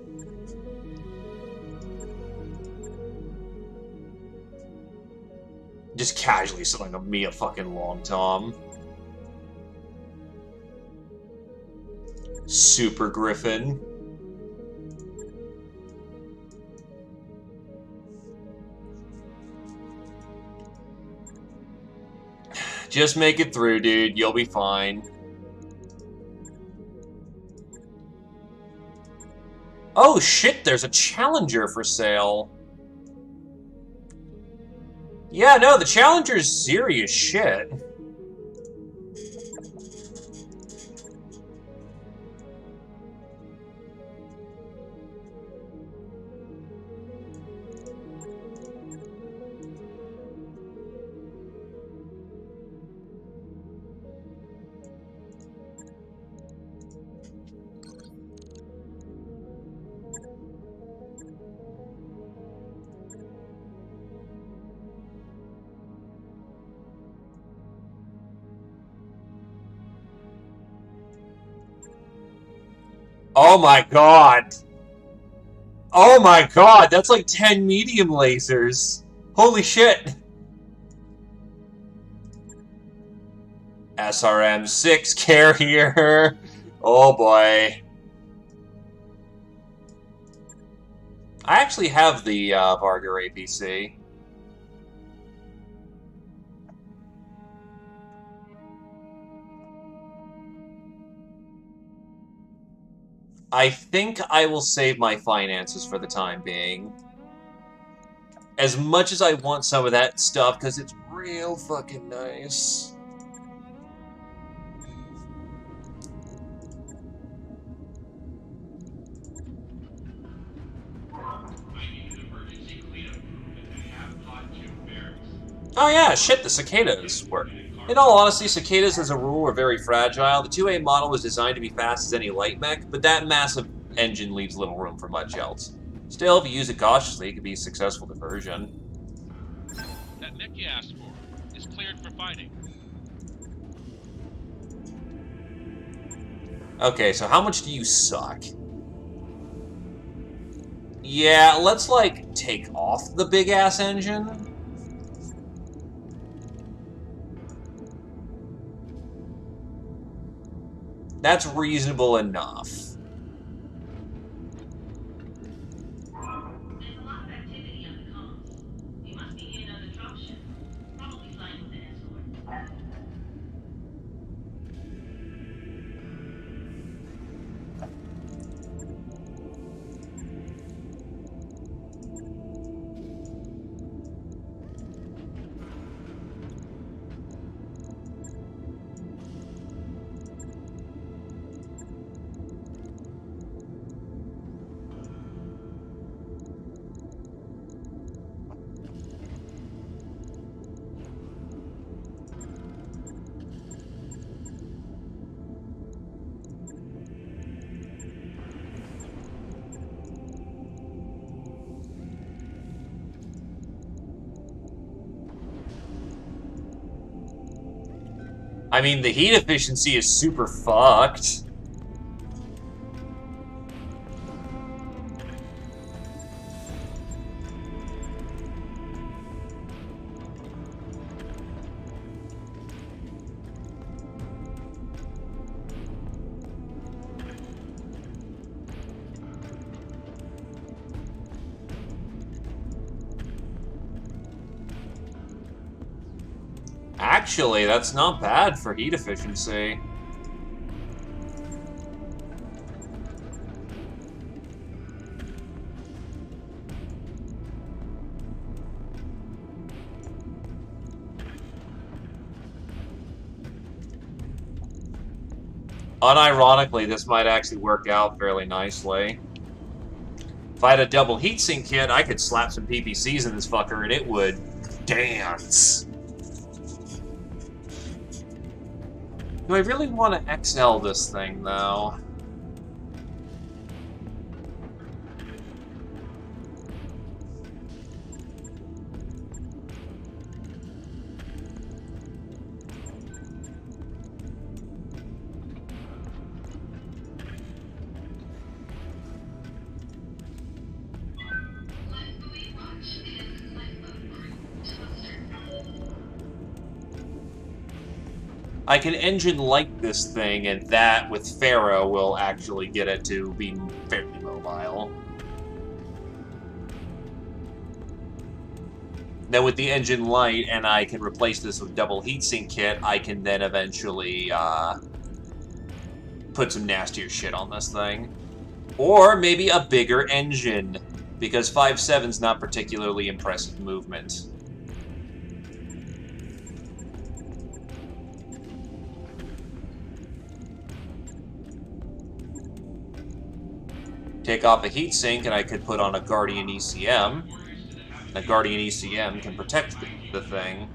Just casually selling me a fucking long tom. Super Griffin. Just make it through, dude. You'll be fine. Oh shit, there's a Challenger for sale. Yeah, no, the Challenger's serious shit. Oh my god! Oh my god, that's like 10 medium lasers! Holy shit! SRM-6 carrier! Oh boy. I actually have the Varger APC. I think I will save my finances for the time being. As much as I want some of that stuff, because it's real fucking nice. Oh yeah, shit, the cicadas work. In all honesty, cicadas as a rule are very fragile. The 2A model was designed to be fast as any light mech, but that massive engine leaves little room for much else. Still, if you use it cautiously, it could be a successful diversion.
That mech you asked for is cleared for fighting.
Okay, so how much do you suck? Yeah, let's, like, take off the big-ass engine. That's reasonable enough.
There's a lot of activity on the comms. You must be in on the dropship. Probably flying with an escort.
I mean, the heat efficiency is super fucked. Actually, that's not bad for heat efficiency. Unironically, this might actually work out fairly nicely. If I had a double heatsink kit, I could slap some PPCs in this fucker and it would dance. Do I really want to XL this thing, though? I can engine light this thing, and that, with Pharaoh, will actually get it to be fairly mobile. Then with the engine light, and I can replace this with double heatsink kit, I can then eventually put some nastier shit on this thing. Or maybe a bigger engine, because 5.7's not particularly impressive movement. Take off a heatsink, and I could put on a Guardian ECM. A Guardian ECM can protect the thing.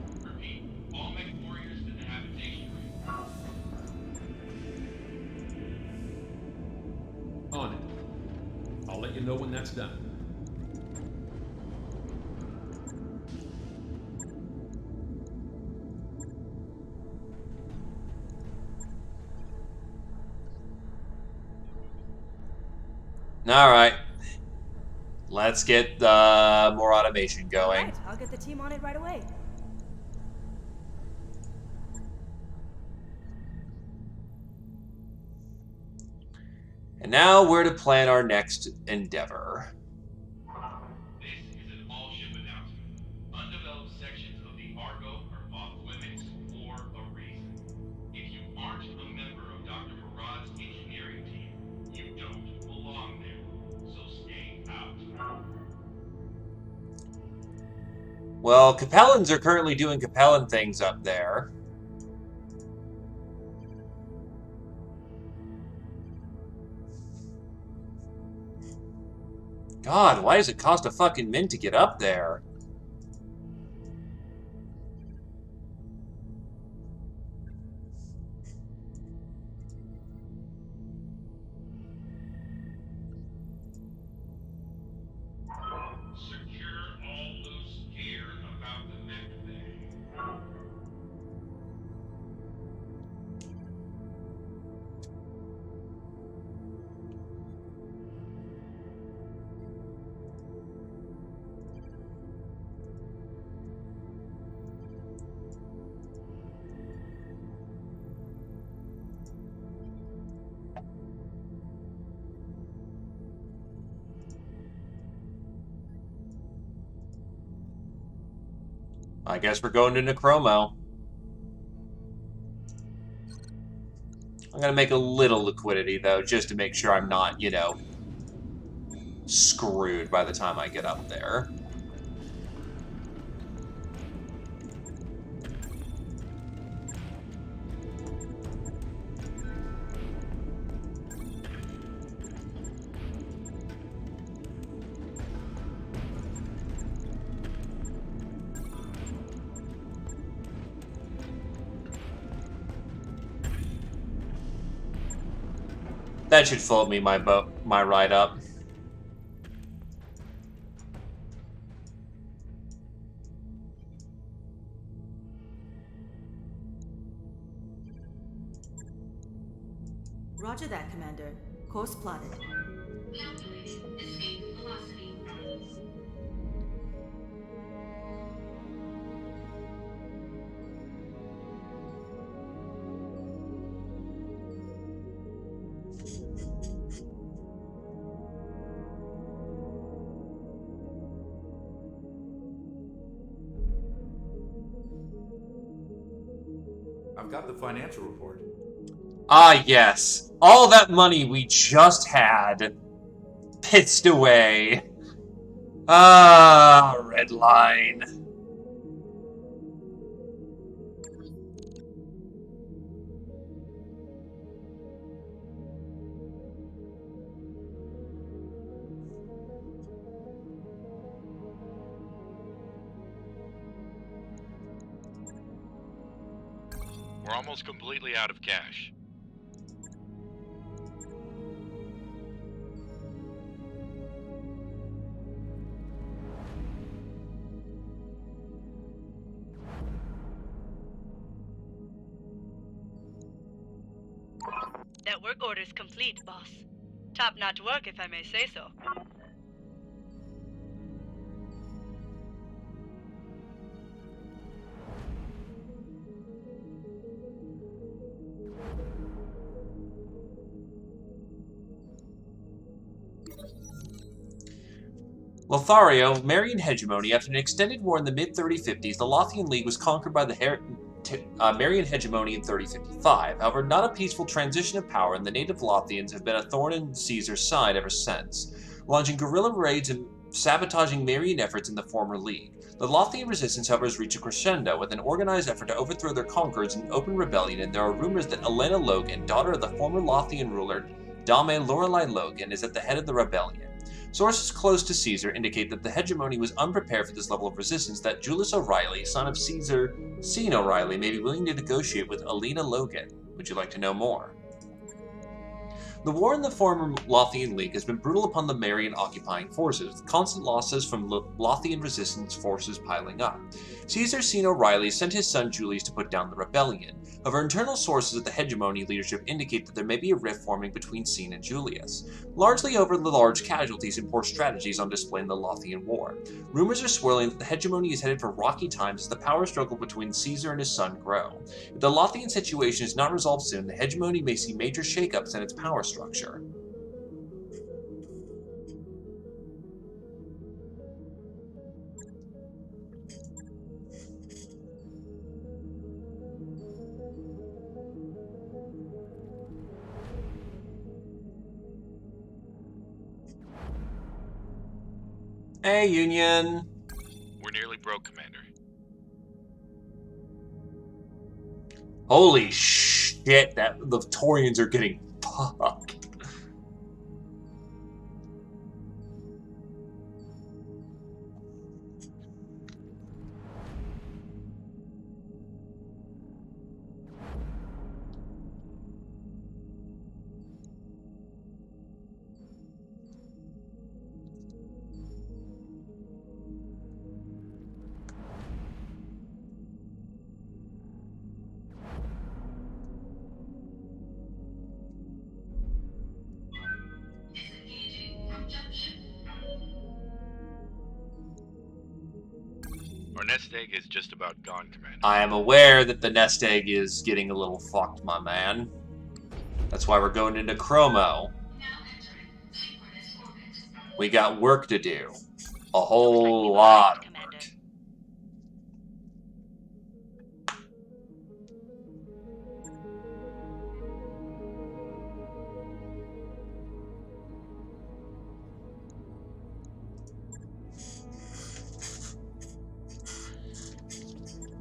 On it. I'll let you know when that's done.
Alright. Let's get more automation going.
Alright, I'll get the team on it right away.
And now we're to plan our next endeavor.
This is an all-ship announcement. Undeveloped sections of the Argo are off limits for a reason. If you aren't a member of Dr. Murad's engineering team, you don't belong there. So stay out.
Well, Capellans are currently doing Capellan things up there. God, why does it cost a fucking mint to get up there?
Secure all loose gear about the mech bay.
I guess we're going to Necromo. I'm going to make a little liquidity, though, just to make sure I'm not, you know, screwed by the time I get up there. That should float me my ride up.
Roger that, Commander. Course plotted.
Calculate escape velocity.
I've got the financial report.
Ah, yes. All that money we just had pissed away. Ah, red line.
We're almost completely out of cash.
That work order's complete, boss. Top-notch work, if I may say so.
Lothario, Marian hegemony. After an extended war in the mid-3050s, the Lothian League was conquered by the Marian hegemony in 3055. However, not a peaceful transition of power, and the native Lothians have been a thorn in Caesar's side ever since, launching guerrilla raids and sabotaging Marian efforts in the former league. The Lothian resistance, however, has reached a crescendo, with an organized effort to overthrow their conquerors in open rebellion, and there are rumors that Elena Logan, daughter of the former Lothian ruler Dame Lorelei Logan, is at the head of the rebellion. Sources close to Caesar indicate that the hegemony was unprepared for this level of resistance, that Julius O'Reilly, son of Caesar Sean O'Reilly, may be willing to negotiate with Elena Logan. Would you like to know more? The war in the former Lothian League has been brutal upon the Marian occupying forces, with constant losses from Lothian resistance forces piling up. Caesar Sean O'Reilly sent his son Julius to put down the rebellion. However, internal sources of the hegemony leadership indicate that there may be a rift forming between Sean and Julius, largely over the large casualties and poor strategies on display in the Lothian War. Rumors are swirling that the hegemony is headed for rocky times as the power struggle between Caesar and his son grow. If the Lothian situation is not resolved soon, the hegemony may see major shakeups in its power structure. Hey, Union!
We're nearly broke, Commander.
Holy shit, the Torians are getting fucked.
Our nest egg is just about gone, Commander.
I am aware that the nest egg is getting a little fucked, my man. That's why we're going into Chromo. We got work to do. A whole lot of work.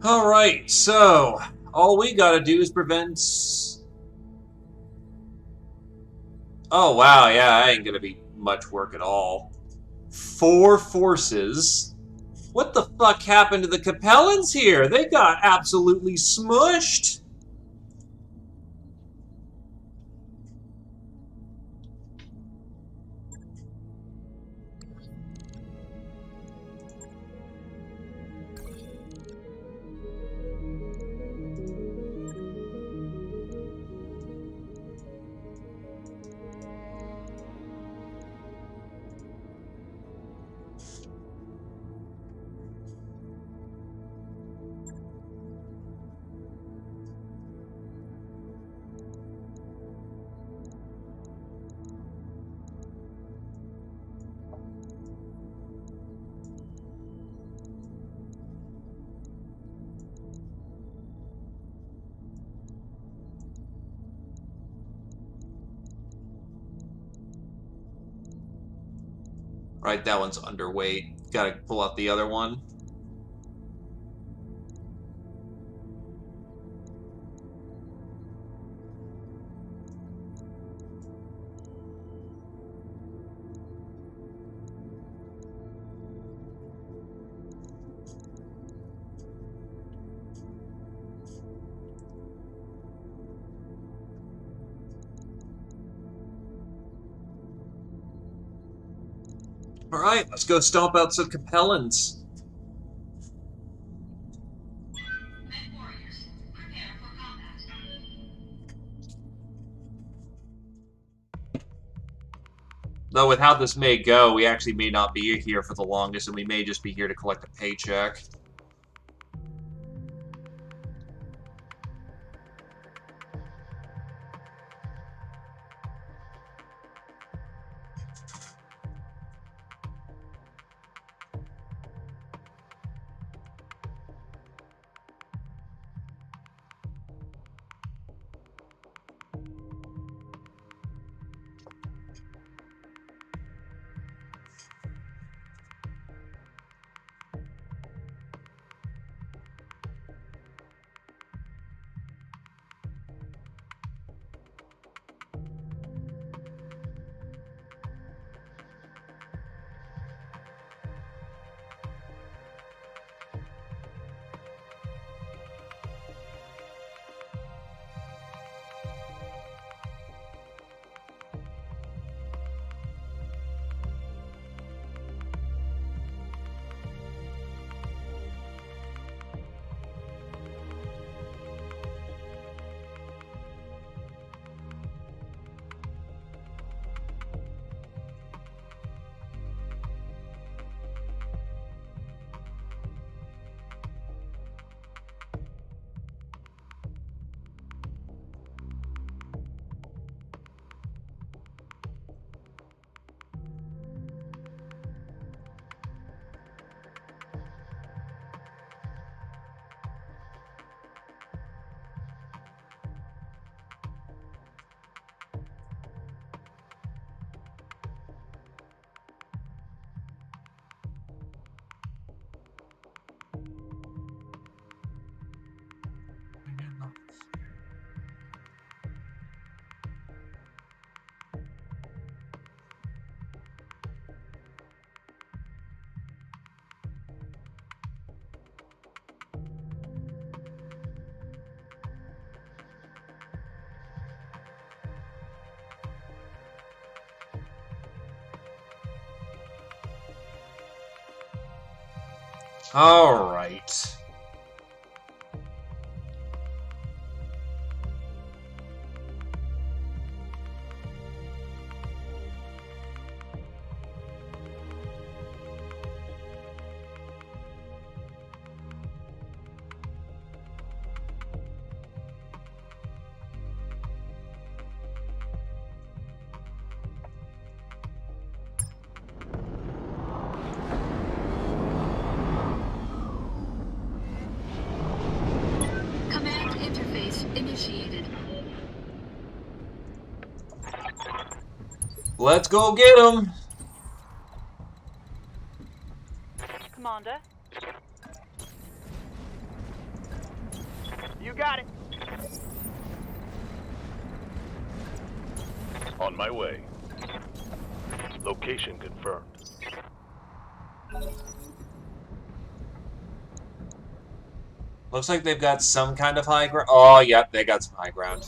Alright, so all we gotta do is prevent... Oh wow, yeah, that ain't gonna be much work at all. 4 forces. What the fuck happened to the Capellans here? They got absolutely smushed. Right, that one's underweight. Gotta pull out the other one. Alright, let's go stomp out some Capellans. Though with how this may go, we actually may not be here for the longest, and we may just be here to collect a paycheck. Alright.
Command interface initiated.
Let's go get him!
Commander?
You got it.
On my way. Location confirmed.
Looks like they've got some kind of high ground. Oh, yep, they got some high ground.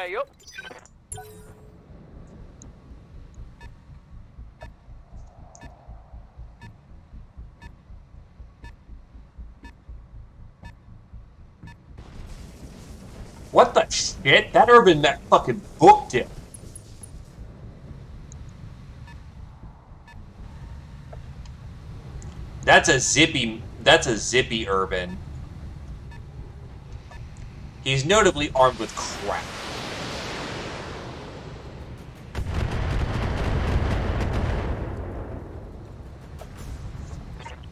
Yup.
What the shit? That urban mech fucking booked it. That's a zippy urban. He's notably armed with crap.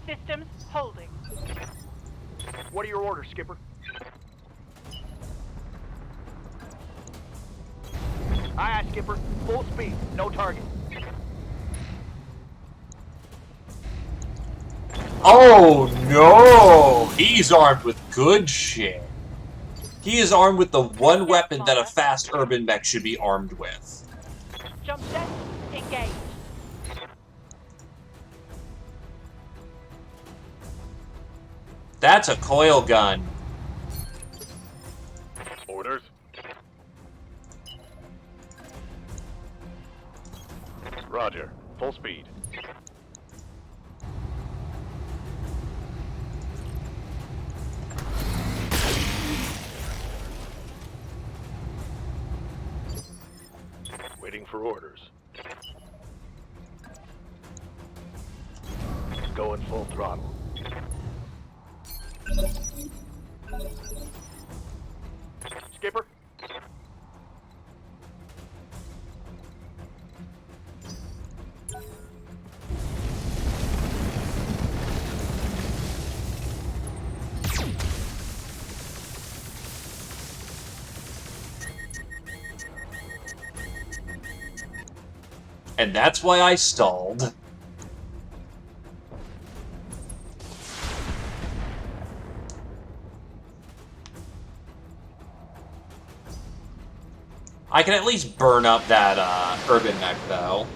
Systems holding.
What are your orders, Skipper? Aye, aye, Skipper. Full speed. No target.
Oh no! He's armed with good shit. He is armed with the one weapon that a fast urban mech should be armed with.
Jump set. Engage.
That's a coil gun.
Orders. Roger. Full speed. Waiting for orders. Going full throttle.
Skipper?
And that's why I stalled. I can at least burn up that urban mech, though.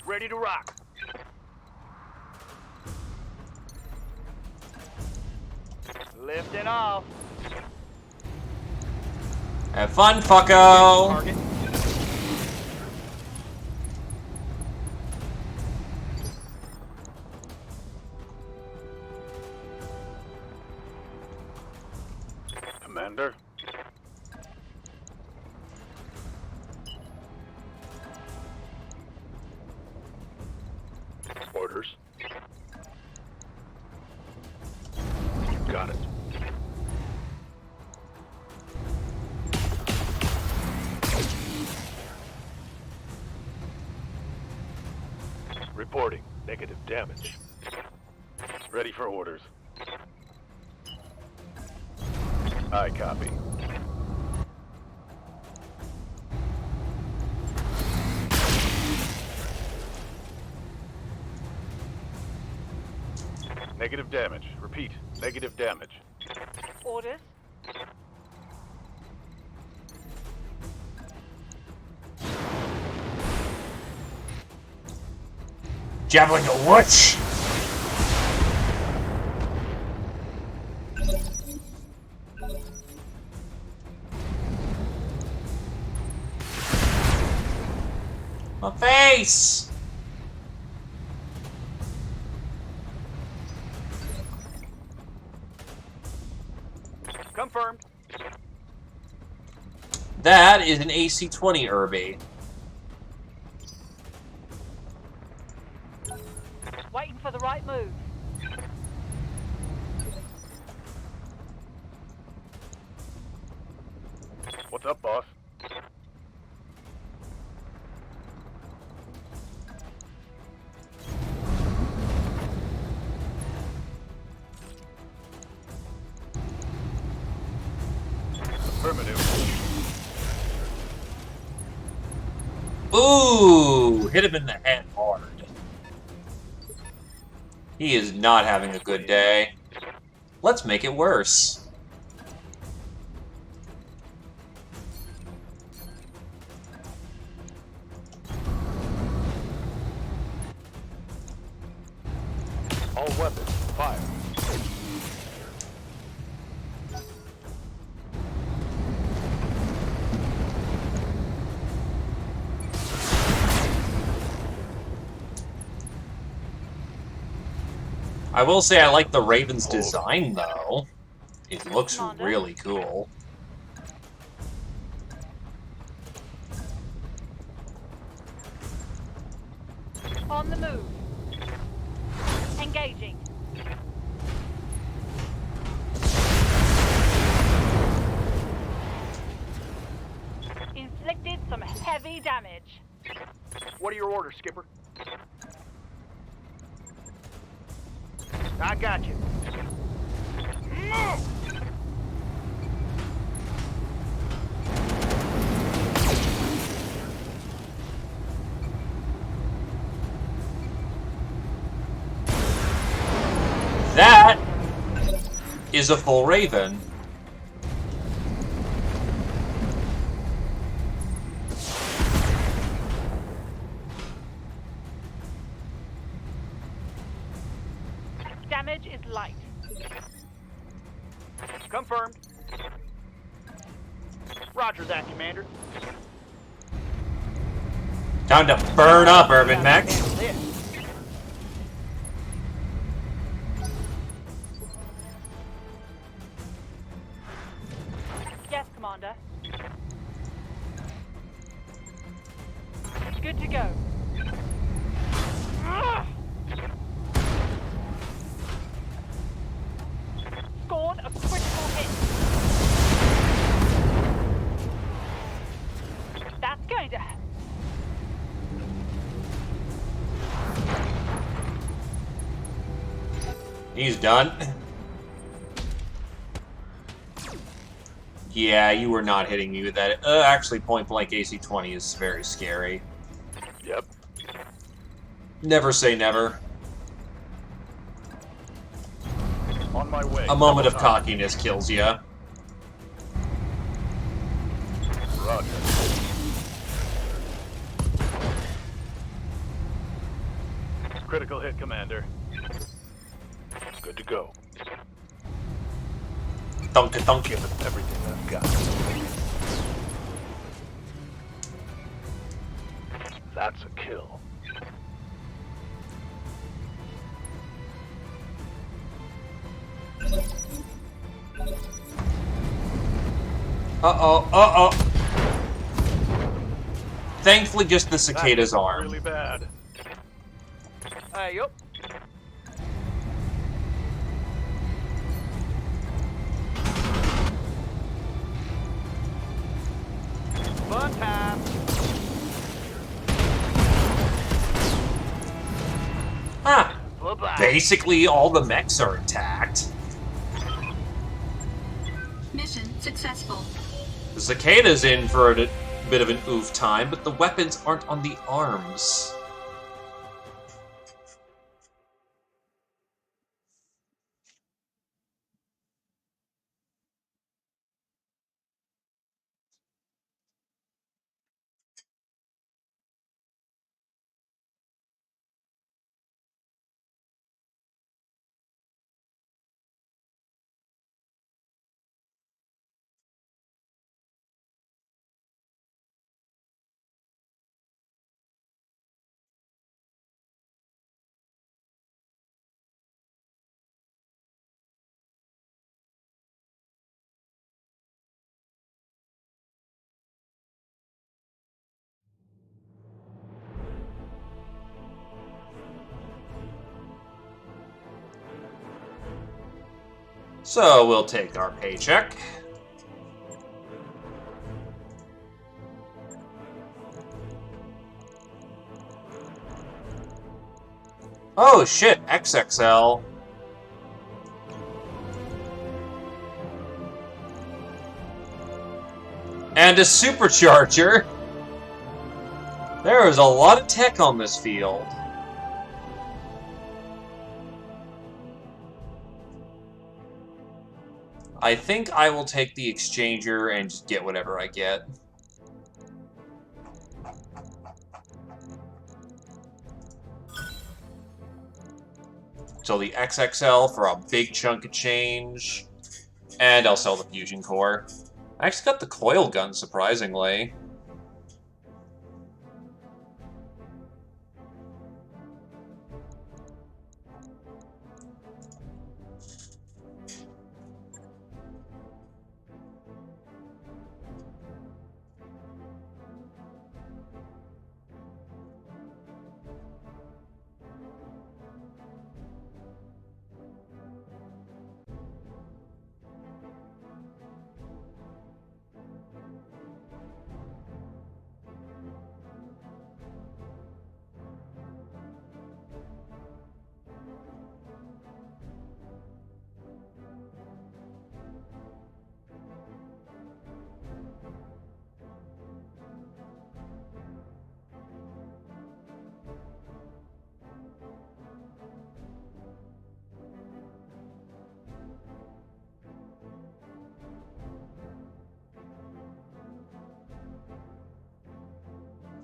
Ready to rock. Lifting off.
Have fun, fucko!
Target.
Commander. Orders. Got it. Reporting. Negative damage. Ready for orders. I copy. Negative damage. Repeat. Negative damage.
Orders.
Javelin a whoosh! Nice!
Confirmed.
That is an AC-20 Irby.
Waiting for the right move.
What's up, boss? Affirmative.
Ooh! Hit him in the head hard. He is not having a good day. Let's make it worse.
All weapons, fire.
I will say I like the Raven's design, though. It looks really cool.
On the move. Engaging. Inflicted some heavy damage.
What are your orders, Skipper? I got you. Move!
That is a full Raven.
Damage is light.
Confirmed. Roger that, Commander.
Time to burn up, Urban Mech.
Handle this.
Yes, Commander. Good to go. Scored a critical hit. That's going to...
He's done. Yeah, you were not hitting me with that. Actually, point-blank AC-20 is very scary.
Yep.
Never say never.
On my way.
A moment of
Double time.
cockiness kills you.
Roger. Critical hit, Commander. Good to go.
Thunk.
Give it everything I've got. That's a kill.
Uh-oh. Thankfully, just the cicada's
That's
arm.
really bad.
Hey, yup. Fun time.
Ah,
Bye-bye.
basically all the mechs are intact.
Mission successful.
The cicada's in for a bit of an oof time, but the weapons aren't on the arms. So we'll take our paycheck. Oh shit, XXL. And a supercharger. There is a lot of tech on this field. I think I will take the exchanger and just get whatever I get. So the XXL for a big chunk of change. And I'll sell the fusion core. I actually got the coil gun, surprisingly.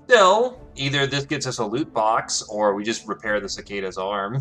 Still, either this gets us a loot box, or we just repair the Cicada's arm.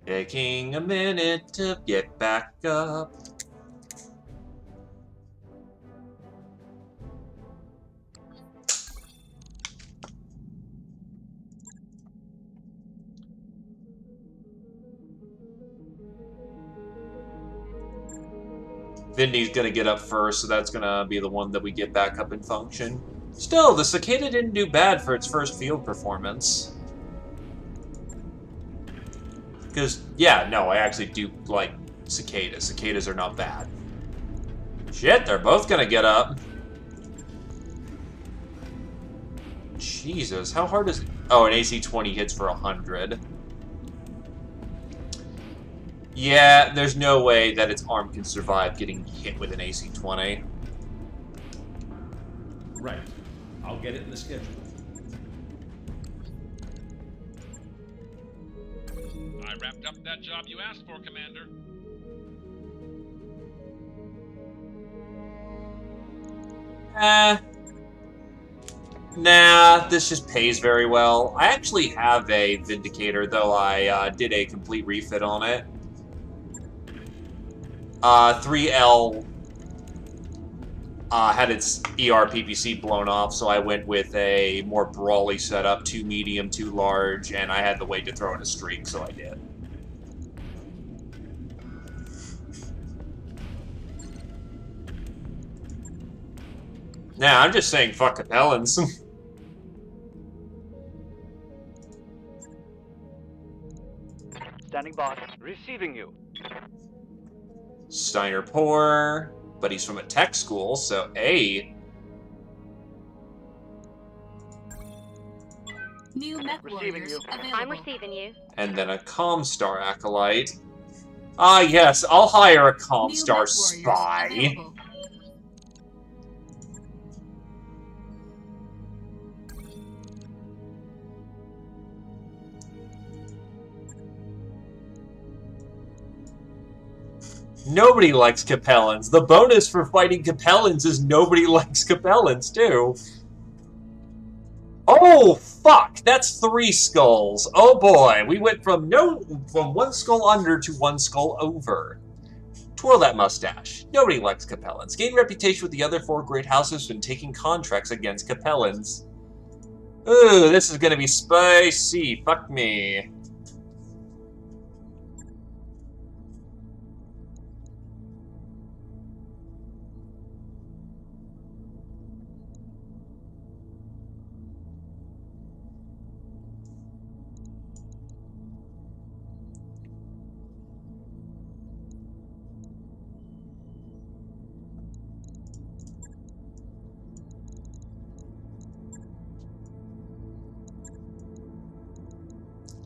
Taking a minute to get back up. Vindy's gonna get up first, so that's gonna be the one that we get back up in function. Still, the Cicada didn't do bad for its first field performance. Because, yeah, no, I actually do like cicadas. Cicadas are not bad. Shit, they're both gonna get up. Jesus, how hard is it? Oh, an AC-20 hits for 100. Yeah, there's no way that its arm can survive getting hit with an AC-20.
Right. I'll get it in the schedule.
I wrapped up that job you asked for, Commander.
Nah, this just pays very well. I actually have a Vindicator, though I did a complete refit on it. 3L had its ER-PPC blown off, so I went with a more brawly setup, 2 medium, 2 large, and I had the weight to throw in a streak, so I did. Nah, I'm just saying fuck Capellans.
Standing by. Receiving you.
Steiner poor, but he's from a tech school, so A.
New mech
Receiving
warriors
you.
available.
I'm receiving you.
And then a Comstar Acolyte. Ah, yes, I'll hire a
New
Comstar
mech warriors
spy.
available.
Nobody likes Capellans. The bonus for fighting Capellans is nobody likes Capellans, too. Oh, fuck! That's 3 skulls. Oh boy, we went from 1 skull under to 1 skull over. Twirl that mustache. Nobody likes Capellans. Gain reputation with the other 4 great houses when taking contracts against Capellans. Ooh, this is gonna be spicy. Fuck me.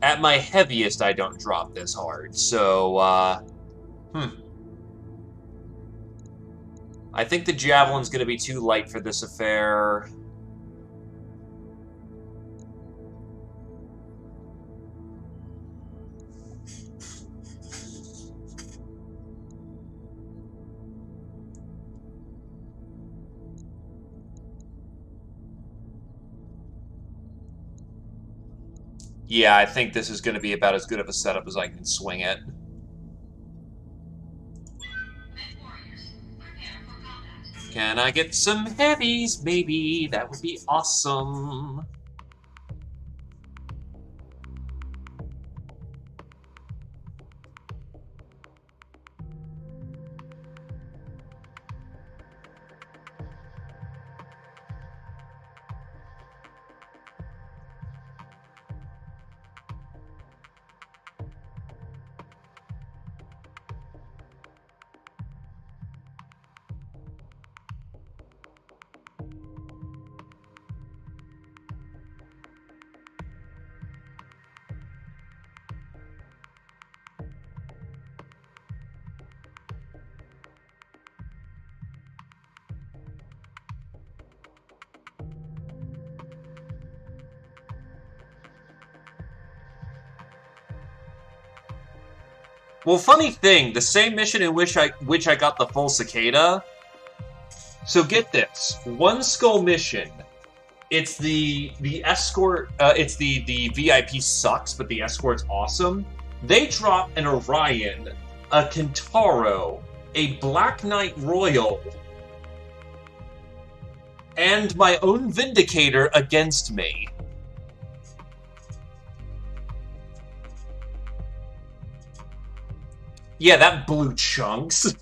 At my heaviest, I don't drop this hard, so, I think the Javelin's gonna be too light for this affair. Yeah, I think this is going to be about as good of a setup as I can swing it. Can I get some heavies, maybe? That would be awesome. Well, funny thing, the same mission in which I got the full cicada. So get this, 1 skull mission. It's the escort. It's the VIP sucks, but the escort's awesome. They drop an Orion, a Kentaro, a Black Knight Royal, and my own Vindicator against me. Yeah, that blew chunks.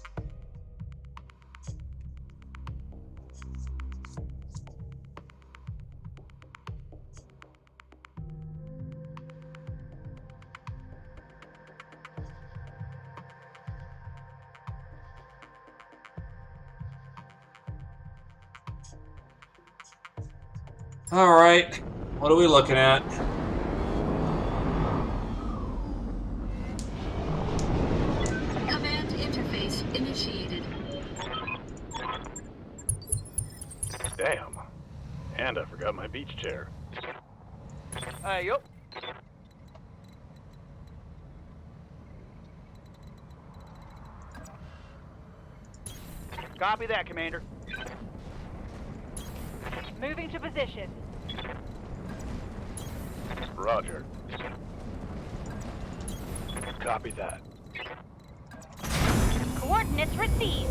All right, what are we looking at?
Command interface initiated.
Damn. And I forgot my beach chair.
Yup. Copy that, Commander.
Moving to position.
Roger. Copy that.
Coordinates received.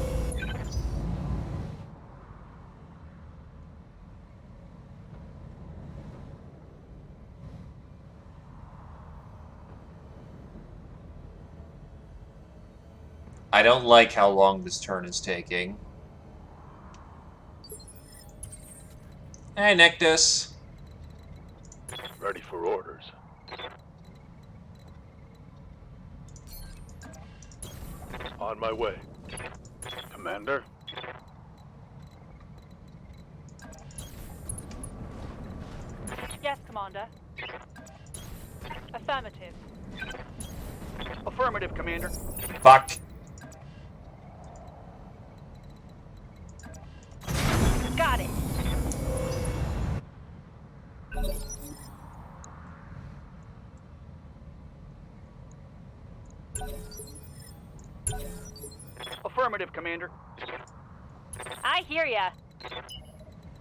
I don't like how long this turn is taking. Hey, Nectus.
Ready for orders. On my way. Commander?
Yes, Commander. Affirmative.
Affirmative, Commander.
Fuck.
Got it.
Affirmative, Commander.
I hear ya.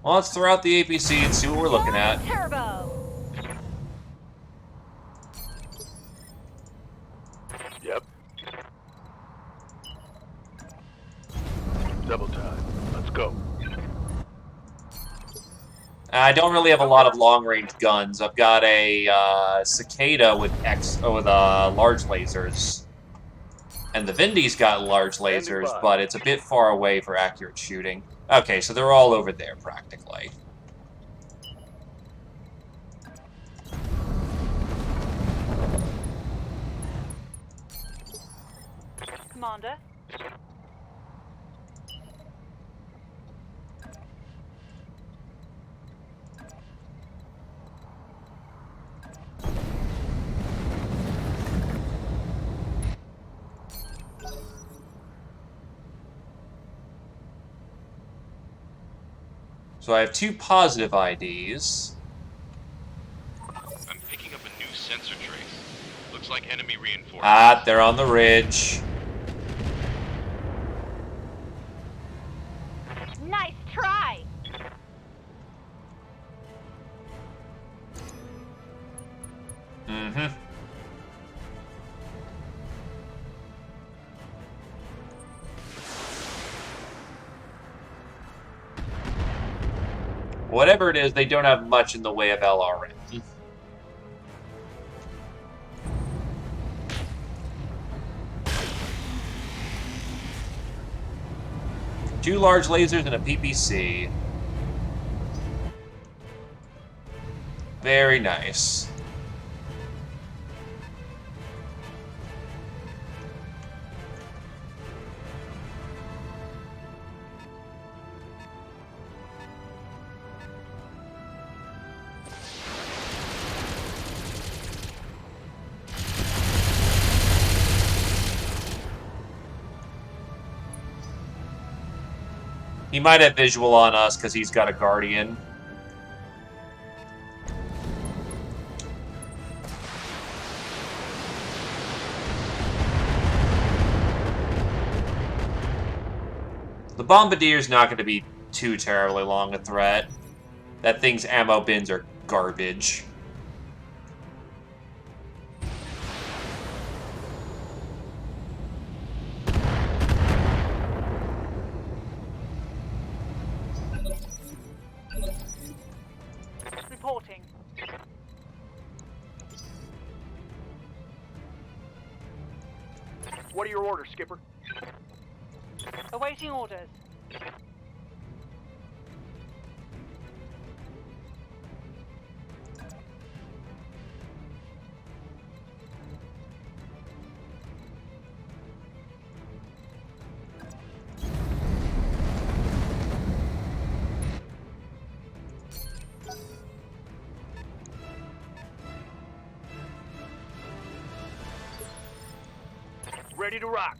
Well, let's throw out the APC and see what we're looking at.
Turbo.
I don't really have a lot of long-range guns. I've got a Cicada with large lasers. And the Vindy's got large lasers, but it's a bit far away for accurate shooting. Okay, so they're all over there, practically.
Commander?
So I have 2 positive IDs.
I'm picking up a new sensor trace. Looks like enemy reinforcements.
Ah, they're on the ridge.
Nice try!
Mm-hmm. Whatever it is, they don't have much in the way of LRM. Two large lasers and a PPC. Very nice. He might have visual on us because he's got a Guardian. The Bombardier's not going to be too terribly long a threat. That thing's ammo bins are garbage.
Reporting.
What are your orders, Skipper?
Awaiting orders.
Ready to rock.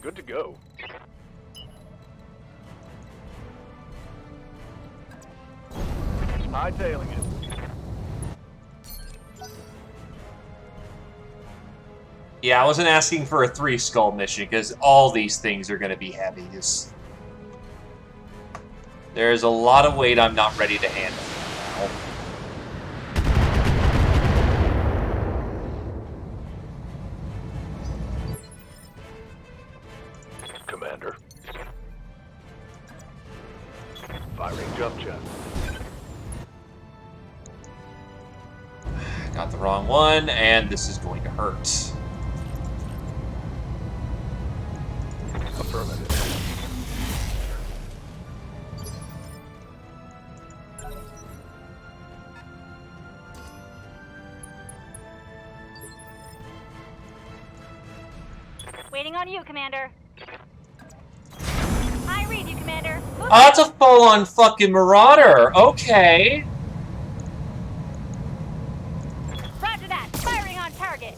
Good to go.
Hightailing it.
Yeah, I wasn't asking for a 3-skull mission, because all these things are going to be heavies. There's a lot of weight I'm not ready to handle now.
Commander. Firing jump jet.
Got the wrong one, and this is going to hurt.
Affirmative.
Waiting on you, Commander. I read you, Commander. Move
Oh, it's a full-on fucking Marauder. Okay.
Roger that. Firing on target.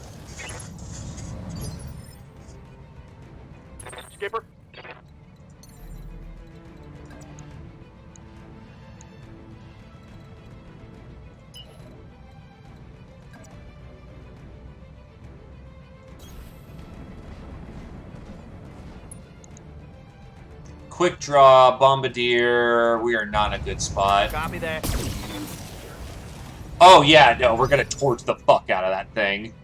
Skipper?
Quick draw, Bombardier. We are not in a good spot.
Copy that.
Oh, yeah, no, we're gonna torch the fuck out of that thing.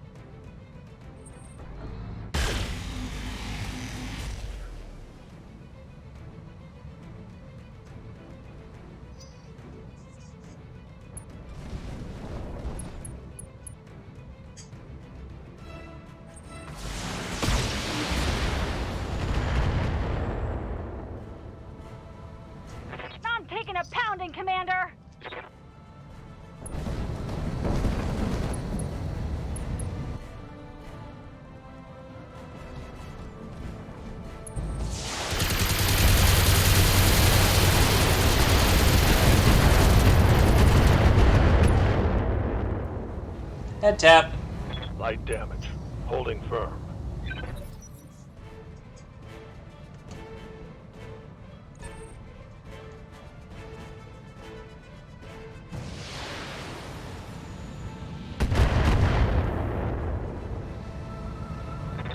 Grounding, Commander!
Head tap.
Light damage. Holding firm.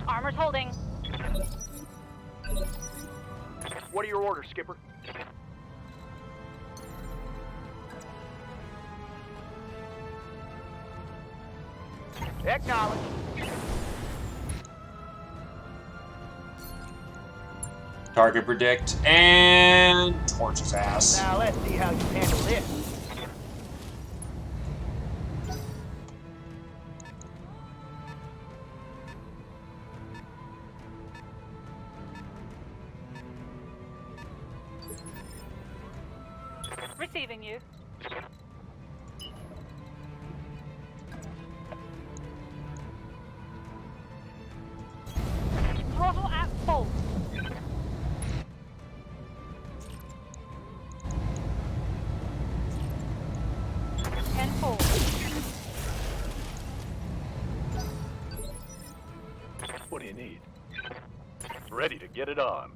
Armor's holding.
What are your orders, Skipper? Acknowledge.
Target predict, and torch his ass.
Now let's see how you handle this.
Receiving you. Throttle at full. Ten full.
What do you need? Ready to get it on.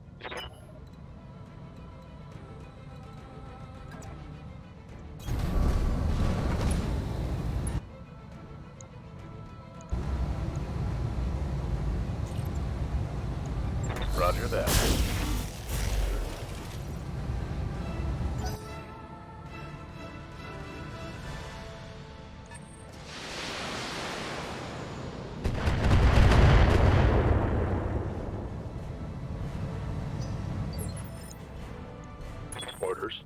Roger that. Orders.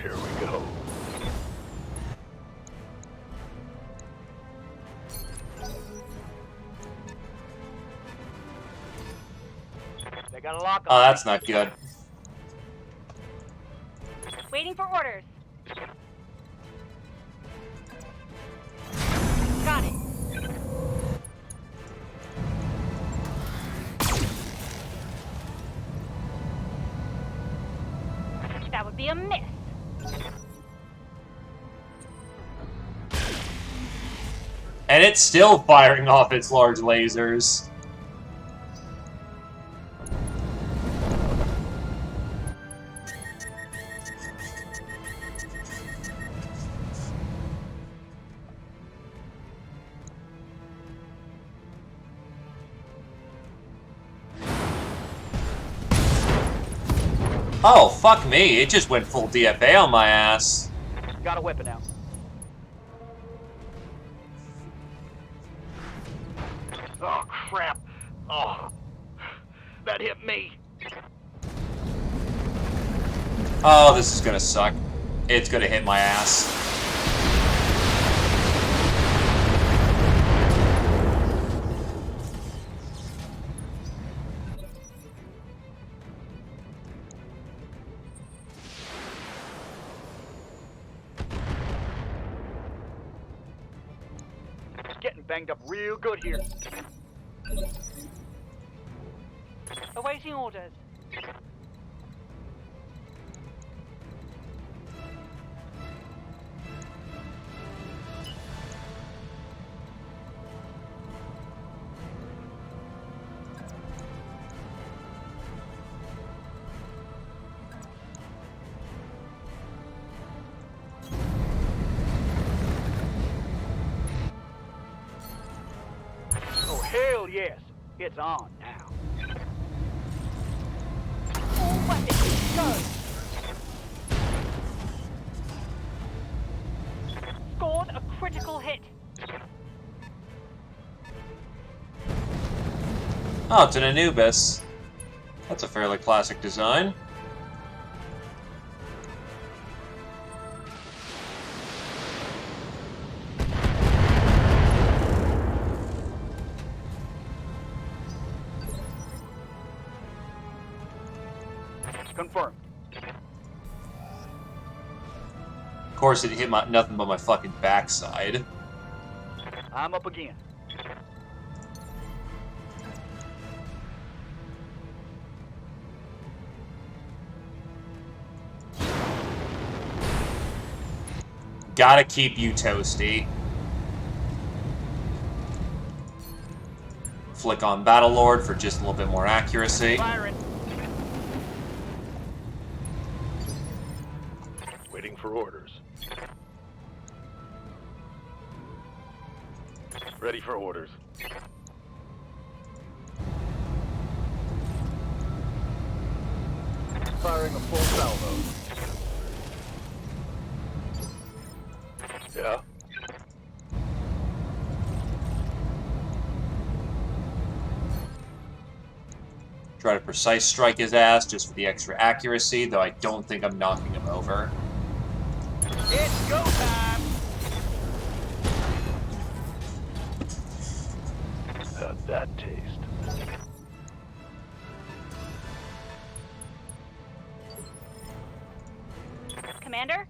Here we go.
They got a lock
Oh,
on.
that's not good.
Waiting for orders. Got it. That would be a miss.
And it's still firing off its large lasers. Oh, fuck me. It just went full DFA on my ass.
Got a weapon out. Oh, crap. Oh, that hit me.
Oh, this is gonna suck. It's gonna hit my ass.
Getting banged up real good here.
Awaiting orders.
Oh, hell yes. It's on now.
All weapons, go! Scored a critical hit.
Oh, it's an Anubis. That's a fairly classic design.
Confirmed.
Of course, it hit nothing but my fucking backside.
I'm up again.
Gotta keep you toasty. Flick on Battlelord for just a little bit more accuracy.
Firing.
Waiting for orders. Ready for orders.
Firing a full salvo.
Yeah?
Try to precise strike his ass just for the extra accuracy, though I don't think I'm knocking him over.
It's go time!
How'd that taste?
Commander?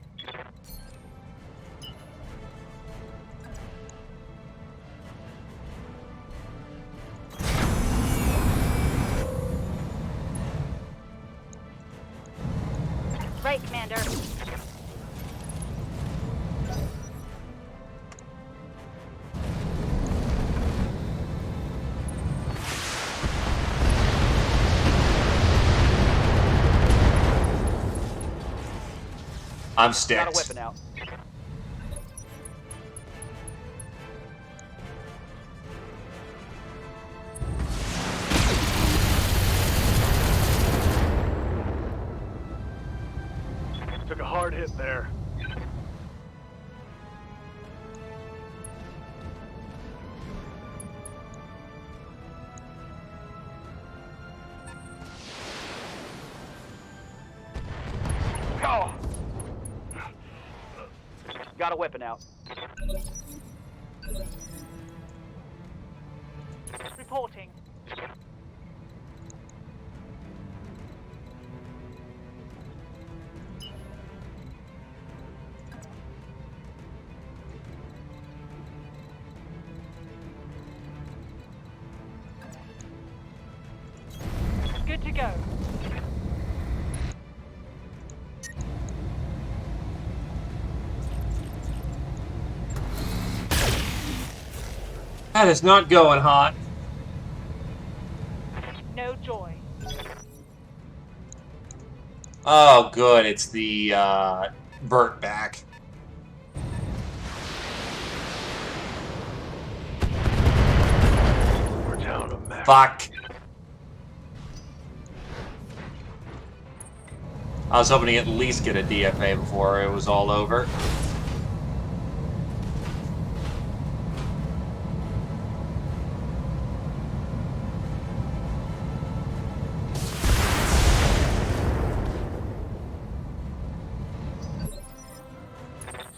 Right, Commander.
I'm
Got a
sticked.
weapon out.
Took a hard hit there.
Oh! Got a weapon out. Reporting. Good to go.
That is not going hot.
No joy.
Oh, good. It's the, Burt back.
We're down to max.
Fuck. I was hoping to at least get a DFA before it was all over.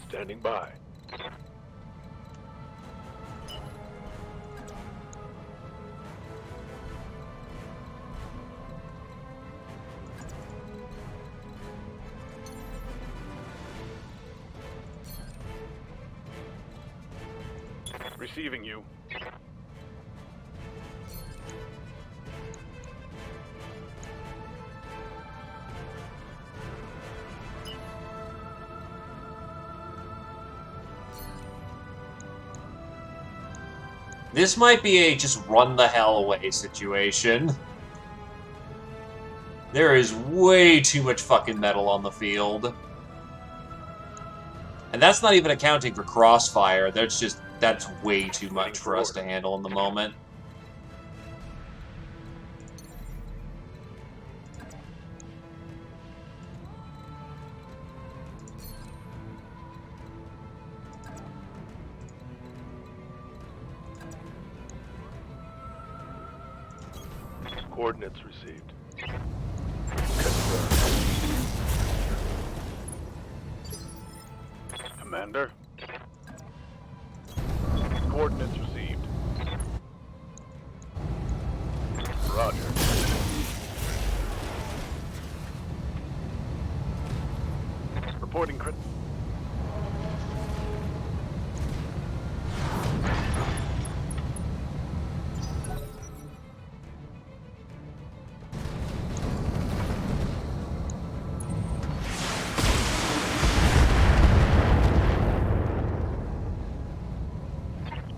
Standing by. Receiving you.
This might be a just run the hell away situation. There is way too much fucking metal on the field. And that's not even accounting for crossfire. That's way too much for us to handle in the moment.
Coordinates received. Commander. Coordinates received. Roger. Reporting crit.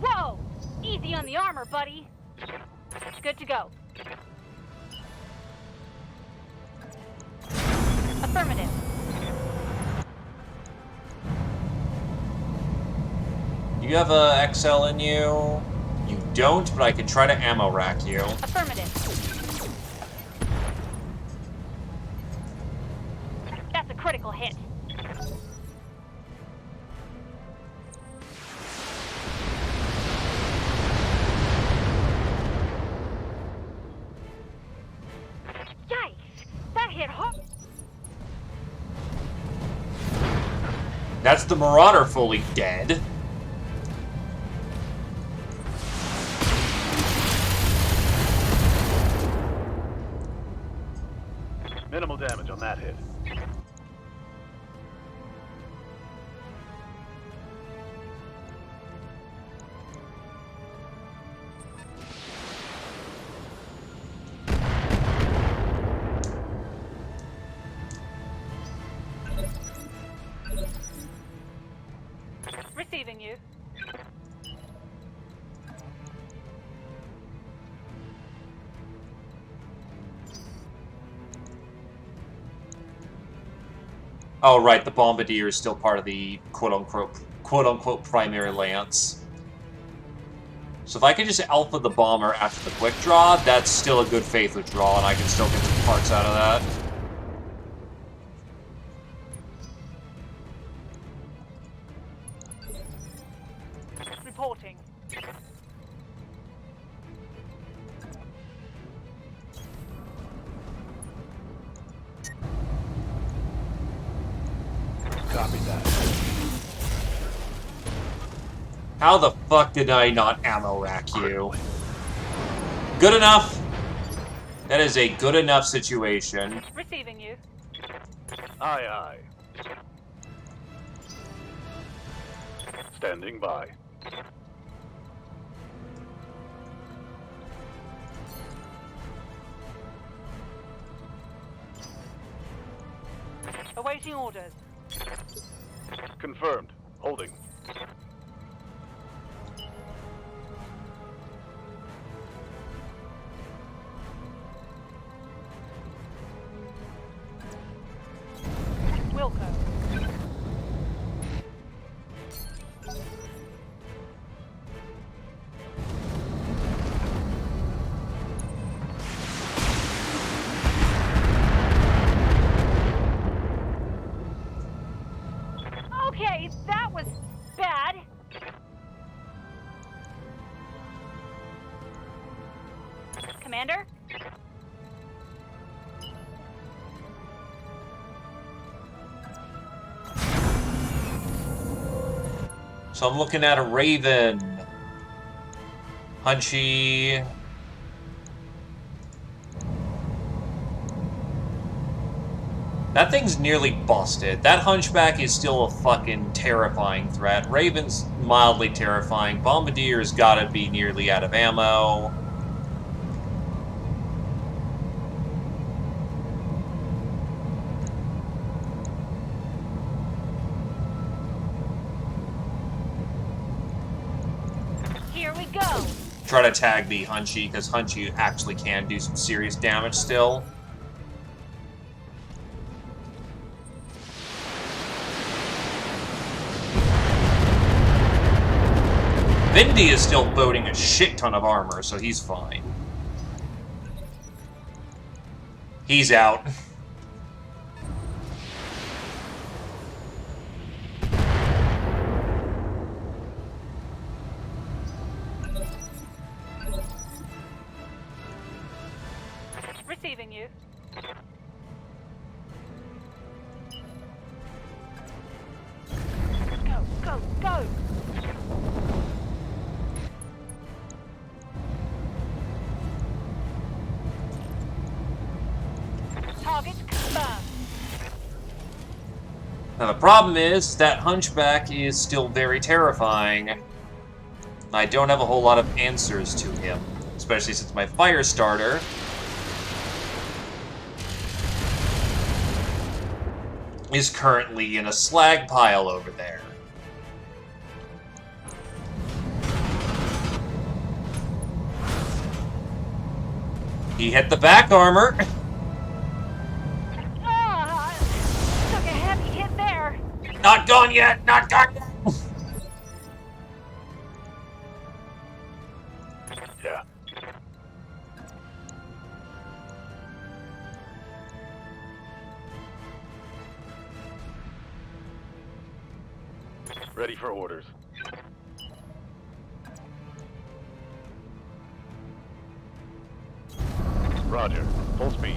Whoa! Easy on the armor, buddy. Good to go. Affirmative.
You have a XL in you? You don't, but I can try to ammo rack you.
Affirmative. That's a critical hit. Yikes! That hit hard.
That's the Marauder fully dead.
Minimal damage on that hit.
Receiving you.
Oh, right, the Bombardier is still part of the quote-unquote primary lance. So if I can just alpha the bomber after the quick draw, that's still a good faith withdrawal, and I can still get some parts out of that.
Reporting.
Copy that.
How the fuck did I not ammo rack you? Good enough! That is a good enough situation.
Receiving you.
Aye, aye. Standing by.
Awaiting orders.
Confirmed. Holding.
Wilco. Okay, that was bad. Commander?
So I'm looking at a Raven. Hunchy. That thing's nearly busted. That Hunchback is still a fucking terrifying threat. Raven's mildly terrifying. Bombardier's gotta be nearly out of ammo.
Here we go.
Try to tag the Hunchy, because Hunchy actually can do some serious damage still. Vindy is still loading a shit ton of armor, so he's fine. He's out.
Receiving you. Go, go, go! Target confirmed.
Now, the problem is that Hunchback is still very terrifying. I don't have a whole lot of answers to him, especially since my fire starter is currently in a slag pile over there. He hit the back armor.
Took a heavy hit there.
Not gone yet, not gone yet.
Yeah. Ready for orders. Roger. Full speed.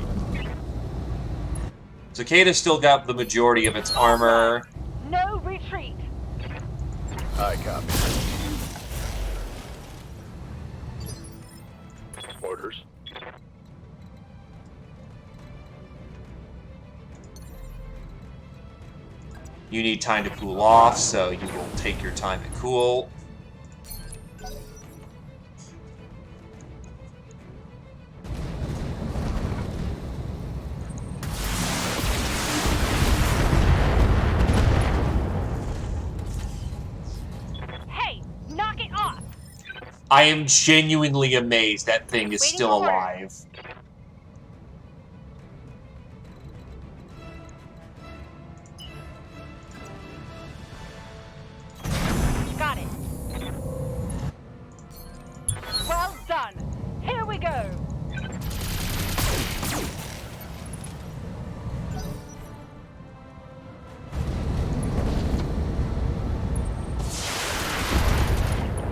Cicada's still got the majority of its armor.
No retreat.
I copy. Orders.
You need time to cool off, so you will take your time to cool.
Hey, knock it off.
I am genuinely amazed that thing is
Waiting
still
for orders.
alive.
Got it. Well done. Here we go.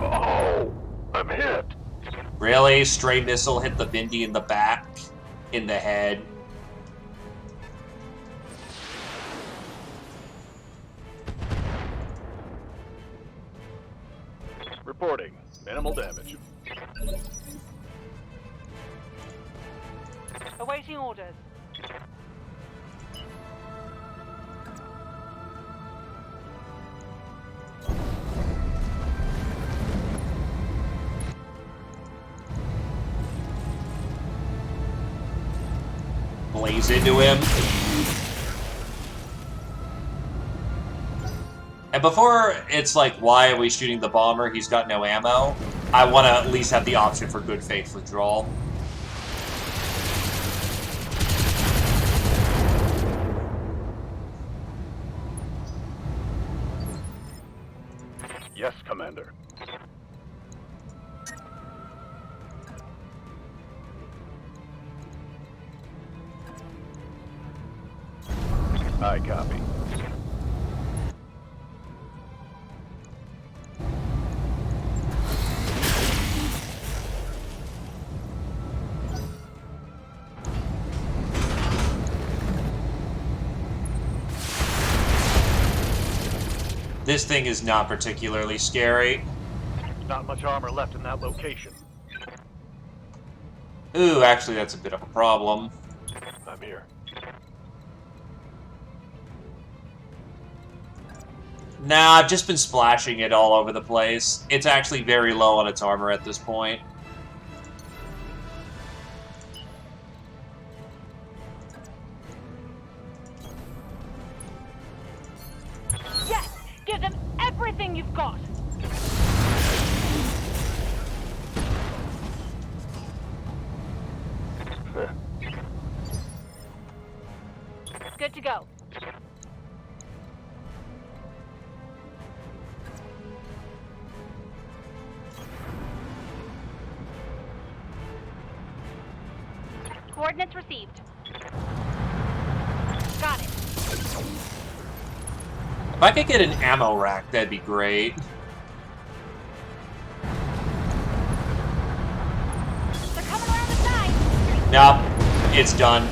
Oh, I'm hit.
Really? Stray missile hit the Bindi in the back? In the head?
Reporting. Minimal damage.
Awaiting orders.
Blaze into him. And before it's like, why are we shooting the bomber? He's got no ammo. I want to at least have the option for good faith withdrawal.
Yes, Commander. I copy.
This thing is not particularly scary.
Not much armor left in that location.
Ooh, actually that's a bit of a problem.
I'm here.
Nah, I've just been splashing it all over the place. It's actually very low on its armor at this point.
Yes! Give them everything you've got! Good to go. Coordinates received. Got it.
If I could get an ammo rack, that'd be great.
They're coming around the side.
Nope, it's done.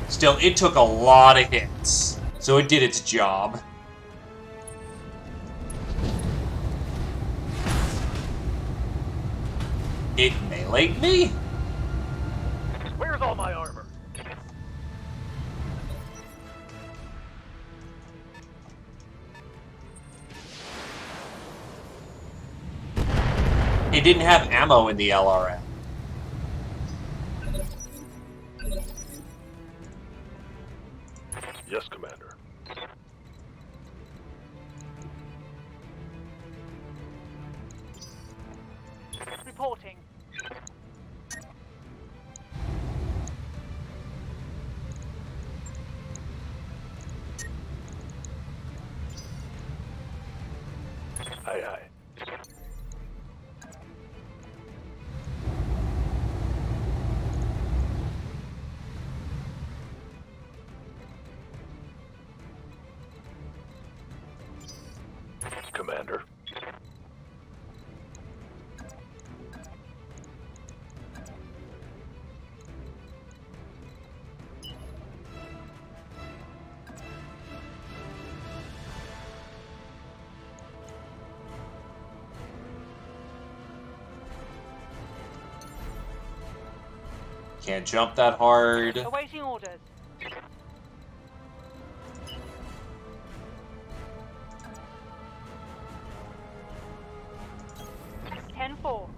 Still, it took a lot of hits, so it did its job. It meleeed me?
Where's all my armor?
It didn't have ammo in the LRM.
Yes, Commander.
Reporting.
Aye, aye. Commander.
Can't jump that hard.
Awaiting orders. Ten four.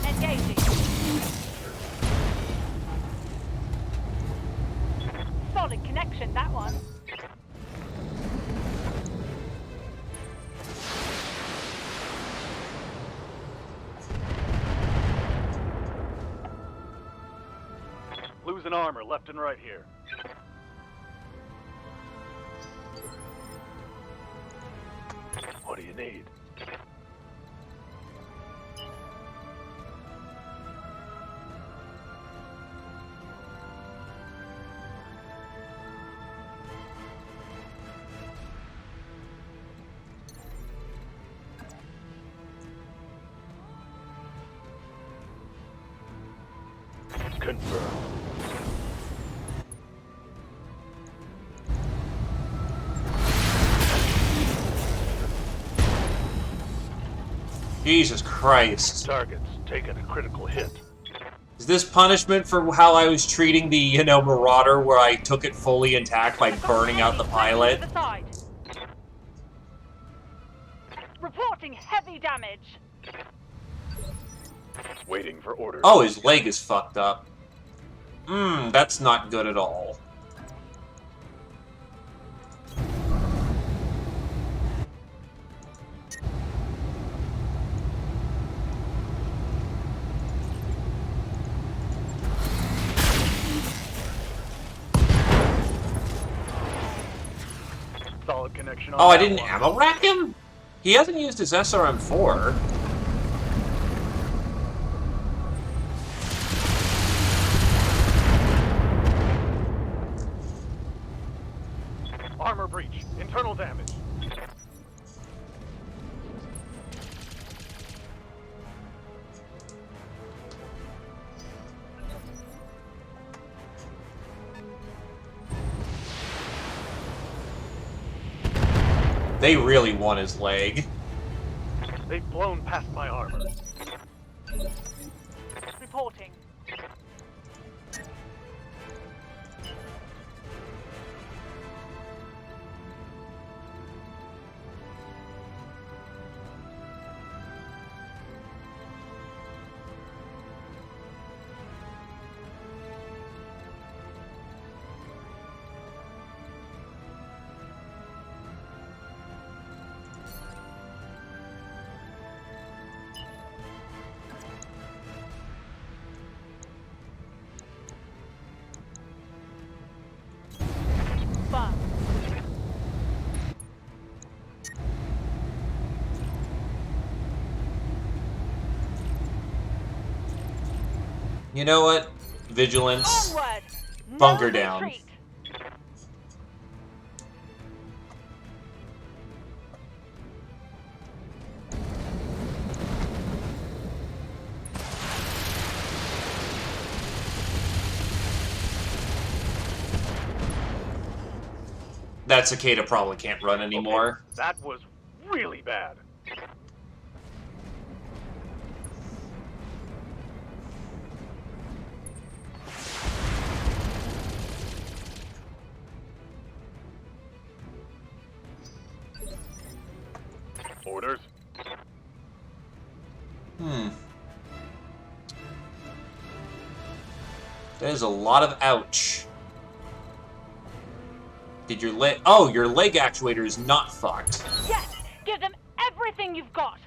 Engaging. Solid connection, that one.
Losing armor left and right here. What do you need? Confirmed.
Jesus Christ.
Target's taken a critical hit.
Is this punishment for how I was treating the, Marauder, where I took it fully intact by burning out the pilot?
To the side. Reporting heavy damage.
Waiting for orders.
Oh, his leg is fucked up. That's not good at all.
Solid connection on
Oh, I
that
didn't
one.
ammo rack him? He hasn't used his SRM-4.
Armor breach. Internal damage.
They really want his leg.
They've blown past my armor.
Reporting. Fun.
You know what? Vigilance.
Onward.
Bunker
No
down.
retreat.
That cicada probably can't run anymore.
Okay, that was really bad. Orders?
There's a lot of ouch. Did your leg... Oh, your leg actuator is not fucked.
Yes! Give them everything you've got!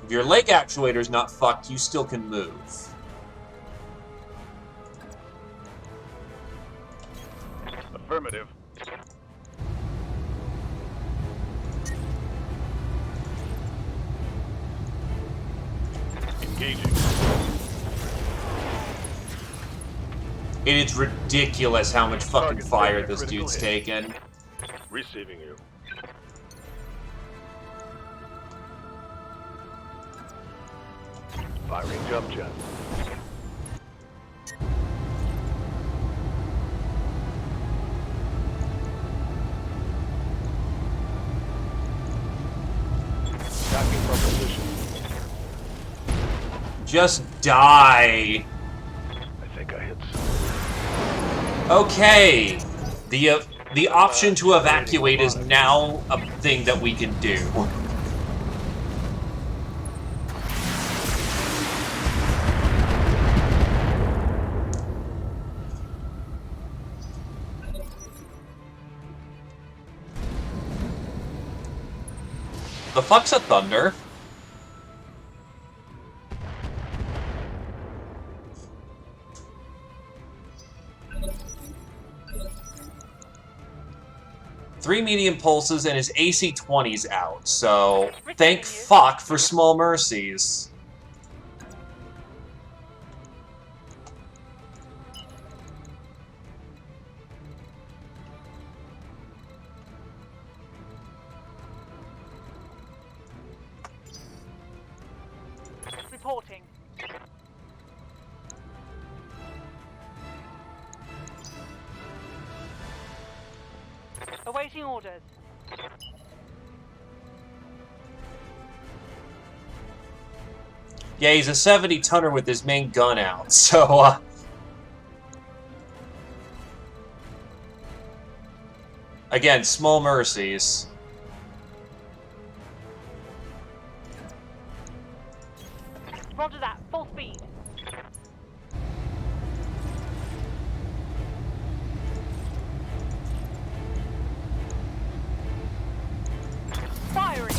If your leg actuator is not fucked, you still can move.
Affirmative. Engaging.
It is ridiculous how much fucking
Target
fire
taking a
this
critical
dude's
hit.
taken.
Receiving you. Firing jump jet. Tracking from position.
Just die.
I think I hit.
Okay. The option to evacuate is now a thing that we can do. The fuck's a thunder? Three medium pulses and his AC-20's out, so thank fuck for small mercies.
Reporting. Awaiting orders.
Yeah, he's a 70-tonner with his main gun out, so, again, small mercies.
Roger that. Full speed. Firing.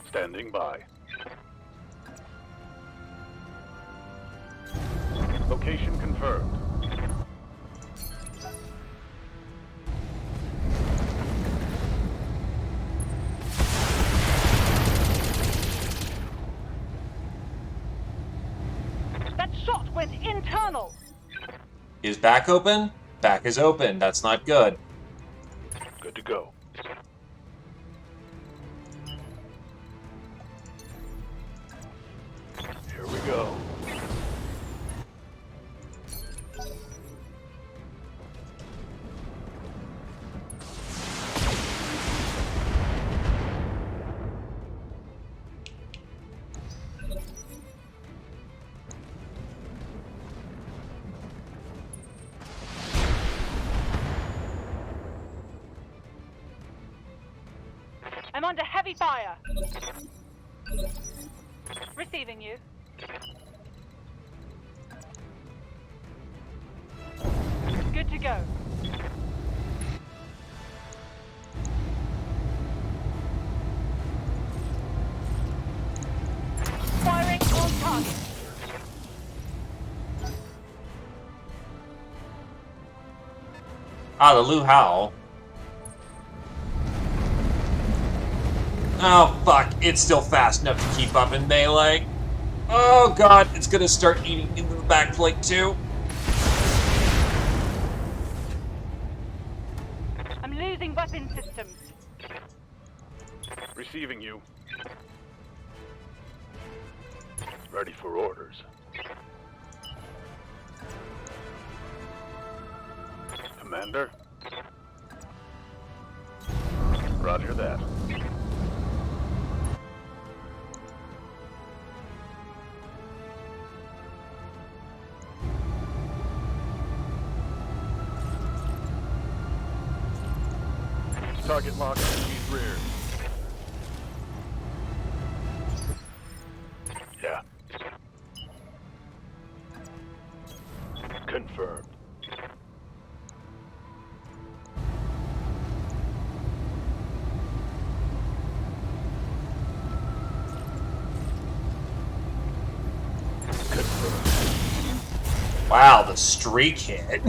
Standing by. Location confirmed.
That shot went internal.
Is back open? Back is open. That's not good.
Good to go. Here we go.
I'm under heavy fire. Receiving you. Good to go. Firing on target.
Ah, the Lu Hao. Oh, fuck. It's still fast enough to keep up in melee. Oh, God. It's gonna start eating into the backplate, too.
I'm losing weapon systems.
Receiving you. Ready for orders. Commander. Roger that. Target lock on enemy's rear. Yeah. Confirmed.
Wow, the streak hit.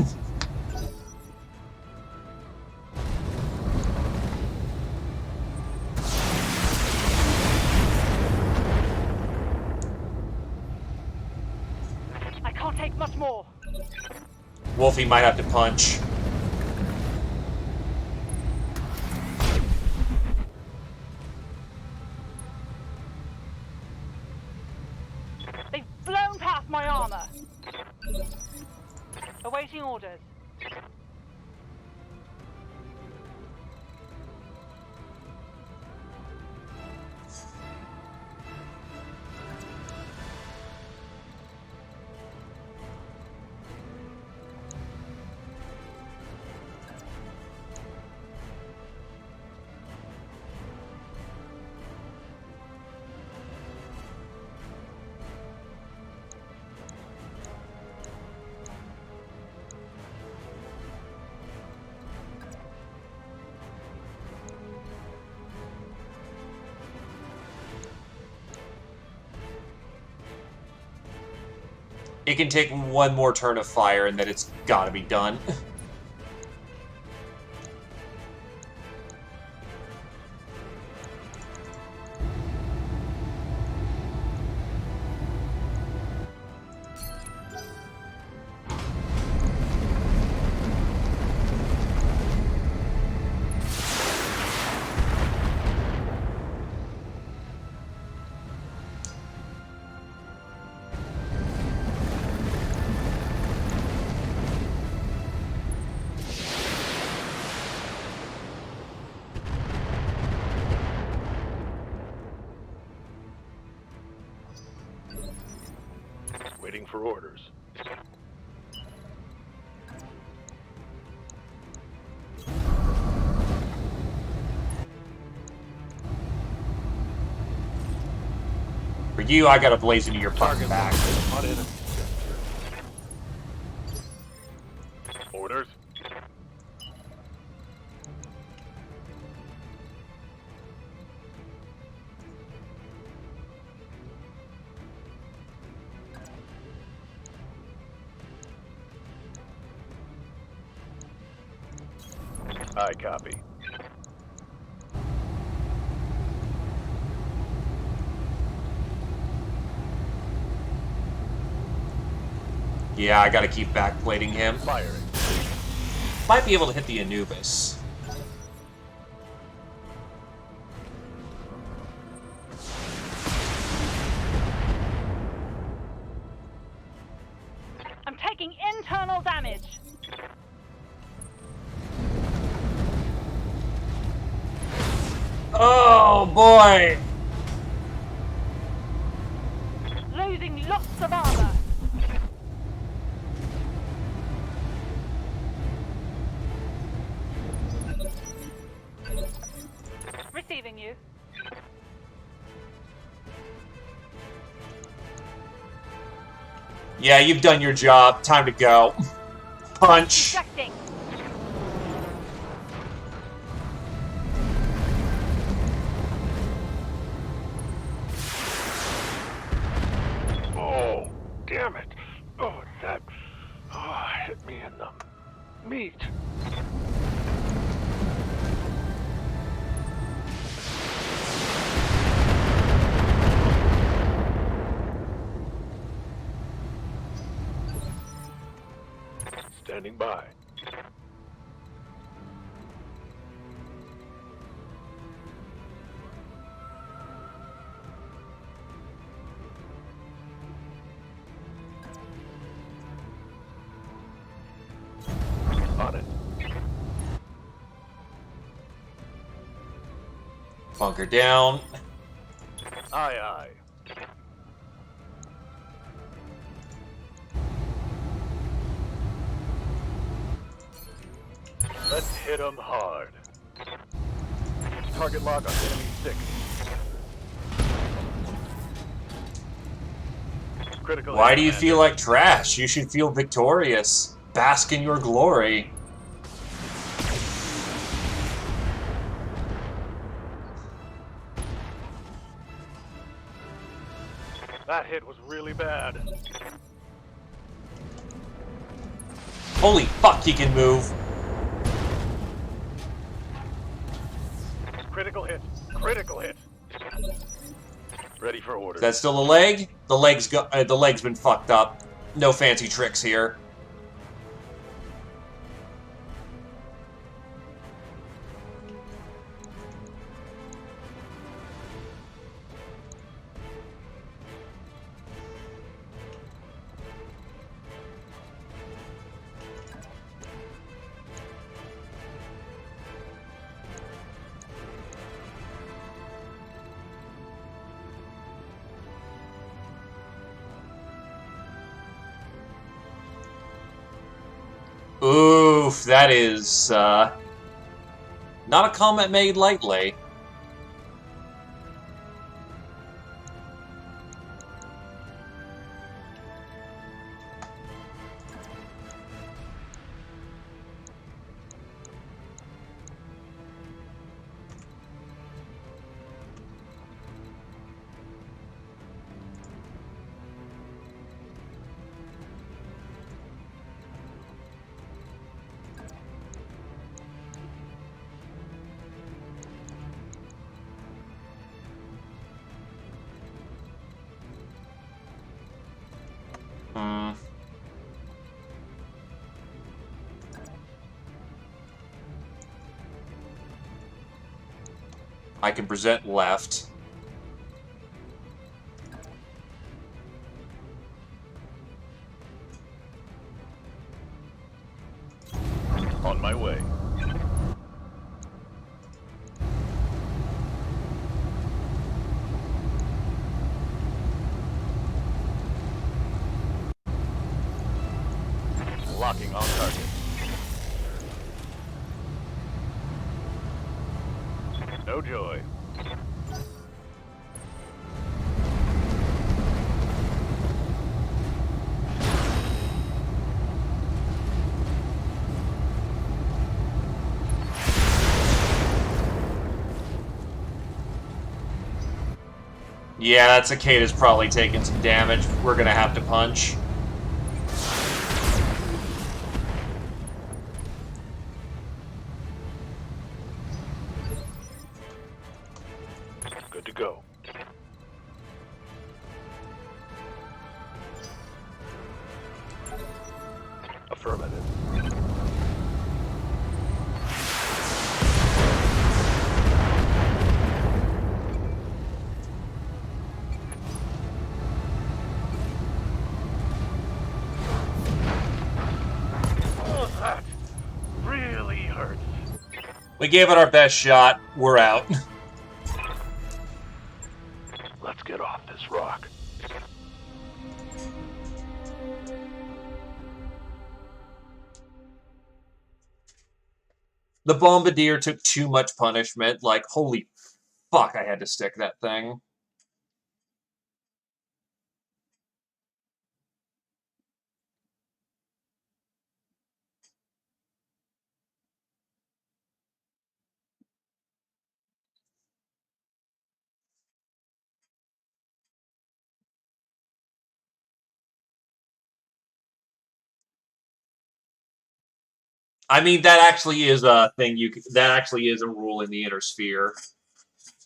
I can't take much more.
Wolfie might have to punch.
They've blown past my armor. Awaiting orders.
It can take one more turn of fire and then it's gotta be done.
Waiting for orders.
For you, I gotta blaze into your fucking back.
On enemy. Orders. I copy.
Yeah, I gotta keep backplating him.
Firing.
Might be able to hit the Anubis.
I'm taking internal damage.
Oh boy!
Losing lots of armor. Receiving you.
Yeah, you've done your job. Time to go. Punch.
Ejecting.
Oh, damn it. Oh, that hit me in the meat. Standing by. On it.
Bunker down.
Aye, aye. Let's hit 'em hard. Target lock on enemy 6. Critical
Why
hit,
do you
Commander.
feel like trash? You should feel victorious. Bask in your glory.
That hit was really bad.
Holy fuck, he can move.
Critical hit. Critical hit. Ready for
Is
orders.
that still a leg? The leg's been fucked up. No fancy tricks here. Oof, that is, not a comment made lightly. I can present left.
On my way. Locking on target. No joy.
Yeah, that cicada's probably taking some damage. We're gonna have to punch.
Good to go. Affirmative. Oh, that really hurts.
We gave it our best shot. We're out.
Let's get off this rock.
The Bombardier took too much punishment. Like, holy fuck, I had to stick that thing. I mean, that actually is a thing that actually is a rule in the Inner Sphere.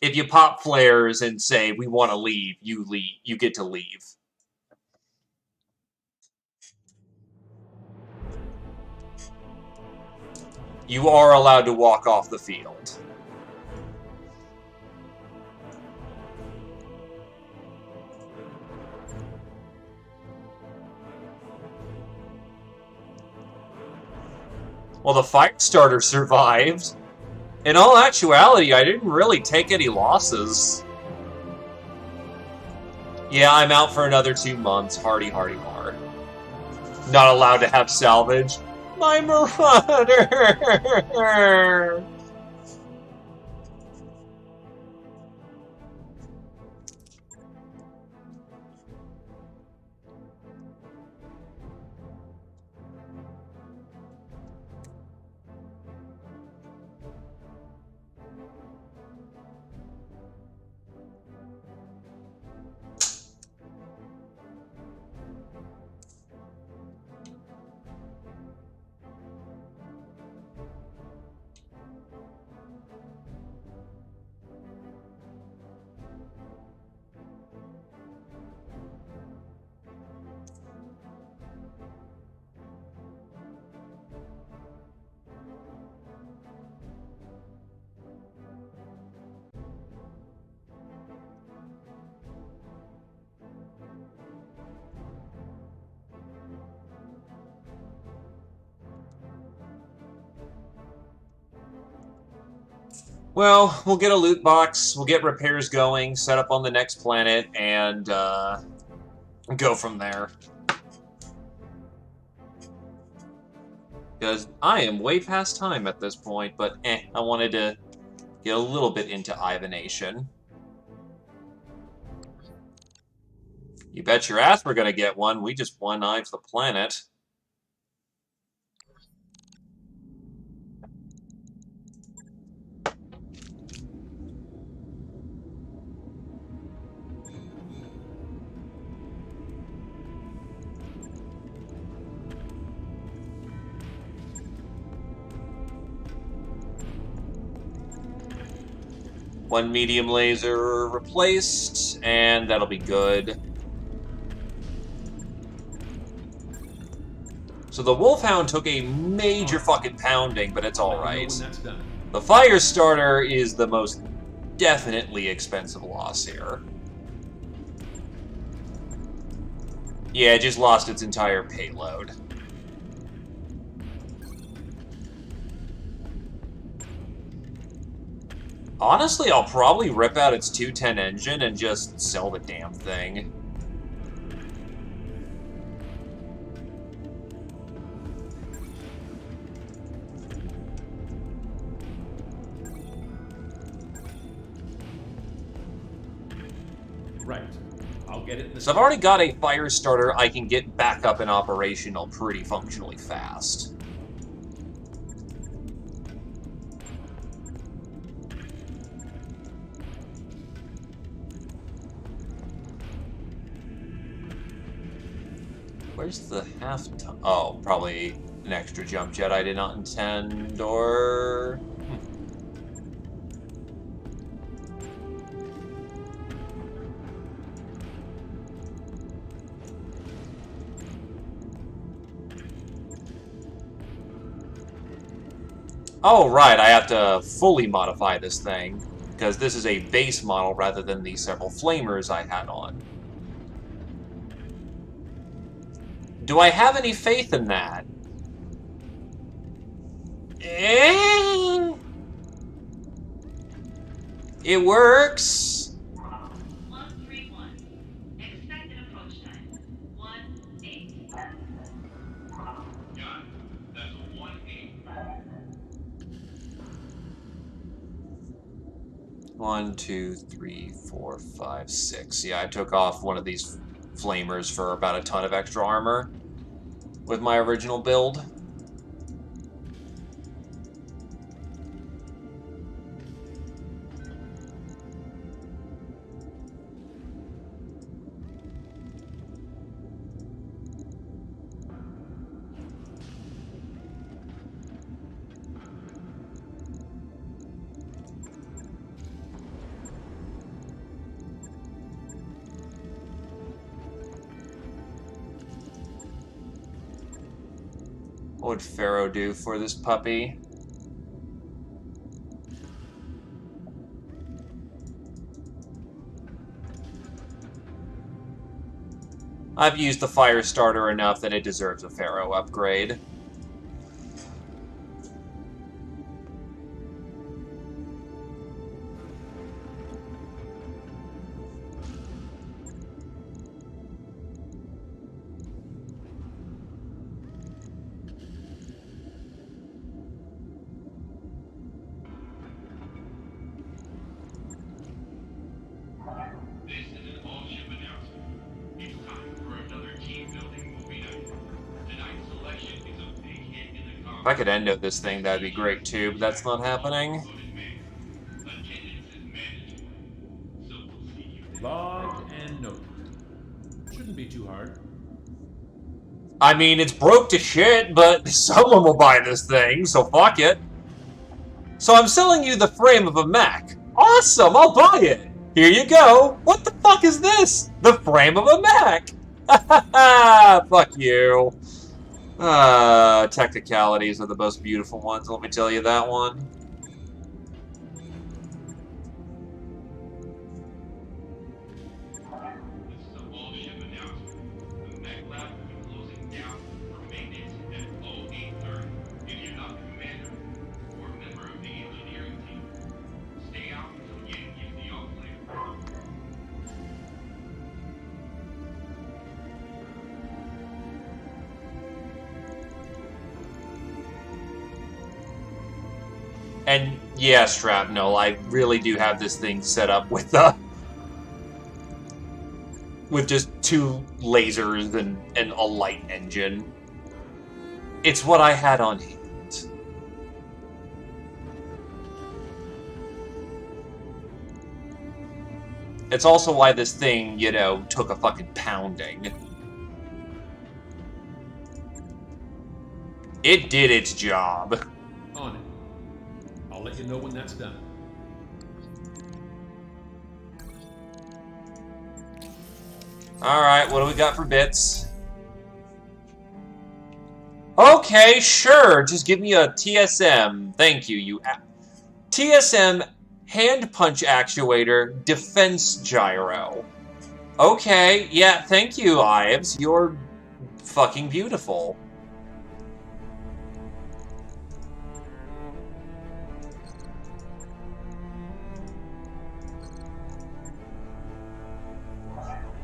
If you pop flares and say, we want to leave, you get to leave. You are allowed to walk off the field. Well, the Firestarter survived, In all actuality, I didn't really take any losses. Yeah, I'm out for another 2 months. Hardy, hardy, har. Not allowed to have salvage. My Marauder! Well, we'll get a loot box, we'll get repairs going, set up on the next planet, and go from there. Because I am way past time at this point, but I wanted to get a little bit into Ivanation. You bet your ass we're gonna get one. We just one-knifed the planet. One medium laser replaced, and that'll be good. So the Wolfhound took a major fucking pounding, but it's alright. The Fire Starter is the most definitely expensive loss here. Yeah, it just lost its entire payload. Honestly, I'll probably rip out its 210 engine and just sell the damn thing.
Right. I'll get it.
So I've already got a fire starter I can get back up and operational pretty functionally fast. Where's the half-ton? Oh, probably an extra jump jet I did not intend, or... Oh, right, I have to fully modify this thing, because this is a base model rather than the several flamers I had on. Do I have any faith in that? It works!
131. Expected approach time. 18.
Got it. That's a 18.
1, 2, 3, 4, 5, 6. Yeah, I took off one of these flamers for about a ton of extra armor with my original build. What would Pharaoh do for this puppy? I've used the fire starter enough that it deserves a Pharaoh upgrade. If I could endo this thing, that'd be great too, but that's not happening.
Attendance is mandatory, so we'll see you there.
Logged and noted. Shouldn't be too hard.
I mean, it's broke to shit, but someone will buy this thing, so fuck it. So I'm selling you the frame of a Mac. Awesome, I'll buy it. Here you go. What the fuck is this? The frame of a Mac. Fuck you. Technicalities are the most beautiful ones, let me tell you that one.
This is a all-ship announcement. The mech lab will be closing down for maintenance at 0830. If you're not the commander or a member of the engineering team, stay out until Yang gives the all-clear.
And yeah, Shrapnel, I really do have this thing set up with just 2 lasers and a light engine. It's what I had on hand. It's also why this thing, you know, took a fucking pounding. It did its job.
On it. I'll let you know when that's done.
Alright, what do we got for bits? Okay, sure, just give me a TSM. Thank you, you TSM hand punch actuator defense gyro. Okay, yeah, thank you, Ives. You're fucking beautiful.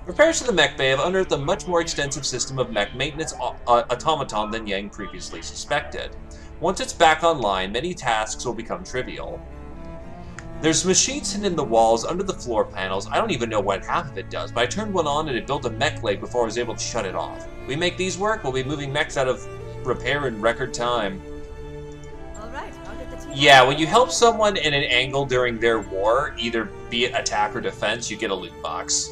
Repairs to the mech bay have unearthed a much more extensive system of mech maintenance automaton than Yang previously suspected. Once it's back online, many tasks will become trivial. There's machines hidden in the walls under the floor panels. I don't even know what half of it does, but I turned one on and it built a mech leg before I was able to shut it off. We make these work, we'll be moving mechs out of repair in record time.
Alright, I'll get the team.
Yeah, when you help someone in an angle during their war, either be it attack or defense, you get a loot box.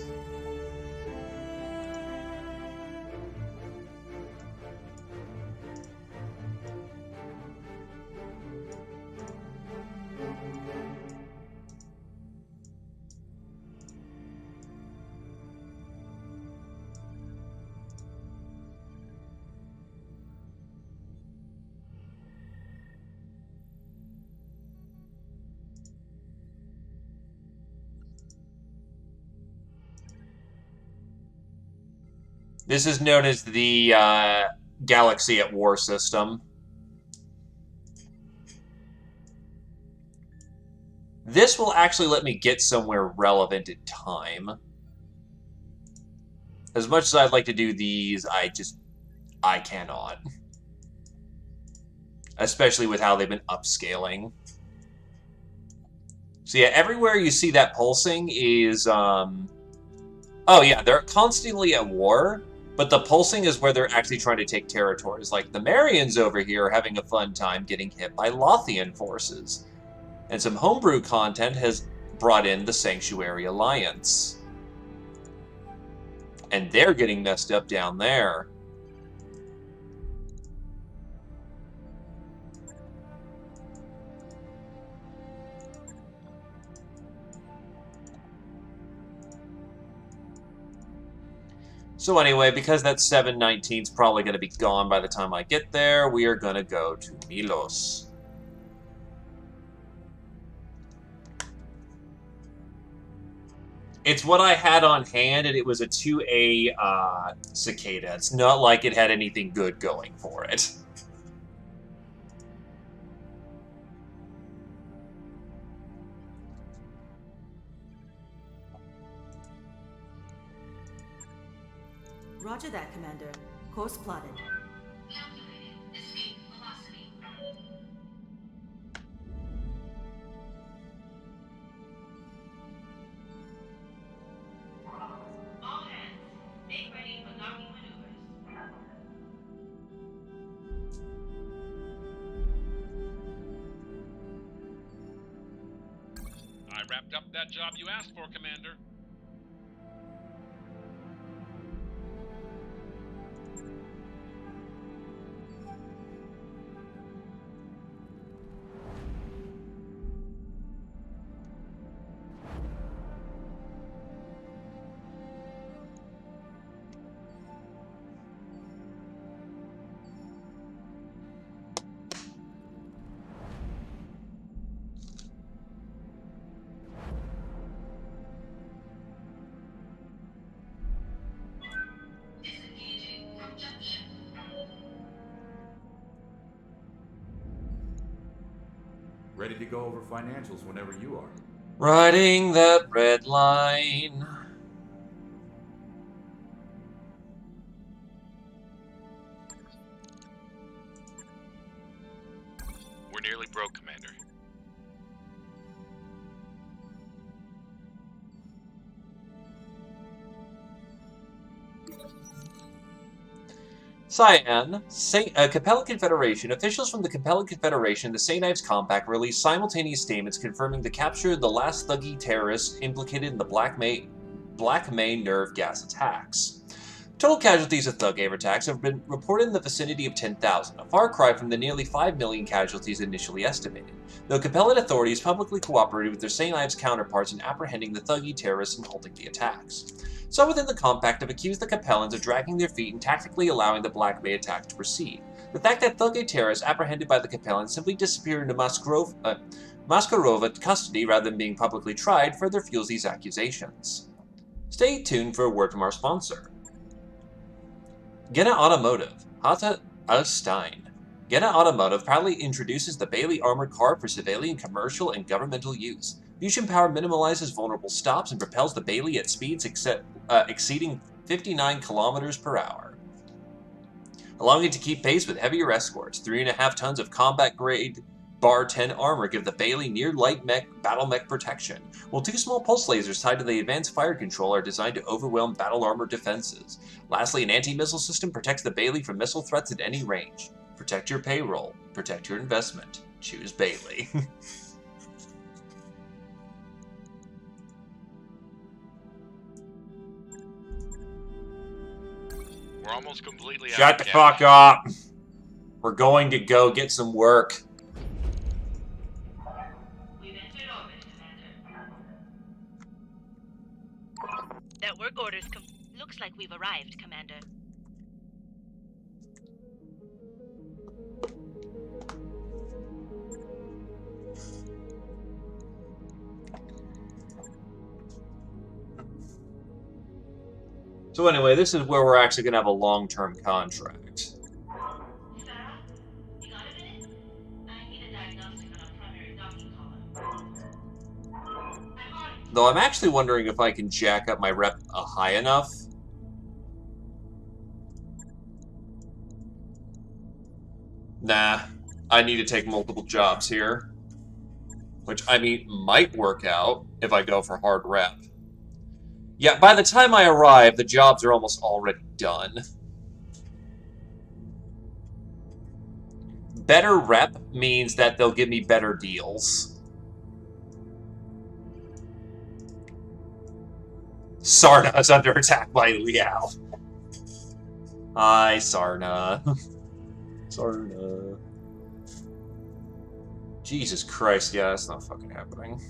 This is known as the Galaxy at War system. This will actually let me get somewhere relevant in time. As much as I'd like to do these, I cannot. Especially with how they've been upscaling. So yeah, everywhere you see that pulsing is, oh yeah, they're constantly at war, but the pulsing is where they're actually trying to take territories. Like the Marians over here are having a fun time getting hit by Lothian forces. And some homebrew content has brought in the Sanctuary Alliance. And they're getting messed up down there. So anyway, because that 719 is probably going to be gone by the time I get there, we are going to go to Milos. It's what I had on hand, and it was a 2A Cicada. It's not like it had anything good going for it.
Roger that, Commander. Course plotted.
Calculating escape velocity.
All hands, make ready for docking maneuvers.
I wrapped up that job you asked for, Commander.
Disengaging from junction.
Ready to go over financials whenever you are.
Riding that red line.
We're nearly broke, Commander.
Cyan, Capella Confederation. Officials from the Capella Confederation and the St. Ives Compact released simultaneous statements confirming the capture of the last thuggy terrorists implicated in the Black May nerve gas attacks. Total casualties of Thug Air attacks have been reported in the vicinity of 10,000, a far cry from the nearly 5 million casualties initially estimated, though Capellan authorities publicly cooperated with their St. Ives counterparts in apprehending the thuggy terrorists and halting the attacks. Some within the compact have accused the Capellans of dragging their feet and tactically allowing the Black Bay attack to proceed. The fact that thuggy terrorists apprehended by the Capellans simply disappeared into Maskarova custody rather than being publicly tried further fuels these accusations. Stay tuned for a word from our sponsor. Gena Automotive, Hata Stein. Gena Automotive proudly introduces the Bailey armored car for civilian, commercial, and governmental use. Fusion power minimalizes vulnerable stops and propels the Bailey at speeds exceeding 59 kilometers per hour, allowing it to keep pace with heavier escorts. 3.5 tons of combat-grade Bar 10 armor give the Bailey near-light battle mech protection, while 2 small pulse lasers tied to the advanced fire control are designed to overwhelm battle armor defenses. Lastly, an anti-missile system protects the Bailey from missile threats at any range. Protect your payroll. Protect your investment. Choose Bailey.
We're almost completely out
Shut
of
the
cash.
fuck up! We're going to go get some work.
We've entered orbit, Commander. That work order's looks like we've arrived, Commander.
So anyway, this is where we're actually going to have a long-term contract.
Sarah, you got a minute? I need a diagnostic on our primary docking column. I'm on it.
Though I'm actually wondering if I can jack up my rep high enough. Nah, I need to take multiple jobs here. Which, I mean, might work out if I go for hard rep. Yeah, by the time I arrive, the jobs are almost already done. Better rep means that they'll give me better deals. Sarna is under attack by Liao. Hi, Sarna. Sarna. Jesus Christ, yeah, that's not fucking happening.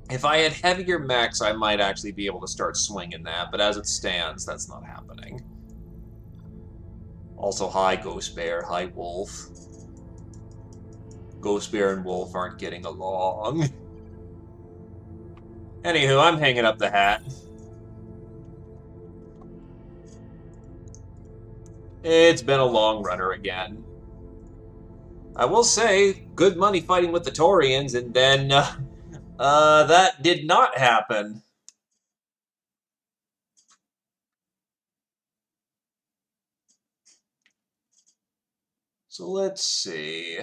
If I had heavier mechs, I might actually be able to start swinging that, but as it stands, that's not happening. Also, hi, Ghost Bear. Hi, Wolf. Ghost Bear and Wolf aren't getting along. Anywho, I'm hanging up the hat. It's been a long runner again. I will say, good money fighting with the Taurians, and then, that did not happen. So let's see.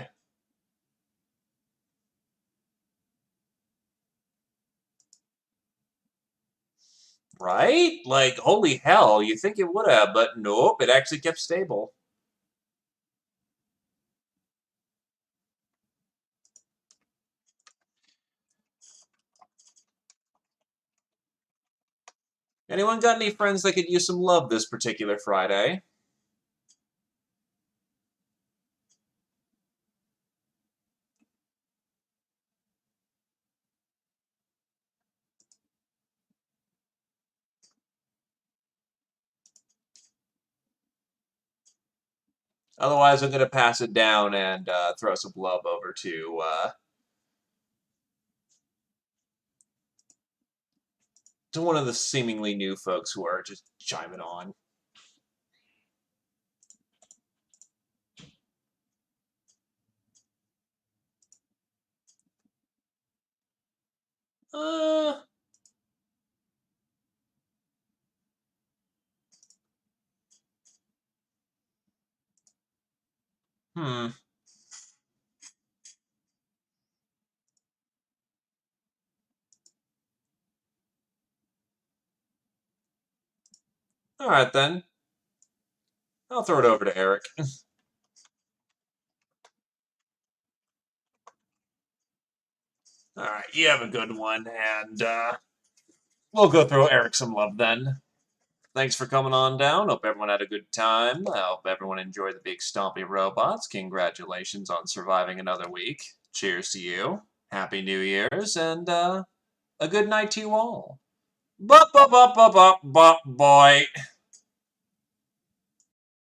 Right? Like, holy hell, you think it would have, but nope, it actually kept stable. Anyone got any friends that could use some love this particular Friday? Otherwise, I'm going to pass it down and throw some love over to one of the seemingly new folks who are just chiming on. Hmm. All right, then. I'll throw it over to Eric. All right, you have a good one, and we'll go throw Eric some love then. Thanks for coming on down. Hope everyone had a good time. I hope everyone enjoyed the big stompy robots. Congratulations on surviving another week. Cheers to you. Happy New Year's, and a good night to you all. Bop, bop, bop, bop, bop, bop, boy.